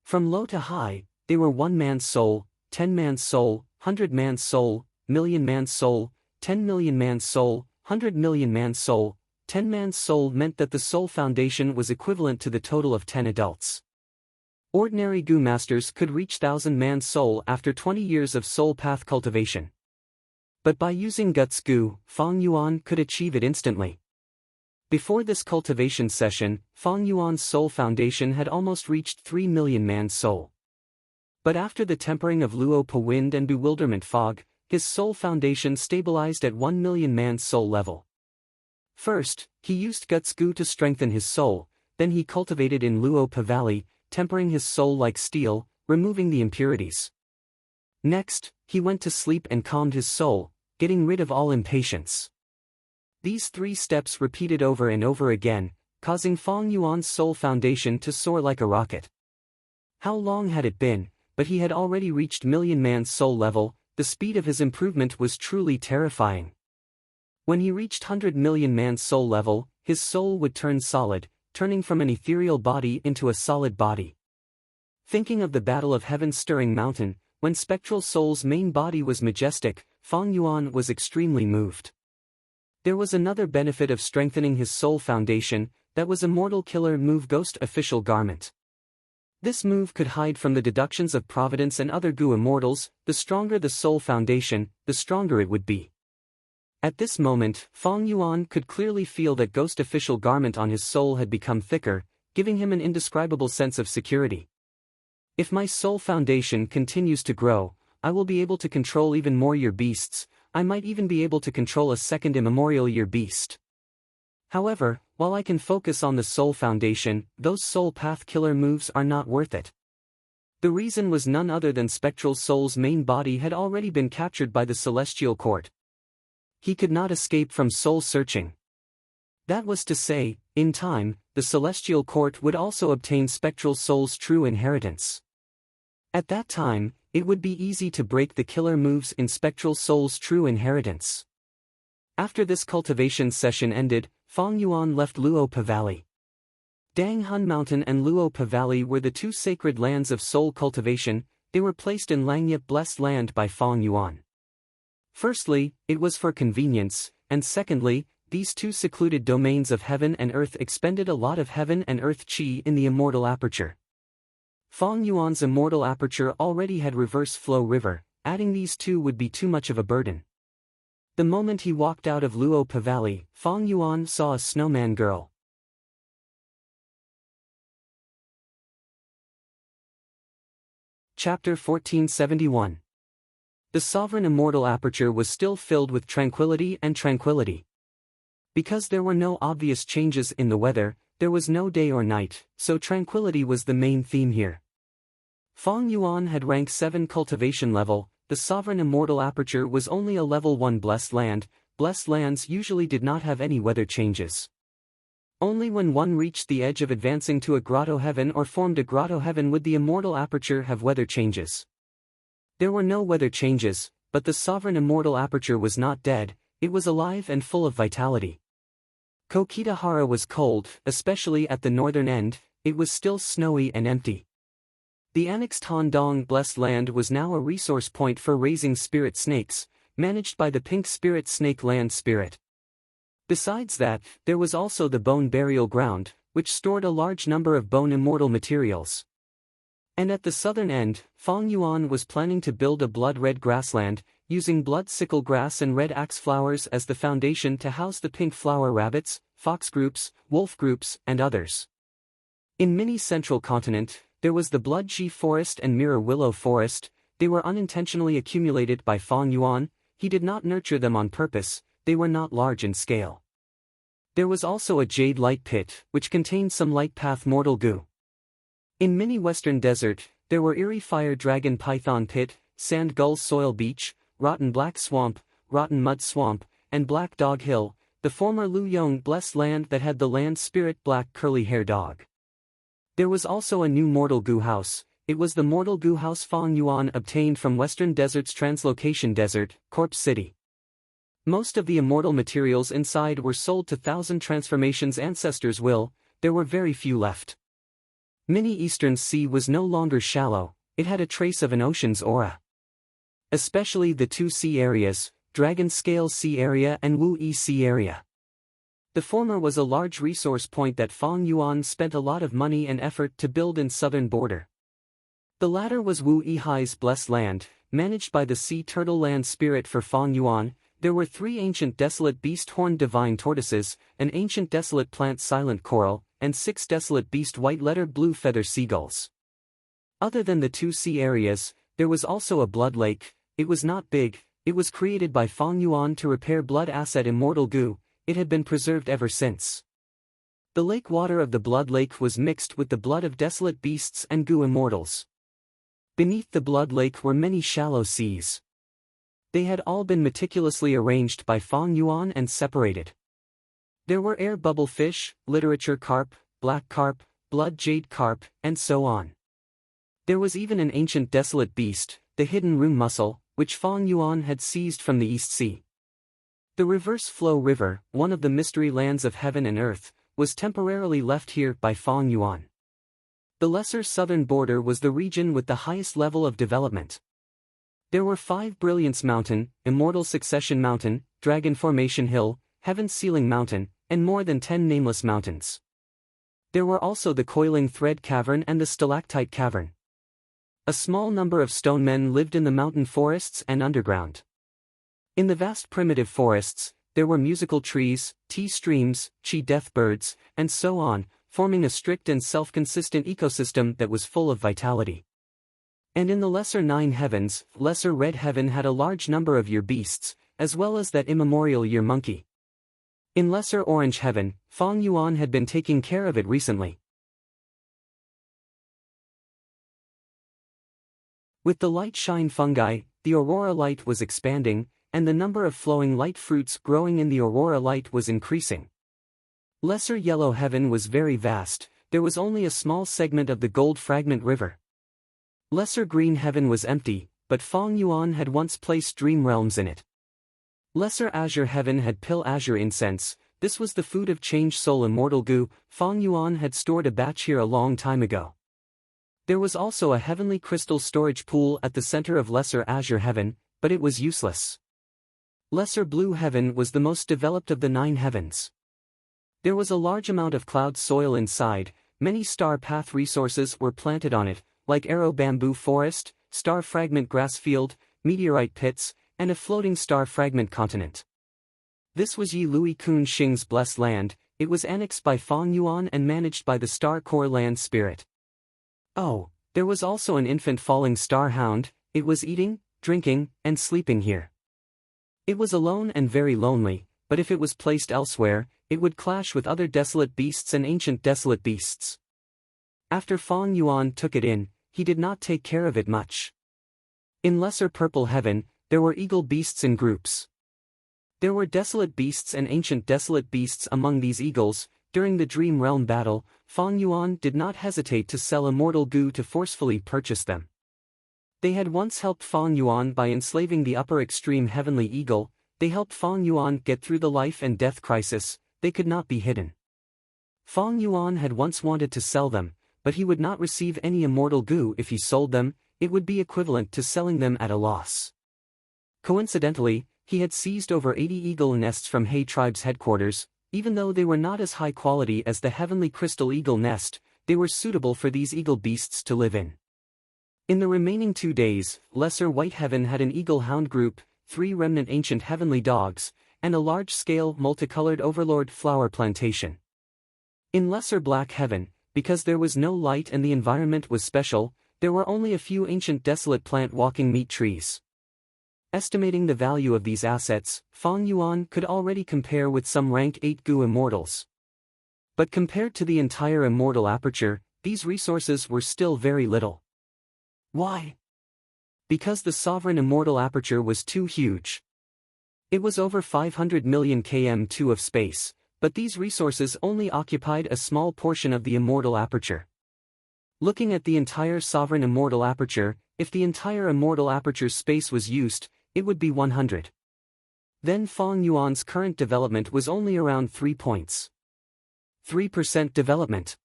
From low to high, they were 1-man soul, 10-man soul, 100-man soul, 1,000,000-man soul, 10,000,000-man soul, 100,000,000-man soul. 10-man soul meant that the soul foundation was equivalent to the total of 10 adults. Ordinary goo masters could reach 1,000-man soul after 20 years of soul path cultivation. But by using guts goo, Fang Yuan could achieve it instantly. Before this cultivation session, Fang Yuan's soul foundation had almost reached 3,000,000-man soul. But after the tempering of Luo Pa wind and bewilderment fog, his soul foundation stabilized at 1,000,000-man soul level. First, he used guts goo to strengthen his soul, then he cultivated in Luo Pa valley, tempering his soul like steel, removing the impurities. Next, he went to sleep and calmed his soul, getting rid of all impatience. These 3 steps repeated over and over again, causing Fang Yuan's soul foundation to soar like a rocket. How long had it been, but he had already reached 1,000,000-man soul level. The speed of his improvement was truly terrifying. When he reached 100,000,000-man soul level, his soul would turn solid, turning from an ethereal body into a solid body. Thinking of the Battle of Heaven's stirring mountain, when Spectral Soul's main body was majestic, Fang Yuan was extremely moved. There was another benefit of strengthening his soul foundation, that was Immortal Killer Move Ghost Official Garment. This move could hide from the deductions of Providence and other goo immortals. The stronger the soul foundation, the stronger it would be. At this moment, Fang Yuan could clearly feel that Ghost Official Garment on his soul had become thicker, giving him an indescribable sense of security. If my soul foundation continues to grow, I will be able to control even more year beasts. I might even be able to control a second immemorial year beast. However, while I can focus on the soul foundation, those soul path killer moves are not worth it. The reason was none other than Spectral Soul's main body had already been captured by the Celestial Court. He could not escape from soul searching. That was to say, in time, the Celestial Court would also obtain Spectral Soul's true inheritance. At that time, it would be easy to break the killer moves in Spectral Soul's true inheritance. After this cultivation session ended, Fang Yuan left Luo Pa valley. Dang Hun Mountain and Luo Pa valley were the 2 sacred lands of soul cultivation. They were placed in Langyap blessed land by Fang Yuan. Firstly, it was for convenience, and secondly, these 2 secluded domains of heaven and earth expended a lot of heaven and earth chi in the immortal aperture. Fang Yuan's immortal aperture already had reverse flow river, adding these 2 would be too much of a burden. The moment he walked out of Luo Pa valley, Fang Yuan saw a snowman girl. Chapter 1471. The sovereign immortal aperture was still filled with tranquility and tranquility. Because there were no obvious changes in the weather, there was no day or night, so tranquility was the main theme here. Fang Yuan had rank 7 cultivation level. The sovereign immortal aperture was only a level 1 blessed land. Blessed lands usually did not have any weather changes. Only when one reached the edge of advancing to a grotto heaven or formed a grotto heaven would the immortal aperture have weather changes. There were no weather changes, but the sovereign immortal aperture was not dead, it was alive and full of vitality. Kokitahara was cold, especially at the northern end. It was still snowy and empty. The annexed Handong blessed land was now a resource point for raising spirit snakes, managed by the pink spirit snake land spirit. Besides that, there was also the bone burial ground, which stored a large number of bone immortal materials. And at the southern end, Fang Yuan was planning to build a blood-red grassland, using blood sickle grass and red axe flowers as the foundation to house the pink flower rabbits, fox groups, wolf groups, and others. In Mini Central Continent, there was the Blood Ji Forest and Mirror Willow Forest. They were unintentionally accumulated by Fang Yuan. He did not nurture them on purpose, they were not large in scale. There was also a Jade Light Pit, which contained some light path mortal goo. In Mini Western Desert, there were Eerie Fire Dragon Python Pit, Sand Gull Soil Beach, Rotten Black Swamp, Rotten Mud Swamp, and Black Dog Hill, the former Lu Yong blessed land that had the land spirit Black Curly Hair Dog. There was also a new Mortal Goo house. It was the Mortal Goo house Fong Yuan obtained from Western Desert's Translocation Desert, Corpse City. Most of the immortal materials inside were sold to Thousand Transformations' ancestors' will. There were very few left. Mini Eastern Sea was no longer shallow, it had a trace of an ocean's aura. Especially the two sea areas, Dragon Scale Sea Area and Wu Yi Sea Area. The former was a large resource point that Fong Yuan spent a lot of money and effort to build in southern border. The latter was Wu Yihai's blessed land, managed by the sea turtle land spirit for Fong Yuan. There were 3 ancient desolate beast horned divine tortoises, an ancient desolate plant silent coral, and 6 desolate beast white letter blue feather seagulls. Other than the 2 sea areas, there was also a blood lake. It was not big. It was created by Fong Yuan to repair blood asset Immortal Goo. It had been preserved ever since. The lake water of the blood lake was mixed with the blood of desolate beasts and goo immortals. Beneath the blood lake were many shallow seas. They had all been meticulously arranged by Fong Yuan and separated. There were air bubble fish, literature carp, black carp, blood jade carp, and so on. There was even an ancient desolate beast, the hidden room mussel, which Fong Yuan had seized from the East Sea. The Reverse Flow River, one of the mystery lands of heaven and earth, was temporarily left here by Fong Yuan. The lesser southern border was the region with the highest level of development. There were 5 Brilliance Mountain, Immortal Succession Mountain, Dragon Formation Hill, Heaven Sealing Mountain, and more than 10 nameless mountains. There were also the Coiling Thread Cavern and the Stalactite Cavern. A small number of stone men lived in the mountain forests and underground. In the vast primitive forests, there were musical trees, tea streams, chi death birds, and so on, forming a strict and self-consistent ecosystem that was full of vitality. And in the lesser 9 heavens, lesser red heaven had a large number of year beasts, as well as that immemorial year monkey. In lesser orange heaven, Fong Yuan had been taking care of it recently. With the light shine fungi, the aurora light was expanding, and the number of flowing light fruits growing in the aurora light was increasing. Lesser yellow heaven was very vast, there was only a small segment of the gold fragment river. Lesser green heaven was empty, but Fong Yuan had once placed dream realms in it. Lesser azure heaven had pill azure incense. This was the food of change soul Immortal Goo. Fong Yuan had stored a batch here a long time ago. There was also a heavenly crystal storage pool at the center of Lesser Azure Heaven, but it was useless. Lesser Blue Heaven was the most developed of the 9 heavens. There was a large amount of cloud soil inside, many star path resources were planted on it, like arrow bamboo forest, star fragment grass field, meteorite pits, and a floating star fragment continent. This was Yi Lui Kun Xing's blessed land. It was annexed by Fong Yuan and managed by the Star Core Land Spirit. Oh, there was also an infant falling star hound. It was eating, drinking, and sleeping here. It was alone and very lonely, but if it was placed elsewhere, it would clash with other desolate beasts and ancient desolate beasts. After Fong Yuan took it in, he did not take care of it much. In Lesser Purple Heaven, there were eagle beasts in groups. There were desolate beasts and ancient desolate beasts among these eagles. During the Dream Realm battle, Fong Yuan did not hesitate to sell Immortal Goo to forcefully purchase them. They had once helped Fong Yuan by enslaving the upper extreme heavenly eagle. They helped Fong Yuan get through the life and death crisis. They could not be hidden. Fong Yuan had once wanted to sell them, but he would not receive any Immortal Goo if he sold them. It would be equivalent to selling them at a loss. Coincidentally, he had seized over 80 eagle nests from Hay Tribe's headquarters. Even though they were not as high quality as the heavenly crystal eagle nest, they were suitable for these eagle beasts to live in. In the remaining 2 days, Lesser White Heaven had an eagle hound group, 3 remnant ancient heavenly dogs, and a large-scale multicolored overlord flower plantation. In Lesser Black Heaven, because there was no light and the environment was special, there were only a few ancient desolate plant walking meat trees. Estimating the value of these assets, Fong Yuan could already compare with some rank 8 Goo immortals. But compared to the entire immortal aperture, these resources were still very little. Why? Because the sovereign immortal aperture was too huge. It was over 500 million km2 of space, but these resources only occupied a small portion of the immortal aperture. Looking at the entire sovereign immortal aperture, if the entire immortal aperture's space was used, it would be 100. Then Fong Yuan's current development was only around 3.3% development.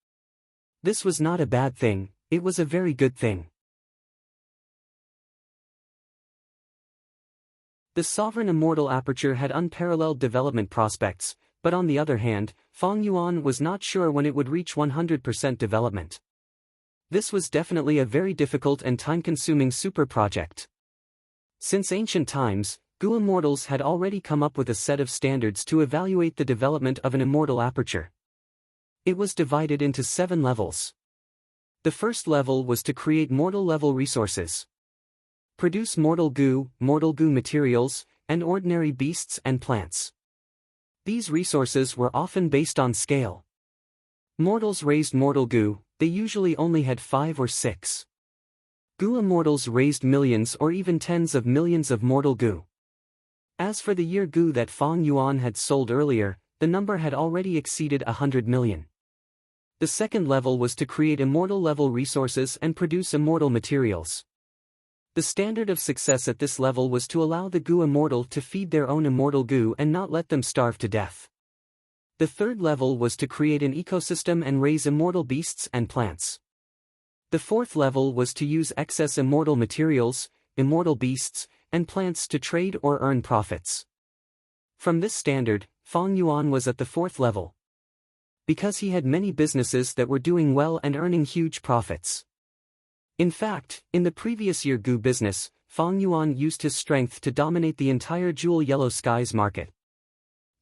This was not a bad thing, it was a very good thing. The sovereign immortal aperture had unparalleled development prospects, but on the other hand, Fong Yuan was not sure when it would reach 100% development. This was definitely a very difficult and time-consuming super project. Since ancient times, Gu immortals had already come up with a set of standards to evaluate the development of an immortal aperture. It was divided into 7 levels. The first level was to create mortal-level resources. Produce mortal goo materials, and ordinary beasts and plants. These resources were often based on scale. Mortals raised mortal goo, they usually only had 5 or 6. Gu immortals raised millions or even tens of millions of mortal goo. As for the year goo that Fong Yuan had sold earlier, the number had already exceeded 100 million. The second level was to create immortal-level resources and produce immortal materials. The standard of success at this level was to allow the Gu immortal to feed their own immortal goo and not let them starve to death. The third level was to create an ecosystem and raise immortal beasts and plants. The fourth level was to use excess immortal materials, immortal beasts, and plants to trade or earn profits. From this standard, Fong Yuan was at the fourth level. Because he had many businesses that were doing well and earning huge profits. In fact, in the previous year Gu business, Fong Yuan used his strength to dominate the entire Jewel Yellow Skies market.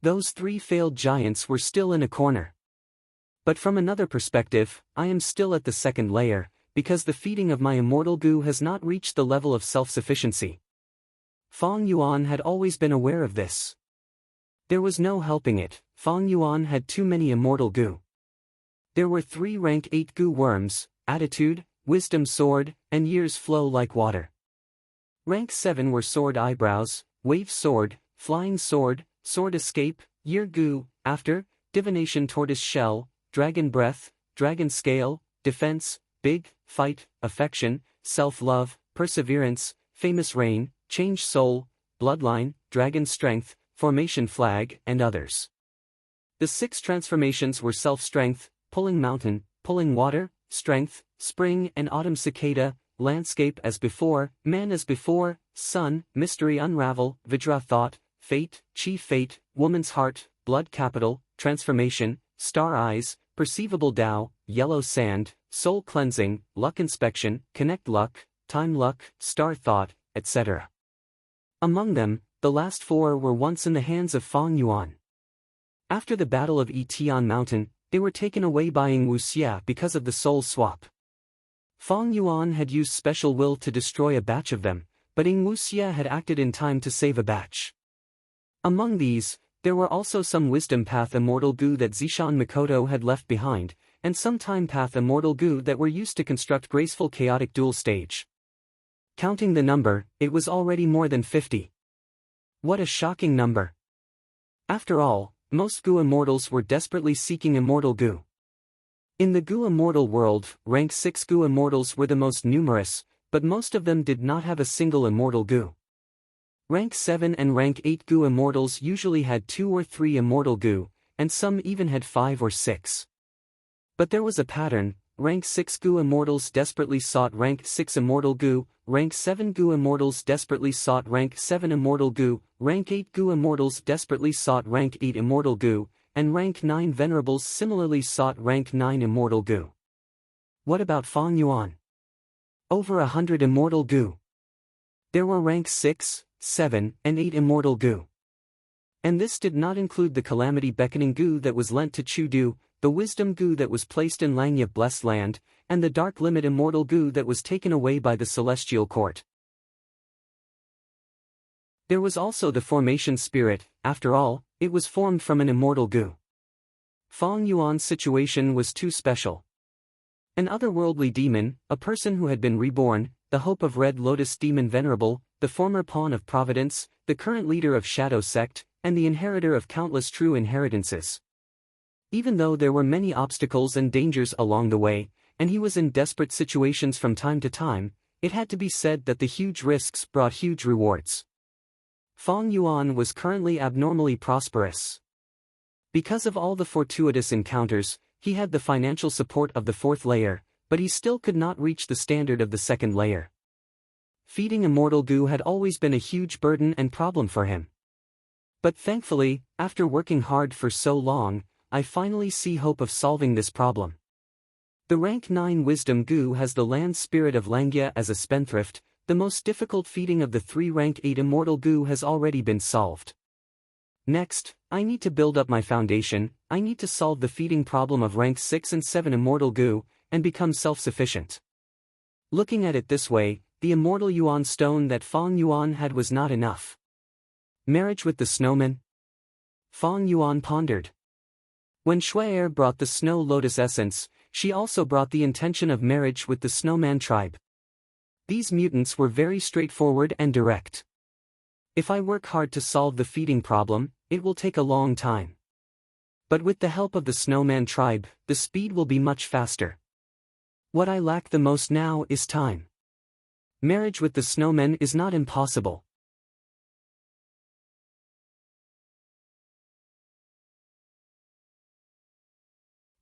Those 3 failed giants were still in a corner. But from another perspective, I am still at the second layer, because the feeding of my immortal goo has not reached the level of self-sufficiency. Fong Yuan had always been aware of this. There was no helping it, Fong Yuan had too many immortal goo. There were 3 rank 8 goo worms, attitude, wisdom sword, and years flow like water. Rank 7 were sword eyebrows, wave sword, flying sword, sword escape, year goo, after, divination tortoise shell, dragon breath, dragon scale, defense, big, fight, affection, self-love, perseverance, famous reign, change soul, bloodline, dragon strength, formation flag, and others. The 6 transformations were self-strength, pulling mountain, pulling water, strength, spring and autumn cicada, landscape as before, man as before, sun, mystery unravel, Vajra thought, fate, chief fate, woman's heart, blood capital, transformation, star eyes, perceivable Tao, yellow sand, soul cleansing, luck inspection, connect luck, time luck, star thought, etc. Among them, the last 4 were once in the hands of Fong Yuan. After the Battle of Tian Mountain, they were taken away by Ying Wuxia because of the soul swap. Fong Yuan had used special will to destroy a batch of them, but Ying Wuxia had acted in time to save a batch. Among these, there were also some wisdom path immortal goo that Zishan Mikoto had left behind, and some time path immortal goo that were used to construct graceful chaotic dual stage. Counting the number, it was already more than 50. What a shocking number. After all, most Gu immortals were desperately seeking immortal Gu. In the Gu immortal world, rank 6 Gu immortals were the most numerous, but most of them did not have a single immortal Gu. Rank 7 and rank 8 Gu immortals usually had 2 or 3 immortal Gu, and some even had 5 or 6. But there was a pattern. Rank 6 Gu immortals desperately sought rank 6 immortal Gu, rank 7 Gu immortals desperately sought rank 7 immortal Gu, rank 8 Gu immortals desperately sought rank 8 immortal Gu, and rank 9 venerables similarly sought rank 9 immortal Gu. What about Fong Yuan? Over 100 immortal Gu. There were rank 6, 7, and 8 immortal Gu. And this did not include the calamity beckoning Gu that was lent to Chudu, the wisdom Gu that was placed in Langya blessed land, and the dark limit immortal Gu that was taken away by the celestial court. There was also the formation spirit. After all, it was formed from an immortal Gu. Fong Yuan's situation was too special. An otherworldly demon, a person who had been reborn, the hope of Red Lotus demon venerable, the former pawn of providence, the current leader of Shadow Sect, and the inheritor of countless true inheritances. Even though there were many obstacles and dangers along the way, and he was in desperate situations from time to time, it had to be said that the huge risks brought huge rewards. Fong Yuan was currently abnormally prosperous. Because of all the fortuitous encounters, he had the financial support of the fourth layer, but he still could not reach the standard of the second layer. Feeding immortal goo had always been a huge burden and problem for him. But thankfully, after working hard for so long, I finally see hope of solving this problem. The rank 9 wisdom goo has the land spirit of Langya as a spendthrift. The most difficult feeding of the 3 rank 8 immortal goo has already been solved. Next, I need to build up my foundation. I need to solve the feeding problem of rank 6 and 7 immortal goo, and become self-sufficient. Looking at it this way, the immortal Yuan stone that Fong Yuan had was not enough. Marriage with the snowman? Fong Yuan pondered. When Shuai brought the snow lotus essence, she also brought the intention of marriage with the snowman tribe. These mutants were very straightforward and direct. If I work hard to solve the feeding problem, it will take a long time. But with the help of the snowman tribe, the speed will be much faster. What I lack the most now is time. Marriage with the snowman is not impossible.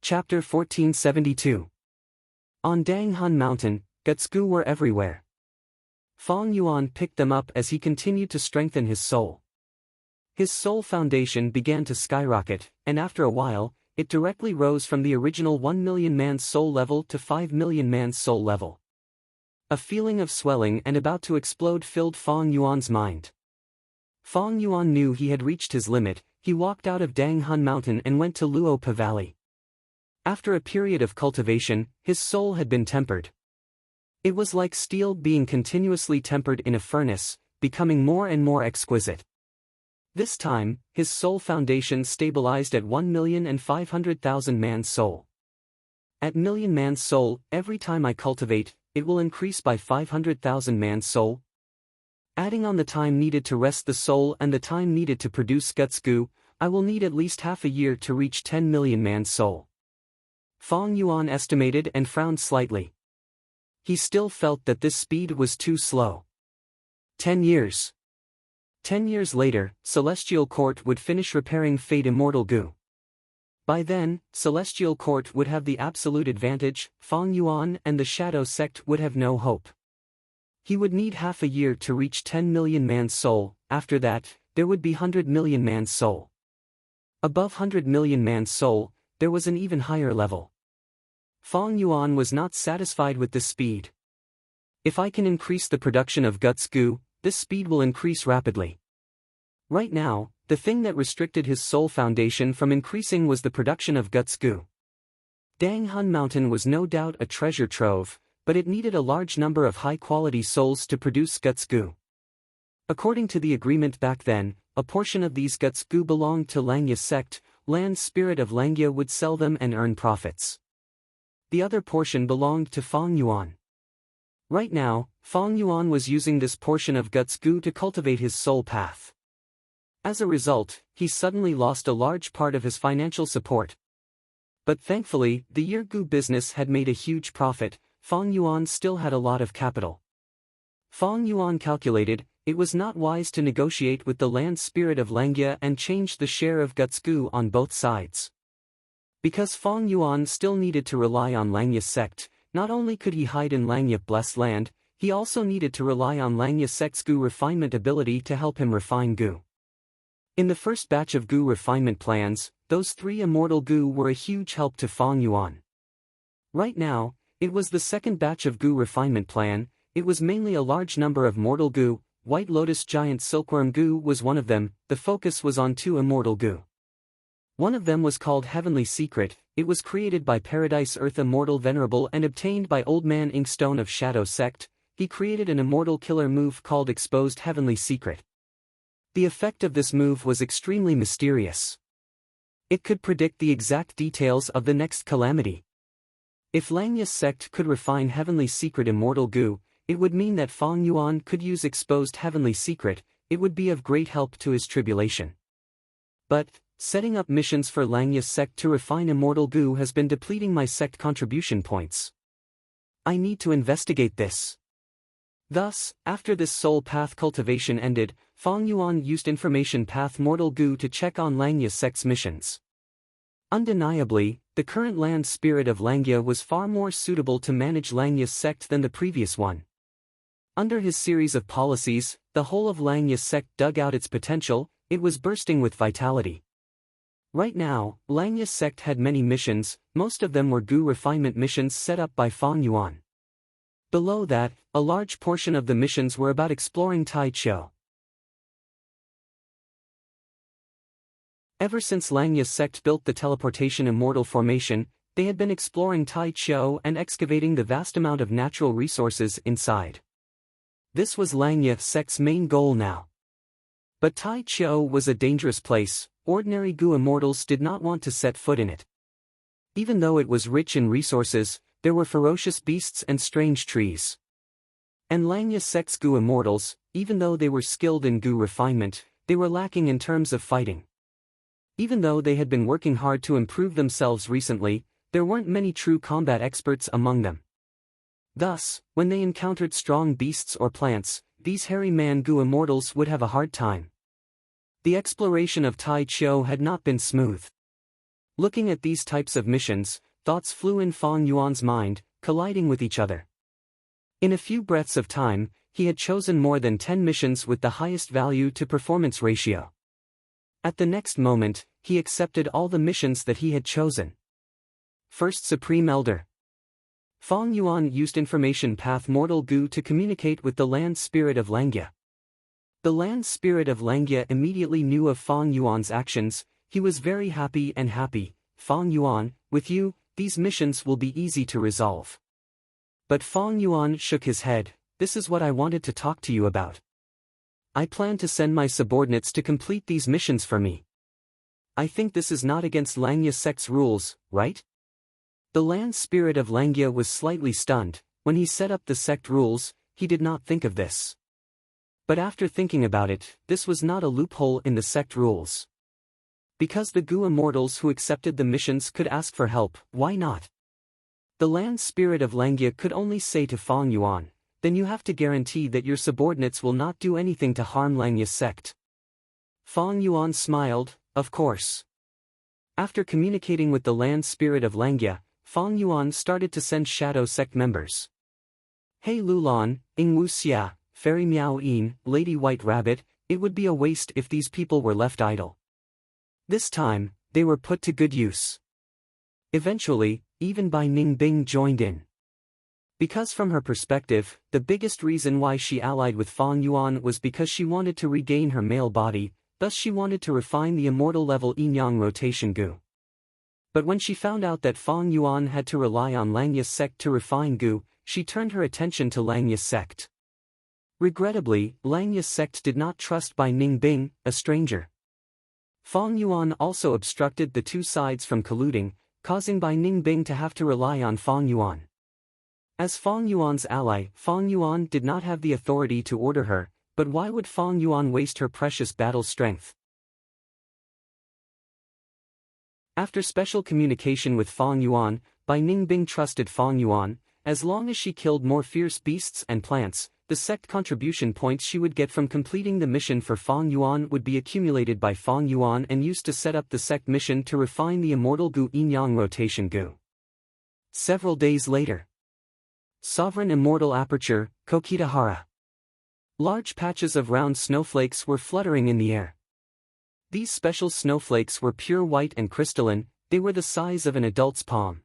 Chapter 1472. On Danghun Mountain, Gutsgu were everywhere. Fong Yuan picked them up as he continued to strengthen his soul. His soul foundation began to skyrocket, and after a while, it directly rose from the original 1 million man's soul level to 5 million man's soul level. A feeling of swelling and about to explode filled Fong Yuan's mind. Fong Yuan knew he had reached his limit. He walked out of Danghun Mountain and went to Luopa Valley. After a period of cultivation, his soul had been tempered. It was like steel being continuously tempered in a furnace, becoming more and more exquisite. This time, his soul foundation stabilized at 1,500,000 man's soul. At million man's soul, every time I cultivate, it will increase by 500,000 man's soul. Adding on the time needed to rest the soul and the time needed to produce Gutsgu, I will need at least half a year to reach 10 million man's soul. Fong Yuan estimated and frowned slightly. He still felt that this speed was too slow. 10 years. 10 years later, Celestial Court would finish repairing Fate Immortal Goo. By then, Celestial Court would have the absolute advantage. Fong Yuan and the Shadow Sect would have no hope. He would need half a year to reach 10 million man's soul. After that, there would be 100 million man's soul. Above 100 million man's soul, there was an even higher level. Fong Yuan was not satisfied with this speed. If I can increase the production of Gutsgu, this speed will increase rapidly. Right now, the thing that restricted his soul foundation from increasing was the production of Gutsgu. Danghun Mountain was no doubt a treasure trove, but it needed a large number of high-quality souls to produce Gutsgu. According to the agreement back then, a portion of these Gutsgu belonged to Langya sect. Land spirit of Langya would sell them and earn profits. The other portion belonged to Fong Yuan. Right now, Fong Yuan was using this portion of Gutsgu to cultivate his soul path. As a result, he suddenly lost a large part of his financial support. But thankfully, the Year Gu business had made a huge profit. Fong Yuan still had a lot of capital. Fong Yuan calculated, it was not wise to negotiate with the land spirit of Langya and change the share of Gutsgu on both sides. Because Fong Yuan still needed to rely on Langya sect, not only could he hide in Langya blessed land, he also needed to rely on Langya sect's Gu refinement ability to help him refine Gu. In the first batch of Gu refinement plans, those 3 immortal Gu were a huge help to Fong Yuan. Right now, it was the second batch of Gu refinement plan. It was mainly a large number of mortal Gu. White Lotus Giant Silkworm Gu was one of them. The focus was on 2 immortal Gu. One of them was called Heavenly Secret. It was created by Paradise Earth Immortal Venerable and obtained by Old Man Inkstone of Shadow Sect. He created an immortal killer move called Exposed Heavenly Secret. The effect of this move was extremely mysterious. It could predict the exact details of the next calamity. If Langya's sect could refine Heavenly Secret Immortal Gu, it would mean that Fong Yuan could use Exposed Heavenly Secret. it would be of great help to his tribulation. But, setting up missions for Langya's sect to refine immortal goo has been depleting my sect contribution points. I need to investigate this. Thus, after this soul path cultivation ended, Fang Yuan used information path mortal goo to check on Langya's sect's missions. Undeniably, the current land spirit of Langya was far more suitable to manage Langya's sect than the previous one. Under his series of policies, the whole of Langya's sect dug out its potential, it was bursting with vitality. Right now, Langya's sect had many missions, most of them were goo refinement missions set up by Fang Yuan. Below that, a large portion of the missions were about exploring Tai Chou. Ever since Langya's sect built the teleportation immortal formation, they had been exploring Tai Chou and excavating the vast amount of natural resources inside. This was Langya's sect's main goal now. But Tai Chou was a dangerous place, ordinary goo immortals did not want to set foot in it. Even though it was rich in resources, there were ferocious beasts and strange trees. And Langya's sect's goo immortals, even though they were skilled in goo refinement, they were lacking in terms of fighting. Even though they had been working hard to improve themselves recently, there weren't many true combat experts among them. Thus, when they encountered strong beasts or plants, these hairy man goo immortals would have a hard time. The exploration of Tai Chou had not been smooth. Looking at these types of missions, thoughts flew in Fang Yuan's mind, colliding with each other. In a few breaths of time, he had chosen more than 10 missions with the highest value to performance ratio. At the next moment, he accepted all the missions that he had chosen. First Supreme Elder. Fang Yuan used information path mortal goo to communicate with the land spirit of Langya. The land spirit of Langya immediately knew of Fang Yuan's actions. He was very happy. Fang Yuan, with you, these missions will be easy to resolve. But Fang Yuan shook his head. This is what I wanted to talk to you about. I plan to send my subordinates to complete these missions for me. I think this is not against Langya's sect's rules, right? The land spirit of Langya was slightly stunned. When he set up the sect rules, he did not think of this. But after thinking about it, this was not a loophole in the sect rules. Because the goo immortals who accepted the missions could ask for help, why not? The land spirit of Langya could only say to Fang Yuan, then you have to guarantee that your subordinates will not do anything to harm Langya's sect. Fang Yuan smiled, of course. After communicating with the land spirit of Langya, Fang Yuan started to send shadow sect members. Hey Lulan, Ing Wu Xia, Fairy Miao Yin, Lady White Rabbit, it would be a waste if these people were left idle. This time, they were put to good use. Eventually, even Bai Ningbing joined in. Because from her perspective, the biggest reason why she allied with Fang Yuan was because she wanted to regain her male body, thus she wanted to refine the immortal level yin-yang rotation goo. But when she found out that Fang Yuan had to rely on Langya's sect to refine goo, she turned her attention to Langya's sect. Regrettably, Langya's sect did not trust Bai Ningbing, a stranger. Fang Yuan also obstructed the two sides from colluding, causing Bai Ningbing to have to rely on Fang Yuan. As Fang Yuan's ally, Fang Yuan did not have the authority to order her, but why would Fang Yuan waste her precious battle strength? After special communication with Fang Yuan, Bai Ningbing trusted Fang Yuan. As long as she killed more fierce beasts and plants, the sect contribution points she would get from completing the mission for Fang Yuan would be accumulated by Fang Yuan and used to set up the sect mission to refine the immortal goo yin-yang rotation goo. Several days later. Sovereign Immortal Aperture, Kokitahara. Large patches of round snowflakes were fluttering in the air. These special snowflakes were pure white and crystalline, they were the size of an adult's palm.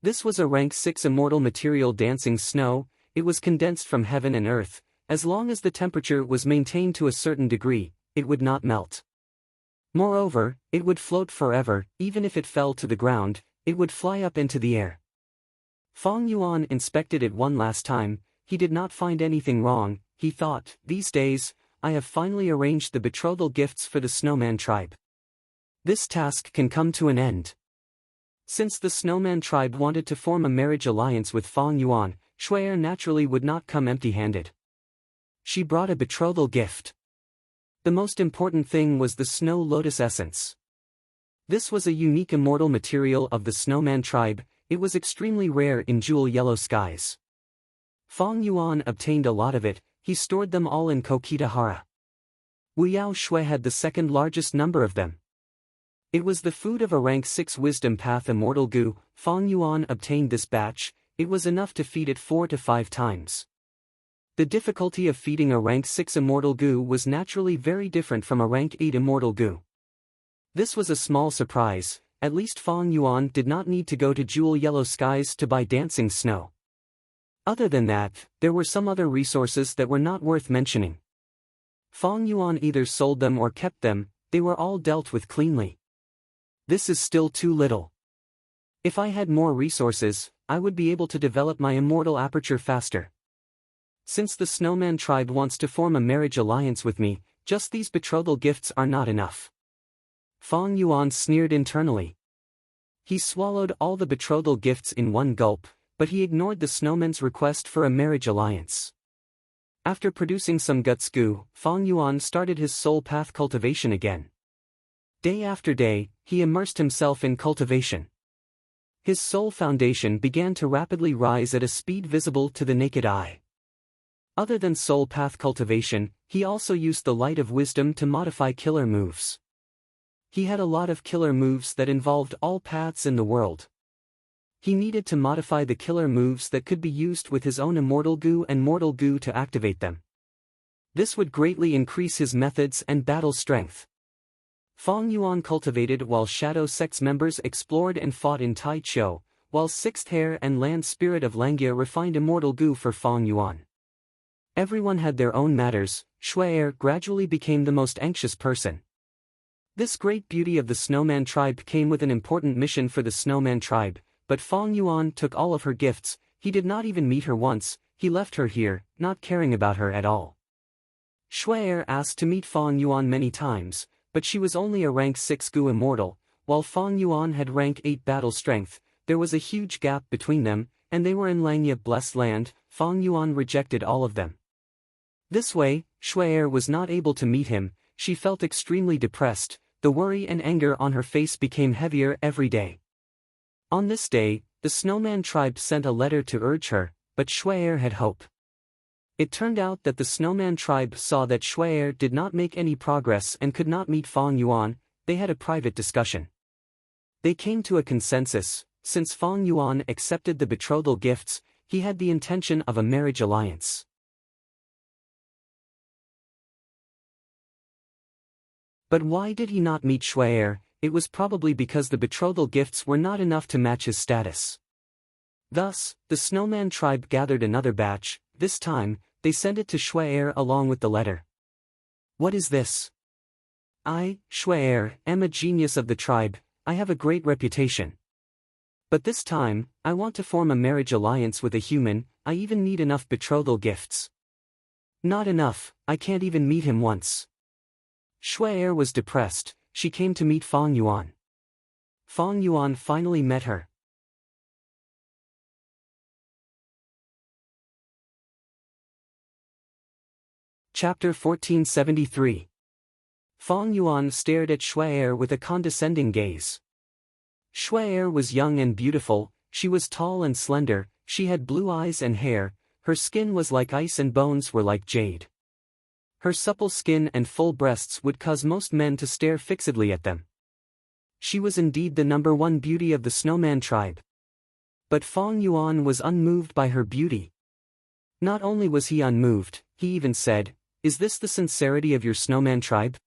This was a rank 6 immortal material dancing snow. It was condensed from heaven and earth. As long as the temperature was maintained to a certain degree, it would not melt. Moreover, it would float forever. Even if it fell to the ground, it would fly up into the air. Fang Yuan inspected it one last time. He did not find anything wrong. He thought, these days, I have finally arranged the betrothal gifts for the Snowman tribe. This task can come to an end. Since the Snowman tribe wanted to form a marriage alliance with Fang Yuan, Shui'er naturally would not come empty-handed. She brought a betrothal gift. The most important thing was the snow lotus essence. This was a unique immortal material of the snowman tribe. It was extremely rare in jewel yellow skies. Fong Yuan obtained a lot of it. He stored them all in Kokitahara. Wu Yao Shui had the second largest number of them. It was the food of a rank 6 wisdom path immortal Gu. Fong Yuan obtained this batch. It was enough to feed it 4 to 5 times. The difficulty of feeding a rank 6 immortal Gu was naturally very different from a rank 8 immortal Gu. This was a small surprise. At least Fong Yuan did not need to go to jewel yellow skies to buy dancing snow. Other than that, there were some other resources that were not worth mentioning. Fong Yuan either sold them or kept them. They were all dealt with cleanly. This is still too little. If I had more resources, I would be able to develop my immortal aperture faster. Since the snowman tribe wants to form a marriage alliance with me, just these betrothal gifts are not enough. Fong Yuan sneered internally. He swallowed all the betrothal gifts in one gulp, but he ignored the snowman's request for a marriage alliance. After producing some guts goo, Fong Yuan started his soul path cultivation again. Day after day, he immersed himself in cultivation. His soul foundation began to rapidly rise at a speed visible to the naked eye. Other than soul path cultivation, he also used the light of wisdom to modify killer moves. He had a lot of killer moves that involved all paths in the world. He needed to modify the killer moves that could be used with his own immortal goo and mortal goo to activate them. This would greatly increase his methods and battle strength. Fong Yuan cultivated while Shadow Sect's members explored and fought in Tai Chou, while Sixth Heir and Land Spirit of Langia refined immortal goo for Fong Yuan. Everyone had their own matters. Shui Heir gradually became the most anxious person. This great beauty of the snowman tribe came with an important mission for the snowman tribe, but Fong Yuan took all of her gifts. He did not even meet her once. He left her here, not caring about her at all. Shui Heir asked to meet Fong Yuan many times, but she was only a rank 6 Gu immortal, while Fong Yuan had rank 8 battle strength. There was a huge gap between them, and they were in Langya blessed land. Fong Yuan rejected all of them. This way, Shui Heir was not able to meet him. She felt extremely depressed. The worry and anger on her face became heavier every day. On this day, the snowman tribe sent a letter to urge her, but Shui Heir had hope. It turned out that the snowman tribe saw that Shui Heir did not make any progress and could not meet Fong Yuan. They had a private discussion. They came to a consensus. Since Fong Yuan accepted the betrothal gifts, he had the intention of a marriage alliance. But why did he not meet Shui Heir? It was probably because the betrothal gifts were not enough to match his status. Thus, the snowman tribe gathered another batch. This time, they sent it to Shui Heir along with the letter. What is this? I, Shui Heir, am a genius of the tribe. I have a great reputation. But this time, I want to form a marriage alliance with a human. I even need enough betrothal gifts. Not enough. I can't even meet him once. Shui Heir was depressed. She came to meet Fong Yuan. Fong Yuan finally met her. Chapter 1473. Fong Yuan stared at Shui Heir with a condescending gaze. Shui Heir was young and beautiful. She was tall and slender. She had blue eyes and hair. Her skin was like ice and bones were like jade. Her supple skin and full breasts would cause most men to stare fixedly at them. She was indeed the number one beauty of the snowman tribe. But Fong Yuan was unmoved by her beauty. Not only was he unmoved, he even said, "Is this the sincerity of your snowman tribe?"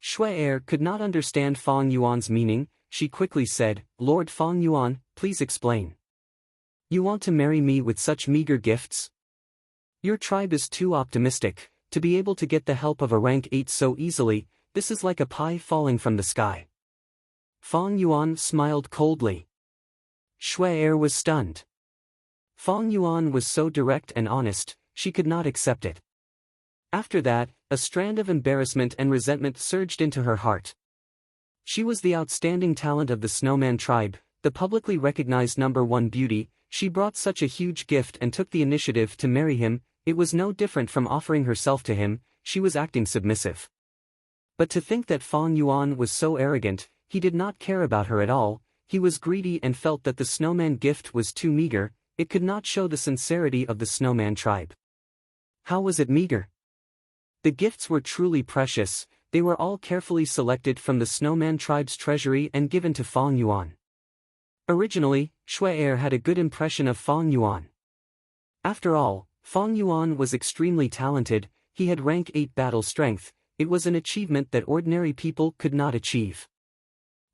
Shui Heir could not understand Fong Yuan's meaning. She quickly said, "Lord Fong Yuan, please explain. You want to marry me with such meager gifts? Your tribe is too optimistic. To be able to get the help of a rank 8 so easily, this is like a pie falling from the sky." Fong Yuan smiled coldly. Shui Heir was stunned. Fong Yuan was so direct and honest, she could not accept it. After that, a strand of embarrassment and resentment surged into her heart. She was the outstanding talent of the snowman tribe, the publicly recognized number one beauty. She brought such a huge gift and took the initiative to marry him. It was no different from offering herself to him. She was acting submissive. But to think that Fang Yuan was so arrogant, he did not care about her at all. He was greedy and felt that the snowman gift was too meager, it could not show the sincerity of the snowman tribe. How was it meager? The gifts were truly precious, they were all carefully selected from the snowman tribe's treasury and given to Fang Yuan. Originally, Shui had a good impression of Fang Yuan. After all, Fang Yuan was extremely talented, he had rank 8 battle strength, it was an achievement that ordinary people could not achieve.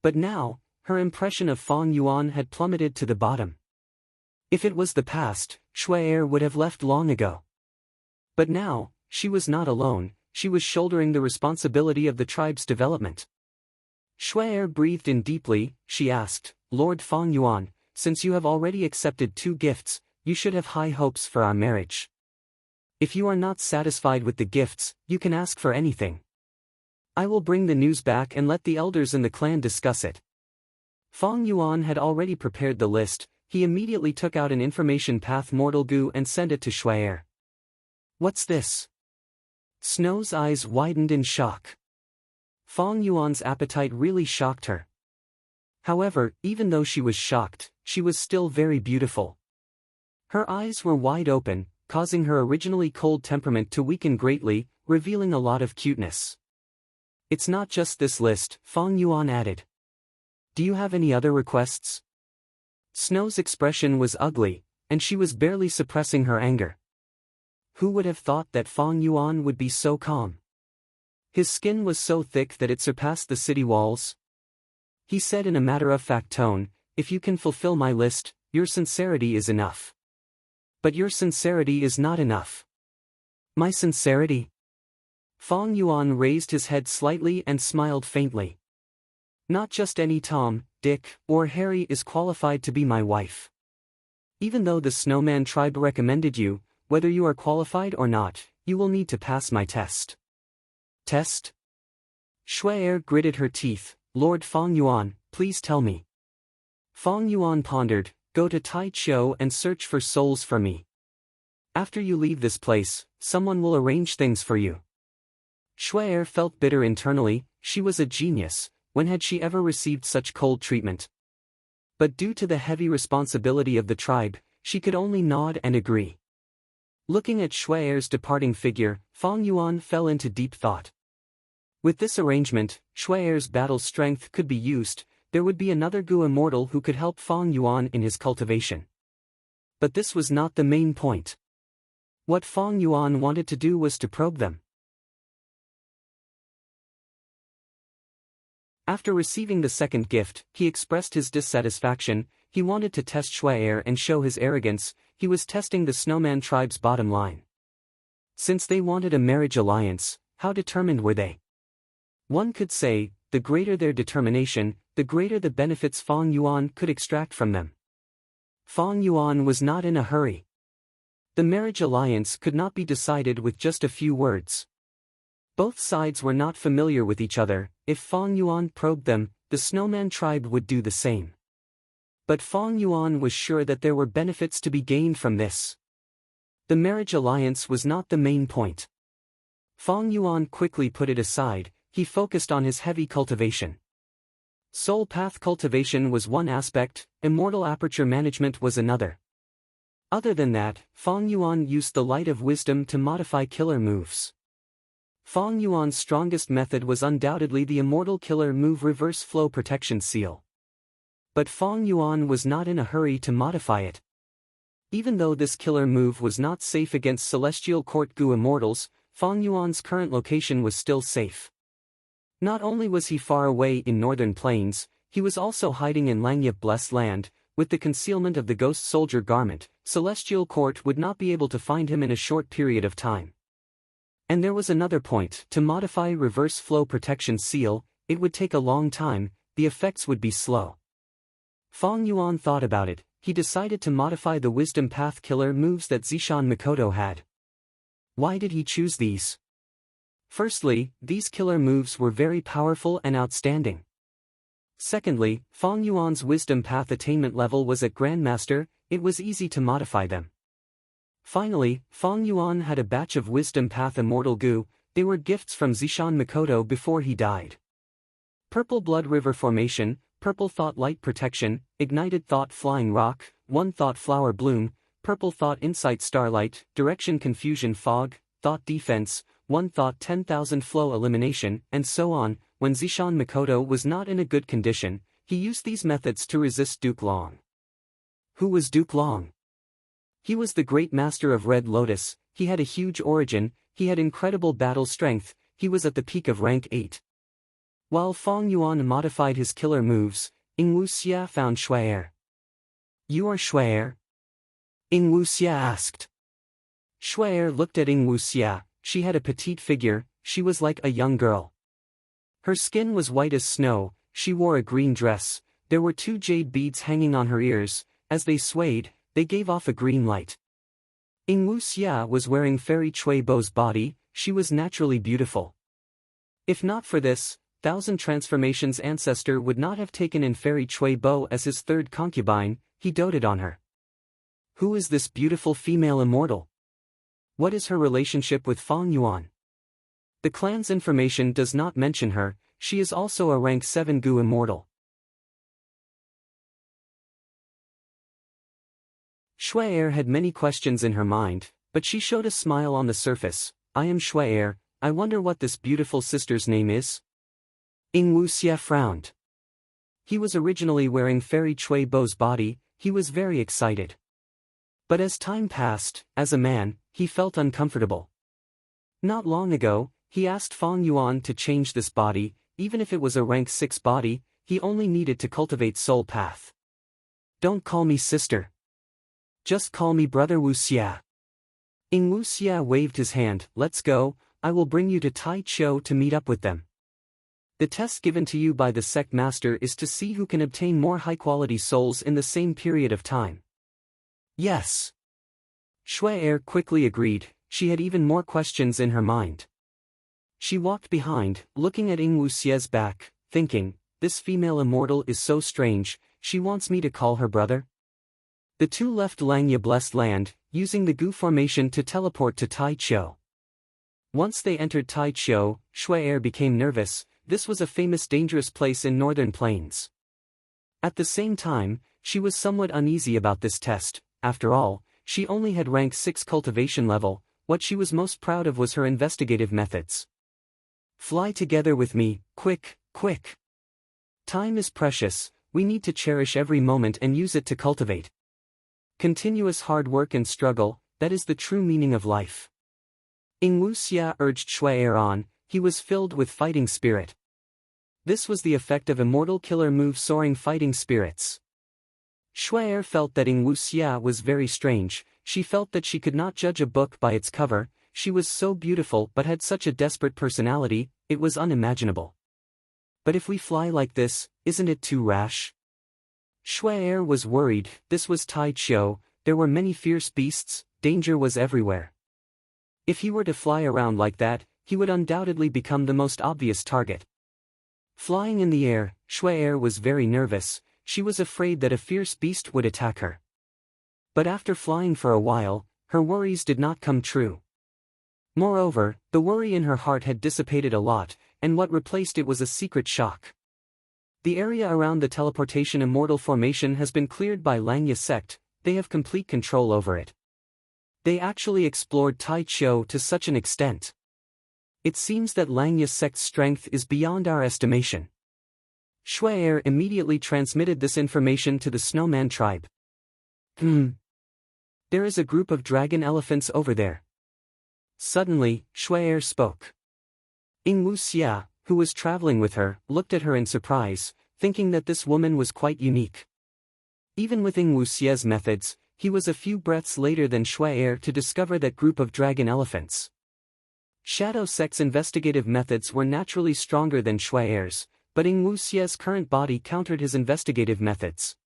But now, her impression of Fang Yuan had plummeted to the bottom. If it was the past, Shui would have left long ago. But now, she was not alone, she was shouldering the responsibility of the tribe's development. Shui breathed in deeply, she asked, Lord Fang Yuan, since you have already accepted 2 gifts, you should have high hopes for our marriage. If you are not satisfied with the gifts, you can ask for anything. I will bring the news back and let the elders in the clan discuss it. Fang Yuan had already prepared the list, he immediately took out an information path mortal goo and sent it to Shui. What's this? Snow's eyes widened in shock. Fang Yuan's appetite really shocked her. However, even though she was shocked, she was still very beautiful. Her eyes were wide open, causing her originally cold temperament to weaken greatly, revealing a lot of cuteness. It's not just this list, Fang Yuan added. Do you have any other requests? Snow's expression was ugly, and she was barely suppressing her anger. Who would have thought that Fang Yuan would be so calm? His skin was so thick that it surpassed the city walls. He said in a matter-of-fact tone, if you can fulfill my list, your sincerity is enough. But your sincerity is not enough. My sincerity? Fang Yuan raised his head slightly and smiled faintly. Not just any Tom, Dick, or Harry is qualified to be my wife. Even though the Snowman tribe recommended you, whether you are qualified or not, you will need to pass my test. Test? Shui gritted her teeth, Lord Fang Yuan, please tell me. Fang Yuan pondered, go to Tai Chiu and search for souls for me. After you leave this place, someone will arrange things for you. Shui felt bitter internally, she was a genius, when had she ever received such cold treatment? But due to the heavy responsibility of the tribe, she could only nod and agree. Looking at Shui's departing figure, Fang Yuan fell into deep thought. With this arrangement, Shui's battle strength could be used, there would be another Gu immortal who could help Fang Yuan in his cultivation. But this was not the main point. What Fang Yuan wanted to do was to probe them. After receiving the second gift, he expressed his dissatisfaction, he wanted to test Shui and show his arrogance, he was testing the Snowman tribe's bottom line. Since they wanted a marriage alliance, how determined were they? One could say, the greater their determination, the greater the benefits Fang Yuan could extract from them. Fang Yuan was not in a hurry. The marriage alliance could not be decided with just a few words. Both sides were not familiar with each other, if Fang Yuan probed them, the Snowman tribe would do the same. But Fang Yuan was sure that there were benefits to be gained from this. The marriage alliance was not the main point. Fang Yuan quickly put it aside, he focused on his heavy cultivation. Soul path cultivation was one aspect, immortal aperture management was another. Other than that, Fang Yuan used the light of wisdom to modify killer moves. Fang Yuan's strongest method was undoubtedly the immortal killer move reverse flow protection seal. But Fang Yuan was not in a hurry to modify it. Even though this killer move was not safe against Celestial Court Gu immortals, Fang Yuan's current location was still safe. Not only was he far away in northern plains, he was also hiding in Langyup Blessed Land. With the concealment of the ghost soldier garment, Celestial Court would not be able to find him in a short period of time. And there was another point, to modify reverse flow protection seal, it would take a long time, the effects would be slow. Fang Yuan thought about it, he decided to modify the wisdom path killer moves that Zishan Mikoto had. Why did he choose these? Firstly, these killer moves were very powerful and outstanding. Secondly, Fang Yuan's wisdom path attainment level was at Grandmaster, it was easy to modify them. Finally, Fang Yuan had a batch of wisdom path immortal Gu, they were gifts from Zishan Mikoto before he died. Purple Blood River Formation, Purple Thought Light Protection, Ignited Thought Flying Rock, One Thought Flower Bloom, Purple Thought Insight Starlight, Direction Confusion Fog, Thought Defense, One Thought 10,000 Flow Elimination, and so on. When Zishan Mikoto was not in a good condition, he used these methods to resist Duke Long. Who was Duke Long? He was the great master of Red Lotus, he had a huge origin, he had incredible battle strength, he was at the peak of rank 8. While Fong Yuan modified his killer moves, Ing Wuxia found Shuai. You are Shuai? Ing Wuxia asked. Shuai looked at Ing Wuxia. She had a petite figure, she was like a young girl. Her skin was white as snow, she wore a green dress, there were 2 jade beads hanging on her ears, as they swayed, they gave off a green light. Ing Wuxia was wearing Fairy Chui Bo's body, she was naturally beautiful. If not for this, Thousand Transformations ancestor would not have taken in Fairy Chui Bo as his third concubine, he doted on her. Who is this beautiful female immortal? What is her relationship with Fong Yuan? The clan's information does not mention her, she is also a rank 7 Gu immortal. Shuai had many questions in her mind, but she showed a smile on the surface. I am Shuai, I wonder what this beautiful sister's name is? Ing Wuxia frowned. He was originally wearing Fairy Chui Bo's body, he was very excited. But as time passed, as a man, he felt uncomfortable. Not long ago, he asked Fong Yuan to change this body, even if it was a rank 6 body, he only needed to cultivate soul path. Don't call me sister. Just call me brother Wuxia. Ing Wuxia waved his hand, let's go, I will bring you to Tai Chou to meet up with them. The test given to you by the sect master is to see who can obtain more high-quality souls in the same period of time. Yes. Shuai quickly agreed, she had even more questions in her mind. She walked behind, looking at Ing Wuxia's back, thinking, this female immortal is so strange, she wants me to call her brother? The two left Langya Blessed Land, using the Gu formation to teleport to Tai Chou. Once they entered Tai Chou, Shuai became nervous, this was a famous dangerous place in northern plains. At the same time, she was somewhat uneasy about this test, after all, she only had rank 6 cultivation level, what she was most proud of was her investigative methods. Fly together with me, quick, quick. Time is precious, we need to cherish every moment and use it to cultivate. Continuous hard work and struggle, that is the true meaning of life. Ing Wuxia urged Shuai on, he was filled with fighting spirit. This was the effect of immortal killer move soaring fighting spirits. Shuai felt that Ing Wuxia was very strange, she felt that she could not judge a book by its cover, she was so beautiful but had such a desperate personality, it was unimaginable. But if we fly like this, isn't it too rash? Shuai was worried, this was Tai Chou, there were many fierce beasts, danger was everywhere. If he were to fly around like that, he would undoubtedly become the most obvious target. Flying in the air, Shuai was very nervous, she was afraid that a fierce beast would attack her. But after flying for a while, her worries did not come true. Moreover, the worry in her heart had dissipated a lot, and what replaced it was a secret shock. The area around the teleportation immortal formation has been cleared by Langya sect, they have complete control over it. They actually explored Tai Chou to such an extent. It seems that Langya sect's strength is beyond our estimation. Shuai immediately transmitted this information to the Snowman tribe. There is a group of dragon elephants over there. Suddenly, Shuai spoke. Ing Wuxia, who was traveling with her, looked at her in surprise, thinking that this woman was quite unique. Even with Ing Wuxia's methods, he was a few breaths later than Shuai to discover that group of dragon elephants. Shadow Sect's investigative methods were naturally stronger than Shuai's, but Ing Wuxia's current body countered his investigative methods.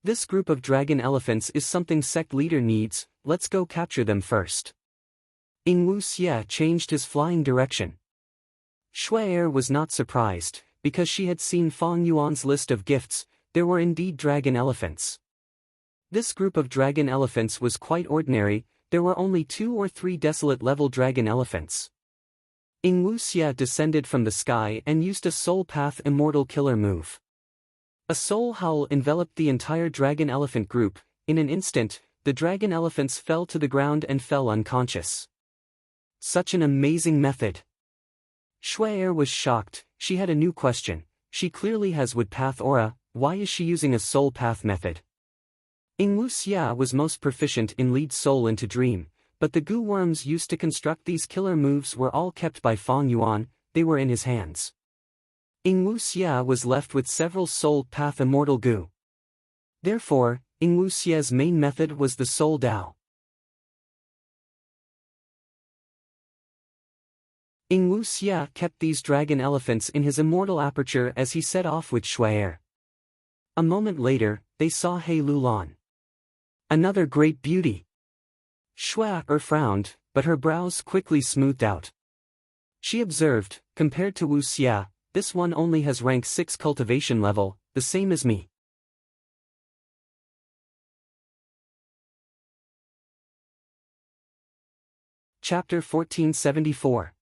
This group of dragon elephants is something sect leader needs, let's go capture them first. Ing Wuxia changed his flying direction. Shuai was not surprised, because she had seen Fong Yuan's list of gifts, there were indeed dragon elephants. This group of dragon elephants was quite ordinary, there were only 2 or 3 desolate level dragon elephants. Ing Wuxia descended from the sky and used a soul path immortal killer move. A soul howl enveloped the entire dragon elephant group. In an instant, the dragon elephants fell to the ground and fell unconscious. Such an amazing method. Shuai was shocked. She had a new question. She clearly has wood path aura, why is she using a soul path method? Ing Wuxia was most proficient in lead soul into dream, but the goo worms used to construct these killer moves were all kept by Fang Yuan, they were in his hands. Ing Wuxia was left with several soul path immortal goo. Therefore, Ing Wuxia's main method was the soul Dao. Ing Wuxia kept these dragon elephants in his immortal aperture as he set off with Shuai. A moment later, they saw He Lulan. Another great beauty. Shuai frowned, but her brows quickly smoothed out. She observed, compared to Wuxia, this one only has rank 6 cultivation level, the same as me. Chapter 1474.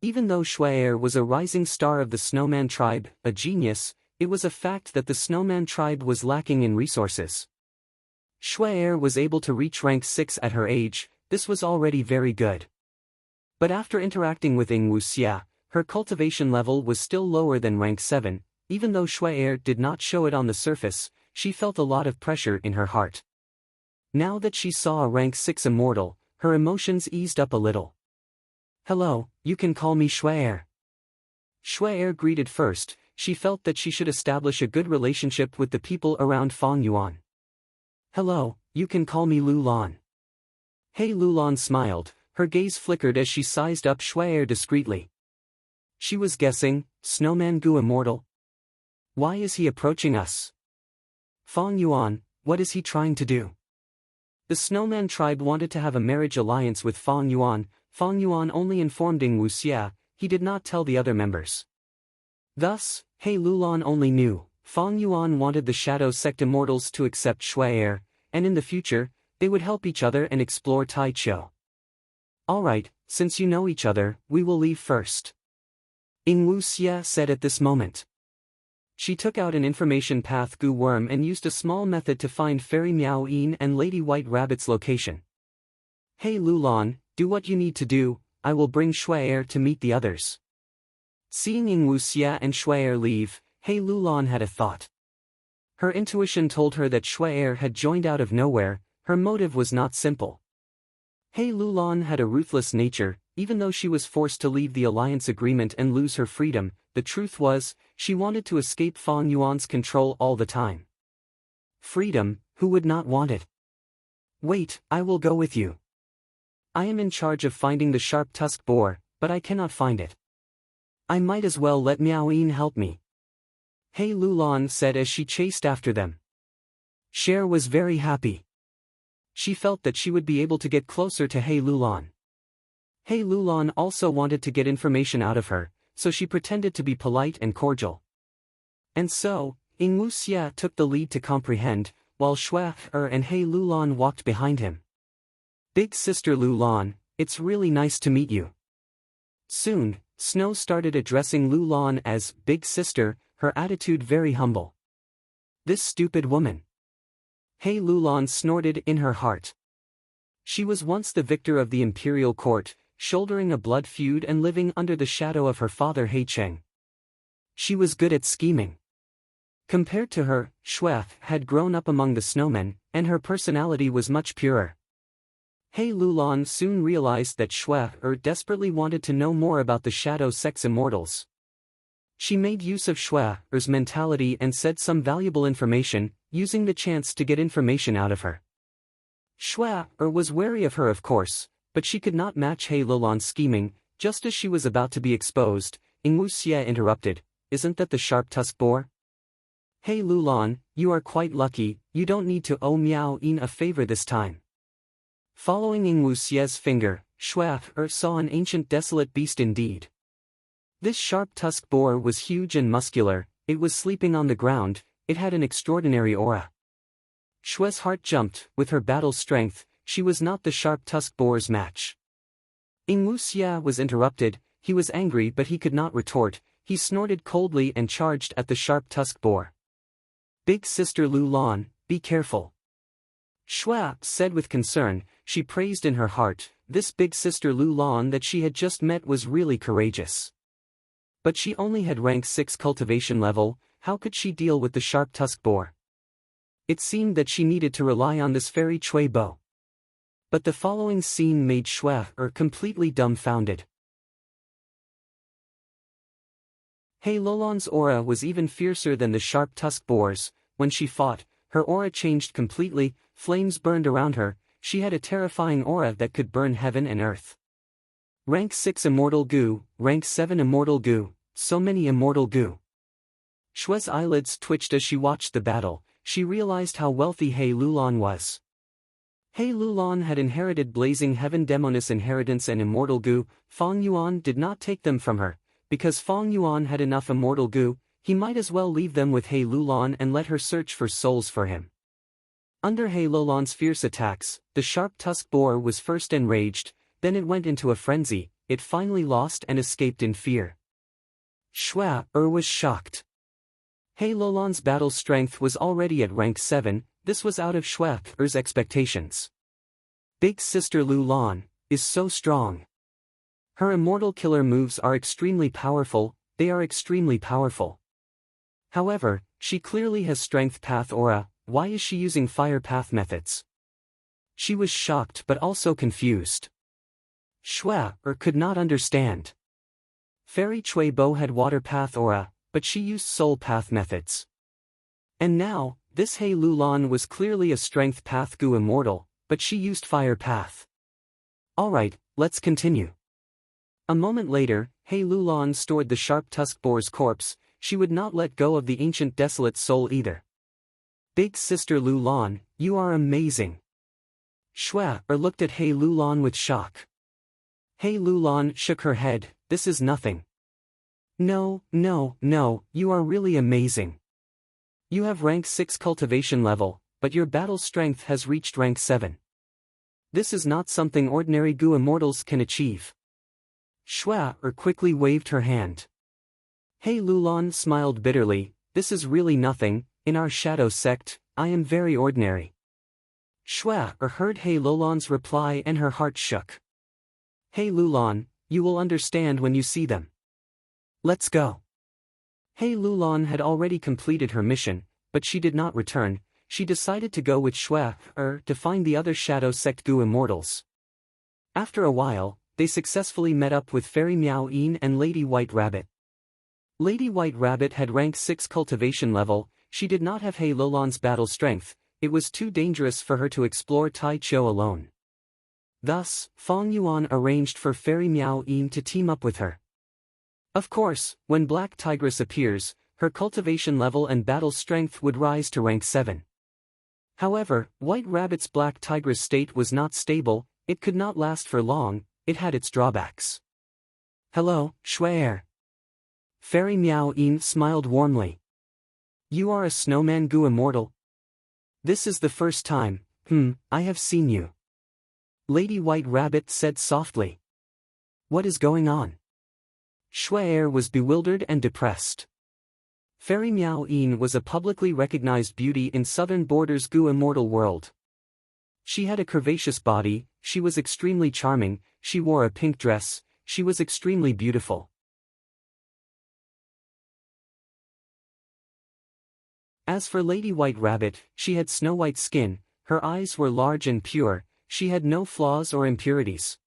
Even though Shuai was a rising star of the Snowman tribe, a genius, it was a fact that the Snowman tribe was lacking in resources. Shuai was able to reach rank 6 at her age, this was already very good. But after interacting with Ing Wuxia, her cultivation level was still lower than rank 7, even though Shuai did not show it on the surface, she felt a lot of pressure in her heart. Now that she saw a rank 6 immortal, her emotions eased up a little. Hello, you can call me Shuai. Shuai greeted first, she felt that she should establish a good relationship with the people around Fang Yuan. Hello, you can call me Lulan. He Lulan smiled, her gaze flickered as she sized up Shuai discreetly. She was guessing, Snowman Gu immortal? Why is he approaching us? Fang Yuan, what is he trying to do? The Snowman tribe wanted to have a marriage alliance with Fang Yuan. Fang Yuan only informed Ing Wuxia, he did not tell the other members. Thus, He Lulan only knew, Fang Yuan wanted the Shadow Sect immortals to accept Shuai, and in the future, they would help each other and explore Taichou. Alright, since you know each other, we will leave first. Ing Wuxia said at this moment. She took out an information path goo worm and used a small method to find Fairy Miao Yin and Lady White Rabbit's location. He Lulan, do what you need to do, I will bring Shuai to meet the others. Seeing Ing Wuxia and Shuai leave, He Lulan had a thought. Her intuition told her that Shuai had joined out of nowhere, her motive was not simple. He Lulan had a ruthless nature, even though she was forced to leave the alliance agreement and lose her freedom, the truth was, she wanted to escape Fang Yuan's control all the time. Freedom, who would not want it? Wait, I will go with you. I am in charge of finding the sharp-tusked boar, but I cannot find it. I might as well let Miao Yin help me. He Lulan said as she chased after them. Cher was very happy. She felt that she would be able to get closer to He Lulan. He Lulan also wanted to get information out of her, so she pretended to be polite and cordial. And so, Ing Wuxia took the lead to comprehend, while Shuai and He Lulan walked behind him. Big Sister Lulan, it's really nice to meet you. Soon, Snow started addressing Lulan as Big Sister, her attitude very humble. This stupid woman. He Lulan snorted in her heart. She was once the victor of the imperial court, shouldering a blood feud and living under the shadow of her father He Cheng. She was good at scheming. Compared to her, Shuai had grown up among the snowmen, and her personality was much purer. He Lulan soon realized that Shuai desperately wanted to know more about the Shadow Sect's immortals. She made use of Shuai's mentality and said some valuable information, using the chance to get information out of her. Shuai was wary of her of course, but she could not match He Lulan's scheming. Just as she was about to be exposed, Ing Wuxia interrupted, isn't that the sharp-tusked boar? He Lulan, you are quite lucky, you don't need to owe Miao Yin a favor this time. Following Ing Wuxia's finger, Shuai saw an ancient desolate beast indeed. This sharp-tusked boar was huge and muscular, it was sleeping on the ground, it had an extraordinary aura. Shuai's heart jumped, with her battle strength, she was not the sharp-tusked boar's match. Ing Wuxia was interrupted, he was angry but he could not retort. He snorted coldly and charged at the sharp-tusked boar. Big Sister Lu Lan, be careful. Shua said with concern. She praised in her heart, this Big Sister Lu Lan that she had just met was really courageous. But she only had rank 6 cultivation level, how could she deal with the sharp-tusked boar? It seemed that she needed to rely on this fairy Chui bow. But the following scene made Shua completely dumbfounded. Hei Lulan's aura was even fiercer than the sharp-tusked boar's. When she fought, her aura changed completely, flames burned around her, she had a terrifying aura that could burn heaven and earth. Rank 6 Immortal Gu, Rank 7 Immortal Gu, so many Immortal Gu. Shua's eyelids twitched as she watched the battle. She realized how wealthy Hei Lulan was. Hei Lulan had inherited Blazing Heaven Demoness Inheritance and Immortal Gu. Feng Yuan did not take them from her. Because Feng Yuan had enough Immortal Gu, he might as well leave them with Hei Lulan and let her search for souls for him. Under Hei Lulan's fierce attacks, the sharp-tusked boar was first enraged, then it went into a frenzy, it finally lost and escaped in fear. Shua was shocked. Hei Lulan's battle strength was already at rank 7, this was out of Shua's expectations. Big Sister Lu Lan is so strong. Her immortal killer moves are extremely powerful, they are extremely powerful. However, she clearly has strength path aura, why is she using fire path methods? She was shocked but also confused. Shua could not understand. Fairy Chui Bo had water path aura, but she used soul path methods. And now, this Hei Lulan was clearly a strength path Gu immortal, but she used fire path. Alright, let's continue. A moment later, Hei Lulan stored the sharp-tusked boar's corpse, she would not let go of the ancient desolate soul either. Big Sister Lu Lan, you are amazing. Shua looked at Hei Lulan with shock. Hei Lulan shook her head, this is nothing. No, you are really amazing. You have rank 6 cultivation level, but your battle strength has reached rank 7. This is not something ordinary Gu immortals can achieve. Shua quickly waved her hand. Hei Lulan smiled bitterly, this is really nothing, in our shadow sect, I am very ordinary. Shua heard Hei Lulan's reply and her heart shook. Hei Lulan, you will understand when you see them. Let's go. Hei Lulan had already completed her mission, but she did not return, she decided to go with Shua to find the other shadow sect Gu immortals. After a while, they successfully met up with Fairy Miao Yin and Lady White Rabbit. Lady White Rabbit had rank 6 cultivation level, she did not have Hei Lulan's battle strength, it was too dangerous for her to explore Tai Chou alone. Thus, Feng Yuan arranged for Fairy Miao Yin to team up with her. Of course, when Black Tigress appears, her cultivation level and battle strength would rise to rank 7. However, White Rabbit's Black Tigress state was not stable, it could not last for long, it had its drawbacks. Hello, Shuaer. Fairy Miao Yin smiled warmly. You are a snowman Gu immortal? This is the first time, I have seen you. Lady White Rabbit said softly. What is going on? Shuaer was bewildered and depressed. Fairy Miao Yin was a publicly recognized beauty in southern borders Gu immortal world. She had a curvaceous body, she was extremely charming, she wore a pink dress, she was extremely beautiful. As for Lady White Rabbit, she had snow-white skin, her eyes were large and pure, she had no flaws or impurities.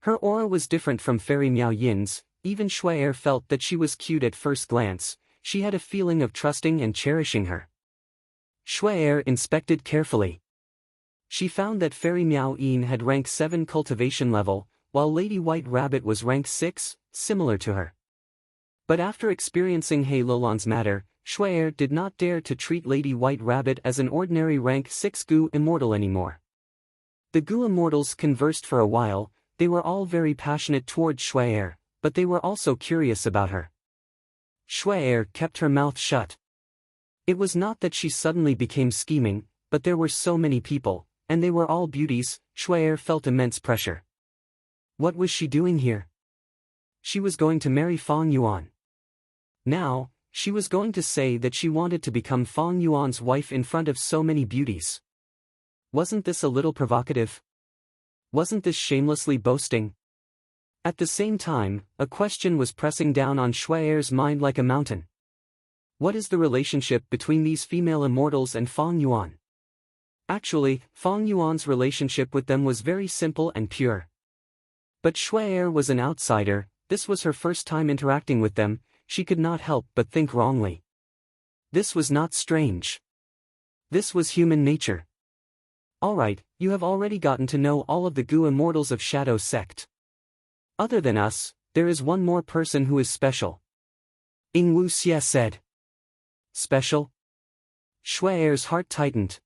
Her aura was different from Fairy Miao Yin's, even Shuaer felt that she was cute at first glance, she had a feeling of trusting and cherishing her. Shuaer inspected carefully. She found that Fairy Miao Yin had rank 7 cultivation level, while Lady White Rabbit was rank 6, similar to her. But after experiencing Hei Lulan's matter, Shuaer did not dare to treat Lady White Rabbit as an ordinary rank 6 Gu immortal anymore. The Gu immortals conversed for a while, they were all very passionate toward Shuaer, but they were also curious about her. Shuaer kept her mouth shut. It was not that she suddenly became scheming, but there were so many people, and they were all beauties, Shuaer felt immense pressure. What was she doing here? She was going to marry Fang Yuan. Now, she was going to say that she wanted to become Fang Yuan's wife in front of so many beauties. Wasn't this a little provocative? Wasn't this shamelessly boasting? At the same time, a question was pressing down on Shuai'er's mind like a mountain. What is the relationship between these female immortals and Fang Yuan? Actually, Fang Yuan's relationship with them was very simple and pure. But Shuai'er was an outsider, this was her first time interacting with them, she could not help but think wrongly. This was not strange. This was human nature. Alright, you have already gotten to know all of the Gu immortals of Shadow Sect. Other than us, there is one more person who is special. Ing Wuxia said. Special? Shuai'er's heart tightened.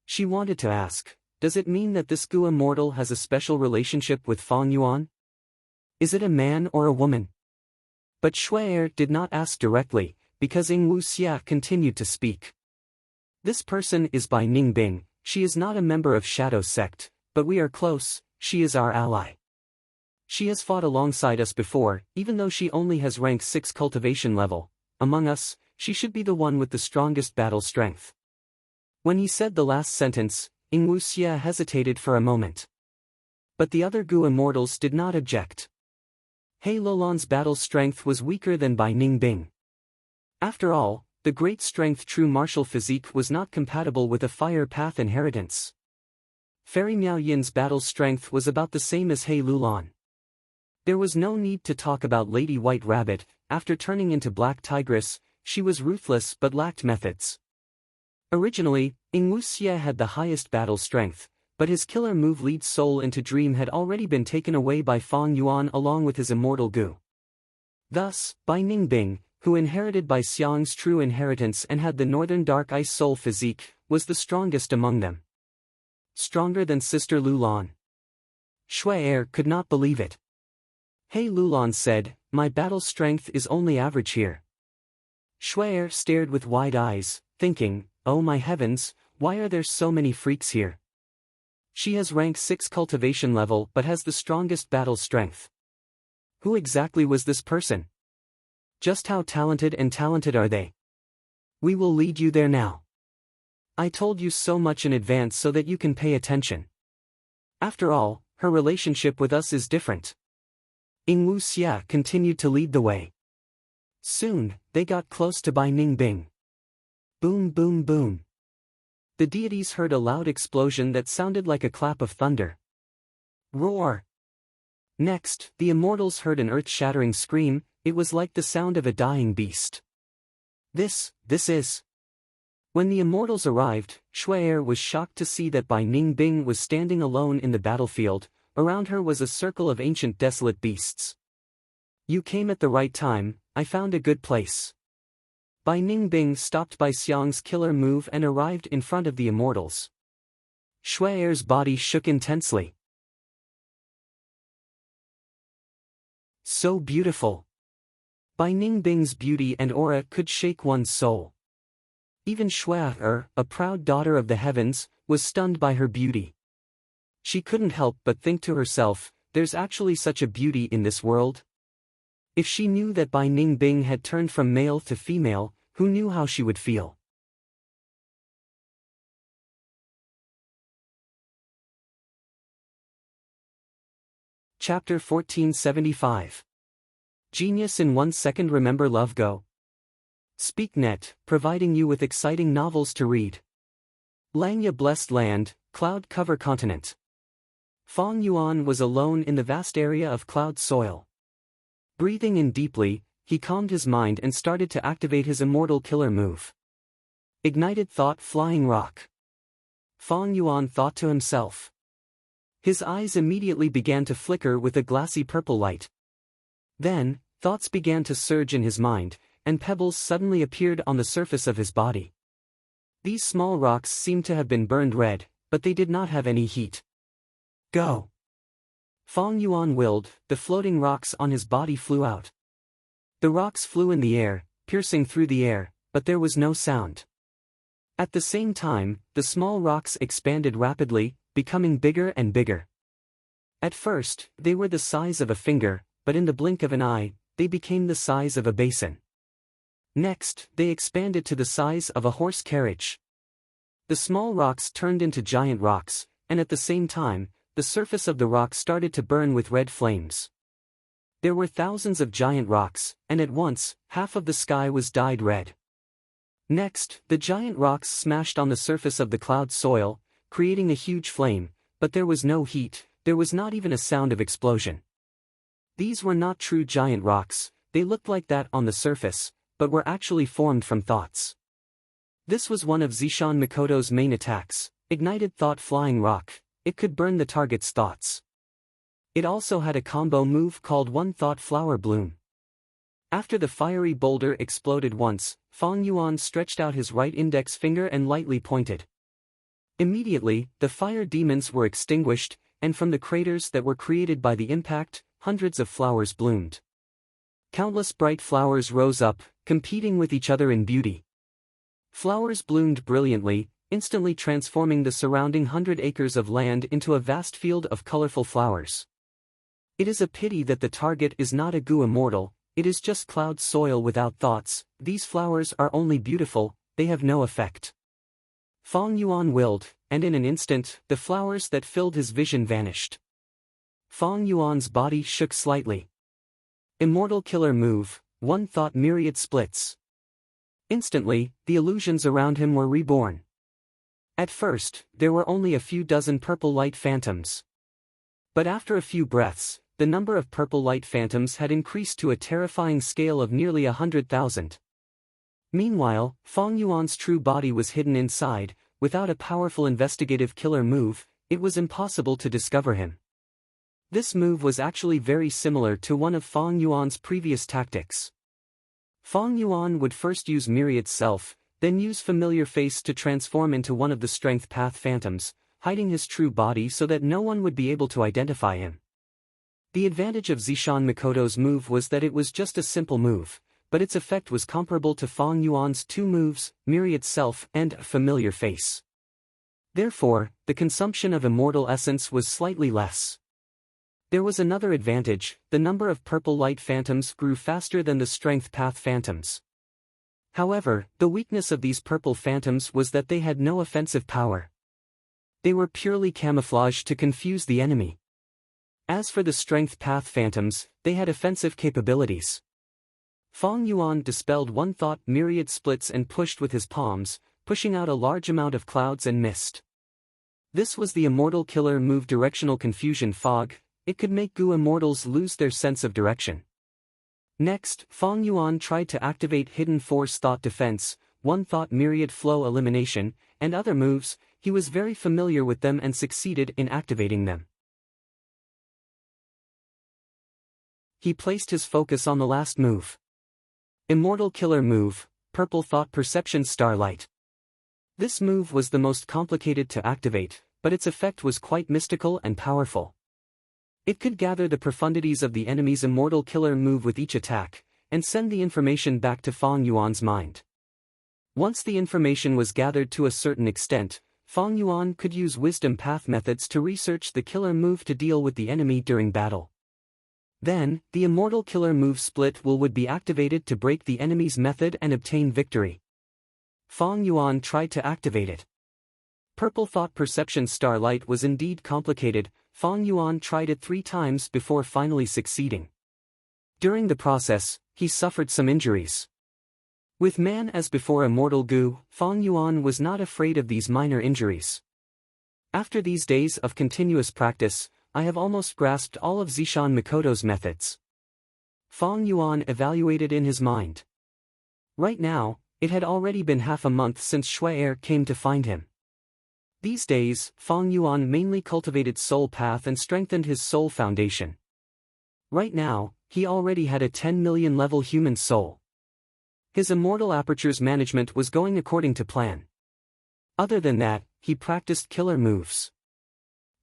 She wanted to ask, does it mean that this Gu immortal has a special relationship with Fang Yuan? Is it a man or a woman? But Shuai'er did not ask directly, because Ing Wuxia continued to speak. This person is by Ningbing, she is not a member of Shadow Sect, but we are close, she is our ally. She has fought alongside us before, even though she only has rank 6 cultivation level. Among us, she should be the one with the strongest battle strength. When he said the last sentence, Ing Wuxia hesitated for a moment. But the other Gu immortals did not object. He Lulan's battle strength was weaker than Bai Ningbing. After all, the great strength true martial physique was not compatible with a fire path inheritance. Fairy Miao Yin's battle strength was about the same as He Lulan. There was no need to talk about Lady White Rabbit, after turning into Black Tigress, she was ruthless but lacked methods. Originally, Ing Wuxia had the highest battle strength, but his killer move Lead Soul into Dream had already been taken away by Fang Yuan along with his immortal Gu. Thus, Bai Ningbing, who inherited Bai Xiang's true inheritance and had the Northern Dark Ice Soul physique, was the strongest among them. Stronger than Sister Lulan. Shuai'er could not believe it. He Lulan said, my battle strength is only average here. Shuai'er stared with wide eyes, thinking, oh my heavens, why are there so many freaks here? She has rank 6 cultivation level but has the strongest battle strength. Who exactly was this person? Just how talented are they? We will lead you there now. I told you so much in advance so that you can pay attention. After all, her relationship with us is different. Ing Wuxia continued to lead the way. Soon, they got close to Bai Ningbing. Boom boom boom. The deities heard a loud explosion that sounded like a clap of thunder. Roar! Next, the immortals heard an earth-shattering scream, it was like the sound of a dying beast. This is... When the immortals arrived, Shuai'er was shocked to see that Bai Ningbing was standing alone in the battlefield, around her was a circle of ancient desolate beasts. You came at the right time, I found a good place. Bai Ningbing stopped Bai Xiang's killer move and arrived in front of the immortals. Shuai'er's body shook intensely. So beautiful. Bai Ningbing's beauty and aura could shake one's soul. Even Shuai'er, a proud daughter of the heavens, was stunned by her beauty. She couldn't help but think to herself, there's actually such a beauty in this world? If she knew that Bai Ningbing had turned from male to female, who knew how she would feel? Chapter 1475. Genius in 1 second. Remember Love Go? SpeakNet, providing you with exciting novels to read. Langya Blessed Land, Cloud Cover Continent. Fang Yuan was alone in the vast area of cloud soil. Breathing in deeply, he calmed his mind and started to activate his immortal killer move. Ignited Thought Flying Rock. Fang Yuan thought to himself. His eyes immediately began to flicker with a glassy purple light. Then, thoughts began to surge in his mind, and pebbles suddenly appeared on the surface of his body. These small rocks seemed to have been burned red, but they did not have any heat. Go! Fang Yuan willed, the floating rocks on his body flew out. The rocks flew in the air, piercing through the air, but there was no sound. At the same time, the small rocks expanded rapidly, becoming bigger and bigger. At first, they were the size of a finger, but in the blink of an eye, they became the size of a basin. Next, they expanded to the size of a horse carriage. The small rocks turned into giant rocks, and at the same time, the surface of the rock started to burn with red flames. There were thousands of giant rocks, and at once, half of the sky was dyed red. Next, the giant rocks smashed on the surface of the cloud soil, creating a huge flame, but there was no heat, there was not even a sound of explosion. These were not true giant rocks, they looked like that on the surface, but were actually formed from thoughts. This was one of Zishan Mikoto's main attacks, ignited thought flying rock. It could burn the target's thoughts. It also had a combo move called One Thought Flower Bloom. After the fiery boulder exploded once, Fang Yuan stretched out his right index finger and lightly pointed. Immediately, the fire demons were extinguished, and from the craters that were created by the impact, hundreds of flowers bloomed. Countless bright flowers rose up, competing with each other in beauty. Flowers bloomed brilliantly, instantly transforming the surrounding 100 acres of land into a vast field of colorful flowers. It is a pity that the target is not a Gu immortal, it is just cloud soil without thoughts. These flowers are only beautiful, they have no effect. Fang Yuan willed, and in an instant, the flowers that filled his vision vanished. Fang Yuan's body shook slightly. Immortal killer move, One Thought Myriad Splits. Instantly, the illusions around him were reborn. At first, there were only a few dozen purple light phantoms. But after a few breaths, the number of purple light phantoms had increased to a terrifying scale of nearly 100,000. Meanwhile, Fang Yuan's true body was hidden inside. Without a powerful investigative killer move, it was impossible to discover him. This move was actually very similar to one of Fang Yuan's previous tactics. Fang Yuan would first use Myriad Self, then use Familiar Face to transform into one of the Strength Path Phantoms, hiding his true body so that no one would be able to identify him. The advantage of Zishan Mikoto's move was that it was just a simple move, but its effect was comparable to Fang Yuan's two moves, Myriad Self and Familiar Face. Therefore, the consumption of immortal essence was slightly less. There was another advantage, the number of purple light phantoms grew faster than the Strength Path Phantoms. However, the weakness of these purple phantoms was that they had no offensive power. They were purely camouflage to confuse the enemy. As for the Strength Path Phantoms, they had offensive capabilities. Fang Yuan dispelled One Thought Myriad Splits and pushed with his palms, pushing out a large amount of clouds and mist. This was the immortal killer move Directional Confusion Fog. It could make Gu immortals lose their sense of direction. Next, Fang Yuan tried to activate Hidden Force Thought Defense, One Thought Myriad Flow Elimination, and other moves. He was very familiar with them and succeeded in activating them. He placed his focus on the last move. Immortal Killer Move, Purple Thought Perception Starlight. This move was the most complicated to activate, but its effect was quite mystical and powerful. It could gather the profundities of the enemy's immortal killer move with each attack, and send the information back to Fang Yuan's mind. Once the information was gathered to a certain extent, Fang Yuan could use wisdom path methods to research the killer move to deal with the enemy during battle. Then, the immortal killer move Split Will would be activated to break the enemy's method and obtain victory. Fang Yuan tried to activate it. Purple Thought Perception Starlight was indeed complicated. Fang Yuan tried it 3 times before finally succeeding. During the process, he suffered some injuries. With man as before immortal Gu, Fang Yuan was not afraid of these minor injuries. After these days of continuous practice, I have almost grasped all of Zishan Mikoto's methods. Fang Yuan evaluated in his mind. Right now, it had already been half a month since Shui came to find him. These days, Fang Yuan mainly cultivated Soul Path and strengthened his soul foundation. Right now, he already had a 10 million level human soul. His immortal apertures management was going according to plan. Other than that, he practiced killer moves.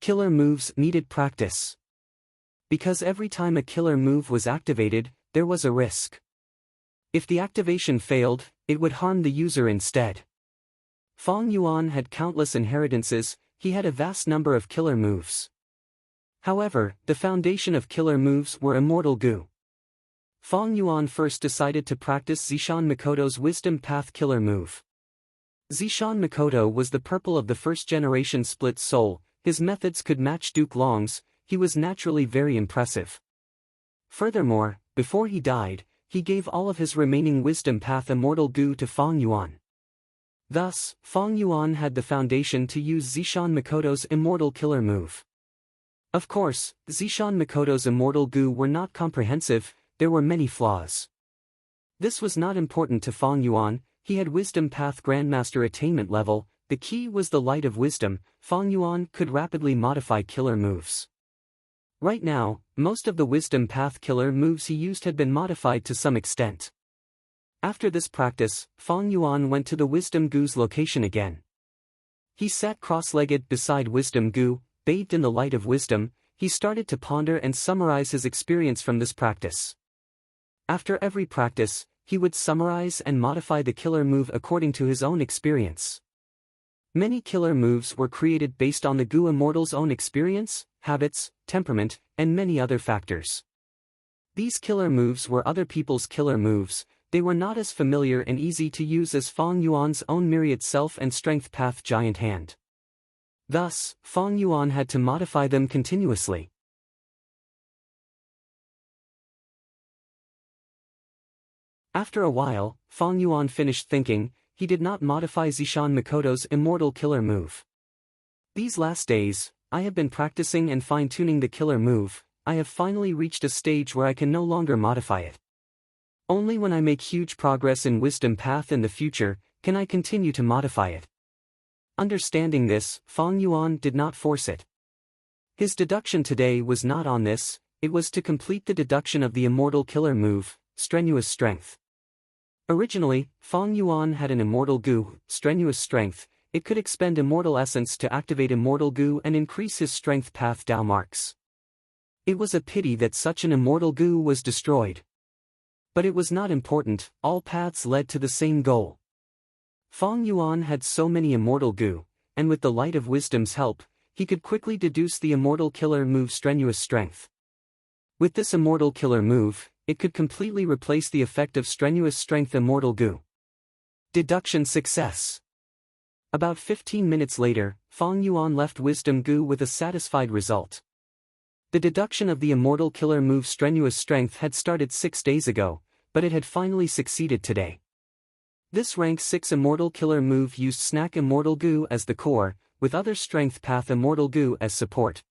Killer moves needed practice. Because every time a killer move was activated, there was a risk. If the activation failed, it would harm the user instead. Fang Yuan had countless inheritances, he had a vast number of killer moves. However, the foundation of killer moves were immortal goo. Fong Yuan first decided to practice Zishan Mikoto's Wisdom Path killer move. Zishan Mikoto was the purple of the first-generation split soul. His methods could match Duke Long's. He was naturally very impressive. Furthermore, before he died, he gave all of his remaining Wisdom Path immortal goo to Fong Yuan. Thus, Fong Yuan had the foundation to use Zishan Mikoto's immortal killer move. Of course, Zishan Mikoto's immortal goo were not comprehensive. There were many flaws. This was not important to Fong Yuan. He had Wisdom Path Grandmaster attainment level. The key was the light of wisdom. Fong Yuan could rapidly modify killer moves. Right now, most of the Wisdom Path killer moves he used had been modified to some extent. After this practice, Fong Yuan went to the Wisdom Goo's location again. He sat cross-legged beside Wisdom Goo, bathed in the light of wisdom. He started to ponder and summarize his experience from this practice. After every practice, he would summarize and modify the killer move according to his own experience. Many killer moves were created based on the Goo Immortal's own experience, habits, temperament, and many other factors. These killer moves were other people's killer moves. They were not as familiar and easy to use as Fong Yuan's own myriad self and strength path giant hand. Thus, Fong Yuan had to modify them continuously. After a while, Fong Yuan finished thinking. He did not modify Zishan Mikoto's immortal killer move. These last days, I have been practicing and fine-tuning the killer move. I have finally reached a stage where I can no longer modify it. Only when I make huge progress in Wisdom Path in the future, can I continue to modify it. Understanding this, Fong Yuan did not force it. His deduction today was not on this. It was to complete the deduction of the immortal killer move, Strenuous Strength. Originally, Fong Yuan had an immortal goo, Strenuous Strength. It could expend immortal essence to activate immortal goo and increase his strength path Dao marks. It was a pity that such an immortal goo was destroyed. But it was not important. All paths led to the same goal. Fong Yuan had so many immortal goo, and with the light of wisdom's help, he could quickly deduce the immortal killer move Strenuous Strength. With this immortal killer move, it could completely replace the effect of Strenuous Strength immortal goo. Deduction success. About 15 minutes later, Fong Yuan left Wisdom Goo with a satisfied result. The deduction of the immortal killer move Strenuous Strength had started 6 days ago, but it had finally succeeded today. This rank 6 immortal killer move used Snack Immortal Goo as the core, with other Strength Path Immortal Goo as support.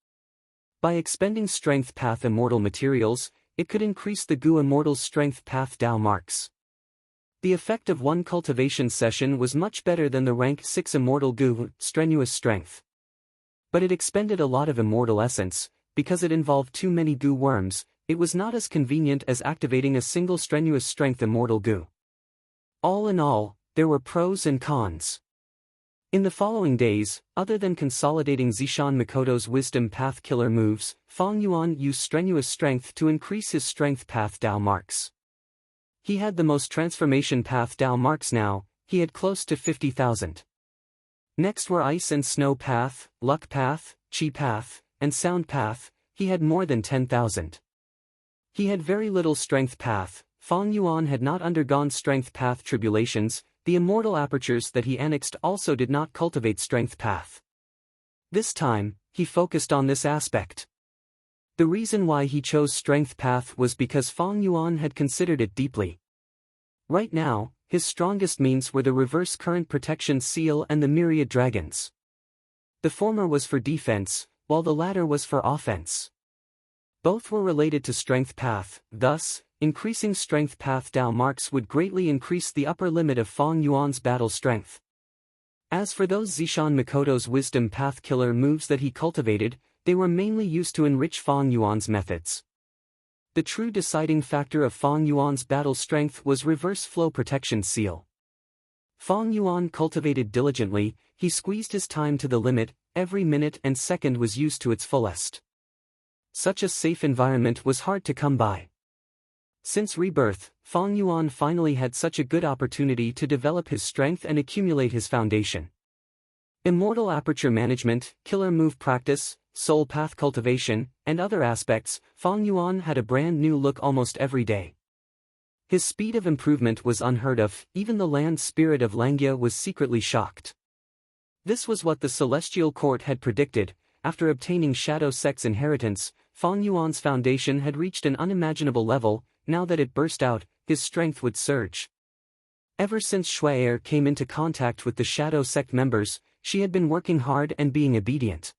By expending Strength Path Immortal materials, it could increase the Goo Immortal's Strength Path Dao marks. The effect of one cultivation session was much better than the rank 6 Immortal Goo, Strenuous Strength. But it expended a lot of immortal essence. Because it involved too many goo worms, it was not as convenient as activating a single Strenuous Strength immortal goo. All in all, there were pros and cons. In the following days, other than consolidating Zishan Mikoto's Wisdom Path killer moves, Fong Yuan used Strenuous Strength to increase his Strength Path Dao marks. He had the most Transformation Path Dao marks now. He had close to 50,000. Next were Ice and Snow Path, Luck Path, Chi Path, and Sound Path. He had more than 10,000. He had very little Strength Path. Fong Yuan had not undergone Strength Path tribulations. The immortal apertures that he annexed also did not cultivate Strength Path. This time, he focused on this aspect. The reason why he chose Strength Path was because Fong Yuan had considered it deeply. Right now, his strongest means were the Reverse Current Protection Seal and the Myriad Dragons. The former was for defense, while the latter was for offense. Both were related to Strength Path. Thus, increasing Strength Path Dao marks would greatly increase the upper limit of Fong Yuan's battle strength. As for those Zishan Mikoto's Wisdom Path killer moves that he cultivated, they were mainly used to enrich Fong Yuan's methods. The true deciding factor of Fong Yuan's battle strength was Reverse Flow Protection Seal. Fong Yuan cultivated diligently. He squeezed his time to the limit. Every minute and second was used to its fullest. Such a safe environment was hard to come by. Since rebirth, Fong Yuan finally had such a good opportunity to develop his strength and accumulate his foundation. Immortal Aperture Management, Killer Move Practice. soul path cultivation, and other aspects, Fang Yuan had a brand new look almost every day. His speed of improvement was unheard of, even the land spirit of Langya was secretly shocked. This was what the celestial court had predicted. After obtaining Shadow Sect's inheritance, Fang Yuan's foundation had reached an unimaginable level. Now that it burst out, his strength would surge. Ever since Shuai came into contact with the Shadow Sect members, she had been working hard and being obedient.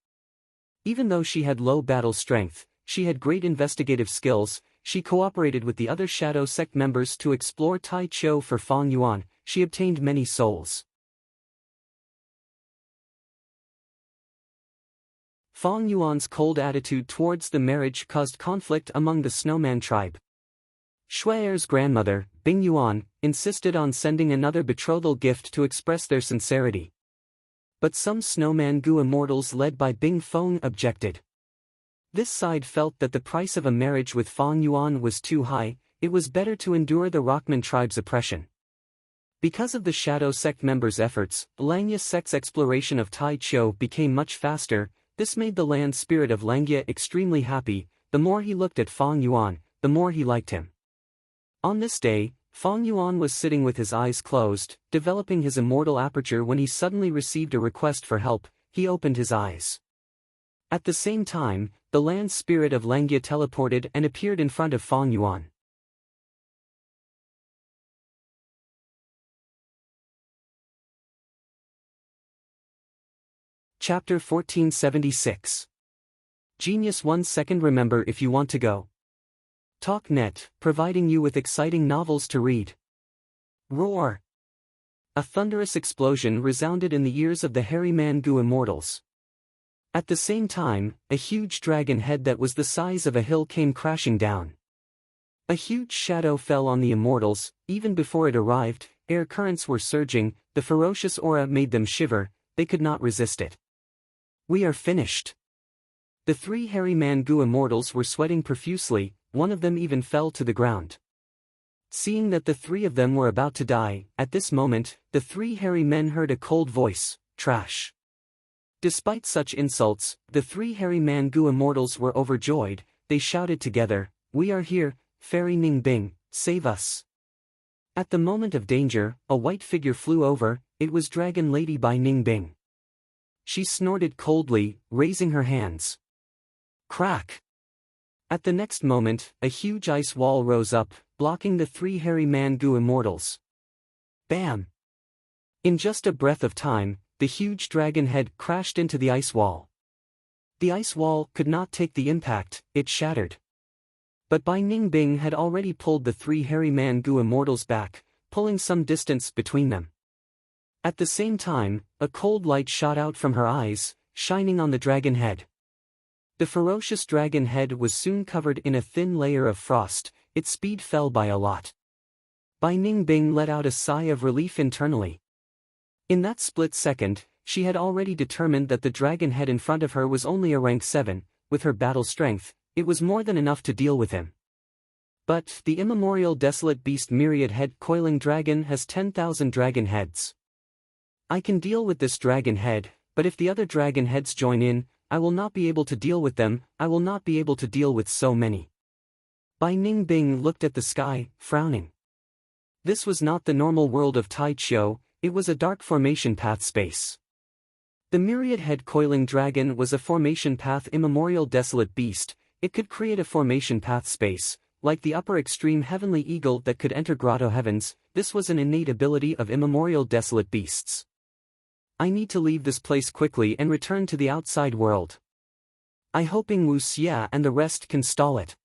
Even though she had low battle strength, she had great investigative skills. She cooperated with the other Shadow Sect members to explore Tai Chou for Fang Yuan. She obtained many souls. Fang Yuan's cold attitude towards the marriage caused conflict among the Snowman tribe. Shuai's grandmother, Bing Yuan, insisted on sending another betrothal gift to express their sincerity. But some Snowman Gu immortals led by Bing Feng objected. This side felt that the price of a marriage with Fang Yuan was too high. It was better to endure the Rockman tribe's oppression. Because of the Shadow Sect members' efforts, Langya Sect's exploration of Tai Chou became much faster. This made the land spirit of Langya extremely happy. The more he looked at Fang Yuan, the more he liked him. On this day, Fang Yuan was sitting with his eyes closed, developing his immortal aperture when he suddenly received a request for help. He opened his eyes. At the same time, the land spirit of Langya teleported and appeared in front of Fang Yuan. Chapter 1476. Genius 1 second. Remember, if you want to go. TalkNet, providing you with exciting novels to read. Roar! A thunderous explosion resounded in the ears of the hairy Mangu immortals. At the same time, a huge dragon head that was the size of a hill came crashing down. A huge shadow fell on the immortals. Even before it arrived, air currents were surging. The ferocious aura made them shiver. They could not resist it. We are finished. The three hairy Mangu immortals were sweating profusely. One of them even fell to the ground. Seeing that the three of them were about to die, at this moment, the three hairy men heard a cold voice, "Trash." Despite such insults, the three hairy Mangu immortals were overjoyed. They shouted together, "We are here, Fairy Ning Bing, save us." At the moment of danger, a white figure flew over. It was Dragon Lady by Ning Bing. She snorted coldly, raising her hands. Crack! At the next moment, a huge ice wall rose up, blocking the three hairy Mangu immortals. Bam! In just a breath of time, the huge dragon head crashed into the ice wall. The ice wall could not take the impact. It shattered. But Bai Ning Bing had already pulled the three hairy Mangu immortals back, pulling some distance between them. At the same time, a cold light shot out from her eyes, shining on the dragon head. The ferocious dragon head was soon covered in a thin layer of frost. Its speed fell by a lot. Bai Ning Bing let out a sigh of relief internally. In that split second, she had already determined that the dragon head in front of her was only a rank 7, with her battle strength, it was more than enough to deal with him. But the immemorial desolate beast myriad head coiling dragon has 10,000 dragon heads. I can deal with this dragon head, but if the other dragon heads join in, I will not be able to deal with them. I will not be able to deal with so many. Bai Ning Bing looked at the sky, frowning. This was not the normal world of Tai Chou, it was a dark formation path space. The myriad head coiling dragon was a formation path immemorial desolate beast. It could create a formation path space, like the upper extreme heavenly eagle that could enter grotto heavens. This was an innate ability of immemorial desolate beasts. I need to leave this place quickly and return to the outside world. I hoping Wu Xia and the rest can stall it.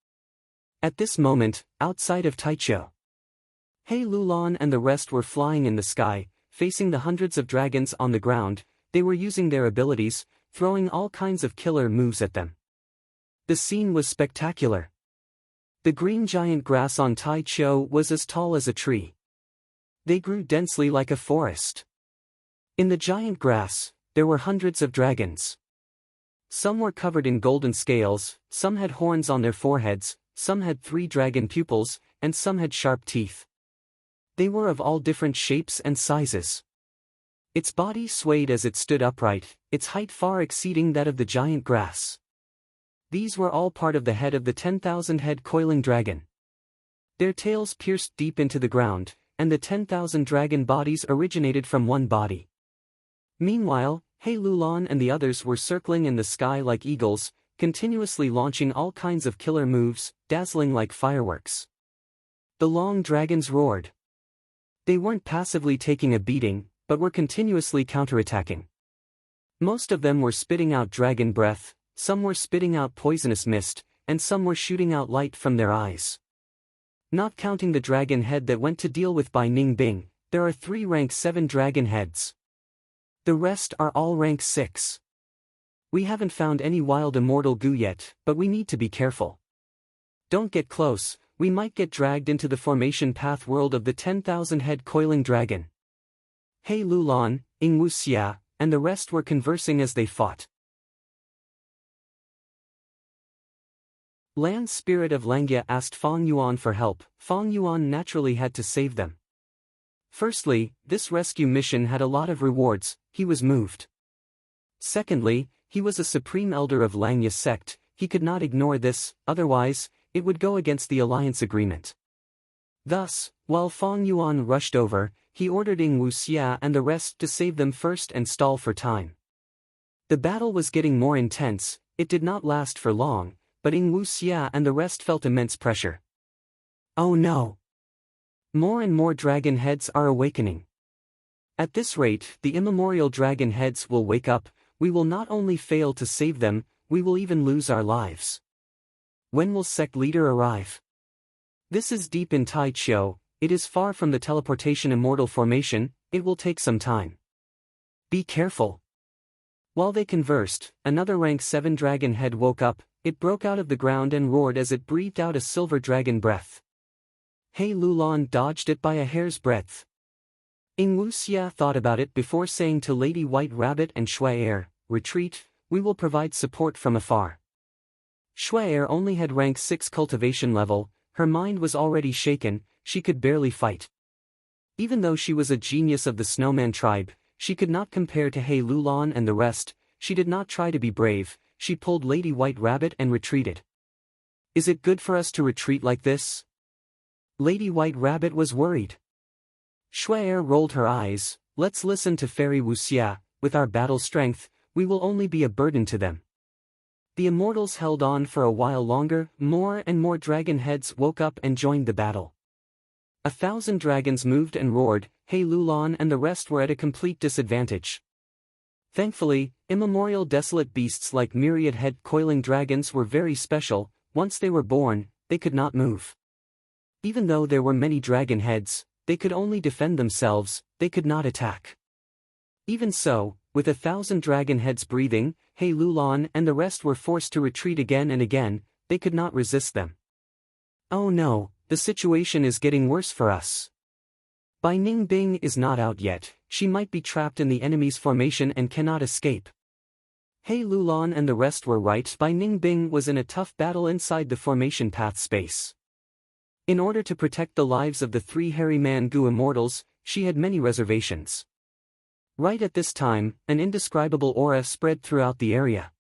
At this moment, outside of Taichou, He Lulan and the rest were flying in the sky, facing the hundreds of dragons on the ground. They were using their abilities, throwing all kinds of killer moves at them. The scene was spectacular. The green giant grass on Taichou was as tall as a tree. They grew densely like a forest. In the giant grass, there were hundreds of dragons. Some were covered in golden scales, some had horns on their foreheads, some had 3 dragon pupils, and some had sharp teeth. They were of all different shapes and sizes. Its body swayed as it stood upright, its height far exceeding that of the giant grass. These were all part of the head of the 10,000-head coiling dragon. Their tails pierced deep into the ground, and the 10,000 dragon bodies originated from one body. Meanwhile, He Lulan and the others were circling in the sky like eagles, continuously launching all kinds of killer moves, dazzling like fireworks. The long dragons roared. They weren't passively taking a beating, but were continuously counterattacking. Most of them were spitting out dragon breath, some were spitting out poisonous mist, and some were shooting out light from their eyes. Not counting the dragon head that went to deal with by Ning Bing, there are 3 rank 7 dragon heads. The rest are all rank 6. We haven't found any wild immortal goo yet, but we need to be careful. Don't get close, we might get dragged into the formation path world of the 10,000-head coiling dragon. He Lulan, Ing Wuxia, and the rest were conversing as they fought. Land Spirit of Langya asked Fang Yuan for help. Fang Yuan naturally had to save them. Firstly, this rescue mission had a lot of rewards, he was moved. Secondly, he was a supreme elder of Langya sect, he could not ignore this, otherwise, it would go against the alliance agreement. Thus, while Fang Yuan rushed over, he ordered Ing Wuxia and the rest to save them first and stall for time. The battle was getting more intense, it did not last for long, but Ing Wuxia and the rest felt immense pressure. Oh no! More and more dragon heads are awakening. At this rate, the immemorial dragon heads will wake up, we will not only fail to save them, we will even lose our lives. When will sect leader arrive? This is deep in Tai Chiu, it is far from the teleportation immortal formation, it will take some time. Be careful. While they conversed, another rank 7 dragon head woke up, it broke out of the ground and roared as it breathed out a silver dragon breath. He Lulan dodged it by a hair's breadth. Ing Wuxia thought about it before saying to Lady White Rabbit and Shui, retreat, we will provide support from afar. Shui only had rank 6 cultivation level, her mind was already shaken, she could barely fight. Even though she was a genius of the Snowman tribe, she could not compare to He Lulan and the rest, she did not try to be brave, she pulled Lady White Rabbit and retreated. Is it good for us to retreat like this? Lady White Rabbit was worried. Shui rolled her eyes, let's listen to Fairy Wuxia, with our battle strength, we will only be a burden to them. The immortals held on for a while longer, more and more dragon heads woke up and joined the battle. 1,000 dragons moved and roared, He Lulan and the rest were at a complete disadvantage. Thankfully, immemorial desolate beasts like myriad-head coiling dragons were very special, once they were born, they could not move. Even though there were many dragon heads, they could only defend themselves, they could not attack. Even so, with 1,000 dragon heads breathing, He Lulan and the rest were forced to retreat again and again, they could not resist them. Oh no, the situation is getting worse for us. Bai Ning Bing is not out yet, she might be trapped in the enemy's formation and cannot escape. He Lulan and the rest were right, Bai Ning Bing was in a tough battle inside the formation path space. In order to protect the lives of the 3 hairy man goo immortals, she had many reservations. Right at this time, an indescribable aura spread throughout the area.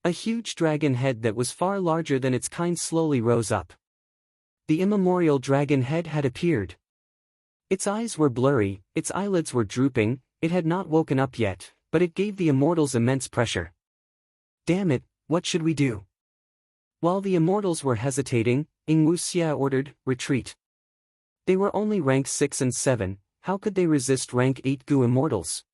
A huge dragon head that was far larger than its kind slowly rose up. The immemorial dragon head had appeared. Its eyes were blurry, its eyelids were drooping, it had not woken up yet, but it gave the immortals immense pressure. Damn it, what should we do? While the immortals were hesitating, Ing Wuxia ordered, retreat. They were only rank 6 and 7, how could they resist rank 8 goo immortals?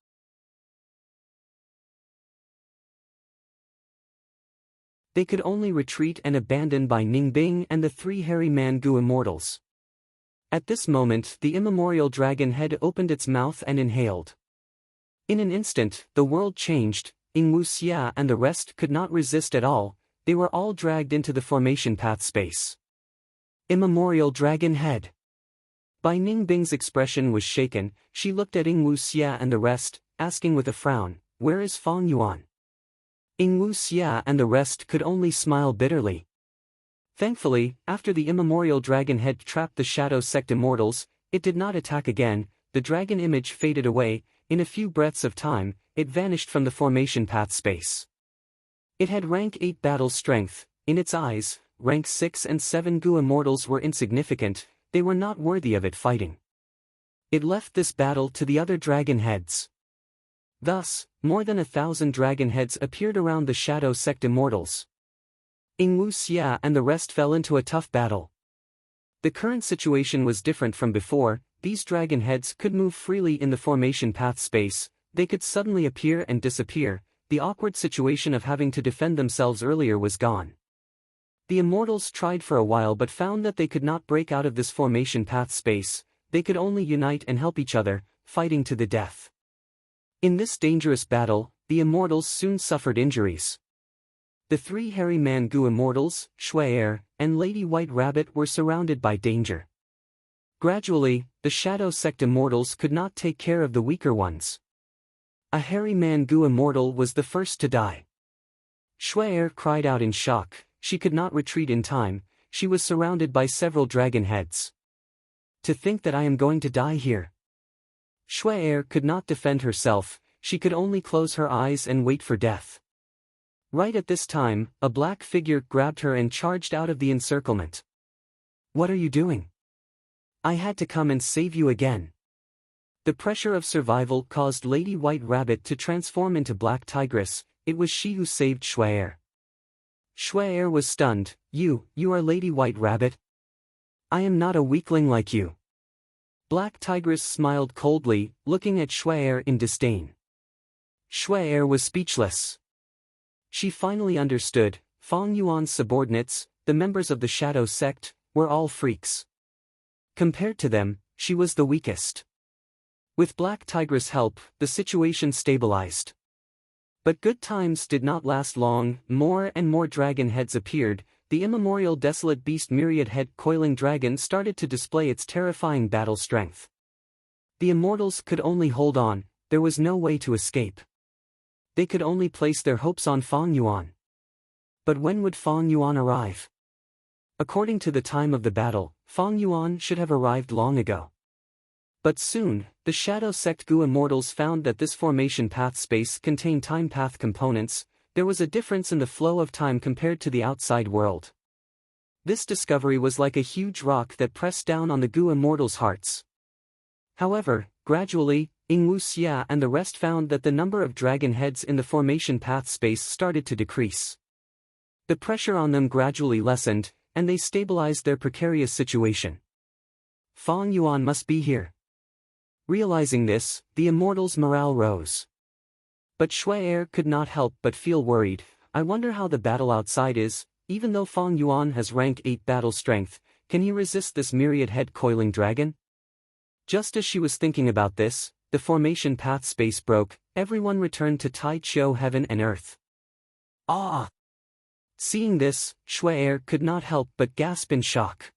They could only retreat and abandon by Ning Bing and the 3 hairy man goo immortals. At this moment, the immemorial dragon head opened its mouth and inhaled. In an instant, the world changed, Ing Wuxia and the rest could not resist at all, they were all dragged into the formation path space. Immemorial dragon head. Bai Ning Bing's expression was shaken, she looked at Ing Wuxia and the rest, asking with a frown, where is Fang Yuan? Ing Wuxia and the rest could only smile bitterly. Thankfully, after the immemorial dragon head trapped the Shadow Sect immortals, it did not attack again, the dragon image faded away, in a few breaths of time, it vanished from the formation path space. It had rank 8 battle strength. In its eyes, rank 6 and 7 Gu immortals were insignificant, they were not worthy of it fighting. It left this battle to the other dragon heads. Thus, more than 1,000 dragon heads appeared around the Shadow Sect immortals. Wu Xia and the rest fell into a tough battle. The current situation was different from before. These dragon heads could move freely in the formation path space, they could suddenly appear and disappear. The awkward situation of having to defend themselves earlier was gone. The immortals tried for a while but found that they could not break out of this formation path space, they could only unite and help each other, fighting to the death. In this dangerous battle, the immortals soon suffered injuries. The 3 hairy man Gu immortals, Shuai, and Lady White Rabbit were surrounded by danger. Gradually, the Shadow Sect immortals could not take care of the weaker ones. A hairy man Gu immortal was the first to die. Shuai cried out in shock, she could not retreat in time, she was surrounded by several dragon heads. To think that I am going to die here. Shuai could not defend herself, she could only close her eyes and wait for death. Right at this time, a black figure grabbed her and charged out of the encirclement. What are you doing? I had to come and save you again. The pressure of survival caused Lady White Rabbit to transform into Black Tigress, it was she who saved Shuai. Shuai was stunned, you are Lady White Rabbit? I am not a weakling like you. Black Tigress smiled coldly, looking at Shuai in disdain. Shuai was speechless. She finally understood, Fang Yuan's subordinates, the members of the Shadow Sect, were all freaks. Compared to them, she was the weakest. With Black Tigress' help, the situation stabilized. But good times did not last long, more and more dragon heads appeared, the immemorial desolate beast myriad head coiling dragon started to display its terrifying battle strength. The immortals could only hold on, there was no way to escape. They could only place their hopes on Fang Yuan. But when would Fang Yuan arrive? According to the time of the battle, Fang Yuan should have arrived long ago. But soon, the Shadow Sect Gu immortals found that this formation path space contained time path components, there was a difference in the flow of time compared to the outside world. This discovery was like a huge rock that pressed down on the Gu immortals' hearts. However, gradually, Wu Xia and the rest found that the number of dragon heads in the formation path space started to decrease. The pressure on them gradually lessened, and they stabilized their precarious situation. Fang Yuan must be here. Realizing this, the immortals' morale rose. But Shuai could not help but feel worried, I wonder how the battle outside is, even though Fang Yuan has rank 8 battle strength, can he resist this myriad head coiling dragon? Just as she was thinking about this, the formation path space broke, everyone returned to Tai Chou heaven and earth. Ah! Seeing this, Shuai could not help but gasp in shock.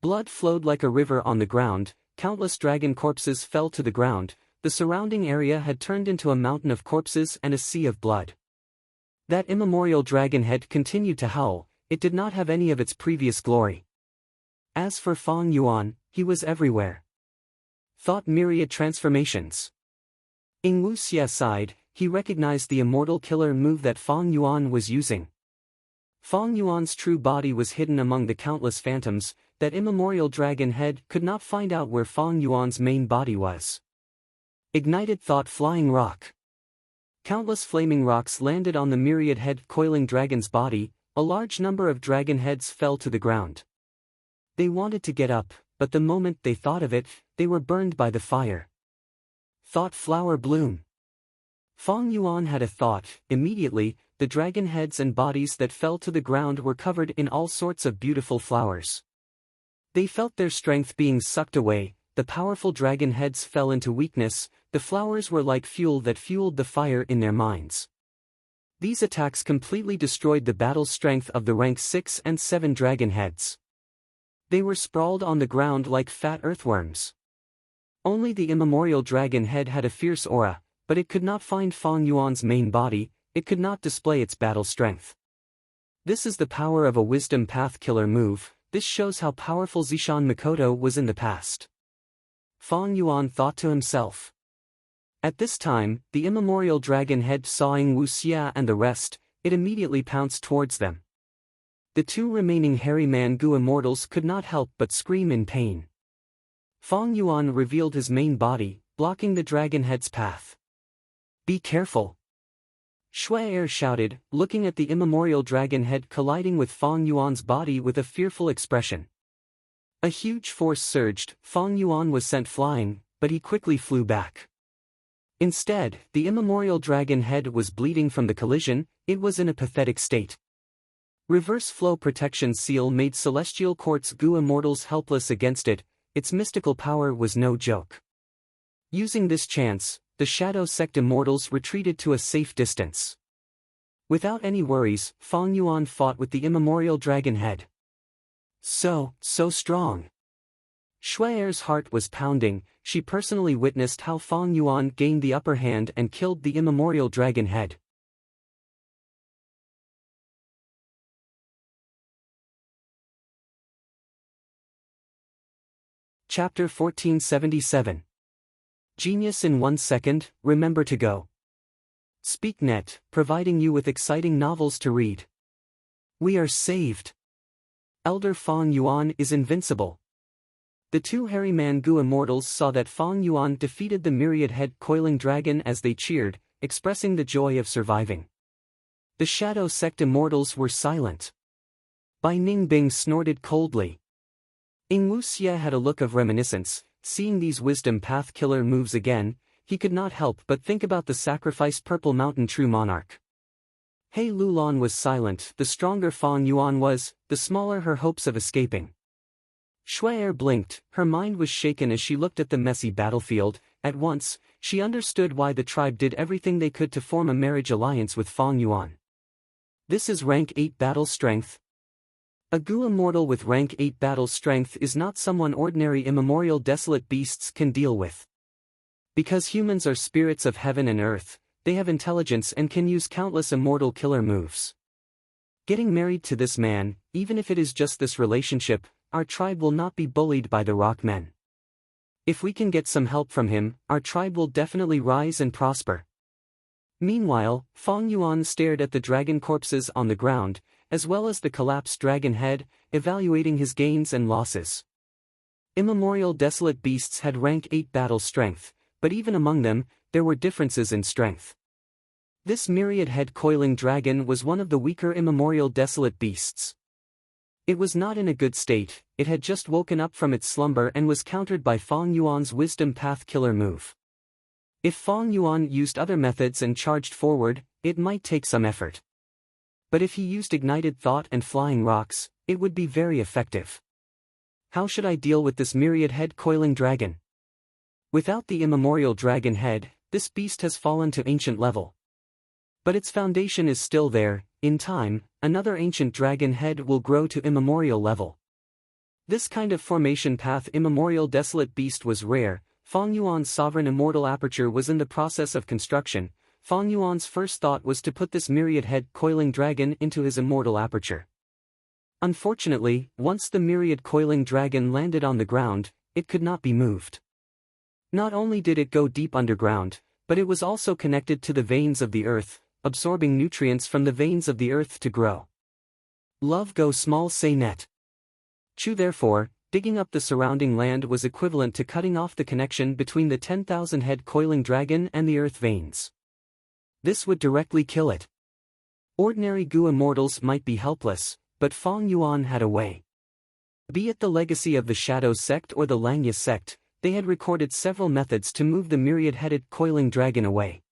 Blood flowed like a river on the ground, countless dragon corpses fell to the ground, the surrounding area had turned into a mountain of corpses and a sea of blood. That immemorial dragon head continued to howl, it did not have any of its previous glory. As for Fang Yuan, he was everywhere. Thought myriad transformations. Wu Xia sighed, he recognized the immortal killer move that Fang Yuan was using. Fang Yuan's true body was hidden among the countless phantoms, that immemorial dragon head could not find out where Fang Yuan's main body was. Ignited thought flying rock. Countless flaming rocks landed on the myriad head coiling dragon's body, a large number of dragon heads fell to the ground. They wanted to get up, but the moment they thought of it, they were burned by the fire. Thought flower bloom. Fang Yuan had a thought, immediately, the dragon heads and bodies that fell to the ground were covered in all sorts of beautiful flowers. They felt their strength being sucked away, the powerful dragon heads fell into weakness, the flowers were like fuel that fueled the fire in their minds. These attacks completely destroyed the battle strength of the rank 6 and 7 dragon heads. They were sprawled on the ground like fat earthworms. Only the immemorial dragon head had a fierce aura, but it could not find Fang Yuan's main body, it could not display its battle strength. This is the power of a wisdom path killer move, this shows how powerful Zishan Mikoto was in the past. Fang Yuan thought to himself. At this time, the immemorial dragon head sawing Wu Xia and the rest, it immediately pounced towards them. The two remaining hairy Mangu immortals could not help but scream in pain. Fang Yuan revealed his main body, blocking the dragon head's path. Be careful! Shuai shouted, looking at the immemorial dragon head colliding with Fang Yuan's body with a fearful expression. A huge force surged, Fang Yuan was sent flying, but he quickly flew back. Instead, the immemorial dragon head was bleeding from the collision, it was in a pathetic state. Reverse flow protection seal made Celestial Quartz Gu immortals helpless against it, its mystical power was no joke. Using this chance, the Shadow Sect immortals retreated to a safe distance. Without any worries, Fang Yuan fought with the immemorial dragon head. So strong. Shuai's heart was pounding, she personally witnessed how Fang Yuan gained the upper hand and killed the immemorial dragon head. Chapter 1477. Genius in 1 second, remember to go. SpeakNet, providing you with exciting novels to read. We are saved. Elder Fang Yuan is invincible. The two hairy Mangu immortals saw that Fang Yuan defeated the myriad-head coiling dragon as they cheered, expressing the joy of surviving. The Shadow Sect immortals were silent. Bai Ningbing snorted coldly. Ing Wuxia had a look of reminiscence, seeing these wisdom path killer moves again, he could not help but think about the sacrificed Purple Mountain True Monarch. He Lulan was silent, the stronger Fang Yuan was, the smaller her hopes of escaping. Shuai blinked, her mind was shaken as she looked at the messy battlefield, at once, she understood why the tribe did everything they could to form a marriage alliance with Fang Yuan. This is rank 8 battle strength. A Gu immortal with rank 8 battle strength is not someone ordinary immemorial desolate beasts can deal with. Because humans are spirits of heaven and earth, they have intelligence and can use countless immortal killer moves. Getting married to this man, even if it is just this relationship, our tribe will not be bullied by the rock men. If we can get some help from him, our tribe will definitely rise and prosper. Meanwhile, Fang Yuan stared at the dragon corpses on the ground, as well as the collapsed dragon head, evaluating his gains and losses. Immemorial desolate beasts had rank 8 battle strength, but even among them, there were differences in strength. This myriad-head coiling dragon was one of the weaker immemorial desolate beasts. It was not in a good state, it had just woken up from its slumber and was countered by Fang Yuan's wisdom path killer move. If Fang Yuan used other methods and charged forward, it might take some effort. But if he used ignited thought and flying rocks, it would be very effective. How should I deal with this myriad-head coiling dragon? Without the immemorial dragon head, this beast has fallen to ancient level. But its foundation is still there, in time, another ancient dragon head will grow to immemorial level. This kind of formation path immemorial desolate beast was rare, Fang Yuan's sovereign immortal aperture was in the process of construction, Fang Yuan's first thought was to put this myriad-head coiling dragon into his immortal aperture. Unfortunately, once the myriad coiling dragon landed on the ground, it could not be moved. Not only did it go deep underground, but it was also connected to the veins of the earth, absorbing nutrients from the veins of the earth to grow. Love go small say net. Chu therefore, digging up the surrounding land was equivalent to cutting off the connection between the 10,000 head coiling dragon and the earth veins. This would directly kill it. Ordinary Gu immortals might be helpless, but Fang Yuan had a way. Be it the legacy of the Shadow Sect or the Langya Sect, they had recorded several methods to move the myriad-headed coiling dragon away.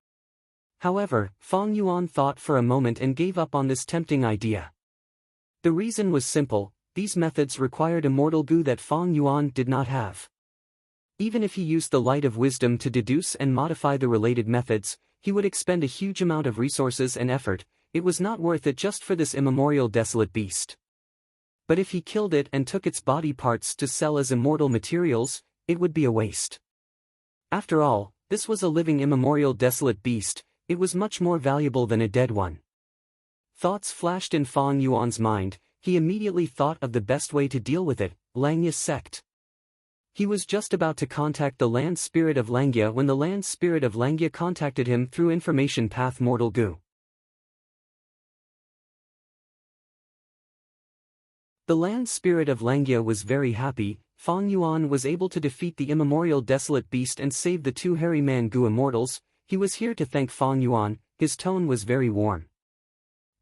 However, Fang Yuan thought for a moment and gave up on this tempting idea. The reason was simple, these methods required immortal Gu that Fang Yuan did not have. Even if he used the light of wisdom to deduce and modify the related methods, he would expend a huge amount of resources and effort, it was not worth it just for this immemorial desolate beast. But if he killed it and took its body parts to sell as immortal materials, it would be a waste. After all, this was a living immemorial desolate beast, it was much more valuable than a dead one. Thoughts flashed in Fang Yuan's mind, he immediately thought of the best way to deal with it, Langya's sect. He was just about to contact the land spirit of Langya when the land spirit of Langya contacted him through information path Mortal Goo. The land spirit of Langya was very happy. Fang Yuan was able to defeat the immemorial desolate beast and save the two hairy man Gu immortals. He was here to thank Fang Yuan. His tone was very warm.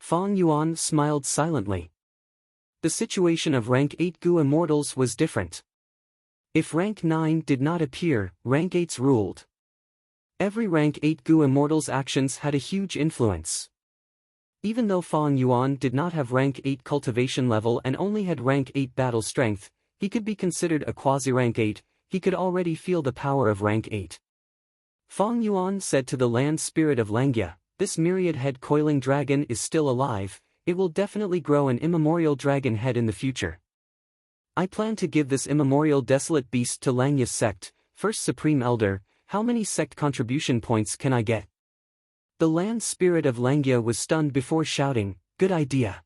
Fang Yuan smiled silently. The situation of rank 8 Gu immortals was different. If rank 9 did not appear, rank 8s ruled. Every rank 8 Gu immortals' actions had a huge influence. Even though Fang Yuan did not have rank 8 cultivation level and only had rank 8 battle strength, he could be considered a quasi-rank 8, he could already feel the power of rank 8. Fang Yuan said to the land spirit of Langya, "This myriad head coiling dragon is still alive, it will definitely grow an immemorial dragon head in the future. I plan to give this immemorial desolate beast to Langya's sect, first Supreme Elder. How many sect contribution points can I get?" The land spirit of Langya was stunned before shouting, "Good idea."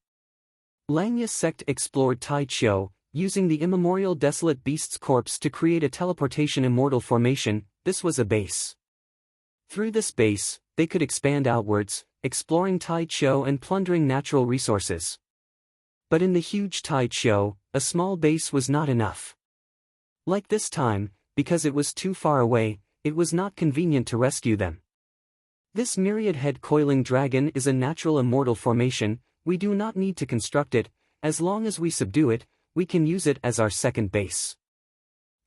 Langya's sect explored Tai Chiu, using the immemorial desolate beast's corpse to create a teleportation immortal formation. This was a base. Through this base, they could expand outwards, exploring Tai Chiu and plundering natural resources. But in the huge Tai Chiu, a small base was not enough. Like this time, because it was too far away, it was not convenient to rescue them. This myriad head coiling dragon is a natural immortal formation. We do not need to construct it. As long as we subdue it, we can use it as our second base.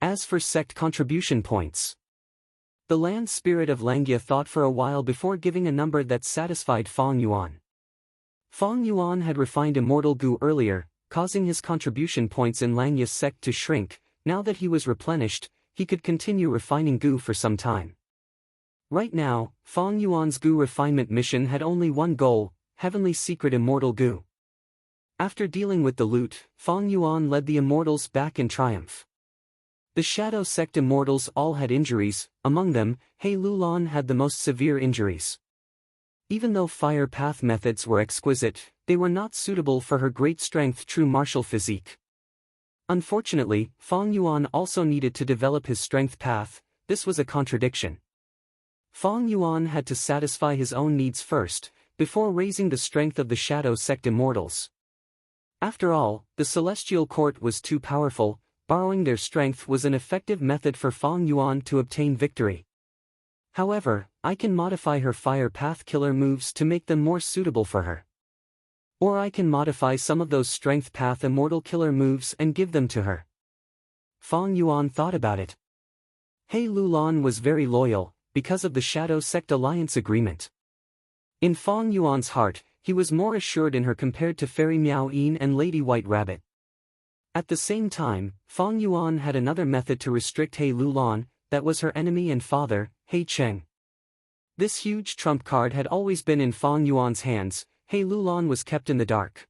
As for sect contribution points, the land spirit of Langya thought for a while before giving a number that satisfied Fang Yuan. Fang Yuan had refined immortal Gu earlier, causing his contribution points in Langya's sect to shrink. Now that he was replenished, he could continue refining Gu for some time. Right now, Fang Yuan's Gu refinement mission had only one goal: Heavenly Secret Immortal Gu. After dealing with the loot, Fang Yuan led the immortals back in triumph. The Shadow Sect immortals all had injuries. Among them, He Lulan had the most severe injuries. Even though fire path methods were exquisite, they were not suitable for her great strength true martial physique. Unfortunately, Fang Yuan also needed to develop his strength path. This was a contradiction. Fang Yuan had to satisfy his own needs first, before raising the strength of the Shadow Sect immortals. After all, the Celestial Court was too powerful. Borrowing their strength was an effective method for Fang Yuan to obtain victory. However, I can modify her fire path killer moves to make them more suitable for her. Or I can modify some of those strength path immortal killer moves and give them to her. Fang Yuan thought about it. He Lulan was very loyal, because of the Shadow Sect Alliance agreement. In Fang Yuan's heart, he was more assured in her compared to Fairy Miao Yin and Lady White Rabbit. At the same time, Fang Yuan had another method to restrict He Lulan, that was her enemy and father, He Cheng. This huge trump card had always been in Fang Yuan's hands. He Lulan was kept in the dark.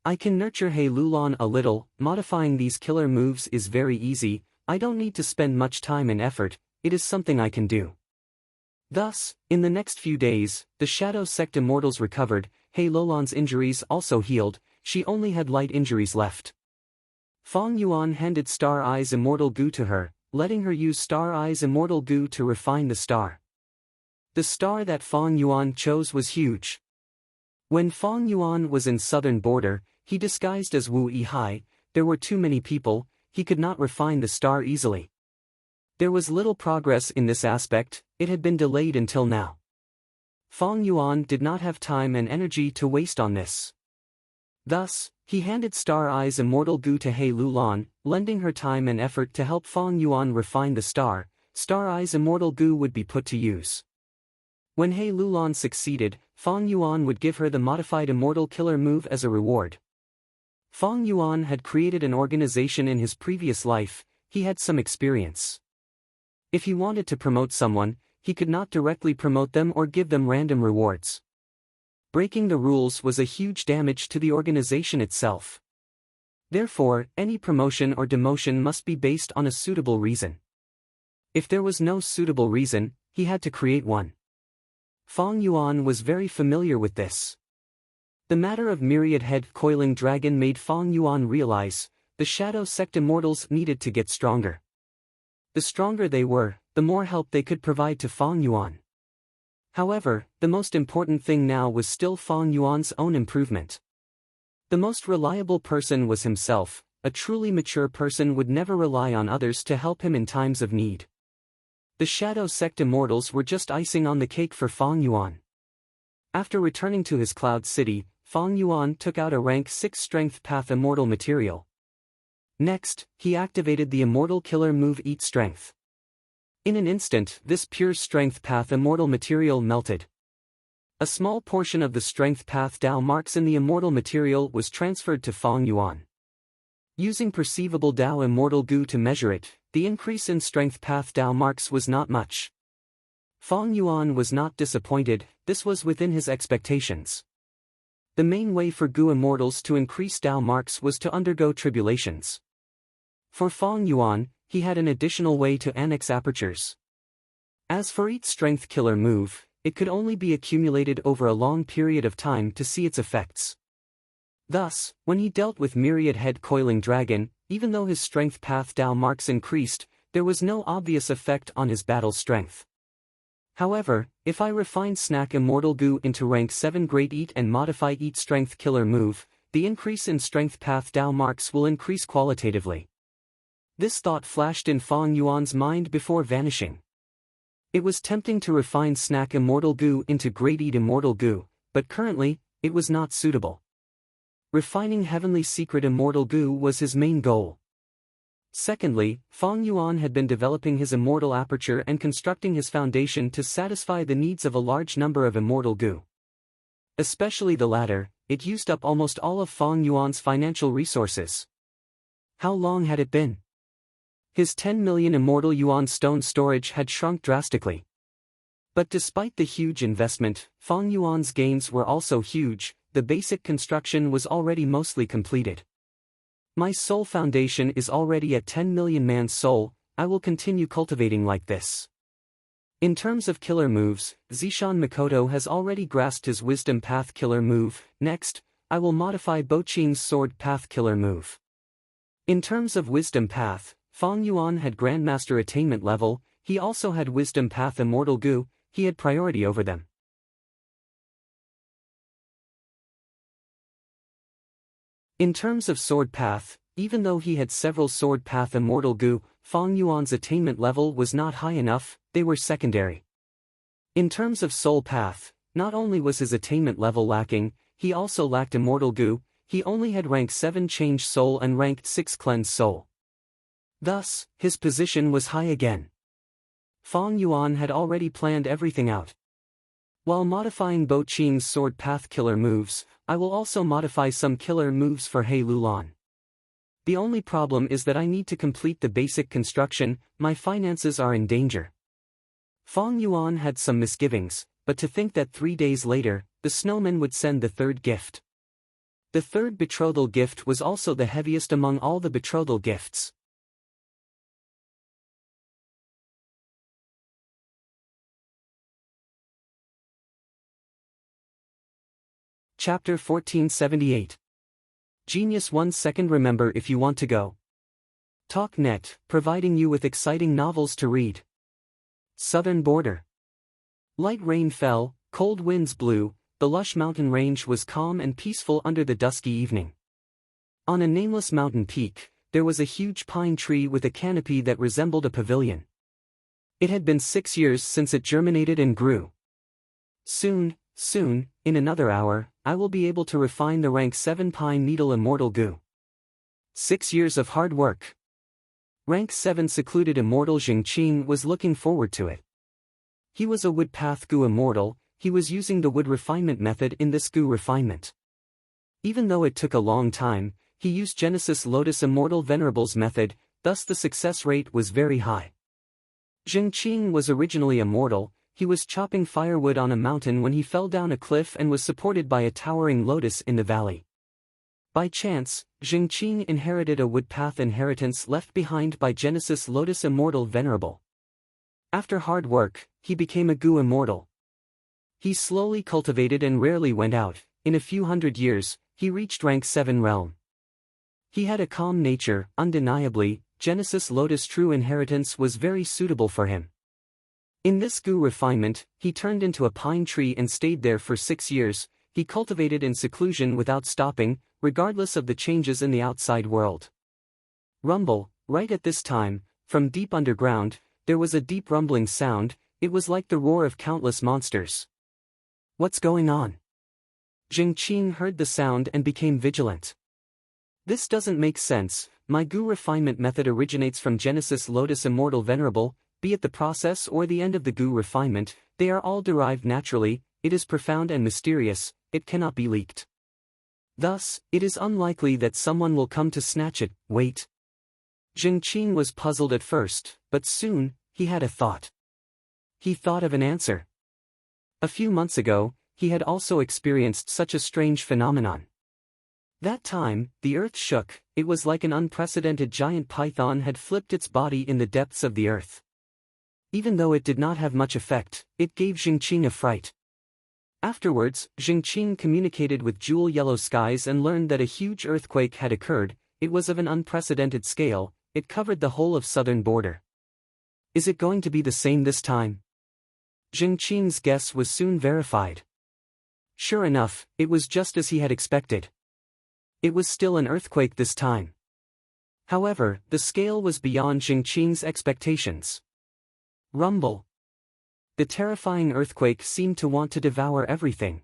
I can nurture He Lulan a little. Modifying these killer moves is very easy. I don't need to spend much time and effort. It is something I can do. Thus, in the next few days, the Shadow Sect immortals recovered. He Lulan's injuries also healed. She only had light injuries left. Fang Yuan handed Star Eyes Immortal Gu to her, letting her use Star Eyes Immortal Gu to refine the star. The star that Fang Yuan chose was huge. When Fang Yuan was in southern border, he disguised as Wu Yihai. There were too many people, he could not refine the star easily. There was little progress in this aspect, it had been delayed until now. Fang Yuan did not have time and energy to waste on this. Thus, he handed Star Eyes Immortal Gu to He Lulan, lending her time and effort to help Fang Yuan refine the star. Star Eyes Immortal Gu would be put to use. When He Lulan succeeded, Fang Yuan would give her the modified Immortal Killer move as a reward. Fang Yuan had created an organization in his previous life, he had some experience. If he wanted to promote someone, he could not directly promote them or give them random rewards. Breaking the rules was a huge damage to the organization itself. Therefore, any promotion or demotion must be based on a suitable reason. If there was no suitable reason, he had to create one. Fong Yuan was very familiar with this. The matter of myriad head coiling dragon made Fong Yuan realize, the Shadow Sect immortals needed to get stronger. The stronger they were, the more help they could provide to Fong Yuan. However, the most important thing now was still Fong Yuan's own improvement. The most reliable person was himself. A truly mature person would never rely on others to help him in times of need. The Shadow Sect immortals were just icing on the cake for Fong Yuan. After returning to his Cloud City, Fong Yuan took out a rank 6 Strength Path Immortal material. Next, he activated the Immortal Killer move Eat Strength. In an instant, this pure Strength Path Immortal material melted. A small portion of the Strength Path Dao marks in the Immortal material was transferred to Fong Yuan. Using perceivable Dao Immortal Goo to measure it, the increase in Strength Path Dao marks was not much. Fong Yuan was not disappointed, this was within his expectations. The main way for Goo immortals to increase Dao marks was to undergo tribulations. For Fong Yuan, he had an additional way to annex apertures. As for Eat Strength Killer move, it could only be accumulated over a long period of time to see its effects. Thus, when he dealt with Myriad Head Coiling Dragon, even though his Strength Path Dao marks increased, there was no obvious effect on his battle strength. However, if I refine Snack Immortal Goo into rank 7 Great Eat and modify Eat Strength Killer move, the increase in Strength Path Dao marks will increase qualitatively. This thought flashed in Fong Yuan's mind before vanishing. It was tempting to refine Snack Immortal Goo into Great Eat Immortal Goo, but currently, it was not suitable. Refining Heavenly Secret Immortal Goo was his main goal. Secondly, Fong Yuan had been developing his immortal aperture and constructing his foundation to satisfy the needs of a large number of immortal Goo. Especially the latter, it used up almost all of Fong Yuan's financial resources. How long had it been? His 10 million immortal yuan stone storage had shrunk drastically. But despite the huge investment, Fong Yuan's gains were also huge. The basic construction was already mostly completed. My soul foundation is already at 10 million man's soul, I will continue cultivating like this. In terms of killer moves, Zishan Mikoto has already grasped his Wisdom Path Killer move. Next, I will modify Boqing's Sword Path Killer move. In terms of Wisdom Path, Fong Yuan had Grandmaster attainment level, he also had Wisdom Path Immortal Goo, he had priority over them. In terms of Sword Path, even though he had several Sword Path Immortal Goo, Fong Yuan's attainment level was not high enough, they were secondary. In terms of Soul Path, not only was his attainment level lacking, he also lacked Immortal Goo, he only had rank 7 Change Soul and ranked 6 Cleanse Soul. Thus, his position was high again. Fong Yuan had already planned everything out. While modifying Boqing's Sword Path Killer moves, I will also modify some killer moves for He Lulan. The only problem is that I need to complete the basic construction, my finances are in danger. Fong Yuan had some misgivings, but to think that 3 days later, the snowman would send the third gift. The third betrothal gift was also the heaviest among all the betrothal gifts. Chapter 1478. Genius 1 second. Remember, if you want to go. TalkNet, providing you with exciting novels to read. Southern Border. Light rain fell, cold winds blew, the lush mountain range was calm and peaceful under the dusky evening. On a nameless mountain peak, there was a huge pine tree with a canopy that resembled a pavilion. It had been 6 years since it germinated and grew. Soon, in another hour, I will be able to refine the rank 7 Pine Needle Immortal Goo. 6 years of hard work. Rank 7 Secluded Immortal Jingqing was looking forward to it. He was a Wood Path Goo Immortal, he was using the Wood Refinement method in this Goo refinement. Even though it took a long time, he used Genesis Lotus Immortal Venerables method, thus the success rate was very high. Jingqing was originally immortal. He was chopping firewood on a mountain when he fell down a cliff and was supported by a towering lotus in the valley. By chance, Jingqing inherited a wood path inheritance left behind by Genesis Lotus Immortal Venerable. After hard work, he became a Goo Immortal. He slowly cultivated and rarely went out. In a few hundred years, he reached rank 7 realm. He had a calm nature, undeniably. Genesis Lotus true inheritance was very suitable for him. In this gu refinement, he turned into a pine tree and stayed there for 6 years. He cultivated in seclusion without stopping, regardless of the changes in the outside world. Rumble, right at this time, from deep underground, there was a deep rumbling sound. It was like the roar of countless monsters. What's going on? Jingqing heard the sound and became vigilant. This doesn't make sense. My gu refinement method originates from Genesis Lotus Immortal Venerable, be it the process or the end of the gu refinement, they are all derived naturally. It is profound and mysterious, it cannot be leaked. Thus, it is unlikely that someone will come to snatch it. Wait. Jingqing was puzzled at first, but soon, he had a thought. He thought of an answer. A few months ago, he had also experienced such a strange phenomenon. That time, the earth shook. It was like an unprecedented giant python had flipped its body in the depths of the earth. Even though it did not have much effect, it gave Jingqing a fright. Afterwards, Jingqing communicated with jewel yellow skies and learned that a huge earthquake had occurred. It was of an unprecedented scale. It covered the whole of southern border. Is it going to be the same this time? Jingqing's guess was soon verified. Sure enough, it was just as he had expected. It was still an earthquake this time. However, the scale was beyond Jingqing's expectations. Rumble. The terrifying earthquake seemed to want to devour everything.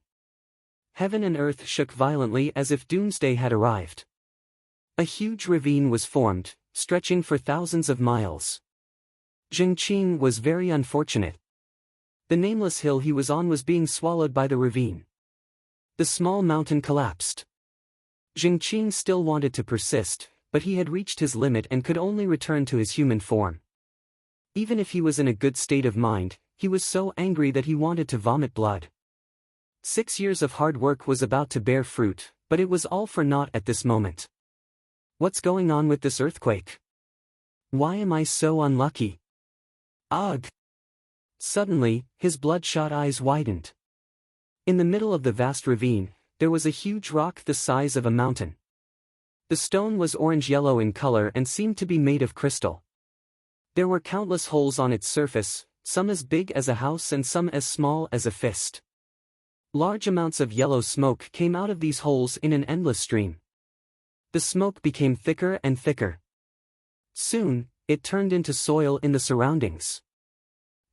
Heaven and earth shook violently as if doomsday had arrived. A huge ravine was formed, stretching for thousands of miles. Jingqing was very unfortunate. The nameless hill he was on was being swallowed by the ravine. The small mountain collapsed. Jingqing still wanted to persist, but he had reached his limit and could only return to his human form. Even if he was in a good state of mind, he was so angry that he wanted to vomit blood. 6 years of hard work was about to bear fruit, but it was all for naught at this moment. What's going on with this earthquake? Why am I so unlucky? Ugh! Suddenly, his bloodshot eyes widened. In the middle of the vast ravine, there was a huge rock the size of a mountain. The stone was orange-yellow in color and seemed to be made of crystal. There were countless holes on its surface, some as big as a house and some as small as a fist. Large amounts of yellow smoke came out of these holes in an endless stream. The smoke became thicker and thicker. Soon, it turned into soil in the surroundings.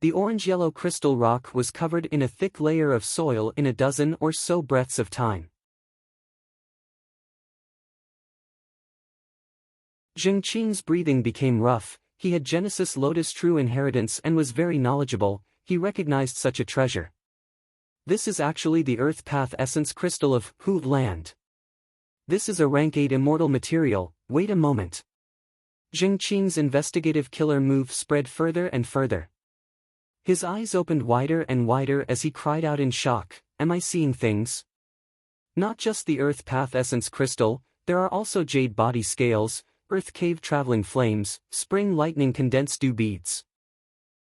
The orange-yellow crystal rock was covered in a thick layer of soil in a dozen or so breaths of time. Jingqing's breathing became rough. He had Genesis Lotus true inheritance and was very knowledgeable. He recognized such a treasure. This is actually the Earth Path Essence Crystal of Hu Land. This is a rank 8 immortal material. Wait a moment. Jingqing's investigative killer move spread further and further. His eyes opened wider and wider as he cried out in shock, am I seeing things? Not just the Earth Path Essence Crystal, there are also jade body scales, Earth Cave traveling flames, spring lightning condensed dew beads.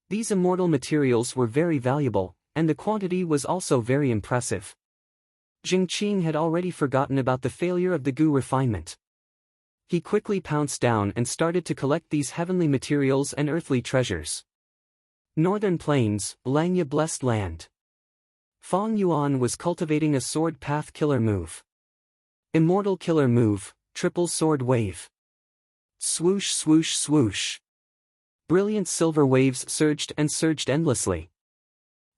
These immortal materials were very valuable, and the quantity was also very impressive. Jingqing had already forgotten about the failure of the gu refinement. He quickly pounced down and started to collect these heavenly materials and earthly treasures. Northern Plains, Langya Blessed Land. Fong Yuan was cultivating a sword path killer move. Immortal killer move, triple sword wave. Swoosh swoosh swoosh. Brilliant silver waves surged and surged endlessly.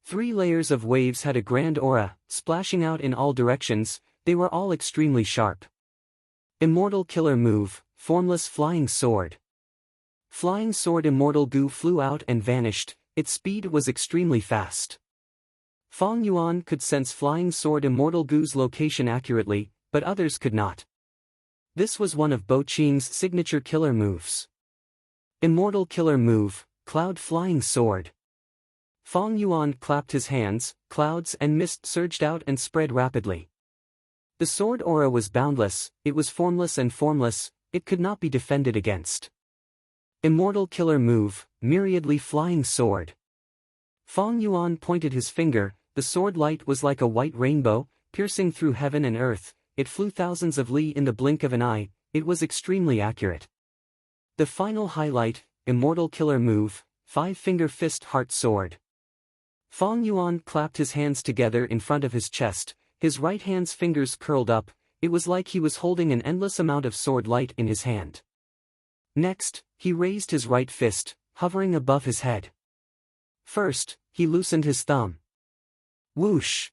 3 layers of waves had a grand aura, splashing out in all directions. They were all extremely sharp. Immortal killer move, formless flying sword. Flying sword immortal gu flew out and vanished. Its speed was extremely fast. Fong Yuan could sense flying sword immortal gu's location accurately, but others could not. This was one of Bo Qing's signature killer moves. Immortal killer move, cloud flying sword. Fong Yuan clapped his hands, clouds and mist surged out and spread rapidly. The sword aura was boundless, it was formless and formless, it could not be defended against. Immortal killer move, myriadly flying sword. Fong Yuan pointed his finger, the sword light was like a white rainbow, piercing through heaven and earth. It flew thousands of li in the blink of an eye. It was extremely accurate. The final highlight, Immortal Killer Move, 5-Finger Fist Heart Sword. Fong Yuan clapped his hands together in front of his chest, his right hand's fingers curled up. It was like he was holding an endless amount of sword light in his hand. Next, he raised his right fist, hovering above his head. First, he loosened his thumb. Whoosh!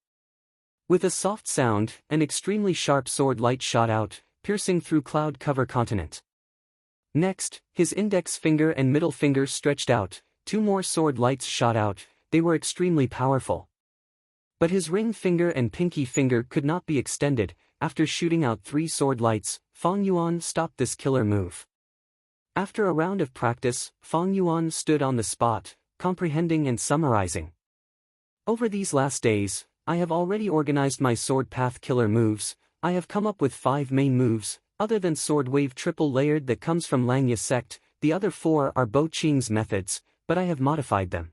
With a soft sound, an extremely sharp sword light shot out, piercing through cloud cover continent. Next, his index finger and middle finger stretched out, 2 more sword lights shot out. They were extremely powerful. But his ring finger and pinky finger could not be extended. After shooting out 3 sword lights, Fong Yuan stopped this killer move. After a round of practice, Fong Yuan stood on the spot, comprehending and summarizing. Over these last days, I have already organized my sword path killer moves. I have come up with 5 main moves, other than sword wave triple layered that comes from Langya sect. The other 4 are Bo Qing's methods, but I have modified them.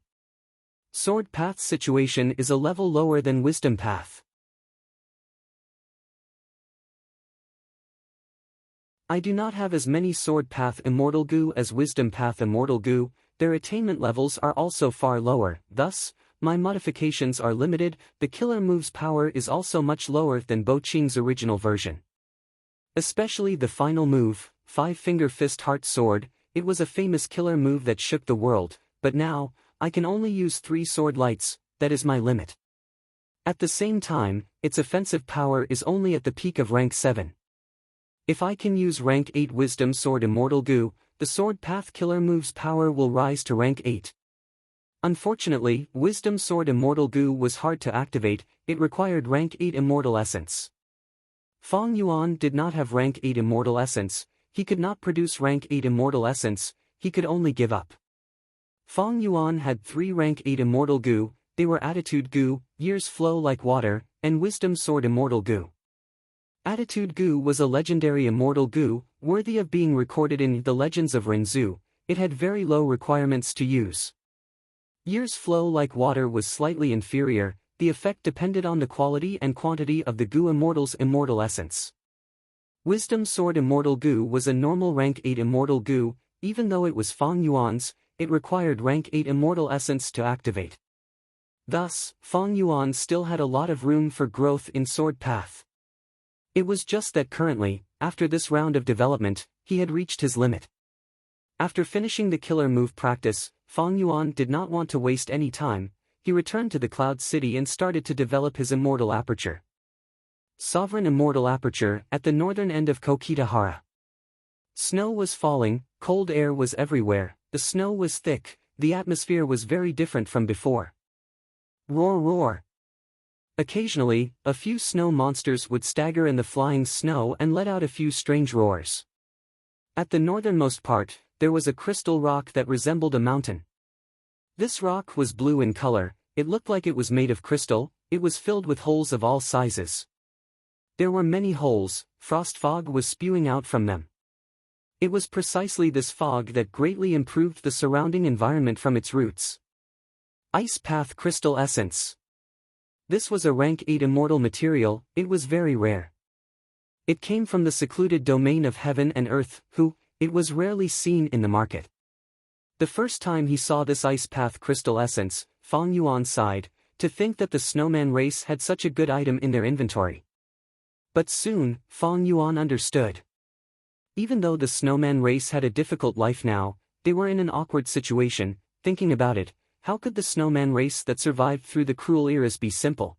Sword path situation is a level lower than wisdom path. I do not have as many sword path immortal gu as wisdom path immortal gu. Their attainment levels are also far lower, thus, my modifications are limited. The killer move's power is also much lower than Bo Qing's original version. Especially the final move, 5-Finger Fist Heart Sword. It was a famous killer move that shook the world, but now, I can only use 3 sword lights. That is my limit. At the same time, its offensive power is only at the peak of rank 7. If I can use rank 8 Wisdom Sword Immortal Gu, the sword path killer move's power will rise to rank 8. Unfortunately, Wisdom Sword Immortal Gu was hard to activate. It required rank 8 Immortal Essence. Fong Yuan did not have rank 8 Immortal Essence. He could not produce rank 8 Immortal Essence. He could only give up. Fong Yuan had 3 rank 8 Immortal Gu. They were Attitude Gu, Years Flow Like Water, and Wisdom Sword Immortal Gu. Attitude Gu was a legendary Immortal Gu, worthy of being recorded in the Legends of Renzu. It had very low requirements to use. Years Flow Like Water was slightly inferior. The effect depended on the quality and quantity of the Gu Immortal's immortal essence. Wisdom Sword Immortal Gu was a normal rank 8 Immortal Gu. Even though it was Fong Yuan's, it required rank 8 Immortal Essence to activate. Thus, Fong Yuan still had a lot of room for growth in sword path. It was just that currently, after this round of development, he had reached his limit. After finishing the killer move practice, Fong Yuan did not want to waste any time. He returned to the Cloud City and started to develop his Immortal Aperture. Sovereign Immortal Aperture at the northern end of Kokitahara. Snow was falling, cold air was everywhere, the snow was thick, the atmosphere was very different from before. Roar roar. Occasionally, a few snow monsters would stagger in the flying snow and let out a few strange roars. At the northernmost part, there was a crystal rock that resembled a mountain. This rock was blue in color. It looked like it was made of crystal. It was filled with holes of all sizes. There were many holes. Frost fog was spewing out from them. It was precisely this fog that greatly improved the surrounding environment from its roots. Ice Path Crystal Essence. This was a rank 8 immortal material. It was very rare. It came from the secluded domain of heaven and earth. It was rarely seen in the market. The first time he saw this Ice Path Crystal Essence, Fong Yuan sighed, to think that the snowman race had such a good item in their inventory. But soon, Fong Yuan understood. Even though the snowman race had a difficult life now, they were in an awkward situation. Thinking about it, how could the snowman race that survived through the cruel eras be simple?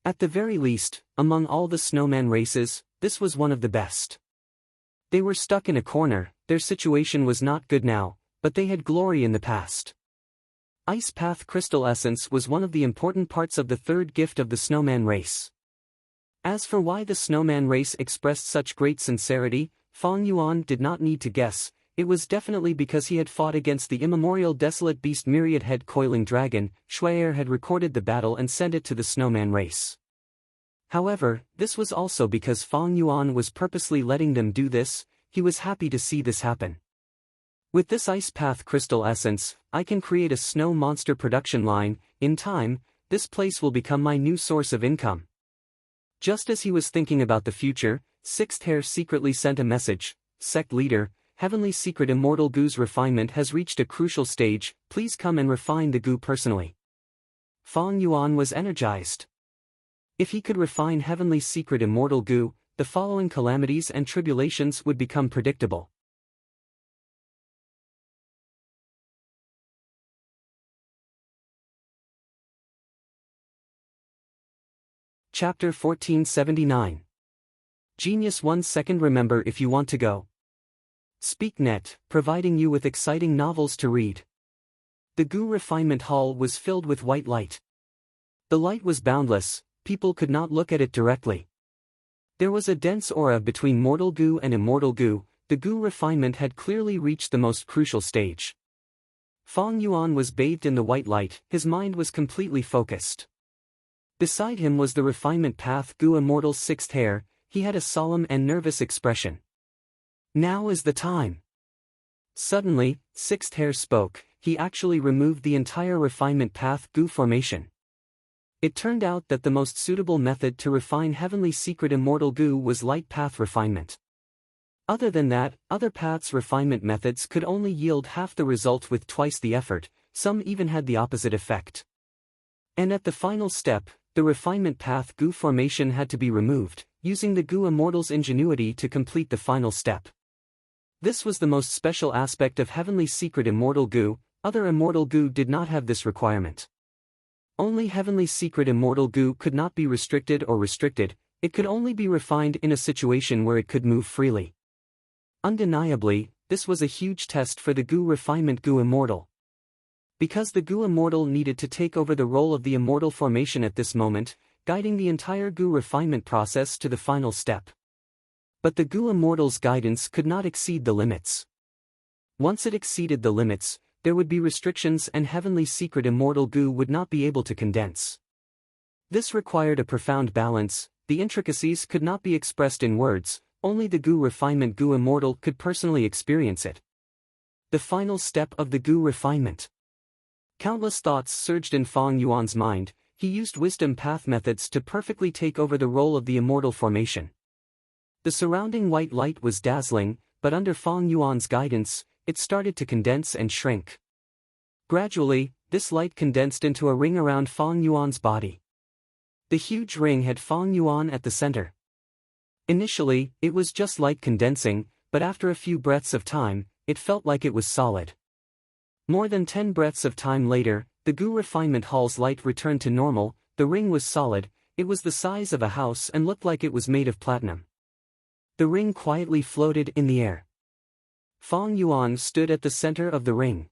At the very least, among all the snowman races, this was one of the best. They were stuck in a corner. Their situation was not good now, but they had glory in the past. Ice Path Crystal Essence was one of the important parts of the third gift of the snowman race. As for why the snowman race expressed such great sincerity, Fong Yuan did not need to guess. It was definitely because he had fought against the immemorial desolate beast myriad head coiling dragon. Shuaer had recorded the battle and sent it to the snowman race. However, this was also because Fong Yuan was purposely letting them do this. He was happy to see this happen. With this Ice Path Crystal Essence, I can create a snow monster production line. In time, this place will become my new source of income. Just as he was thinking about the future, Sixth Hair secretly sent a message. Sect leader, Heavenly Secret Immortal Goo's refinement has reached a crucial stage, please come and refine the goo personally. Fong Yuan was energized. If he could refine Heavenly Secret Immortal Goo, the following calamities and tribulations would become predictable. Chapter 1479. Genius 1 second. Remember, if you want to go. SpeakNet, providing you with exciting novels to read. The Goo Refinement Hall was filled with white light. The light was boundless, people could not look at it directly. There was a dense aura between mortal Goo and immortal Goo. The Goo refinement had clearly reached the most crucial stage. Fong Yuan was bathed in the white light, his mind was completely focused. Beside him was the refinement path Goo Immortal Sixth Hair. He had a solemn and nervous expression. Now is the time. Suddenly, Sixth Hair spoke. He actually removed the entire refinement path Goo formation. It turned out that the most suitable method to refine Heavenly Secret Immortal Goo was light path refinement. Other than that, other paths refinement methods could only yield half the result with twice the effort, some even had the opposite effect. And at the final step, the refinement path Goo formation had to be removed, using the Goo Immortal's ingenuity to complete the final step. This was the most special aspect of Heavenly Secret Immortal Goo. Other Immortal Goo did not have this requirement. Only Heavenly Secret Immortal Goo could not be restricted or restricted, it could only be refined in a situation where it could move freely. Undeniably, this was a huge test for the Goo Refinement Goo Immortal. Because the Goo Immortal needed to take over the role of the Immortal formation at this moment, guiding the entire Goo refinement process to the final step. But the Goo Immortal's guidance could not exceed the limits. Once it exceeded the limits, there would be restrictions and Heavenly Secret Immortal Goo would not be able to condense. This required a profound balance, the intricacies could not be expressed in words, only the Goo Refinement Goo Immortal could personally experience it. The final step of the Goo refinement. Countless thoughts surged in Fong Yuan's mind. He used wisdom path methods to perfectly take over the role of the Immortal formation. The surrounding white light was dazzling, but under Fong Yuan's guidance, it started to condense and shrink. Gradually, this light condensed into a ring around Fong Yuan's body. The huge ring had Fong Yuan at the center. Initially, it was just light condensing, but after a few breaths of time, it felt like it was solid. More than 10 breaths of time later, the Goo Refinement Hall's light returned to normal. The ring was solid, it was the size of a house and looked like it was made of platinum. The ring quietly floated in the air. Fong Yuan stood at the center of the ring.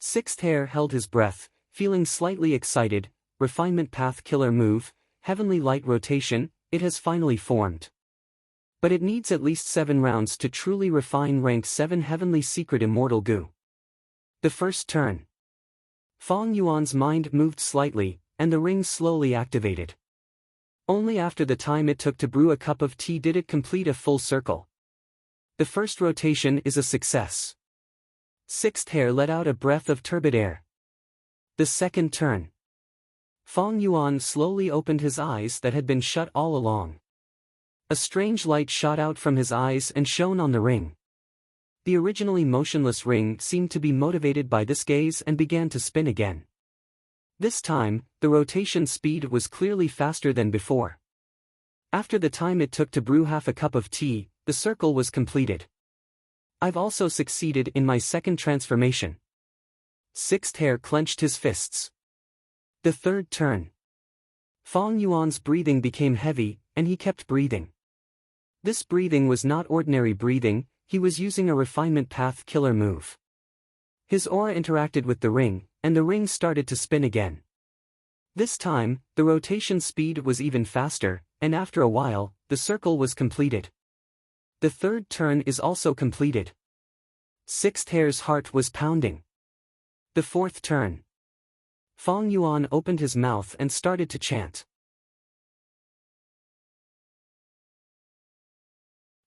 Sixth Hair held his breath, feeling slightly excited. Refinement path killer move, Heavenly Light rotation, it has finally formed. But it needs at least 7 rounds to truly refine rank 7 Heavenly Secret Immortal Goo. The first turn. Fong Yuan's mind moved slightly, and the ring slowly activated. Only after the time it took to brew a cup of tea did it complete a full circle. The first rotation is a success. Sixth Hair let out a breath of turbid air. The second turn. Fong Yuan slowly opened his eyes that had been shut all along. A strange light shot out from his eyes and shone on the ring. The originally motionless ring seemed to be motivated by this gaze and began to spin again. This time, the rotation speed was clearly faster than before. After the time it took to brew half a cup of tea, the circle was completed. I've also succeeded in my second transformation. Sixth Hair clenched his fists. The third turn. Fong Yuan's breathing became heavy, and he kept breathing. This breathing was not ordinary breathing, he was using a refinement path killer move. His aura interacted with the ring, and the ring started to spin again. This time, the rotation speed was even faster, and after a while, the circle was completed. The third turn is also completed. Sixth Hair's heart was pounding. The fourth turn. Fong Yuan opened his mouth and started to chant.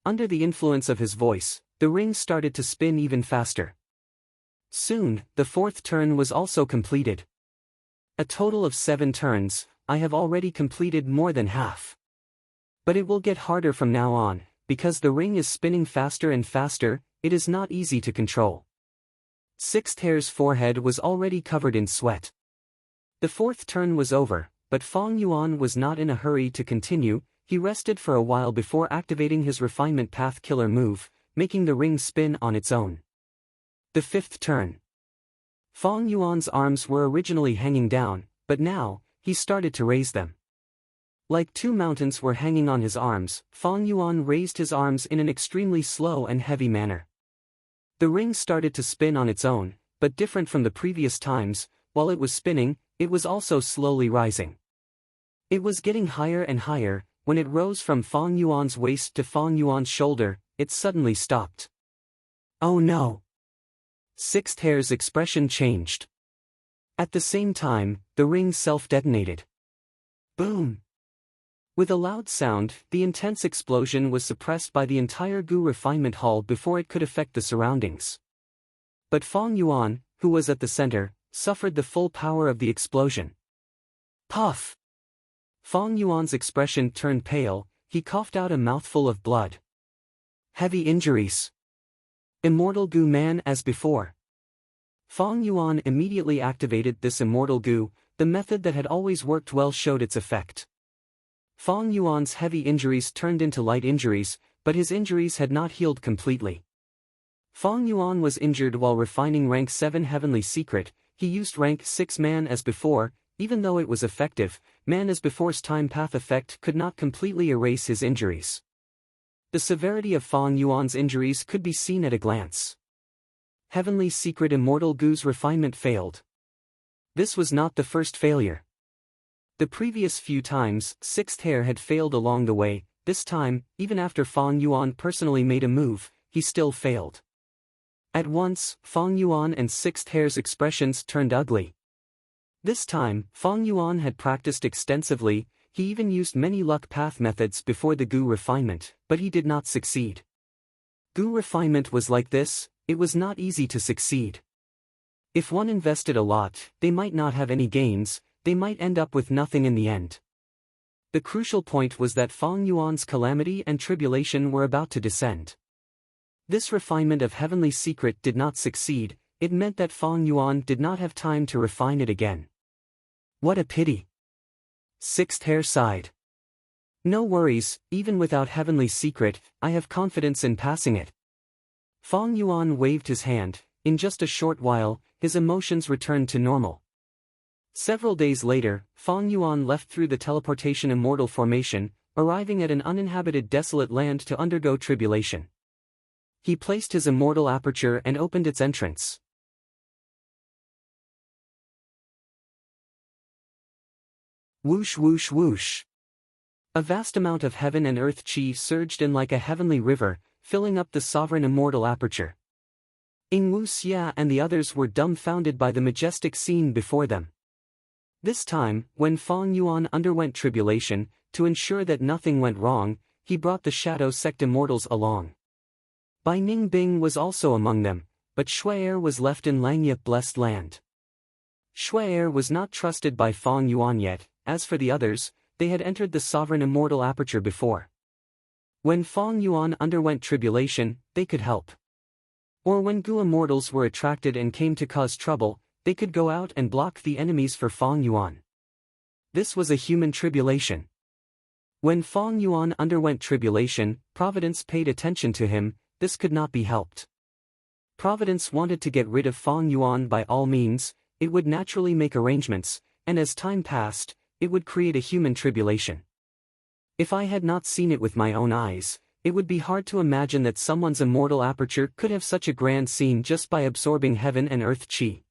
Under the influence of his voice, the ring started to spin even faster. Soon, the fourth turn was also completed. A total of 7 turns, I have already completed more than half. But it will get harder from now on, because the ring is spinning faster and faster, it is not easy to control. Sixth Hair's forehead was already covered in sweat. The 4th turn was over, but Fong Yuan was not in a hurry to continue. He rested for a while before activating his refinement path killer move, making the ring spin on its own. The 5th turn. Fong Yuan's arms were originally hanging down, but now, he started to raise them. Like 2 mountains were hanging on his arms, Fong Yuan raised his arms in an extremely slow and heavy manner. The ring started to spin on its own, but different from the previous times, while it was spinning, it was also slowly rising. It was getting higher and higher. When it rose from Fong Yuan's waist to Fong Yuan's shoulder, it suddenly stopped. Oh no! Sixth Hair's expression changed. At the same time, the ring self-detonated. Boom! With a loud sound, the intense explosion was suppressed by the entire Gu refinement hall before it could affect the surroundings. But Fong Yuan, who was at the center, suffered the full power of the explosion. Puff! Fong Yuan's expression turned pale, he coughed out a mouthful of blood. Heavy injuries. Immortal Gu Man as before. Fong Yuan immediately activated this immortal Gu, the method that had always worked well showed its effect. Fong Yuan's heavy injuries turned into light injuries, but his injuries had not healed completely. Fong Yuan was injured while refining rank 7 Heavenly Secret. He used rank 6 Man as before. Even though it was effective, Man as before's time path effect could not completely erase his injuries. The severity of Fong Yuan's injuries could be seen at a glance. Heavenly Secret Immortal Gu's refinement failed. This was not the first failure. The previous few times, Sixth Hair had failed along the way. This time, even after Fong Yuan personally made a move, he still failed. At once, Fong Yuan and Sixth Hair's expressions turned ugly. This time, Fong Yuan had practiced extensively. He even used many luck path methods before the Gu refinement, but he did not succeed. Gu refinement was like this, it was not easy to succeed. If one invested a lot, they might not have any gains, they might end up with nothing in the end. The crucial point was that Fong Yuan's calamity and tribulation were about to descend. This refinement of Heavenly Secret did not succeed. It meant that Fong Yuan did not have time to refine it again. What a pity. Sixth Hair sighed. No worries, even without Heavenly Secret, I have confidence in passing it. Fong Yuan waved his hand. In just a short while, his emotions returned to normal. Several days later, Fong Yuan left through the teleportation immortal formation, arriving at an uninhabited desolate land to undergo tribulation. He placed his immortal aperture and opened its entrance. Whoosh whoosh whoosh. A vast amount of heaven and earth chi surged in like a heavenly river, filling up the sovereign immortal aperture. Ing Wu Xia and the others were dumbfounded by the majestic scene before them. This time, when Fong Yuan underwent tribulation, to ensure that nothing went wrong, he brought the Shadow Sect immortals along. Bai Ning Bing was also among them, but Shui'er was left in Langya blessed land. Shui'er was not trusted by Fong Yuan yet. As for the others, they had entered the sovereign immortal aperture before. When Fong Yuan underwent tribulation, they could help. Or when Gu immortals were attracted and came to cause trouble, they could go out and block the enemies for Fong Yuan. This was a human tribulation. When Fong Yuan underwent tribulation, Providence paid attention to him. This could not be helped. Providence wanted to get rid of Fong Yuan by all means. It would naturally make arrangements, and as time passed, it would create a human tribulation. If I had not seen it with my own eyes, it would be hard to imagine that someone's immortal aperture could have such a grand scene just by absorbing heaven and earth chi.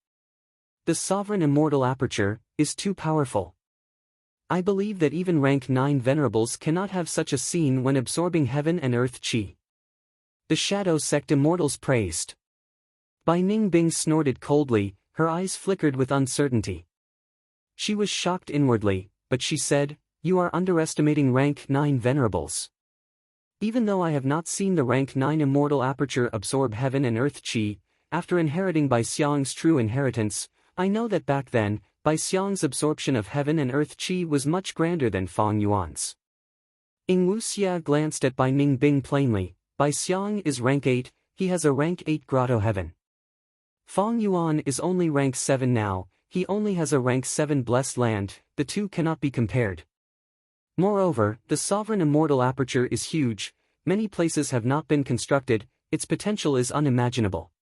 The sovereign immortal aperture is too powerful. I believe that even rank 9 venerables cannot have such a scene when absorbing heaven and earth chi. The Shadow Sect immortals praised. Bai Ning Bing snorted coldly, her eyes flickered with uncertainty. She was shocked inwardly, but she said, "You are underestimating rank 9 venerables. Even though I have not seen the rank 9 immortal aperture absorb heaven and earth chi, after inheriting by Xiang's true inheritance, I know that back then, Bai Xiang's absorption of heaven and earth qi was much grander than Fang Yuan's. Ying Wuxia glanced at Bai Ningbing plainly. Bai Xiang is rank 8, he has a rank 8 grotto heaven. Fang Yuan is only rank 7 now, he only has a rank 7 blessed land, the two cannot be compared. Moreover, the sovereign immortal aperture is huge, many places have not been constructed, its potential is unimaginable.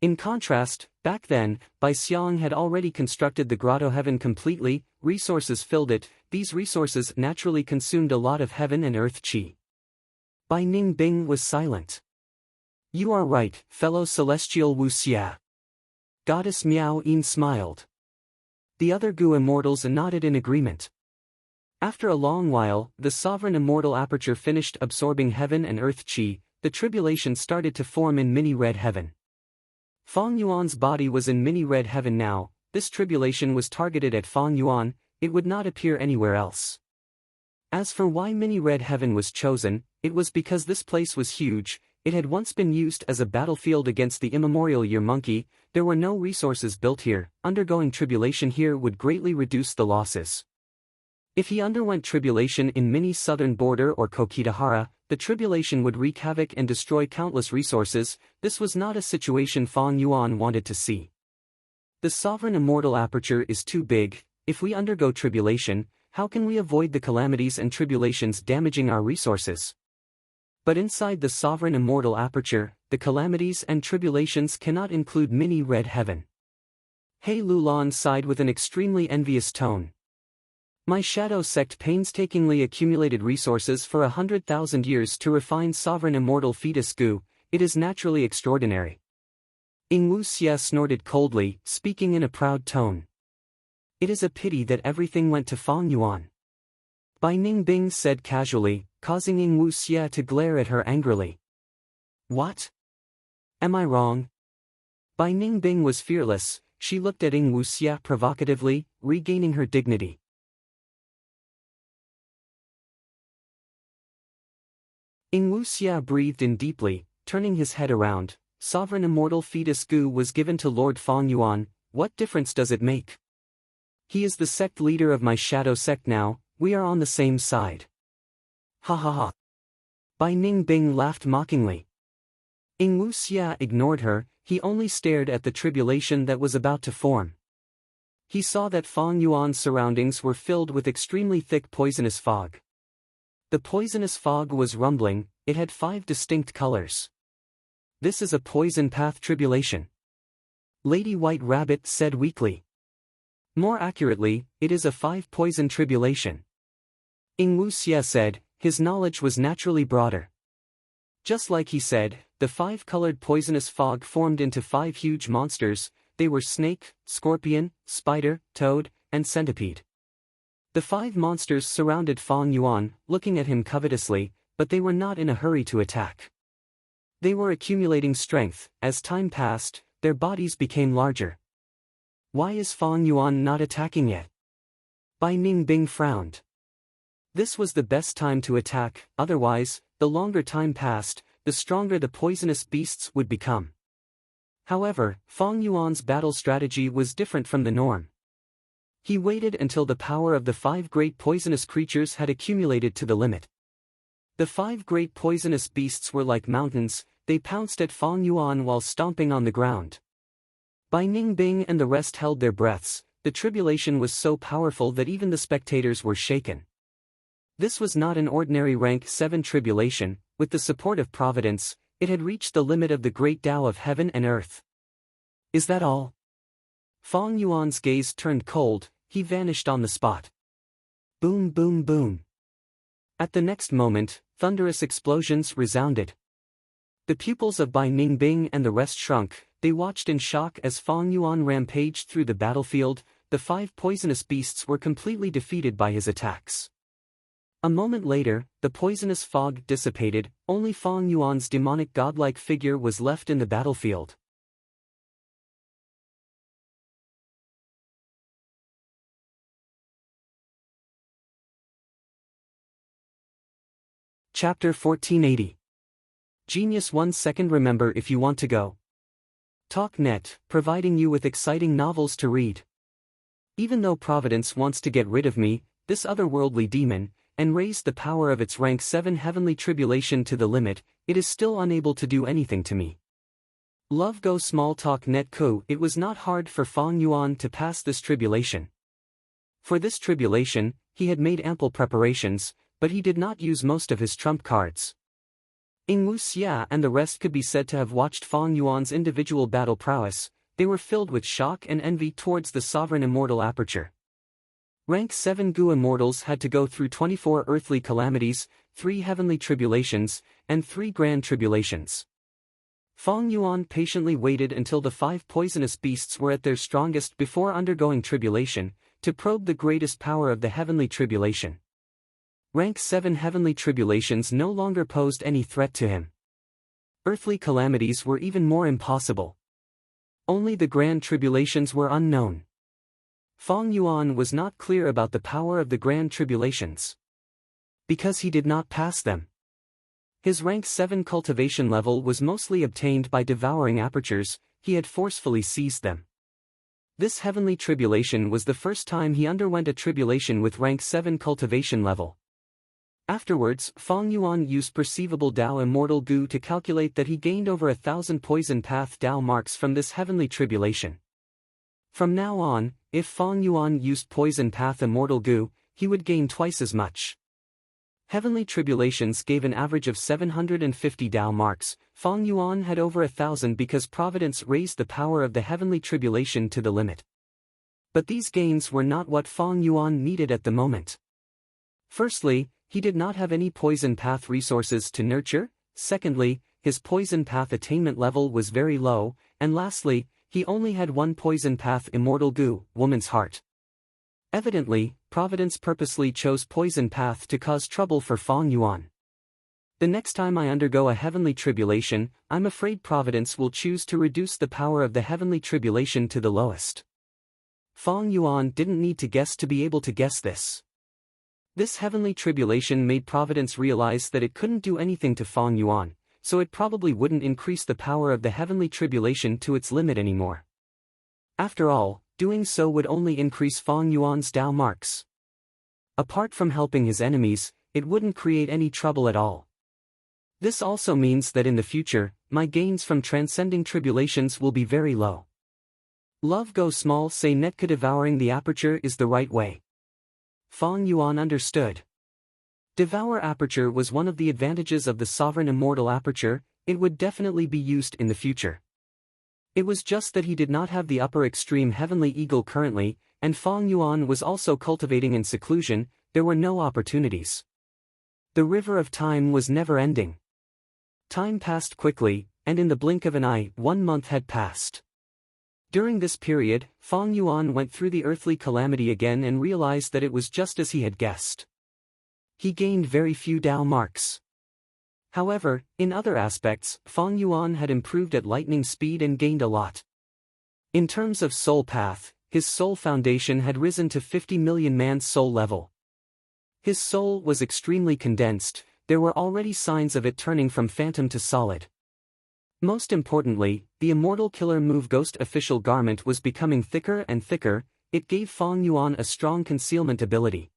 In contrast, back then, Bai Xiang had already constructed the grotto heaven completely, resources filled it, these resources naturally consumed a lot of heaven and earth qi. Bai Ningbing was silent. You are right, fellow celestial Wuxia. Goddess Miao Yin smiled. The other Gu immortals nodded in agreement. After a long while, the sovereign immortal aperture finished absorbing heaven and earth qi, the tribulation started to form in mini-red heaven. Fang Yuan's body was in mini-red heaven now, this tribulation was targeted at Fang Yuan, it would not appear anywhere else. As for why mini-red heaven was chosen, it was because this place was huge, it had once been used as a battlefield against the immemorial year monkey, there were no resources built here, undergoing tribulation here would greatly reduce the losses. If he underwent tribulation in mini-southern border or Kokitahara, the tribulation would wreak havoc and destroy countless resources, this was not a situation Fang Yuan wanted to see. The sovereign immortal aperture is too big, if we undergo tribulation, how can we avoid the calamities and tribulations damaging our resources? But inside the sovereign immortal aperture, the calamities and tribulations cannot include mini-red heaven. He Lulan sighed with an extremely envious tone. My shadow sect painstakingly accumulated resources for 100,000 years to refine sovereign immortal fetus Gu, it is naturally extraordinary. Ying Wuxia snorted coldly, speaking in a proud tone. It is a pity that everything went to Fang Yuan. Bai Ningbing said casually, causing Ying Wuxia to glare at her angrily. What? Am I wrong? Bai Ningbing was fearless, she looked at Ying Wuxia provocatively, regaining her dignity. Ying Wuxia breathed in deeply, turning his head around. Sovereign immortal fetus Gu was given to Lord Fang Yuan, what difference does it make? He is the sect leader of my shadow sect now, we are on the same side. Ha ha ha. Bai Ningbing laughed mockingly. Ying Wuxia ignored her, he only stared at the tribulation that was about to form. He saw that Fang Yuan's surroundings were filled with extremely thick poisonous fog. The poisonous fog was rumbling, it had 5 distinct colors. This is a poison path tribulation. Lady White Rabbit said weakly. More accurately, it is a 5 poison tribulation. Ying Wuxia said, his knowledge was naturally broader. Just like he said, the 5-colored poisonous fog formed into 5 huge monsters, they were snake, scorpion, spider, toad, and centipede. The 5 monsters surrounded Fang Yuan, looking at him covetously, but they were not in a hurry to attack. They were accumulating strength, as time passed, their bodies became larger. Why is Fang Yuan not attacking yet? Bai Ningbing frowned. This was the best time to attack, otherwise, the longer time passed, the stronger the poisonous beasts would become. However, Fang Yuan's battle strategy was different from the norm. He waited until the power of the 5 great poisonous creatures had accumulated to the limit. The 5 great poisonous beasts were like mountains, they pounced at Fang Yuan while stomping on the ground. Bai Ningbing and the rest held their breaths, the tribulation was so powerful that even the spectators were shaken. This was not an ordinary rank 7 tribulation, with the support of Providence, it had reached the limit of the great Tao of heaven and earth. Is that all? Fang Yuan's gaze turned cold, he vanished on the spot. Boom boom boom. At the next moment, thunderous explosions resounded. The pupils of Bai Ningbing and the rest shrunk, they watched in shock as Fang Yuan rampaged through the battlefield, the 5 poisonous beasts were completely defeated by his attacks. A moment later, the poisonous fog dissipated, only Fang Yuan's demonic godlike figure was left in the battlefield. Chapter 1480. Genius 1 second. Remember, if you want to go. TalkNet, providing you with exciting novels to read. Even though Providence wants to get rid of me, this otherworldly demon, and raise the power of its rank 7 heavenly tribulation to the limit, it is still unable to do anything to me. Love Go Small Talk Net Co. It was not hard for Fong Yuan to pass this tribulation. For this tribulation, he had made ample preparations, but he did not use most of his trump cards. Ing Wu Xia and the rest could be said to have watched Fong Yuan's individual battle prowess. They were filled with shock and envy towards the sovereign immortal aperture. Rank 7 Gu immortals had to go through 24 earthly calamities, 3 heavenly tribulations, and 3 grand tribulations. Fong Yuan patiently waited until the 5 poisonous beasts were at their strongest before undergoing tribulation, to probe the greatest power of the heavenly tribulation. Rank 7 heavenly tribulations no longer posed any threat to him. Earthly calamities were even more impossible. Only the grand tribulations were unknown. Fong Yuan was not clear about the power of the grand tribulations, because he did not pass them. His rank 7 cultivation level was mostly obtained by devouring apertures. He had forcefully seized them. This heavenly tribulation was the first time he underwent a tribulation with rank 7 cultivation level. Afterwards, Fong Yuan used perceivable Dao Immortal Gu to calculate that he gained over 1,000 poison path Dao marks from this heavenly tribulation. From now on, if Fong Yuan used poison path Immortal Gu, he would gain twice as much. Heavenly tribulations gave an average of 750 Dao marks. Fong Yuan had over 1,000 because Providence raised the power of the heavenly tribulation to the limit. But these gains were not what Fong Yuan needed at the moment. Firstly, he did not have any poison path resources to nurture. Secondly, his poison path attainment level was very low, and lastly, he only had 1 poison path Immortal Gu, Woman's Heart. Evidently, Providence purposely chose poison path to cause trouble for Fong Yuan. The next time I undergo a heavenly tribulation, I'm afraid Providence will choose to reduce the power of the heavenly tribulation to the lowest. Fong Yuan didn't need to guess to be able to guess this. This heavenly tribulation made Providence realize that it couldn't do anything to Fong Yuan, so it probably wouldn't increase the power of the heavenly tribulation to its limit anymore. After all, doing so would only increase Fong Yuan's Dao marks. Apart from helping his enemies, it wouldn't create any trouble at all. This also means that in the future, my gains from transcending tribulations will be very low. Love Go Small Say Netka devouring the aperture is the right way. Fong Yuan understood. Devour aperture was one of the advantages of the sovereign immortal aperture. It would definitely be used in the future. It was just that he did not have the upper extreme heavenly eagle currently, and Fong Yuan was also cultivating in seclusion. There were no opportunities. The river of time was never ending. Time passed quickly, and in the blink of an eye, 1 month had passed. During this period, Fong Yuan went through the earthly calamity again and realized that it was just as he had guessed. He gained very few Dao marks. However, in other aspects, Fong Yuan had improved at lightning speed and gained a lot. In terms of soul path, his soul foundation had risen to 50 million man's soul level. His soul was extremely condensed. There were already signs of it turning from phantom to solid. Most importantly, the Immortal Killer Move Ghost official garment was becoming thicker and thicker. It gave Fong Yuan a strong concealment ability.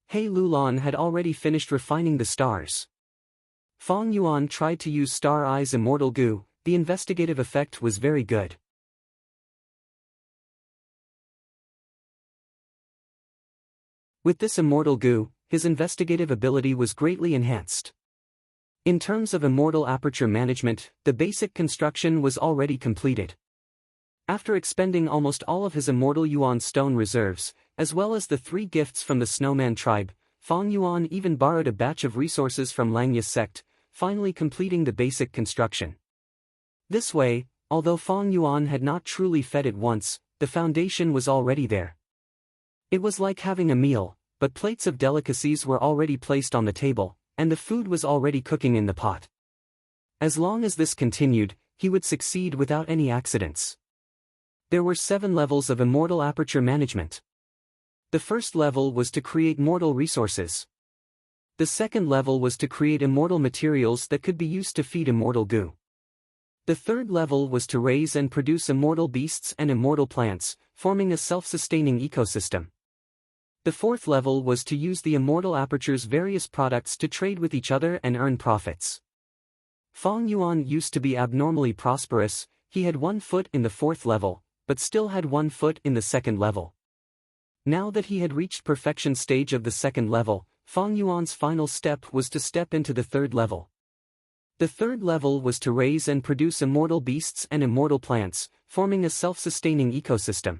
He Lulan had already finished refining the stars. Fong Yuan tried to use Star Eyes Immortal Gu. The investigative effect was very good. With this Immortal Gu, his investigative ability was greatly enhanced. In terms of immortal aperture management, the basic construction was already completed. After expending almost all of his Immortal Yuan stone reserves, as well as the 3 gifts from the Snowman tribe, Fong Yuan even borrowed a batch of resources from Langya's sect, finally completing the basic construction. This way, although Fong Yuan had not truly fed it once, the foundation was already there. It was like having a meal, but plates of delicacies were already placed on the table, and the food was already cooking in the pot. As long as this continued, he would succeed without any accidents. There were 7 levels of immortal aperture management. The first level was to create mortal resources. The second level was to create immortal materials that could be used to feed Immortal Gu. The third level was to raise and produce immortal beasts and immortal plants. forming a self-sustaining ecosystem. The fourth level was to use the immortal aperture's various products to trade with each other and earn profits. Fong Yuan used to be abnormally prosperous. He had 1 foot in the fourth level, but still had 1 foot in the second level. Now that he had reached perfection stage of the second level, Fong Yuan's final step was to step into the third level. The third level was to raise and produce immortal beasts and immortal plants, forming a self-sustaining ecosystem.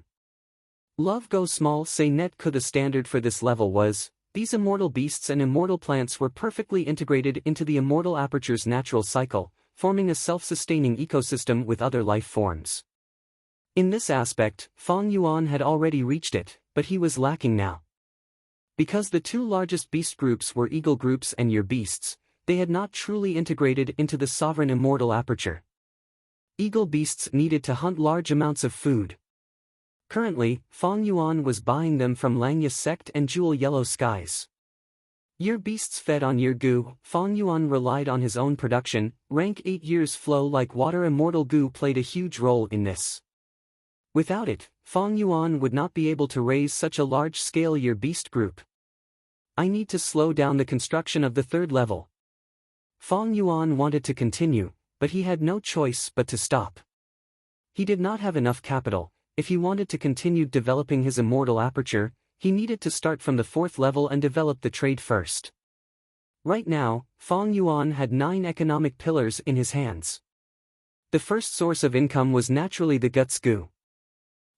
Love Go Small Say Net Ku. The standard for this level was, these immortal beasts and immortal plants were perfectly integrated into the immortal aperture's natural cycle, forming a self-sustaining ecosystem with other life forms. In this aspect, Fong Yuan had already reached it, but he was lacking now. Because the 2 largest beast groups were eagle groups and year beasts, they had not truly integrated into the sovereign immortal aperture. Eagle beasts needed to hunt large amounts of food. Currently, Fong Yuan was buying them from Langya sect and Jewel Yellow Skies. Year beasts fed on year goo. Fong Yuan relied on his own production. Rank 8 years flow like water. Immortal goo played a huge role in this. Without it, Fong Yuan would not be able to raise such a large-scale year beast group. I need to slow down the construction of the third level. Fong Yuan wanted to continue, but he had no choice but to stop. He did not have enough capital. If he wanted to continue developing his immortal aperture, he needed to start from the fourth level and develop the trade first. Right now, Fong Yuan had 9 economic pillars in his hands. The first source of income was naturally the guts goo.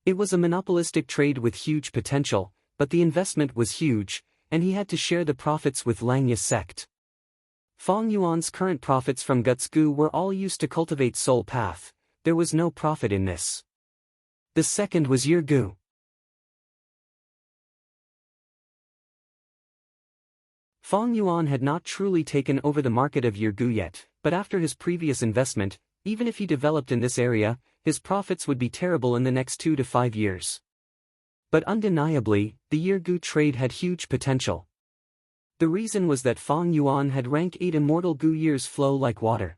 It was a monopolistic trade with huge potential, but the investment was huge, and he had to share the profits with Langya sect. Fong Yuan's current profits from guts goo were all used to cultivate soul path. There was no profit in this. The second was year goo. Fong Yuan had not truly taken over the market of year goo yet, but after his previous investment, even if he developed in this area, his profits would be terrible in the next 2 to 5 years. But undeniably, the year goo trade had huge potential. The reason was that Fong Yuan had rank 8 immortal goo years flow like water.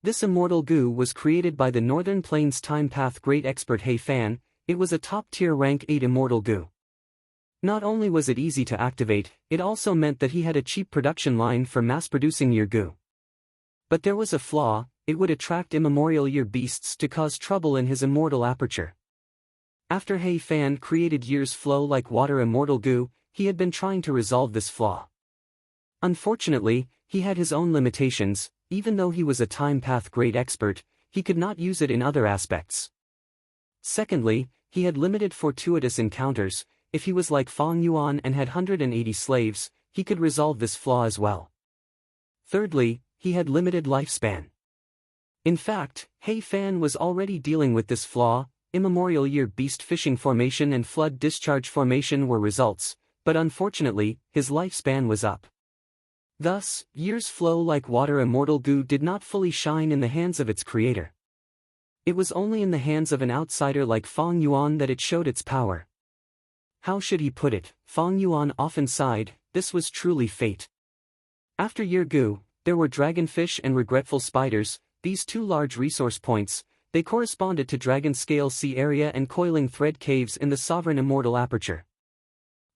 This immortal goo was created by the Northern Plains Time Path great expert He Fan. It was a top-tier rank 8 immortal goo. Not only was it easy to activate, it also meant that he had a cheap production line for mass-producing year goo. But there was a flaw: it would attract immemorial year beasts to cause trouble in his immortal aperture. After He Fan created years flow like water immortal goo, he had been trying to resolve this flaw. Unfortunately, he had his own limitations. Even though he was a time path great expert, he could not use it in other aspects. Secondly, he had limited fortuitous encounters. If he was like Fong Yuan and had 180 slaves, he could resolve this flaw as well. Thirdly, he had limited lifespan. In fact, He Fan was already dealing with this flaw. Immemorial year beast fishing formation and flood discharge formation were results, but unfortunately, his lifespan was up. Thus, years flow like water immortal goo did not fully shine in the hands of its creator. It was only in the hands of an outsider like Fong Yuan that it showed its power. How should he put it? Fong Yuan often sighed. This was truly fate. After year goo, there were dragonfish and regretful spiders. These 2 large resource points, they corresponded to dragon scale sea area and coiling thread caves in the sovereign immortal aperture.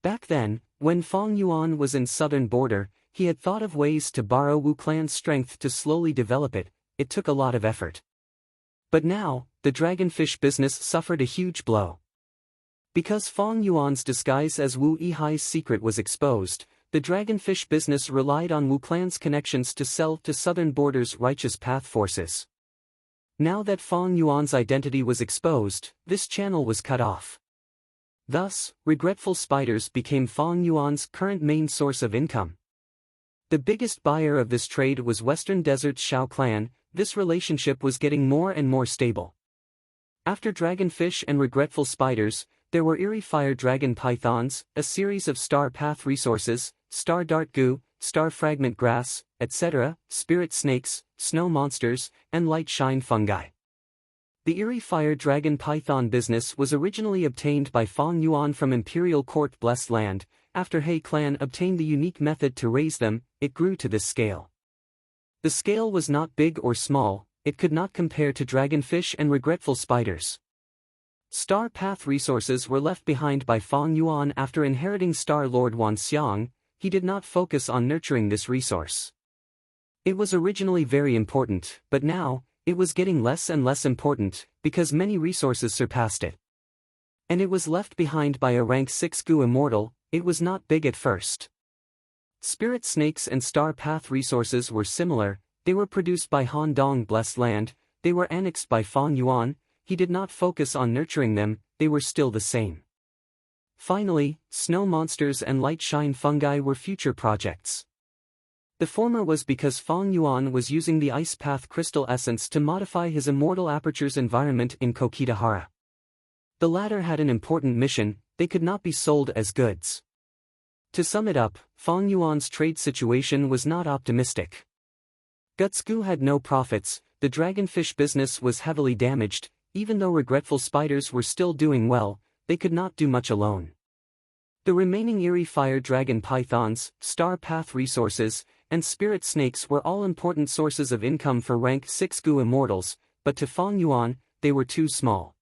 Back then, when Fong Yuan was in southern border, he had thought of ways to borrow Wu Clan's strength to slowly develop it. It took a lot of effort. But now, the dragonfish business suffered a huge blow. Because Fong Yuan's disguise as Wu Yihai's secret was exposed, the dragonfish business relied on Wu Clan's connections to sell to southern border's righteous path forces. Now that Fong Yuan's identity was exposed, this channel was cut off. Thus, regretful spiders became Fong Yuan's current main source of income. The biggest buyer of this trade was Western Desert's Shao clan. This relationship was getting more and more stable. After dragonfish and regretful spiders, there were eerie fire dragon pythons, a series of star path resources, star dart goo, star fragment grass, etc., spirit snakes, snow monsters, and light shine fungi. The eerie fire dragon python business was originally obtained by Fong Yuan from Imperial Court Blessed Land. After He clan obtained the unique method to raise them, it grew to this scale. The scale was not big or small, it could not compare to dragonfish and regretful spiders. Star Path resources were left behind by Fong Yuan after inheriting Star Lord Wan Xiang. He did not focus on nurturing this resource. It was originally very important, but now, it was getting less and less important, because many resources surpassed it. And it was left behind by a rank 6 Gu immortal. It was not big at first. Spirit snakes and Star Path resources were similar. They were produced by Han Dong Blessed Land. They were annexed by Fong Yuan. He did not focus on nurturing them. They were still the same. Finally, snow monsters and light shine fungi were future projects. The former was because Fong Yuan was using the Ice Path crystal essence to modify his immortal aperture's environment in Kokitahara. The latter had an important mission. They could not be sold as goods. To sum it up, Fong Yuan's trade situation was not optimistic. Gutsgu had no profits, the dragonfish business was heavily damaged. Even though regretful spiders were still doing well, they could not do much alone. The remaining eerie fire dragon pythons, Star Path resources, and spirit snakes were all important sources of income for rank 6 Gu immortals, but to Fong Yuan, they were too small.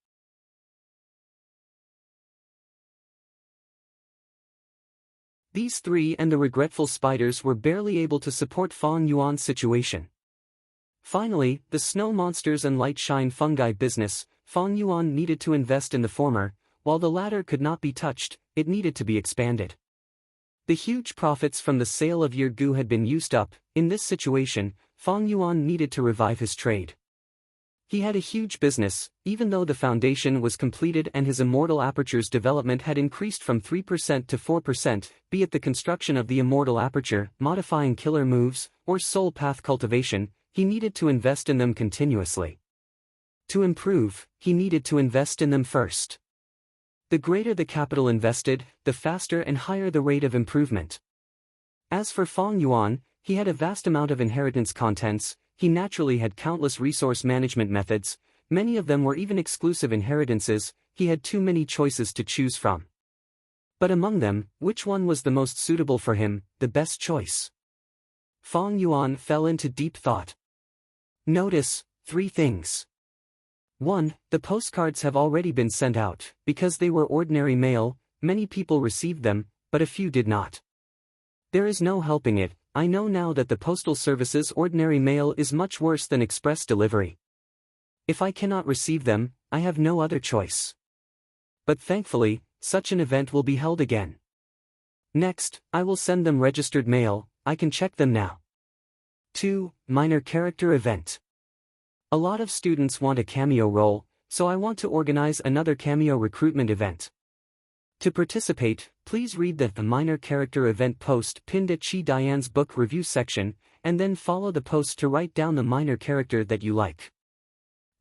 These three and the regretful spiders were barely able to support Fong Yuan's situation. Finally, the snow monsters and light shine fungi business, Fong Yuan needed to invest in the former, while the latter could not be touched. It needed to be expanded. The huge profits from the sale of Year Gu had been used up. In this situation, Fong Yuan needed to revive his trade. He had a huge business, even though the foundation was completed and his immortal aperture's development had increased from 3% to 4%, be it the construction of the immortal aperture, modifying killer moves, or soul path cultivation, he needed to invest in them continuously. To improve, he needed to invest in them first. The greater the capital invested, the faster and higher the rate of improvement. As for Fong Yuan, he had a vast amount of inheritance contents. He naturally had countless resource management methods, many of them were even exclusive inheritances. He had too many choices to choose from. But among them, which one was the most suitable for him, the best choice? Fong Yuan fell into deep thought. Notice 3 things. 1. The postcards have already been sent out. Because they were ordinary mail, many people received them, but a few did not. There is no helping it. I know now that the postal service's ordinary mail is much worse than express delivery. If I cannot receive them, I have no other choice. But thankfully, such an event will be held again. Next, I will send them registered mail. I can check them now. 2. Minor character event. A lot of students want a cameo role, so I want to organize another cameo recruitment event. To participate, please read the minor character event post pinned at Chi Diane's book review section, and then follow the post to write down the minor character that you like.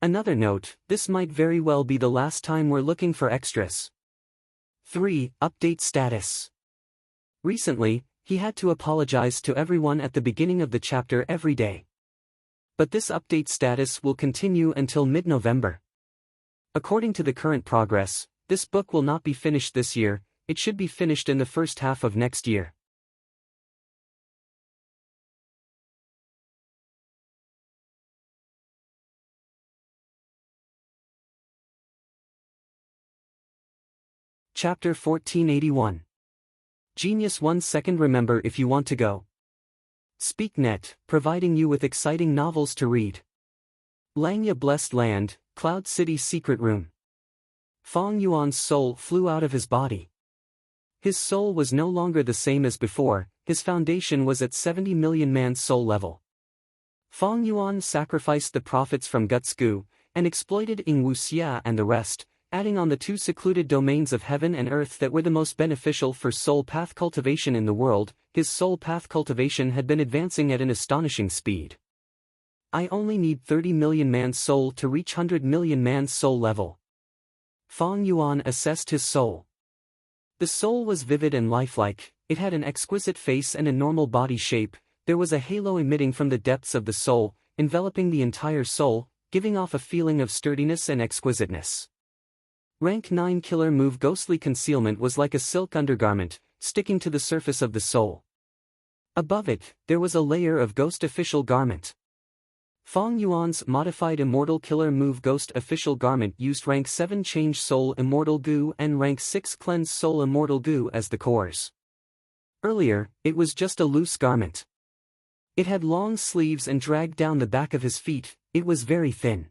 Another note, this might very well be the last time we're looking for extras. 3. Update status. Recently, he had to apologize to everyone at the beginning of the chapter every day. But this update status will continue until mid-November. According to the current progress, this book will not be finished this year. It should be finished in the first half of next year. Chapter 1481. Genius 1 second. Remember, if you want to go. SpeakNet, providing you with exciting novels to read. Langya Blessed Land, Cloud City Secret Room. Fong Yuan's soul flew out of his body. His soul was no longer the same as before. His foundation was at 70 million man soul level. Fong Yuan sacrificed the profits from Gutsgu, and exploited Ing Wuxia and the rest, adding on the 2 secluded domains of heaven and earth that were the most beneficial for soul path cultivation in the world. His soul path cultivation had been advancing at an astonishing speed. I only need 30 million man soul to reach 100 million man soul level. Fong Yuan assessed his soul. The soul was vivid and lifelike. It had an exquisite face and a normal body shape. There was a halo emitting from the depths of the soul, enveloping the entire soul, giving off a feeling of sturdiness and exquisiteness. Rank 9 killer move Ghostly Concealment was like a silk undergarment, sticking to the surface of the soul. Above it, there was a layer of Ghost Official Garment. Fong Yuan's modified Immortal Killer Move Ghost Official Garment used rank 7 Change Soul Immortal Goo and rank 6 Cleanse Soul Immortal Goo as the cores. Earlier, it was just a loose garment. It had long sleeves and dragged down the back of his feet. It was very thin.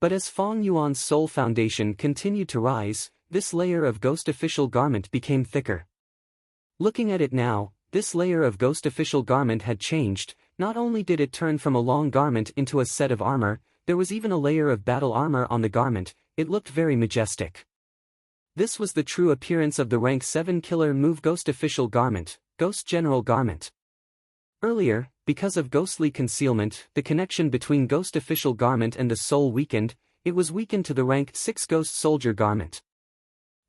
But as Fong Yuan's soul foundation continued to rise, this layer of Ghost Official Garment became thicker. Looking at it now, this layer of Ghost Official Garment had changed. Not only did it turn from a long garment into a set of armor, there was even a layer of battle armor on the garment. It looked very majestic. This was the true appearance of the rank 7 Killer Move Ghost Official Garment, Ghost General Garment. Earlier, because of ghostly concealment, the connection between Ghost Official Garment and the soul weakened. It was weakened to the rank 6 Ghost Soldier Garment.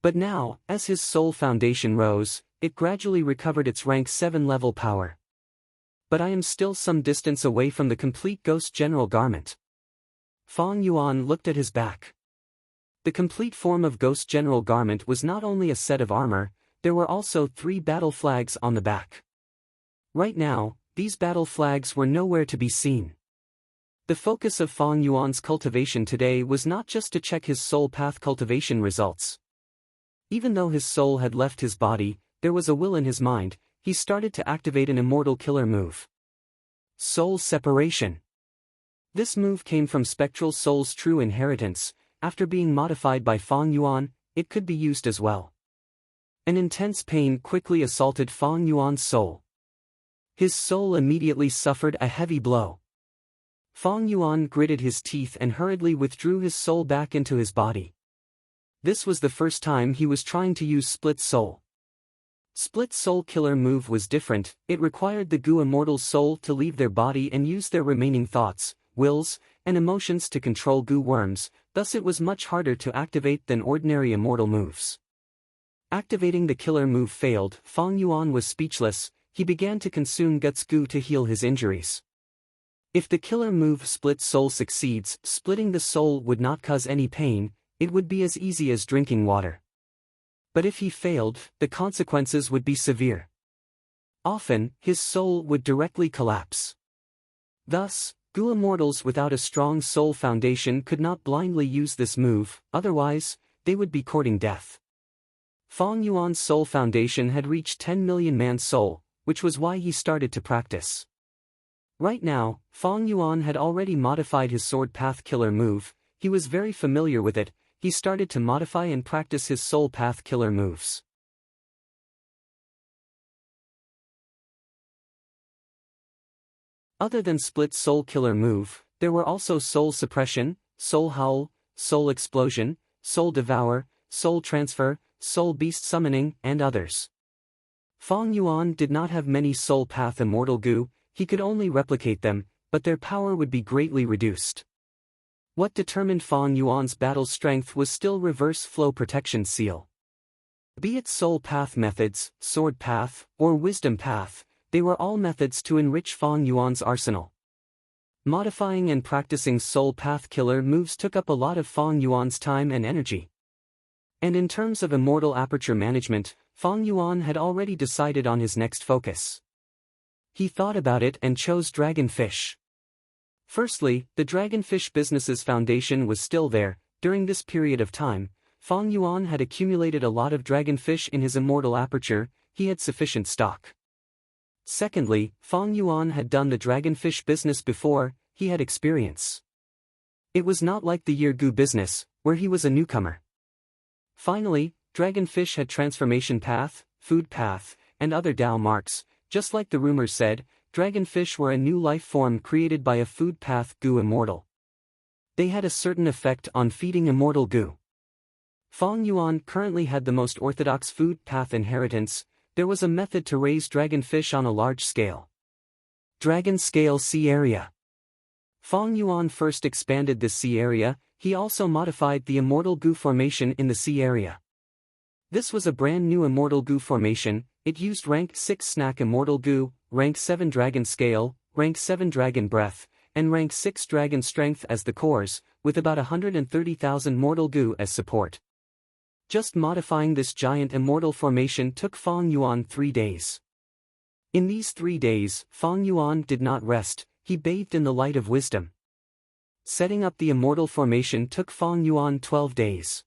But now, as his soul foundation rose, it gradually recovered its rank 7 level power. But I am still some distance away from the complete Ghost General Garment. Fong Yuan looked at his back. The complete form of Ghost General Garment was not only a set of armor, there were also 3 battle flags on the back. Right now, these battle flags were nowhere to be seen. The focus of Fong Yuan's cultivation today was not just to check his soul path cultivation results. Even though his soul had left his body, there was a will in his mind. He started to activate an Immortal Killer Move. Soul Separation. This move came from Spectral Soul's true inheritance. After being modified by Fong Yuan, it could be used as well. An intense pain quickly assaulted Fong Yuan's soul. His soul immediately suffered a heavy blow. Fong Yuan gritted his teeth and hurriedly withdrew his soul back into his body. This was the first time he was trying to use Split Soul. Split Soul Killer Move was different. It required the Goo Immortal's soul to leave their body and use their remaining thoughts, wills, and emotions to control Goo worms, thus it was much harder to activate than ordinary immortal moves. Activating the killer move failed. Fong Yuan was speechless. He began to consume Guts Goo to heal his injuries. If the killer move Split Soul succeeds, splitting the soul would not cause any pain. It would be as easy as drinking water. But if he failed, the consequences would be severe. Often, his soul would directly collapse. Thus, Goo Immortals without a strong soul foundation could not blindly use this move, otherwise, they would be courting death. Fong Yuan's soul foundation had reached 10 million man soul, which was why he started to practice. Right now, Fong Yuan had already modified his sword path killer move. He was very familiar with it. He started to modify and practice his soul path killer moves. Other than Split Soul Killer Move, there were also Soul Suppression, Soul Howl, Soul Explosion, Soul Devour, Soul Transfer, Soul Beast Summoning, and others. Fong Yuan did not have many Soul Path Immortal Goo. He could only replicate them, but their power would be greatly reduced. What determined Fong Yuan's battle strength was still Reverse Flow Protection Seal. Be it Soul Path methods, Sword Path, or Wisdom Path, they were all methods to enrich Fong Yuan's arsenal. Modifying and practicing Soul Path killer moves took up a lot of Fong Yuan's time and energy. And in terms of Immortal Aperture management, Fong Yuan had already decided on his next focus. He thought about it and chose Dragonfish. Firstly, the Dragonfish Business's foundation was still there. During this period of time, Fong Yuan had accumulated a lot of Dragonfish in his Immortal Aperture. He had sufficient stock. Secondly, Fong Yuan had done the Dragonfish business before. He had experience. It was not like the Year Goo business, where he was a newcomer. Finally, Dragonfish had Transformation Path, Food Path, and other Dao marks. Just like the rumors said, Dragonfish were a new life form created by a Food Path Goo Immortal. They had a certain effect on feeding Immortal Goo. Fong Yuan currently had the most orthodox Food Path inheritance. There was a method to raise Dragonfish on a large scale. Dragon Scale Sea Area. Fong Yuan first expanded this sea area. He also modified the Immortal Goo formation in the sea area. This was a brand new Immortal Goo formation. It used rank 6 Snack Immortal Goo, rank 7 Dragon Scale, rank 7 Dragon Breath, and rank 6 Dragon Strength as the cores, with about 130,000 Mortal Goo as support. Just modifying this giant immortal formation took Fong Yuan 3 days. In these 3 days, Fong Yuan did not rest. he bathed in the light of wisdom. Setting up the immortal formation took Fang Yuan 12 days.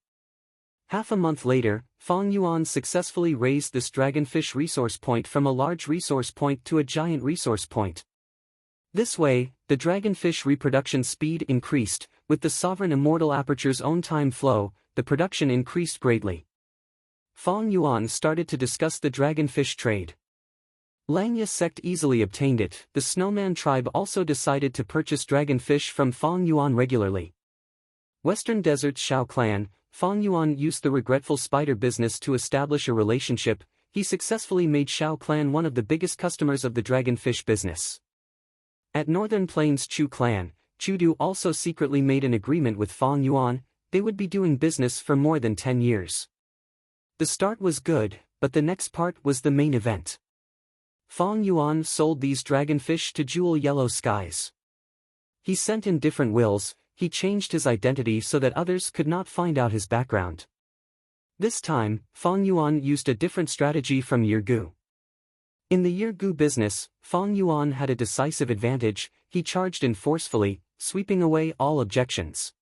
Half a month later, Fang Yuan successfully raised this dragonfish resource point from a large resource point to a giant resource point. This way, the dragonfish reproduction speed increased, with the sovereign immortal aperture's own time flow, the production increased greatly. Fang Yuan started to discuss the dragonfish trade. Langya sect easily obtained it. The snowman tribe also decided to purchase dragonfish from Fang Yuan regularly. Western Desert's Shao clan, Fang Yuan used the regretful spider business to establish a relationship. He successfully made Shao clan one of the biggest customers of the dragonfish business. At Northern Plains Chu clan, Chudu also secretly made an agreement with Fang Yuan. They would be doing business for more than 10 years. The start was good, but the next part was the main event. Fang Yuan sold these dragonfish to Jewel Yellow Skies. He sent in different wills. He changed his identity so that others could not find out his background. This time, Fang Yuan used a different strategy from Yirgu. In the Yirgu business, Fang Yuan had a decisive advantage. He charged in forcefully, sweeping away all objections.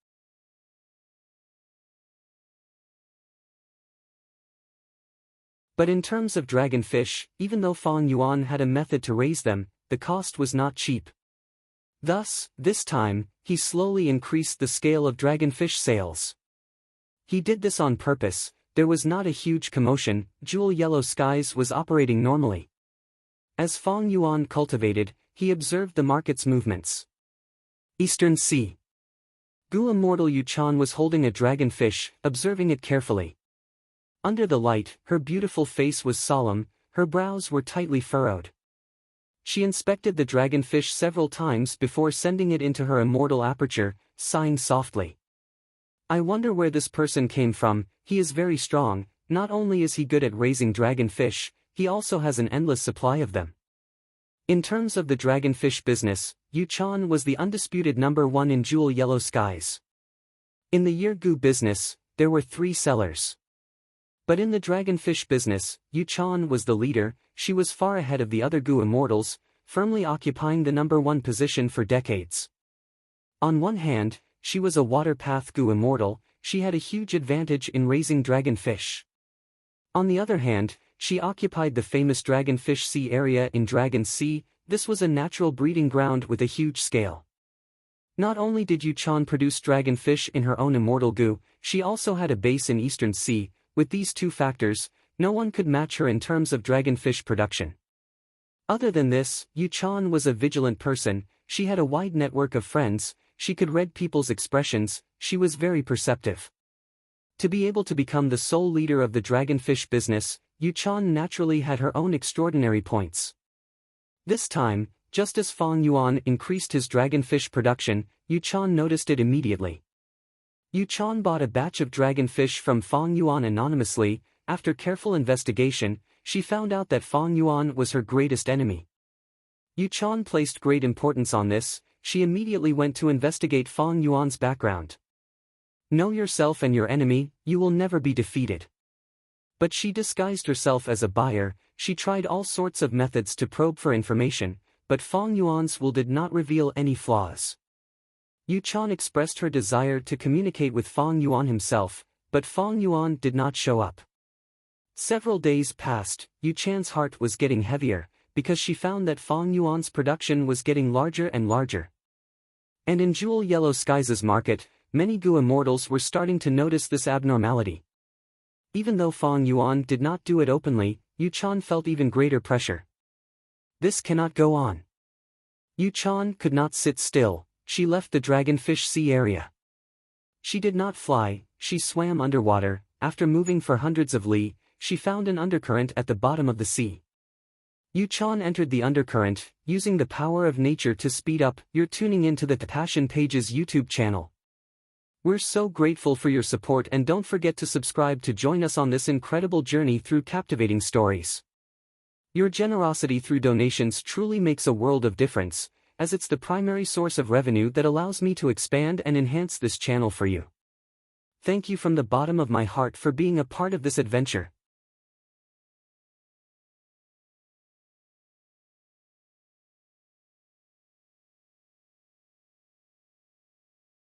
But in terms of dragonfish, even though Fang Yuan had a method to raise them, the cost was not cheap. Thus, this time, he slowly increased the scale of dragonfish sales. He did this on purpose. There was not a huge commotion. Jewel Yellow Skies was operating normally. As Fang Yuan cultivated, he observed the market's movements. Eastern Sea. Gu Immortal Yuchan was holding a dragonfish, observing it carefully. Under the light, her beautiful face was solemn, her brows were tightly furrowed. She inspected the dragonfish several times before sending it into her immortal aperture, sighing softly. I wonder where this person came from. He is very strong. Not only is he good at raising dragonfish, he also has an endless supply of them. In terms of the dragonfish business, Yuchan was the undisputed number one in Jewel Yellow Skies. In the Yirgu business, there were 3 sellers. But in the dragonfish business, Yuchan was the leader. She was far ahead of the other Gu immortals, firmly occupying the number 1 position for decades. On one hand, she was a water path Gu immortal. She had a huge advantage in raising dragonfish. On the other hand, she occupied the famous Dragonfish Sea area in Dragon Sea. This was a natural breeding ground with a huge scale. Not only did Yuchan produce dragonfish in her own immortal Gu, she also had a base in Eastern Sea. With these 2 factors, no one could match her in terms of dragonfish production. Other than this, Yuchan was a vigilant person. She had a wide network of friends. She could read people's expressions. She was very perceptive. To be able to become the sole leader of the dragonfish business, Yuchan naturally had her own extraordinary points. This time, just as Fang Yuan increased his dragonfish production, Yuchan noticed it immediately. Yuchan bought a batch of dragonfish from Fang Yuan anonymously. After careful investigation, she found out that Fang Yuan was her greatest enemy. Yuchan placed great importance on this. She immediately went to investigate Fang Yuan's background. Know yourself and your enemy, you will never be defeated. But she disguised herself as a buyer. She tried all sorts of methods to probe for information, but Fang Yuan's will did not reveal any flaws. Yuchan expressed her desire to communicate with Fang Yuan himself, but Fang Yuan did not show up. Several days passed. Yuchan's heart was getting heavier, because she found that Fang Yuan's production was getting larger and larger. And in Jewel Yellow Skies' market, many Gu immortals were starting to notice this abnormality. Even though Fang Yuan did not do it openly, Yuchan felt even greater pressure. This cannot go on. Yuchan could not sit still. She left the Dragonfish Sea area. She did not fly, she swam underwater. After moving for hundreds of li, she found an undercurrent at the bottom of the sea. Yuchan entered the undercurrent, using the power of nature to speed up. You're tuning into the Passion Pages YouTube channel. We're so grateful for your support, and don't forget to subscribe to join us on this incredible journey through captivating stories. Your generosity through donations truly makes a world of difference, as it's the primary source of revenue that allows me to expand and enhance this channel for you. Thank you from the bottom of my heart for being a part of this adventure.